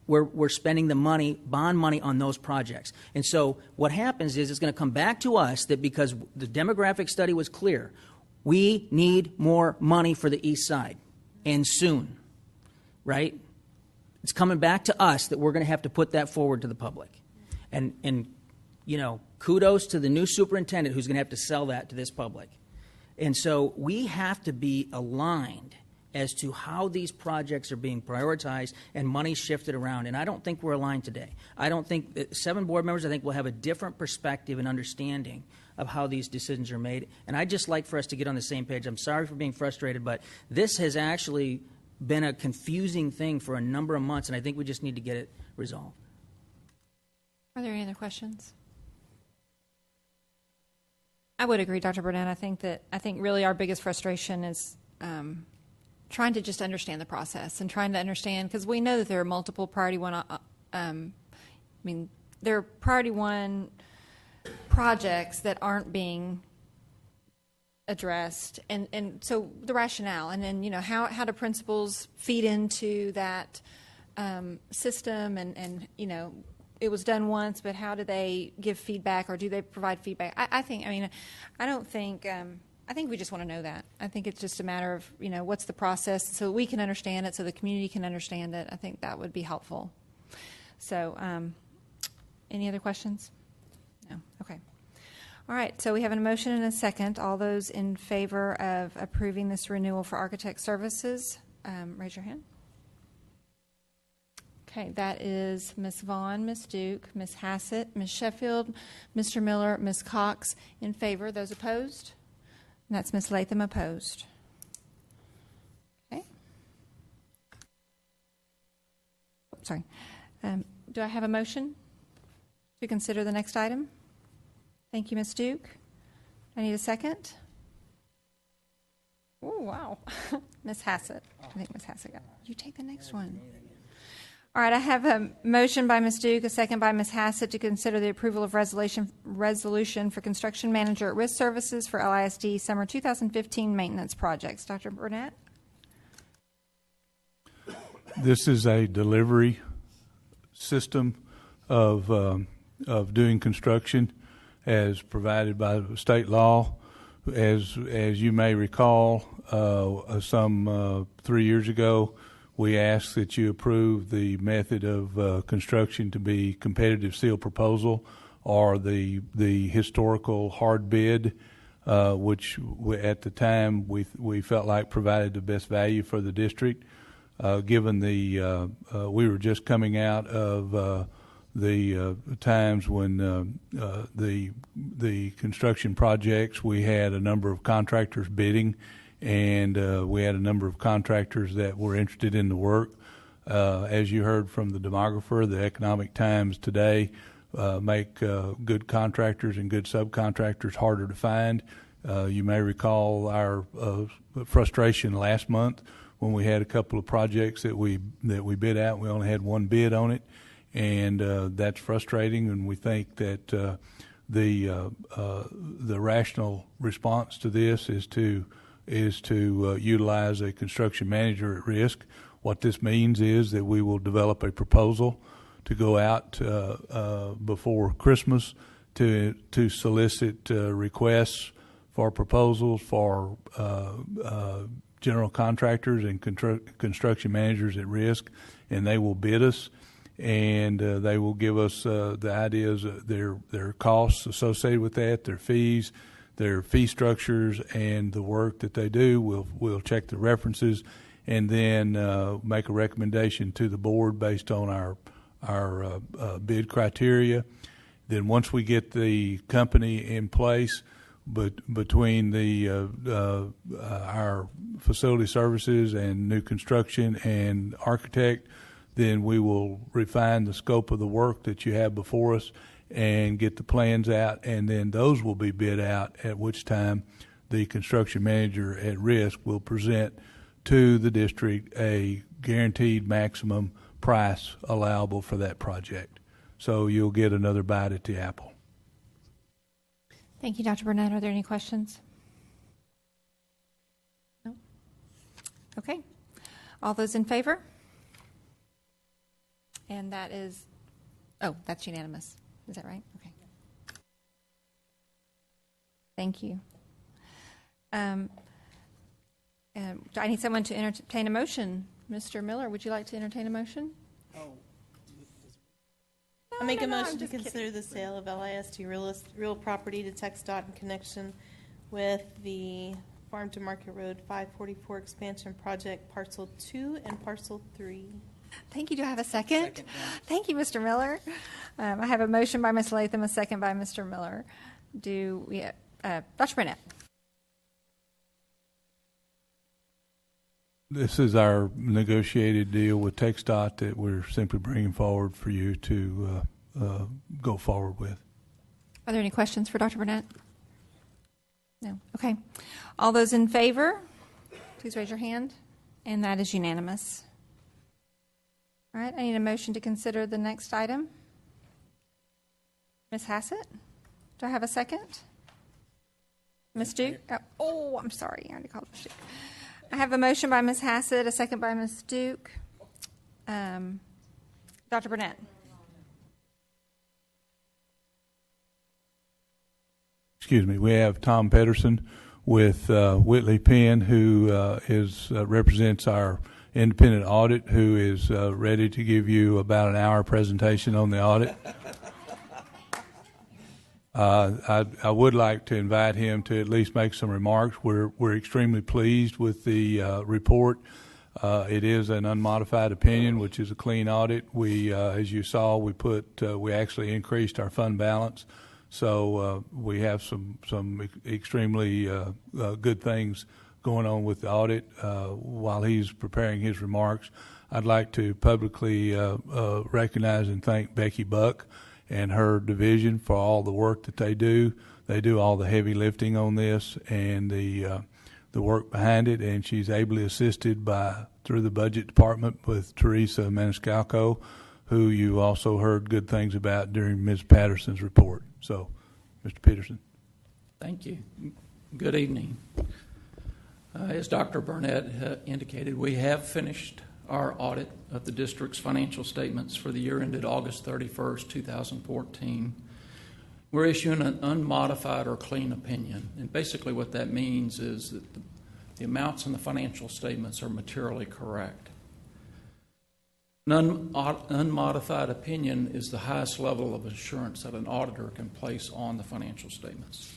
we're spending the money, bond money, on those projects. And so what happens is it's going to come back to us that because the demographic study was clear, we need more money for the east side, and soon, right? It's coming back to us that we're going to have to put that forward to the public. And you know, kudos to the new superintendent who's going to have to sell that to this public. And so we have to be aligned as to how these projects are being prioritized and money shifted around. And I don't think we're aligned today. I don't think 7 board members, I think, will have a different perspective and understanding of how these decisions are made. And I'd just like for us to get on the same page. I'm sorry for being frustrated, but this has actually been a confusing thing for a number of months, and I think we just need to get it resolved. Are there any other questions? I would agree, Dr. Burnett. I think really our biggest frustration is trying to just understand the process and trying to understand, because we know that there are multiple priority one. There are priority one projects that aren't being addressed, and so the rationale, and then how do principals feed into that system, and it was done once, but how do they give feedback, or do they provide feedback? I think we just want to know that. I think it's just a matter of, what's the process so we can understand it, so the community can understand it. I think that would be helpful. So, any other questions? No? Okay. All right, so we have a motion and a second. All those in favor of approving this renewal for architect services, raise your hand. Okay, that is Ms. Vaughn, Ms. Duke, Ms. Hassett, Ms. Sheffield, Mr. Miller, Ms. Cox in favor. Those opposed? And that's Ms. Latham opposed. Okay. Sorry. Do I have a motion to consider the next item? Thank you, Ms. Duke. I need a second. Oh, wow. Ms. Hassett. I think Ms. Hassett got it. You take the next one. All right, I have a motion by Ms. Duke, a second by Ms. Hassett to consider the approval of resolution for construction manager at risk services for LISD summer 2015 maintenance projects. Dr. Burnett? This is a delivery system of doing construction as provided by state law. As you may recall, some 3 years ago, we asked that you approve the method of construction to be competitive seal proposal, or the historical hard bid, which at the time we felt like provided the best value for the district. Given we were just coming out of the times when the construction projects, we had a number of contractors bidding, and we had a number of contractors that were interested in the work. As you heard from the demographer, the economic times today make good contractors and good subcontractors harder to find. You may recall our frustration last month when we had a couple of projects that we bid out. We only had one bid on it, and that's frustrating. And we think that the rational response to this is to utilize a construction manager at risk. What this means is that we will develop a proposal to go out before Christmas to solicit requests for proposals for general contractors and construction managers at risk, and they will bid us, and they will give us the ideas, their costs associated with that, their fees, their fee structures, and the work that they do. We'll check the references, and then make a recommendation to the board based on our bid criteria. Then once we get the company in place, but between our facility services and new construction and architect, then we will refine the scope of the work that you have before us and get the plans out, and then those will be bid out, at which time the construction manager at risk will present to the district a guaranteed maximum price allowable for that project. so you'll get another bite at the apple. Thank you, Dr. Burnett. Are there any questions? No? Okay. All those in favor? And that is, oh, that's unanimous. Is that right? Okay. Thank you. I need someone to entertain a motion. Mr. Miller, would you like to entertain a motion? I'll make a motion to consider the sale of LIST real property to TxDOT in connection with the Farm to Market Road 544 expansion project, Parcel 2 and Parcel 3. Thank you. Do I have a second? Thank you, Mr. Miller. I have a motion by Ms. Latham, a second by Mr. Miller. Do we, Dr. Burnett? This is our negotiated deal with TxDOT that we're simply bringing forward for you to go forward with. Are there any questions for Dr. Burnett? No. Okay. All those in favor, please raise your hand. And that is unanimous. All right. I need a motion to consider the next item. Ms. Hassett, do I have a second? Ms. Duke? Oh, I'm sorry. I already called Ms. Duke. I have a motion by Ms. Hassett, a second by Ms. Duke. Dr. Burnett. Excuse me. We have Tom Pedersen with Whitley Penn, who represents our independent audit, who is ready to give you about an hour presentation on the audit. I would like to invite him to at least make some remarks. We're extremely pleased with the report. It is an unmodified opinion, which is a clean audit. We, as you saw, we actually increased our fund balance. So we have some extremely good things going on with the audit. While he's preparing his remarks, I'd like to publicly recognize and thank Becky Buck and her division for all the work that they do. They do all the heavy lifting on this and the work behind it, and she's ably assisted through the budget department with Teresa Maniscalco, who you also heard good things about during Ms. Patterson's report. So, Mr. Peterson. Thank you. Good evening. As Dr. Burnett indicated, we have finished our audit of the district's financial statements for the year ended August 31st, 2014. We're issuing an unmodified or clean opinion. And basically what that means is that the amounts in the financial statements are materially correct. An unmodified opinion is the highest level of assurance that an auditor can place on the financial statements.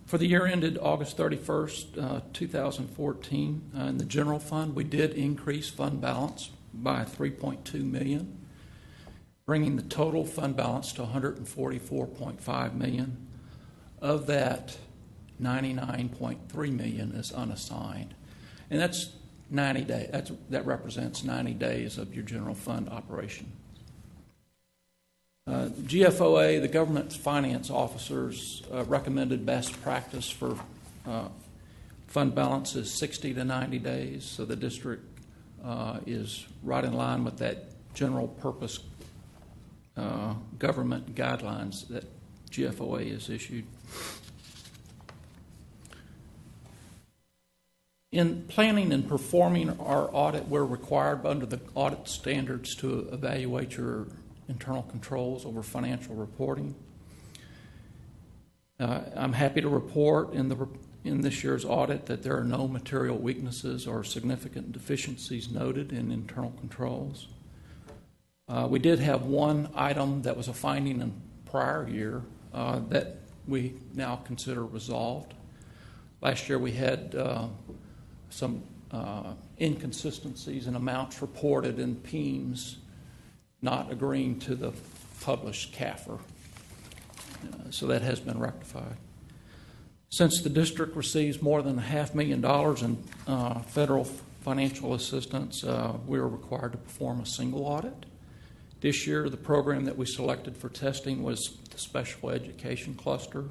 For the year ended August 31st, 2014, in the general fund, we did increase fund balance by $3.2 million, bringing the total fund balance to $144.5 million. Of that, $99.3 million is unassigned. And that's 90 days. That represents 90 days of your general fund operation. GFOA, the government finance officers, recommended best practice for fund balance is 60 to 90 days. So the district is right in line with that general purpose government guidelines that GFOA has issued. In planning and performing our audit, we're required under the audit standards to evaluate your internal controls over financial reporting. I'm happy to report in this year's audit that there are no material weaknesses or significant deficiencies noted in internal controls. We did have one item that was a finding in prior year that we now consider resolved. Last year we had some inconsistencies in amounts reported in PEMS not agreeing to the published CAFR. So that has been rectified. Since the district receives more than $500,000 in federal financial assistance, we are required to perform a single audit. This year, the program that we selected for testing was the Special Education Cluster.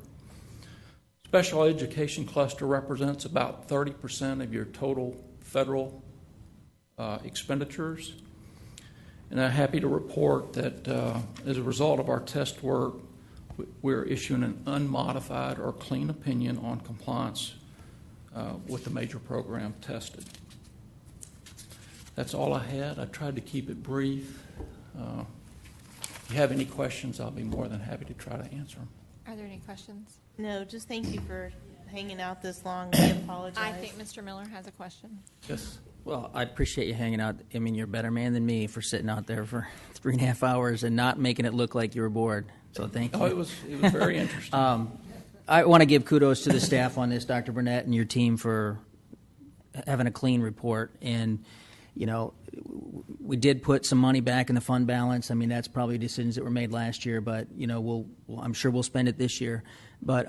Special Education Cluster represents about 30% of your total federal expenditures. And I'm happy to report that as a result of our test work, we're issuing an unmodified or clean opinion on compliance with the major program tested. That's all I had. I tried to keep it brief. If you have any questions, I'll be more than happy to try to answer them. Are there any questions? No, just thank you for hanging out this long. We apologize. I think Mr. Miller has a question. Yes. Well, I appreciate you hanging out. I mean, you're a better man than me for sitting out there for 3.5 hours and not making it look like you were bored. So thank you. Oh, it was very interesting. I want to give kudos to the staff on this, Dr. Burnett, and your team for having a clean report. And, you know, we did put some money back in the fund balance. I mean, that's probably decisions that were made last year, but, you know, I'm sure we'll spend it this year. But,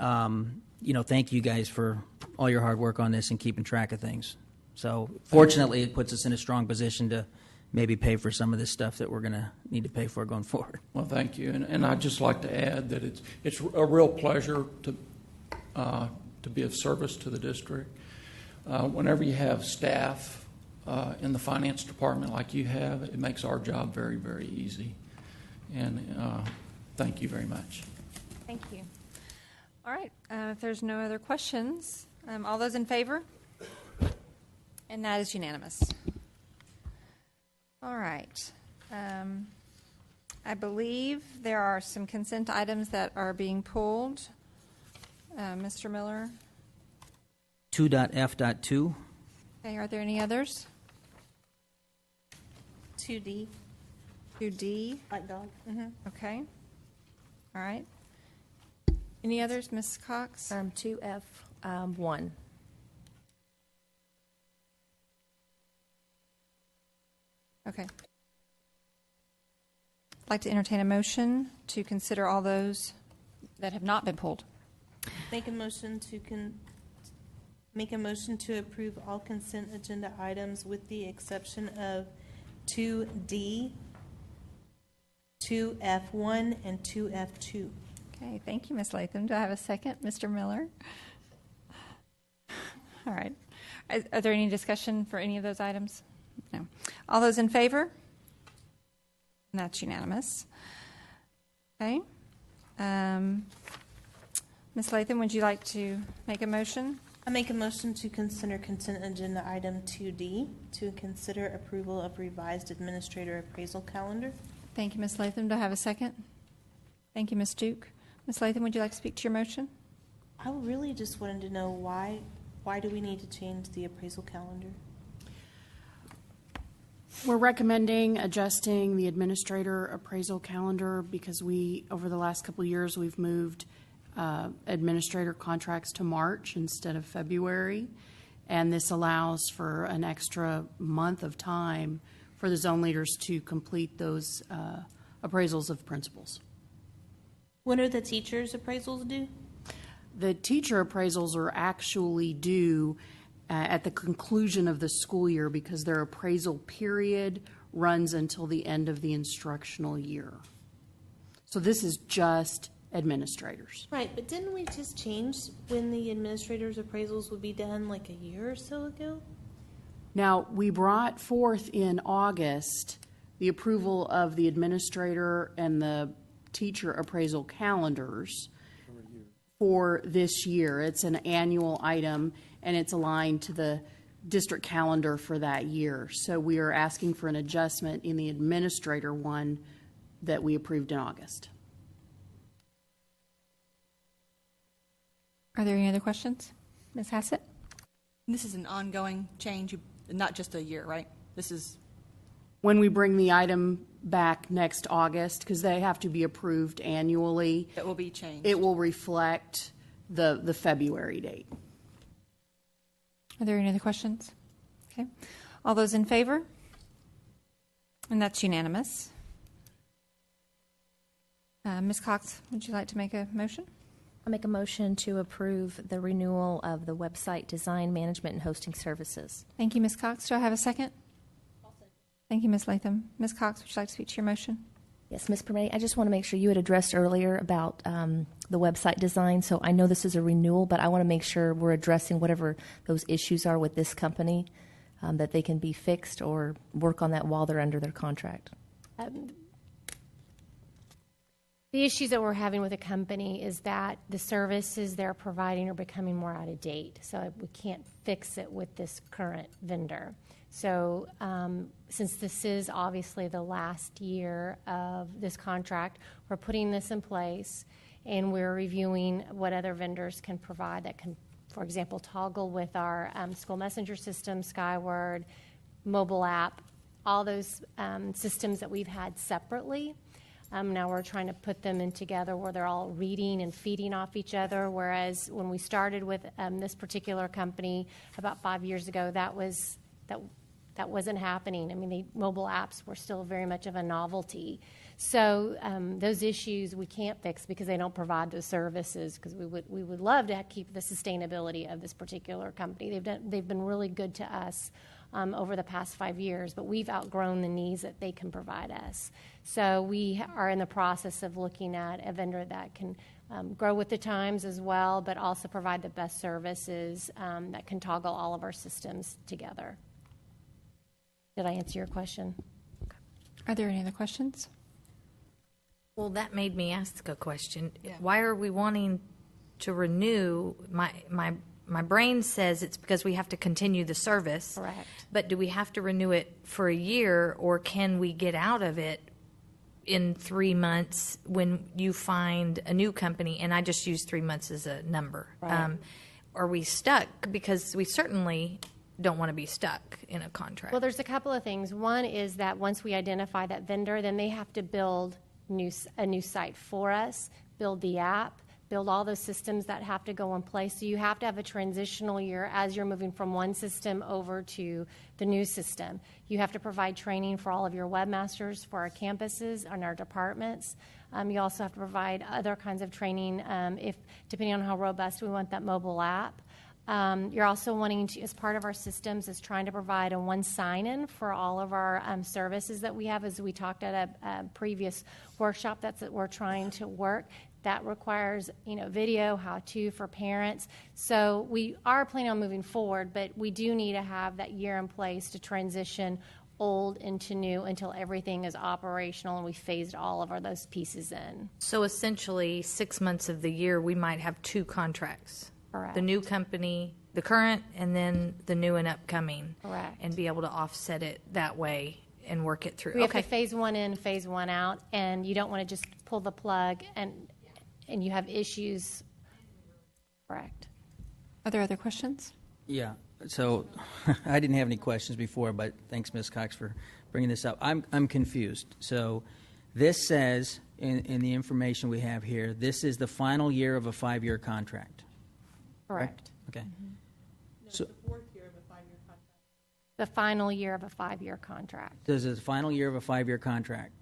you know, thank you guys for all your hard work on this and keeping track of things. So fortunately, it puts us in a strong position to maybe pay for some of this stuff that we're going to need to pay for going forward. Well, thank you. And I'd just like to add that it's a real pleasure to be of service to the district. Whenever you have staff in the finance department like you have, it makes our job very, very easy. And thank you very much. Thank you. All right. If there's no other questions, all those in favor? And that is unanimous. All right. I believe there are some consent items that are being pulled. Mr. Miller? 2.f.2. Okay, are there any others? 2D. 2D. Hot dog. Okay. All right. Any others, Ms. Cox? 2F1. Okay. I'd like to entertain a motion to consider all those that have not been pulled. Make a motion to approve all consent agenda items with the exception of 2D, 2F1, and 2F2. Okay, thank you, Ms. Latham. Do I have a second? Mr. Miller? All right. Are there any discussion for any of those items? No. All those in favor? And that's unanimous. Okay. Ms. Latham, would you like to make a motion? I make a motion to consider consent agenda item 2D, to consider approval of revised administrator appraisal calendar. Thank you, Ms. Latham. Do I have a second? Thank you, Ms. Duke. Ms. Latham, would you like to speak to your motion? I really just wanted to know why do we need to change the appraisal calendar? We're recommending adjusting the administrator appraisal calendar because over the last couple of years, we've moved administrator contracts to March instead of February. And this allows for an extra month of time for the zone leaders to complete those appraisals of principals. When are the teachers' appraisals due? The teacher appraisals are actually due at the conclusion of the school year because their appraisal period runs until the end of the instructional year. So this is just administrators. Right, but didn't we just change when the administrators' appraisals would be done like a year or so ago? Now, we brought forth in August the approval of the administrator and the teacher appraisal calendars for this year. It's an annual item, and it's aligned to the district calendar for that year. So we are asking for an adjustment in the administrator one that we approved in August. Are there any other questions? Ms. Hassett? This is an ongoing change, not just a year, right? This is when we bring the item back next August, because they have to be approved annually. That will be changed. It will reflect the February date. Are there any other questions? Okay. All those in favor? And that's unanimous. Ms. Cox, would you like to make a motion? I'll make a motion to approve the renewal of the website design, management, and hosting services. Thank you, Ms. Cox. Do I have a second? Thank you, Ms. Latham. Ms. Cox, would you like to speak to your motion? Yes, Ms. Permay, I just want to make sure you had addressed earlier about the website design. So I know this is a renewal, but I want to make sure we're addressing whatever those issues are with this company, that they can be fixed or work on that while they're under their contract. The issues that we're having with the company is that the services they're providing are becoming more out of date. So we can't fix it with this current vendor. So since this is obviously the last year of this contract, we're putting this in place, and we're reviewing what other vendors can provide that can, for example, toggle with our school messenger system, Skyward, mobile app, all those systems that we've had separately. Now we're trying to put them in together where they're all reading and feeding off each other, whereas when we started with this particular company about 5 years ago, that wasn't happening. I mean, the mobile apps were still very much of a novelty. So those issues we can't fix because they don't provide those services, because we would love to keep the sustainability of this particular company. They've been really good to us over the past 5 years, but we've outgrown the needs that they can provide us. So we are in the process of looking at a vendor that can grow with the times as well, but also provide the best services that can toggle all of our systems together. Did I answer your question? Okay. Are there any other questions? Well, that made me ask a question. Yeah. Why are we wanting to renew? My brain says it's because we have to continue the service. Correct. But do we have to renew it for a year, or can we get out of it in 3 months when you find a new company? And I just use 3 months as a number. Right. Are we stuck? Because we certainly don't want to be stuck in a contract. Well, there's a couple of things. One is that once we identify that vendor, then they have to build a new site for us, build the app, build all those systems that have to go in place. So you have to have a transitional year as you're moving from one system over to the new system. You have to provide training for all of your webmasters for our campuses and our departments. You also have to provide other kinds of training depending on how robust we want that mobile app. You're also wanting to, as part of our systems, is trying to provide a one sign-in for all of our services that we have, as we talked at a previous workshop that we're trying to work. That requires, video, how-to for parents. So we are planning on moving forward, but we do need to have that year in place to transition old into new until everything is operational and we phased all of those pieces in. So essentially, 6 months of the year, we might have 2 contracts. Correct. The new company, the current, and then the new and upcoming. Correct. And be able to offset it that way and work it through. We have to phase one in, phase one out, and you don't want to just pull the plug and you have issues. Correct. Are there other questions? Yeah. So I didn't have any questions before, but thanks, Ms. Cox, for bringing this up. I'm confused. So this says in the information we have here, this is the final year of a 5-year contract. Correct. Okay. Mm-hmm. So the 4th year of a 5-year contract. The final year of a 5-year contract. this is the final year of a 5-year contract.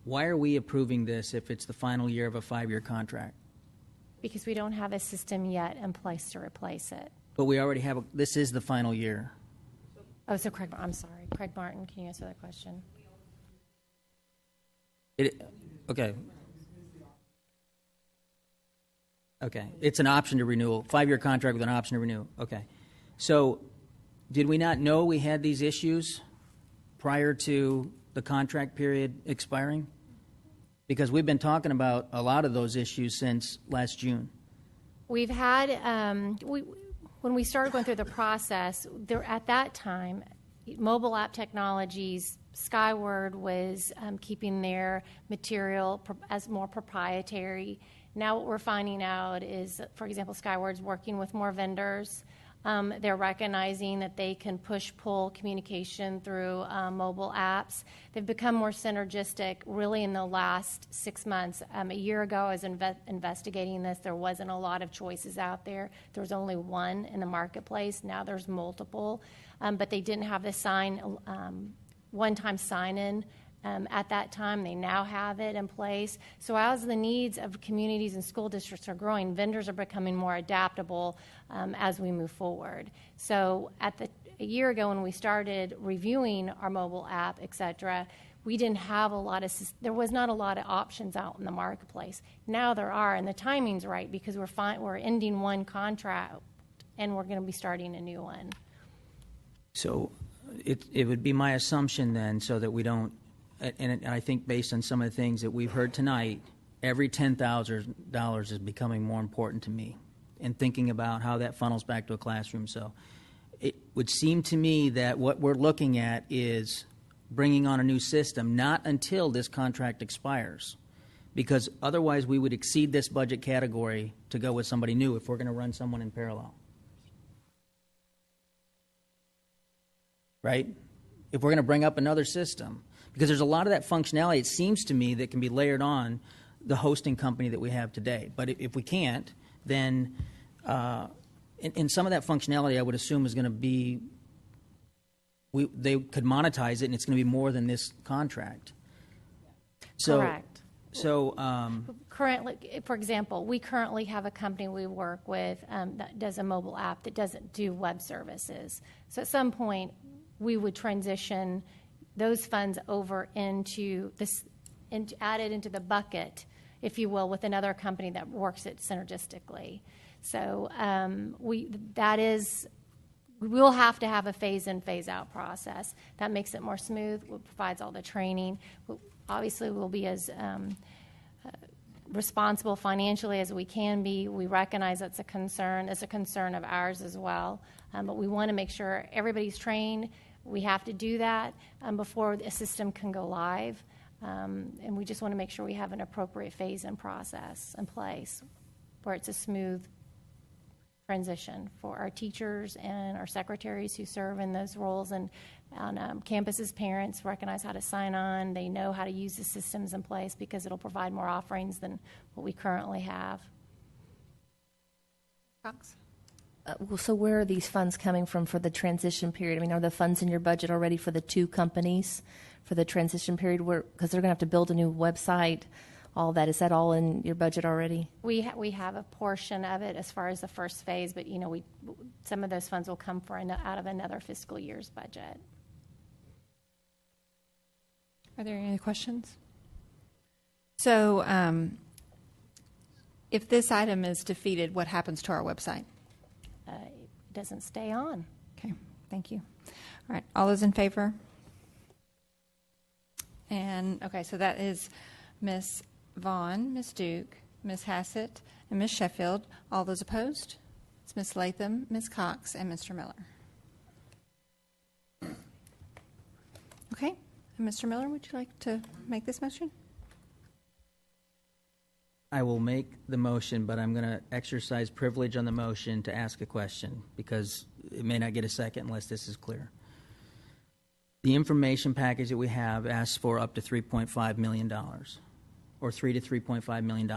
Why are we approving this if it's the final year of a 5-year contract? Because we don't have a system yet in place to replace it. But we already have, this is the final year. Oh, so Craig, I'm sorry. Craig Martin, can you answer that question? Okay. Okay. It's an option to renew. 5-year contract with an option to renew. Okay. So did we not know we had these issues prior to the contract period expiring? Because we've been talking about a lot of those issues since last June. We've had, when we started going through the process, at that time, mobile app technologies, Skyward was keeping their material as more proprietary. Now what we're finding out is, for example, Skyward's working with more vendors. They're recognizing that they can push-pull communication through mobile apps. They've become more synergistic really in the last 6 months. A year ago, I was investigating this. There wasn't a lot of choices out there. There was only one in the marketplace. Now there's multiple. But they didn't have the one-time sign-in. At that time, they now have it in place. So as the needs of communities and school districts are growing, vendors are becoming more adaptable as we move forward. So a year ago when we started reviewing our mobile app, et cetera, we didn't have there was not a lot of options out in the marketplace. Now there are, and the timing's right because we're ending one contract and we're going to be starting a new one. So it would be my assumption then, so that we don't and I think based on some of the things that we've heard tonight, every $10,000 is becoming more important to me, and thinking about how that funnels back to a classroom. So it would seem to me that what we're looking at is bringing on a new system, not until this contract expires, because otherwise we would exceed this budget category to go with somebody new if we're going to run someone in parallel. Right? If we're going to bring up another system, because there's a lot of that functionality, it seems to me, that can be layered on the hosting company that we have today. But if we can't, then in some of that functionality, I would assume is going to be, they could monetize it, and it's going to be more than this contract. So, Correct. So currently, for example, we currently have a company we work with that does a mobile app that doesn't do web services. So at some point, we would transition those funds over into this, added into the bucket, if you will, with another company that works it synergistically. So we'll have to have a phase-in, phase-out process. That makes it more smooth, provides all the training. Obviously, we'll be as responsible financially as we can be. We recognize that's a concern. It's a concern of ours as well. But we want to make sure everybody's trained. We have to do that before a system can go live. And we just want to make sure we have an appropriate phase-in process in place where it's a smooth transition for our teachers and our secretaries who serve in those roles, and on campuses, parents recognize how to sign on. They know how to use the systems in place because it'll provide more offerings than what we currently have. Cox? Well, so where are these funds coming from for the transition period? I mean, are the funds in your budget already for the two companies for the transition period? Because they're going to have to build a new website, all that. Is that all in your budget already? We have a portion of it as far as the first phase, but some of those funds will come out of another fiscal year's budget. Are there any other questions? So if this item is defeated, what happens to our website? It doesn't stay on. Okay, thank you. All right, all those in favor? And, okay, so that is Ms. Vaughn, Ms. Duke, Ms. Hassett, and Ms. Sheffield. All those opposed? It's Ms. Latham, Ms. Cox, and Mr. Miller. Okay, and Mr. Miller, would you like to make this motion? I will make the motion, but I'm going to exercise privilege on the motion to ask a question because it may not get a second unless this is clear. The information package that we have asks for up to $3.5 million, or $3 to $3.5 million.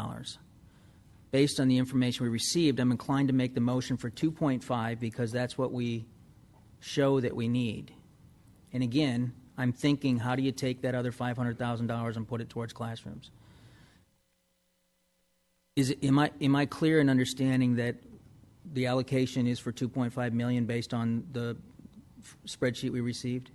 Based on the information we received, I'm inclined to make the motion for 2.5 because that's what we show that we need. And again, I'm thinking, how do you take that other $500,000 and put it towards classrooms? Am I clear in understanding that the allocation is for $2.5 million based on the spreadsheet we received?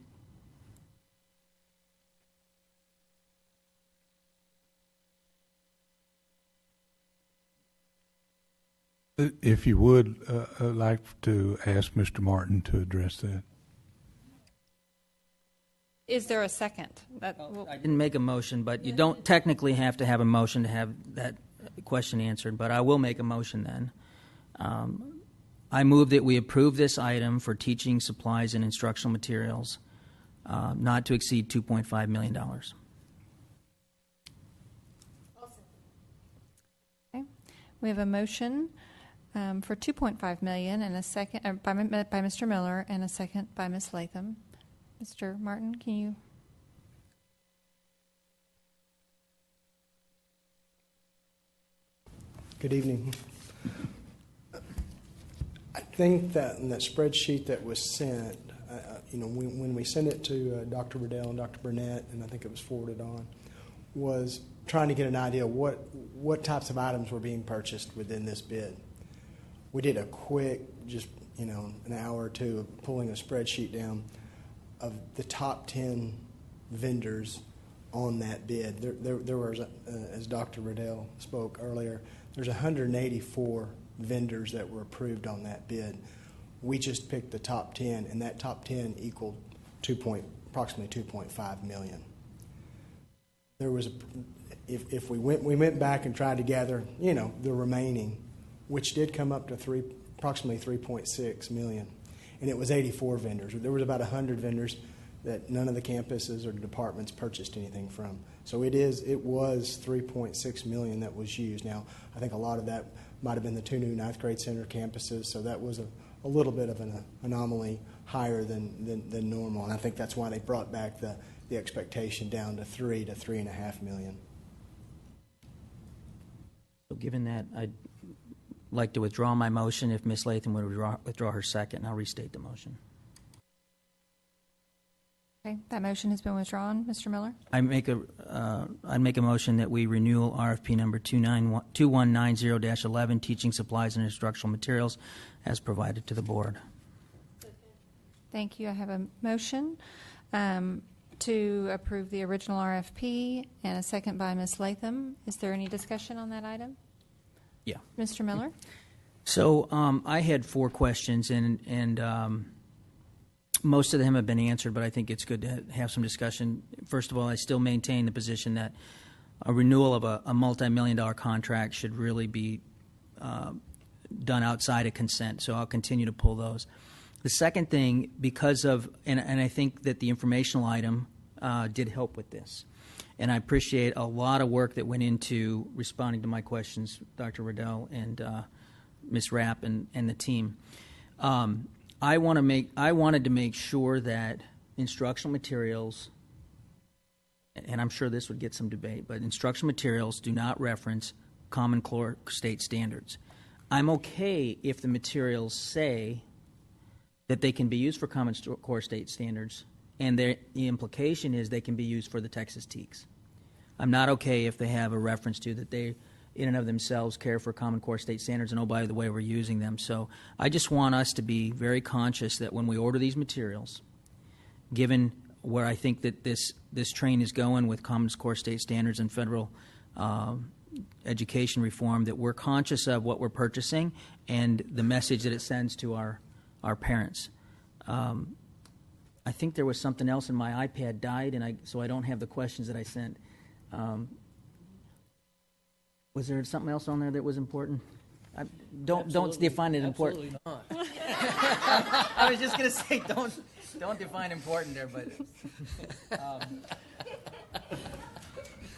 If you would, I'd like to ask Mr. Martin to address that. Is there a second? I didn't make a motion, but you don't technically have to have a motion to have that question answered, but I will make a motion then. I move that we approve this item for teaching supplies and instructional materials not to exceed $2.5 million. Okay. We have a motion for $2.5 million and a second by Mr. Miller and a second by Ms. Latham. Mr. Martin, can you? Good evening. I think that in that spreadsheet that was sent, when we sent it to Dr. Riddell and Dr. Burnett, and I think it was forwarded on, was trying to get an idea of what types of items were being purchased within this bid. We did a quick, an hour or two of pulling a spreadsheet down of the top 10 vendors on that bid. There was, as Dr. Riddell spoke earlier, there's 184 vendors that were approved on that bid. We just picked the top 10, and that top 10 equaled approximately $2.5 million. there was, if we went back and tried to gather, the remaining, which did come up to approximately 3.6 million, and it was 84 vendors. There was about 100 vendors that none of the campuses or departments purchased anything from. So it was 3.6 million that was used. Now, I think a lot of that might have been the 2 new ninth grade center campuses, so that was a little bit of an anomaly, higher than normal, and I think that's why they brought back the expectation down to 3 to 3.5 million. So given that, I'd like to withdraw my motion if Ms. Latham would withdraw her second. I'll restate the motion. Okay, that motion has been withdrawn. Mr. Miller? I'd make a motion that we renew RFP number 2190-11, teaching supplies and instructional materials, as provided to the board. Thank you. I have a motion to approve the original RFP and a second by Ms. Latham. Is there any discussion on that item? Yeah. Mr. Miller? So I had 4 questions, and most of them have been answered, but I think it's good to have some discussion. First of all, I still maintain the position that a renewal of a multi-million-dollar contract should really be done outside of consent, so I'll continue to pull those. The second thing, because of, and I think that the informational item did help with this, and I appreciate a lot of work that went into responding to my questions, Dr. Riddell and Ms. Rapp and the team. I wanted to make sure that instructional materials, and I'm sure this would get some debate, but instructional materials do not reference Common Core state standards. I'm okay if the materials say that they can be used for Common Core state standards, and the implication is they can be used for the Texas TEKS. I'm not okay if they have a reference to that they, in and of themselves, care for Common Core state standards, and oh, by the way, we're using them. So I just want us to be very conscious that when we order these materials, given where I think that this train is going with Common Core state standards and federal education reform, that we're conscious of what we're purchasing and the message that it sends to our parents. I think there was something else, and my iPad died, and so I don't have the questions that I sent. Was there something else on there that was important? Don't define it important. Absolutely not. I was just going to say don't define important there, but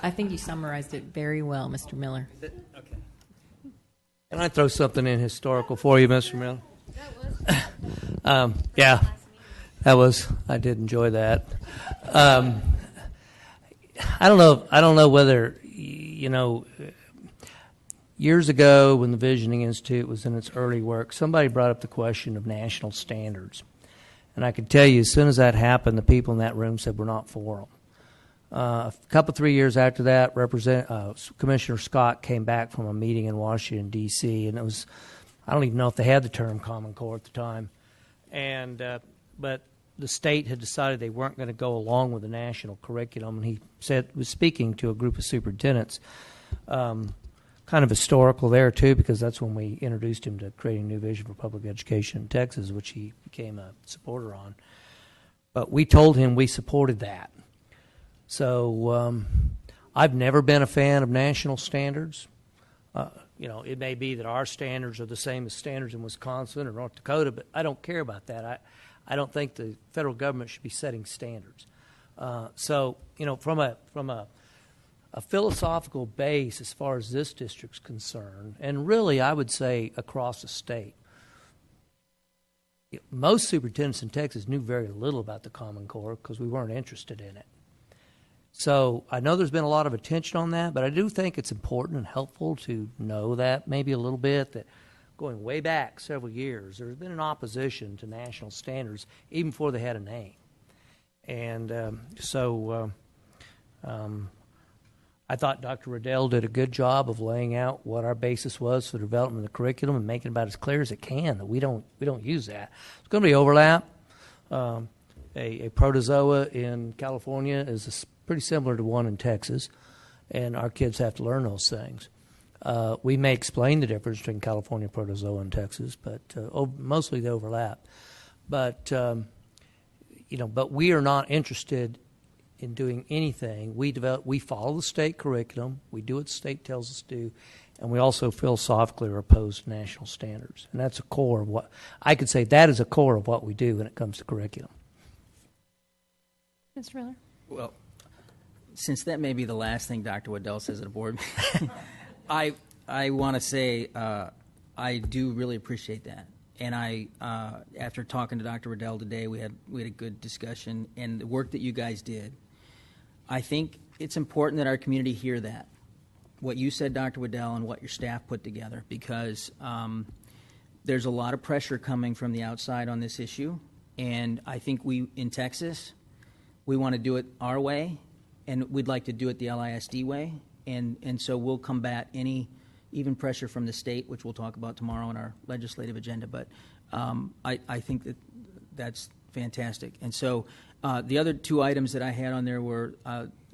I think you summarized it very well, Mr. Miller. Okay. Can I throw something in historical for you, Mr. Miller? Yeah, I did enjoy that. I don't know whether, years ago when the Visioning Institute was in its early work, somebody brought up the question of national standards. And I can tell you, as soon as that happened, the people in that room said we're not for them. A couple, 3 years after that, Commissioner Scott came back from a meeting in Washington, D.C., and it was, I don't even know if they had the term Common Core at the time. But the state had decided they weren't going to go along with the national curriculum, and he was speaking to a group of superintendents. Kind of historical there, too, because that's when we introduced him to creating a new vision for public education in Texas, which he became a supporter on. But we told him we supported that. So I've never been a fan of national standards. It may be that our standards are the same as standards in Wisconsin or North Dakota, but I don't care about that. I don't think the federal government should be setting standards. So from a philosophical base as far as this district's concerned, and really I would say across the state, most superintendents in Texas knew very little about the Common Core because we weren't interested in it. So I know there's been a lot of attention on that, but I do think it's important and helpful to know that maybe a little bit, that going way back several years, there's been an opposition to national standards even before they had a name. And I thought Dr. Riddell did a good job of laying out what our basis was for the development of the curriculum and making it about as clear as it can that we don't use that. It's going to be overlap. A protozoa in California is pretty similar to one in Texas, and our kids have to learn those things. We may explain the difference between California protozoa and Texas, but mostly they overlap. But but we are not interested in doing anything, we follow the state curriculum, we do what the state tells us to do, and we also philosophically are opposed to national standards. And that's a core of what, I could say that is a core of what we do when it comes to curriculum. Mr. Miller? Well, since that may be the last thing Dr. Waddell says at a board meeting, I want to say I do really appreciate that. And after talking to Dr. Waddell today, we had a good discussion, and the work that you guys did. I think it's important that our community hear that, what you said, Dr. Waddell, and what your staff put together, because there's a lot of pressure coming from the outside on this issue, and I think in Texas, we want to do it our way, and we'd like to do it the LISD way, and so we'll combat even pressure from the state, which we'll talk about tomorrow on our legislative agenda. But I think that's fantastic. And so the other two items that I had on there were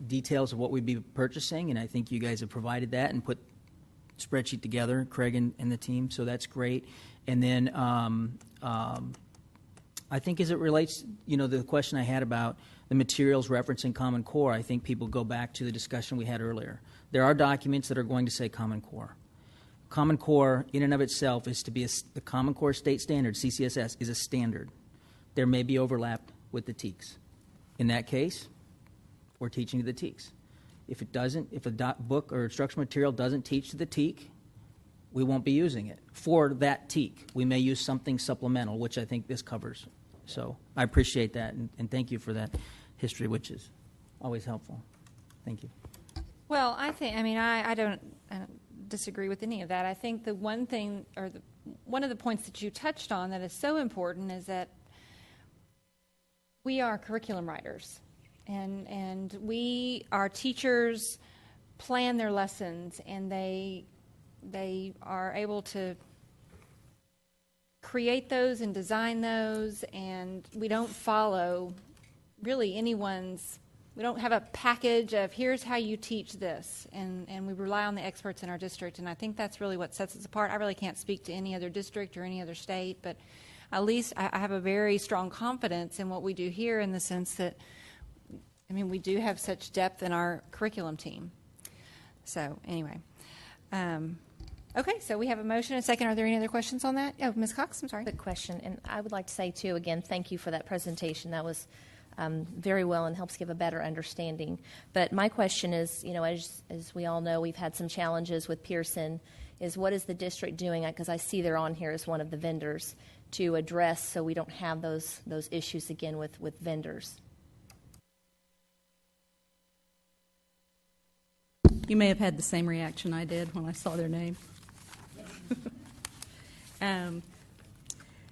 details of what we'd be purchasing, and I think you guys have provided that and put a spreadsheet together, Craig and the team, so that's great. And then I think as it relates, the question I had about the materials referencing Common Core, I think people go back to the discussion we had earlier. There are documents that are going to say Common Core. Common Core, in and of itself, is to be the Common Core state standard, CCSS, is a standard. There may be overlap with the TEKS. In that case, we're teaching to the TEKS. If it doesn't, if a book or instructional material doesn't teach to the TEK, we won't be using it. For that TEK, we may use something supplemental, which I think this covers. So I appreciate that, and thank you for that history, which is always helpful. Thank you. Well, I don't disagree with any of that. I think the one thing, or one of the points that you touched on that is so important is that we are curriculum writers, and our teachers plan their lessons, and they are able to create those and design those, and we don't follow really we don't have a package of here's how you teach this, and we rely on the experts in our district, and I think that's really what sets us apart. I really can't speak to any other district or any other state, but at least I have a very strong confidence in what we do here, in the sense that, we do have such depth in our curriculum team. So anyway, okay, so we have a motion and a second. Are there any other questions on that? Oh, Ms. Cox, I'm sorry. Quick question, and I would like to say, too, again, thank you for that presentation. That was very well and helps give a better understanding. But my question is, as we all know, we've had some challenges with Pearson, is what is the district doing, because I see they're on here as one of the vendors, to address so we don't have those issues again with vendors? You may have had the same reaction I did when I saw their name.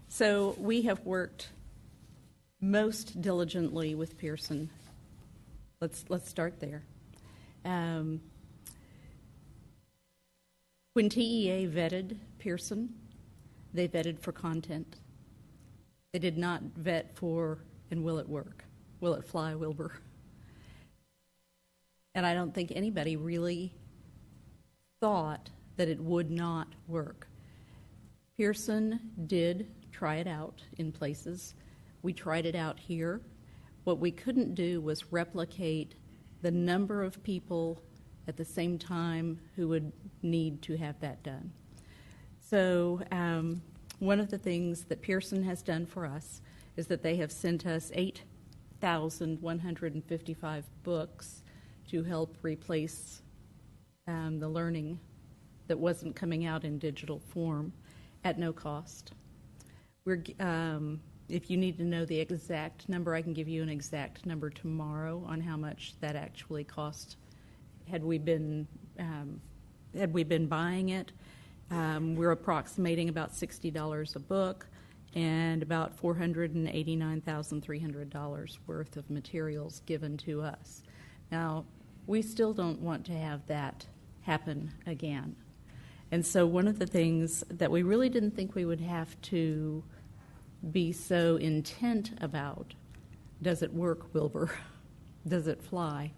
So we have worked most diligently with Pearson. Let's start there. When TEA vetted Pearson, they vetted for content. They did not vet for, and will it work? Will it fly, Wilbur? And I don't think anybody really thought that it would not work. Pearson did try it out in places. We tried it out here. What we couldn't do was replicate the number of people at the same time who would need to have that done. So one of the things that Pearson has done for us is that they have sent us 8,155 books to help replace the learning that wasn't coming out in digital form at no cost. If you need to know the exact number, I can give you an exact number tomorrow on how much that actually cost had we been buying it. We're approximating about $60 a book and about $489,300 worth of materials given to us. Now, we still don't want to have that happen again. And so one of the things that we really didn't think we would have to be so intent about, does it work, Wilbur? Does it fly?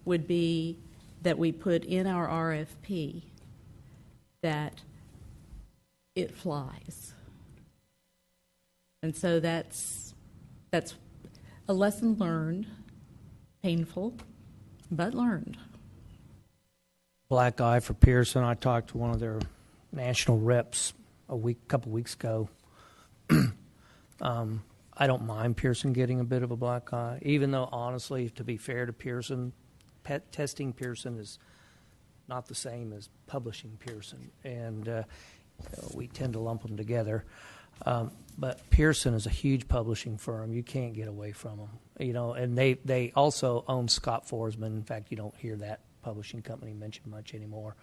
Would be that we put in our RFP that it flies. And so that's a lesson learned Painful, but learned. Black eye for Pearson. I talked to one of their national reps couple weeks ago. I don't mind Pearson getting a bit of a black eye, even though, honestly, to be fair to Pearson, testing Pearson is not the same as publishing Pearson, and we tend to lump them together. But Pearson is a huge publishing firm. You can't get away from them, and they also own Scott Forsman. In fact, you don't hear that publishing company mentioned much anymore.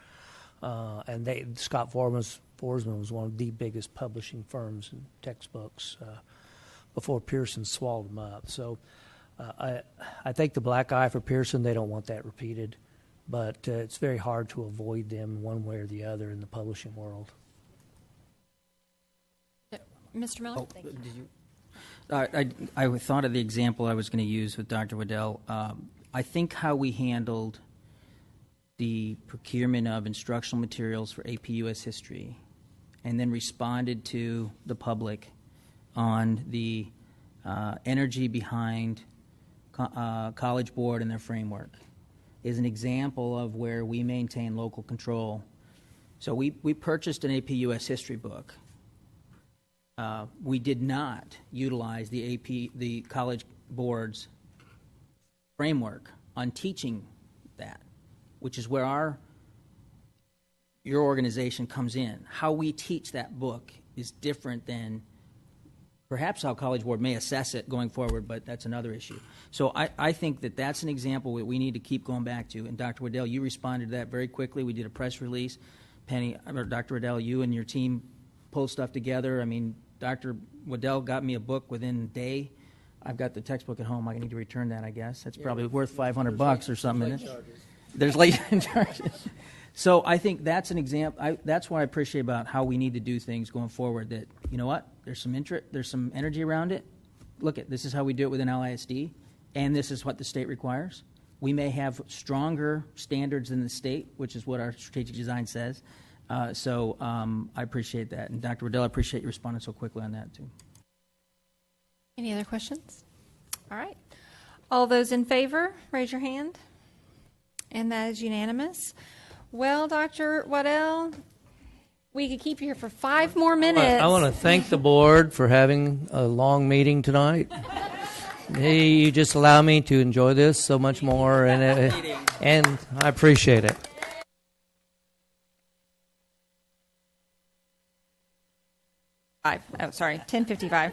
And Scott Forsman was one of the biggest publishing firms in textbooks before Pearson swallowed them up. So I think the black eye for Pearson, they don't want that repeated. But it's very hard to avoid them one way or the other in the publishing world. Mr. Miller? I thought of the example I was going to use with Dr. Waddell. I think how we handled the procurement of instructional materials for AP U.S. History and then responded to the public on the energy behind College Board and their framework is an example of where we maintain local control. So we purchased an AP U.S. History book. We did not utilize the College Board's framework on teaching that, which is where your organization comes in. How we teach that book is different than perhaps how College Board may assess it going forward, but that's another issue. So I think that that's an example that we need to keep going back to. And Dr. Waddell, you responded to that very quickly. We did a press release. Dr. Waddell, you and your team pulled stuff together. I mean, Dr. Waddell got me a book within a day. I've got the textbook at home. I need to return that, I guess. That's probably worth $500 or something. There's late charges. So I think that's an example. That's what I appreciate about how we need to do things going forward. That, you know what, there's some interest, there's some energy around it. Look, this is how we do it within LISD, and this is what the state requires. We may have stronger standards than the state, which is what our strategic design says. So I appreciate that. And Dr. Waddell, I appreciate you responding so quickly on that, too. Any other questions? All right. All those in favor, raise your hand. And that is unanimous. Well, Dr. Waddell, we could keep you here for 5 more minutes. I want to thank the board for having a long meeting tonight. You just allow me to enjoy this so much more, and I appreciate it. Sorry, 10:55.